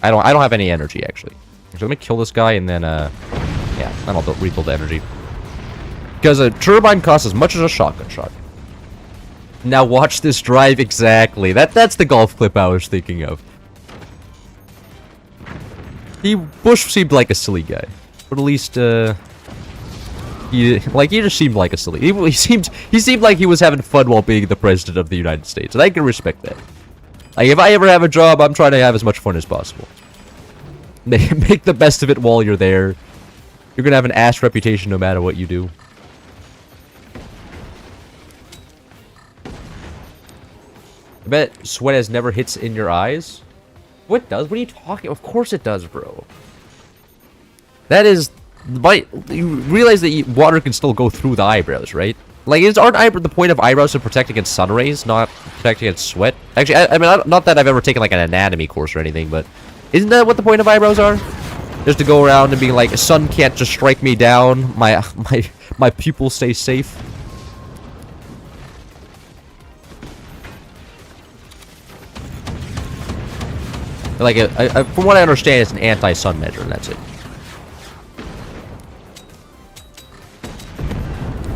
I don't have any energy actually. So let me kill this guy and then yeah, then I'll rebuild the energy. Because a turbine costs as much as a shotgun shot. Now watch this drive exactly. That's the golf clip I was thinking of. Bush seemed like a silly guy. But at least he just seemed like a silly. He seemed like he was having fun while being the president of the United States. And I can respect that. Like if I ever have a job, I'm trying to have as much fun as possible. Make the best of it while you're there. You're gonna have an ass reputation no matter what you do. I bet sweat has never hits in your eyes. What does? What are you talking? Of course it does, bro. That is, you realize that water can still go through the eyebrows, right? Like, aren't the point of eyebrows to protect against sun rays, not protect against sweat? Actually, I mean, not that I've ever taken like an anatomy course or anything, but isn't that what the point of eyebrows are? Just to go around and being like, sun can't just strike me down. My pupils stay safe. Like, from what I understand, it's an anti-sun measure, and that's it.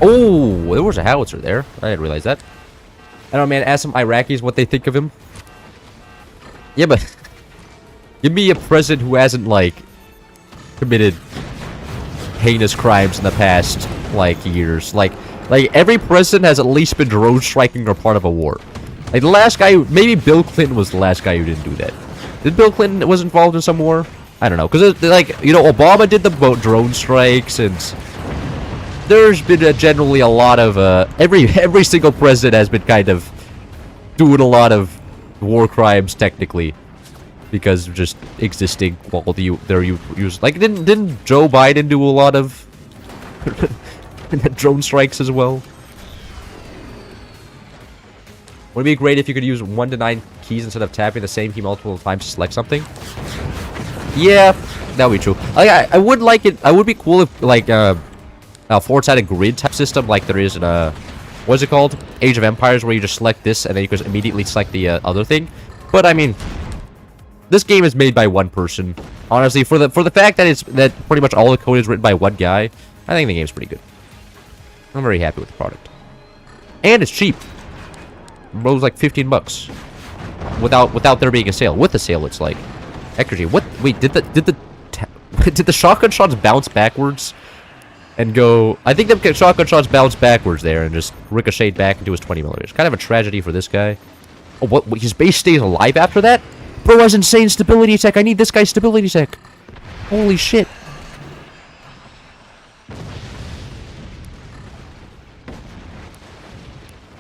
Oh, there was a howitzer there. I didn't realize that. I don't know, man. Ask some Iraqis what they think of him. Yeah, but give me a president who hasn't, like, committed heinous crimes in the past, like, years. Like every president has at least been drone striking or part of a war. Like, the last guy, maybe Bill Clinton was the last guy who didn't do that. Did Bill Clinton was involved in some war? I don't know, because like, you know, Obama did the drone strikes, and there's been generally a lot of every single president has been kind of doing a lot of war crimes technically, because of just existing while they're used. Like, didn't Joe Biden do a lot of drone strikes as well? Would it be great if you could use 1 to 9 keys instead of tapping the same key multiple times to select something? Yeah, that would be true. I would like it. I would be cool if, like, Forts had a grid type system like there is in what's it called? Age of Empires, where you just select this and then you can immediately select the other thing. But I mean, this game is made by one person. Honestly, for the fact that pretty much all the code is written by one guy, I think the game's pretty good. I'm very happy with the product, and it's cheap. It was like 15 bucks without there being a sale. With the sale, it's like extra. What? Wait, did the shotgun shots bounce backwards and go? I think the shotgun shots bounced backwards there and just ricocheted back into his 20 millimeters. Kind of a tragedy for this guy. Oh, what? His base stays alive after that? Bro has insane stability tech. I need this guy's stability tech. Holy shit.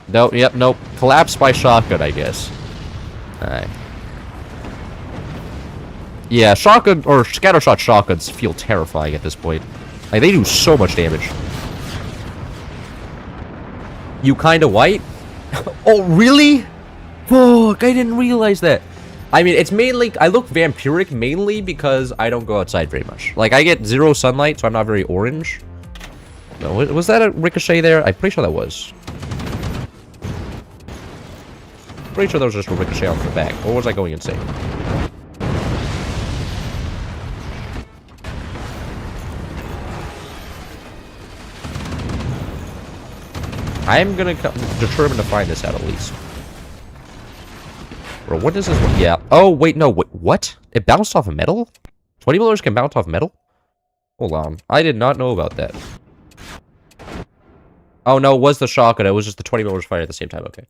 No, yep, nope. Collapse by shotgun, I guess. Alright. Yeah, shotgun or scattershot shotguns feel terrifying at this point. Like, they do so much damage. You kinda white? Oh, really? Fuck, I didn't realize that. I mean, it's mainly, I look vampiric mainly because I don't go outside very much. Like, I get 0 sunlight, so I'm not very orange. No, was that a ricochet there? I'm pretty sure that was. Pretty sure that was just a ricochet off the back. Or was I going insane? I'm gonna determine to find this out at least. Bro, what is this one? Yeah. Oh, wait, no. Wait, what? It bounced off of metal? 20 millers can bounce off metal? Hold on. I did not know about that. Oh, no, it was the shotgun. It was just the 20 millers firing at the same time. Okay.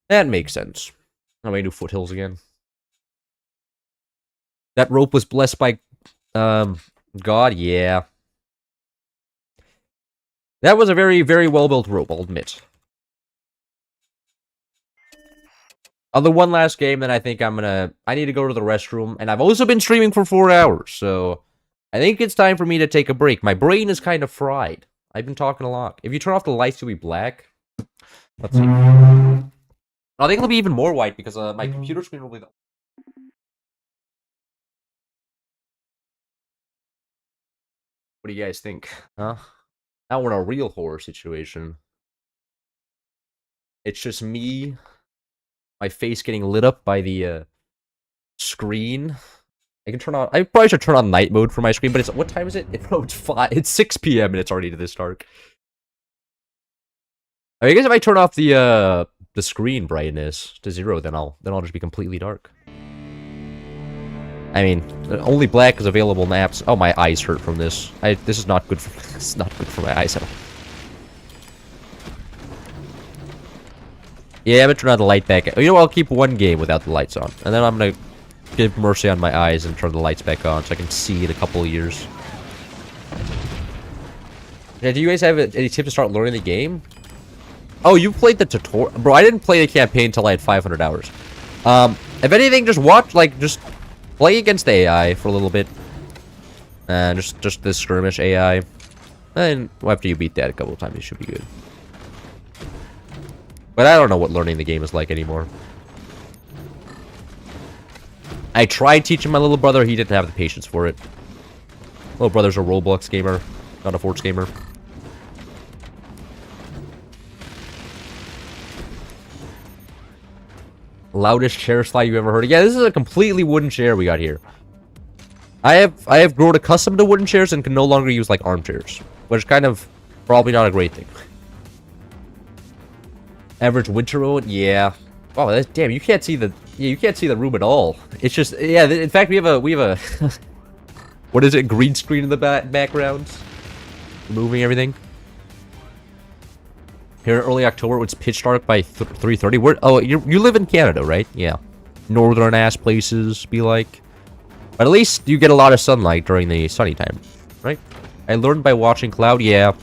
That makes sense. I'm gonna do foothills again. That rope was blessed by, God, yeah. That was a very, very well-built rope, I'll admit. On the one last game, then I think I need to go to the restroom, and I've also been streaming for 4 hours, so I think it's time for me to take a break. My brain is kind of fried. I've been talking a lot. If you turn off the lights, it'll be black. Let's see. I think it'll be even more white, because my computer screen will be the... What do you guys think? Huh? Now we're in a real horror situation. It's just me... My face getting lit up by the screen. I can turn on. I probably should turn on night mode for my screen, but it's what time is it? It's 6 p.m. and it's already this dark. I guess if I turn off the screen brightness to 0, then I'll just be completely dark. I mean, only black is available in apps. Oh, my eyes hurt from this. This is not good for. It's not good for my eyes at all. Yeah, I'm gonna turn on the light back. You know what, I'll keep one game without the lights on. And then I'm gonna give mercy on my eyes and turn the lights back on so I can see in a couple of years. Yeah, do you guys have any tips to start learning the game? Oh, you played the tutorial? Bro, I didn't play the campaign until I had 500 hours. If anything, just watch, like, just play against the AI for a little bit. Just this skirmish AI. And after you beat that a couple of times, you should be good. But I don't know what learning the game is like anymore. I tried teaching my little brother, he didn't have the patience for it. Little brother's a Roblox gamer, not a Forge gamer. Loudest chair slide you ever heard of. Yeah, this is a completely wooden chair we got here. I have grown accustomed to wooden chairs and can no longer use like armchairs, which is kind of probably not a great thing. Average winter road, yeah. Wow, that's, damn, you can't see the room at all. It's just, yeah. In fact, we have a what is it? Green screen in the background, moving everything. Here in early October, it's pitch dark by 3:30. Where? Oh, you live in Canada, right? Yeah, northern ass places be like, but at least you get a lot of sunlight during the sunny time, right? I learned by watching Cloud. Yeah.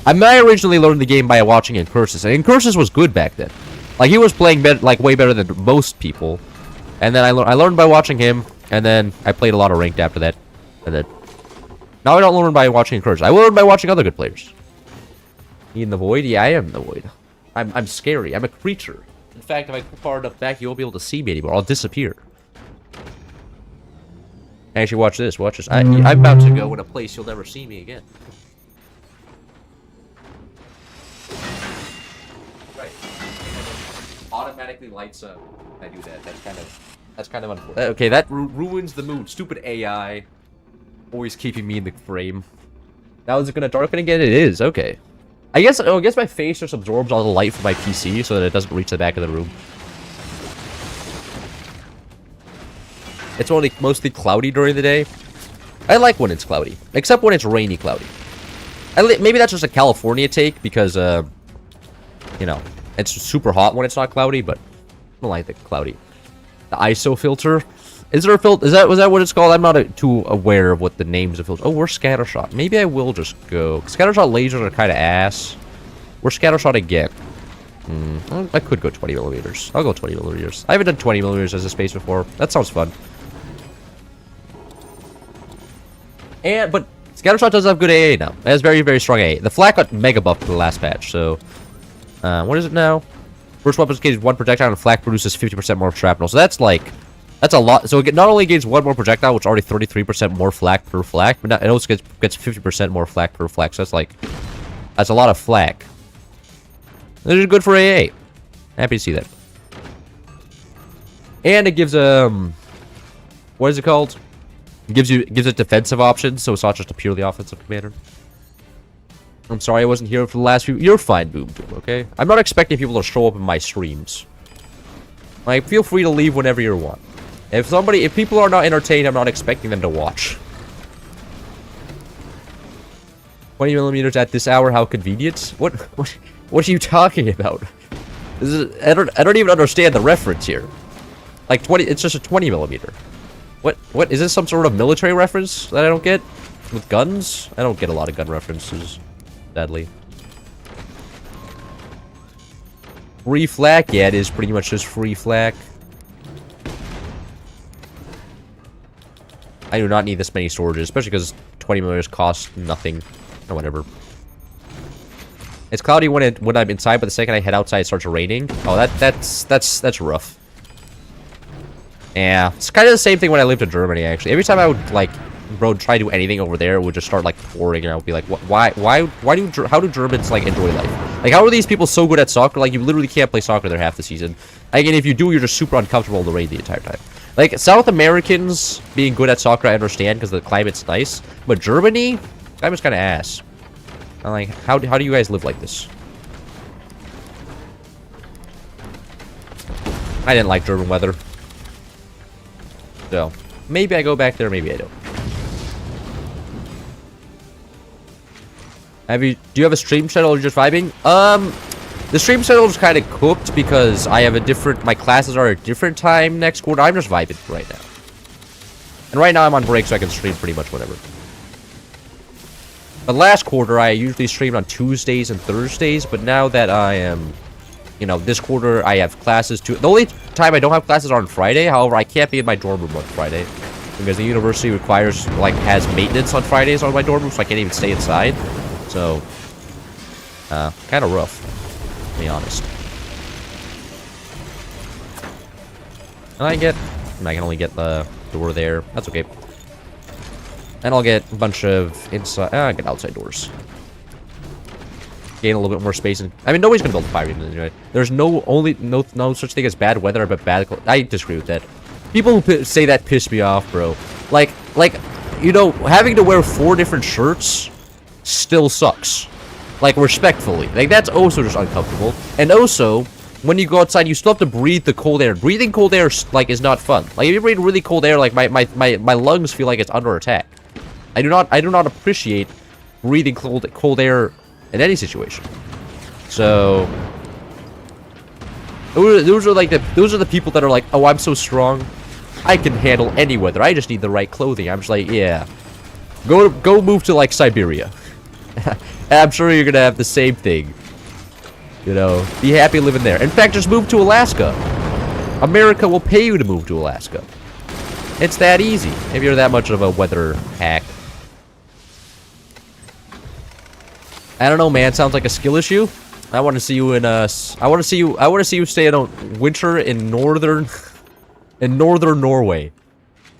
I originally learned the game by watching Incursus, and Incursus was good back then. Like, he was playing like way better than most people. And then I learned by watching him, and then I played a lot of ranked after that. And then now I don't learn by watching Incursus. I learn by watching other good players. Me in the void? Yeah, I am in the void. I'm scary. I'm a creature. In fact, if I go far enough back, you won't be able to see me anymore. I'll disappear. Actually, watch this. Watch this. I'm about to go in a place you'll never see me again. Automatically lights up. I do that. That's kind of unfortunate. Okay, that ruins the mood. Stupid AI, always keeping me in the frame. Now is it gonna darken again? It is. Okay. I guess my face just absorbs all the light from my PC so that it doesn't reach the back of the room. It's only mostly cloudy during the day. I like when it's cloudy, except when it's rainy cloudy. Maybe that's just a California take because you know. It's super hot when it's not cloudy, but I don't like the cloudy. The ISO filter. Is there a filter? Was that what it's called? I'm not too aware of what the names of filters. Oh, we're scattershot. Maybe I will just go. Scattershot lasers are kind of ass. We're scattershot again. I could go 20 millimeters. I'll go 20 millimeters. I haven't done 20 millimeters as a space before. That sounds fun. But Scattershot does have good AA now. It has very, very strong AA. The flak got mega buffed for the last patch, so... what is it now? First weapon gains 1 projectile and flak produces 50% more shrapnel. So that's like... That's a lot. So it not only gains 1 more projectile, which is already 33% more flak per flak, but it also gets 50% more flak per flak. So that's like... That's a lot of flak. This is good for AA. Happy to see that. And it gives, what is it called? It gives it defensive options, so it's not just a purely offensive commander. I'm sorry I wasn't here for the last few... You're fine, Boom Doom, okay? I'm not expecting people to show up in my streams. Like, feel free to leave whenever you want. If people are not entertained, I'm not expecting them to watch. 20 millimeters at this hour, how convenient? What are you talking about? I don't even understand the reference here. Like 20, it's just a 20 millimeter. What is this some sort of military reference that I don't get? With guns? I don't get a lot of gun references, sadly. Free flak? Yeah, it is pretty much just free flak. I do not need this many storages, especially because 20 millimeters cost nothing. Or whatever. It's cloudy when I'm inside, but the second I head outside, it starts raining. Oh, that's rough. Yeah, it's kind of the same thing when I lived in Germany, actually. Every time I would, like, bro, try to do anything over there, it would just start, like, pouring, and I would be like, how do Germans, like, enjoy life? Like, how are these people so good at soccer? Like, you literally can't play soccer there half the season. Again, if you do, you're just super uncomfortable in the rain the entire time. Like, South Americans being good at soccer, I understand, because the climate's nice. But Germany, climate's kind of ass. I'm like, how do you guys live like this? I didn't like German weather. So, maybe I go back there, maybe I don't. Do you have a stream schedule or just vibing? The stream schedule is kind of cooked because I have my classes are at a different time next quarter. I'm just vibing right now. And right now I'm on break, so I can stream pretty much whatever. But last quarter, I usually streamed on Tuesdays and Thursdays, but now that I am, you know, this quarter, I have classes too. The only time I don't have classes are on Friday. However, I can't be in my dorm room on Friday because the university requires, like, has maintenance on Fridays on my dorm room, so I can't even stay inside. So, kind of rough, to be honest. And I can only get the door there. That's okay. And I'll get a bunch of inside... I get outside doors. Gain a little bit more space. I mean, nobody's gonna build a fire unit anyway. There's no such thing as bad weather, but bad... I disagree with that. People who say that piss me off, bro. Like, you know, having to wear 4 different shirts still sucks. Like, respectfully. Like, that's also just uncomfortable. And also, when you go outside, you still have to breathe the cold air. Breathing cold air, like, is not fun. Like, if you breathe really cold air, like, my lungs feel like it's under attack. I do not appreciate breathing cold air in any situation. So those are the people that are like, oh, I'm so strong, I can handle any weather. I just need the right clothing. I'm just like, yeah, go move to like Siberia. And I'm sure you're gonna have the same thing. You know, be happy living there. In fact, just move to Alaska. America will pay you to move to Alaska. It's that easy if you're that much of a weather hack. I don't know, man. Sounds like a skill issue. I want to see you in I want to see you stay in a winter in northern Norway.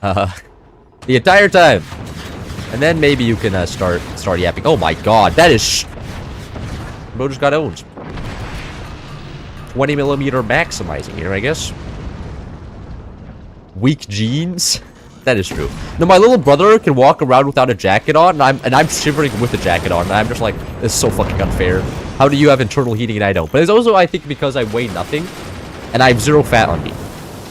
The entire time. And then maybe you can start yapping. Oh my god, that is bro just got owned. 20 millimeter maximizing here, I guess. Weak jeans. That is true. No, my little brother can walk around without a jacket on, and I'm shivering with a jacket on, and I'm just like, this is so fucking unfair. How do you have internal heating and I don't? But it's also, I think, because I weigh nothing, and I have 0 fat on me.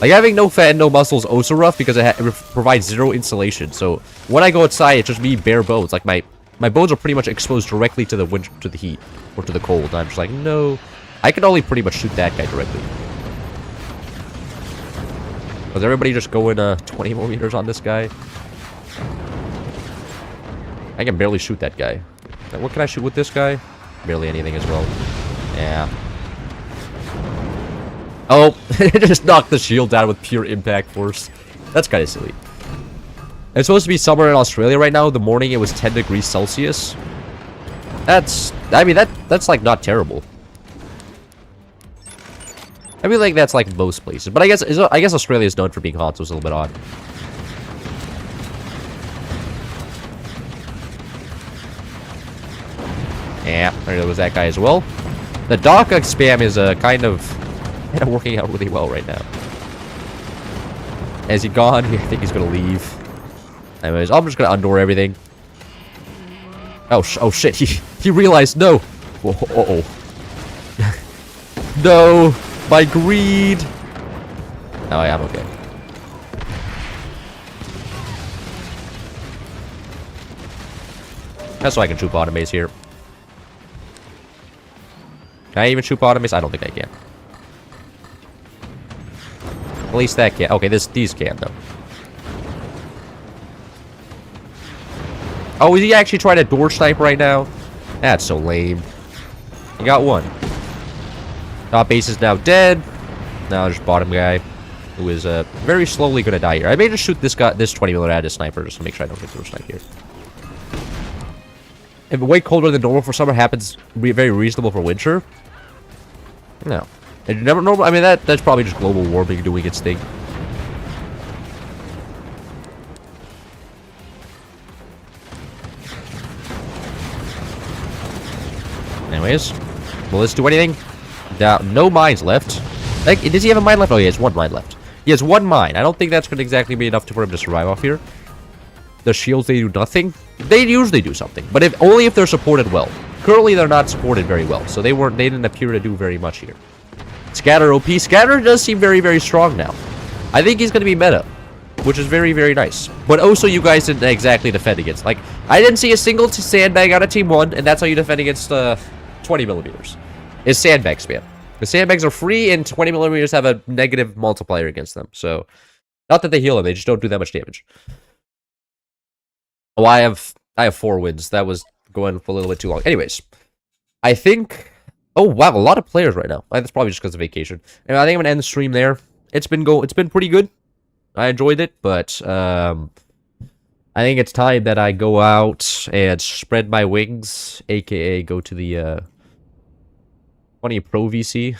Like, having no fat and no muscle is also rough because it provides 0 insulation. So, when I go outside, it's just me bare bones. Like, my bones are pretty much exposed directly to the wind, to the heat, or to the cold. And I'm just like, no. I can only pretty much shoot that guy directly. Was everybody just going 20 millimeters on this guy? I can barely shoot that guy. What can I shoot with this guy? Barely anything as well. Yeah. Oh, it just knocked the shield down with pure impact force. That's kind of silly. It's supposed to be summer in Australia right now. The morning it was 10 degrees Celsius. I mean, that's like not terrible. I mean, like that's like most places, but I guess Australia is known for being hot, so it's a little bit odd. Yeah, there was that guy as well. The Daka spam is kind of working out really well right now. Has he gone? I think he's gonna leave. Anyways, I'm just gonna undoor everything. Oh shit! He realized no. Uh-oh. No, my greed. Oh yeah, I'm okay. That's why I can shoot bottom base here. Can I even shoot bottom base? I don't think I can. At least that can. Okay, these can though. Oh, is he actually trying to door snipe right now? That's so lame. He got one. Top base is now dead. Now there's bottom guy, who is very slowly gonna die here. I may just shoot this 20mm at his sniper just to make sure I don't get door snipe here. If way colder than normal for summer happens, very reasonable for winter. No, and never normal. I mean that's probably just global warming doing its thing. Anyways, will this do anything? No mines left. Like, does he have a mine left? Oh, he has one mine left. He has one mine. I don't think that's going to exactly be enough for him to survive off here. The shields, they do nothing. They usually do something, but only if they're supported well. Currently, they're not supported very well, so they didn't appear to do very much here. Scatter OP. Scatter does seem very, very strong now. I think he's going to be meta, which is very, very nice. But also, you guys didn't exactly defend against. Like, I didn't see a single sandbag out of Team 1, and that's how you defend against 20mm. Is sandbag spam. The sandbags are free, and 20mm have a negative multiplier against them. So, not that they heal them, they just don't do that much damage. Oh, I have 4 wins. That was going for a little bit too long. Anyways, I think... Oh, wow, a lot of players right now. That's probably just because of vacation. And I think I'm going to end the stream there. It's been pretty good. I enjoyed it, but I think it's time that I go out and spread my wings, aka go to the... Funny pro VC.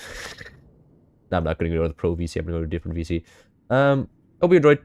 No, I'm not going to go to the pro VC. I'm going to go to a different VC. Hope you enjoyed.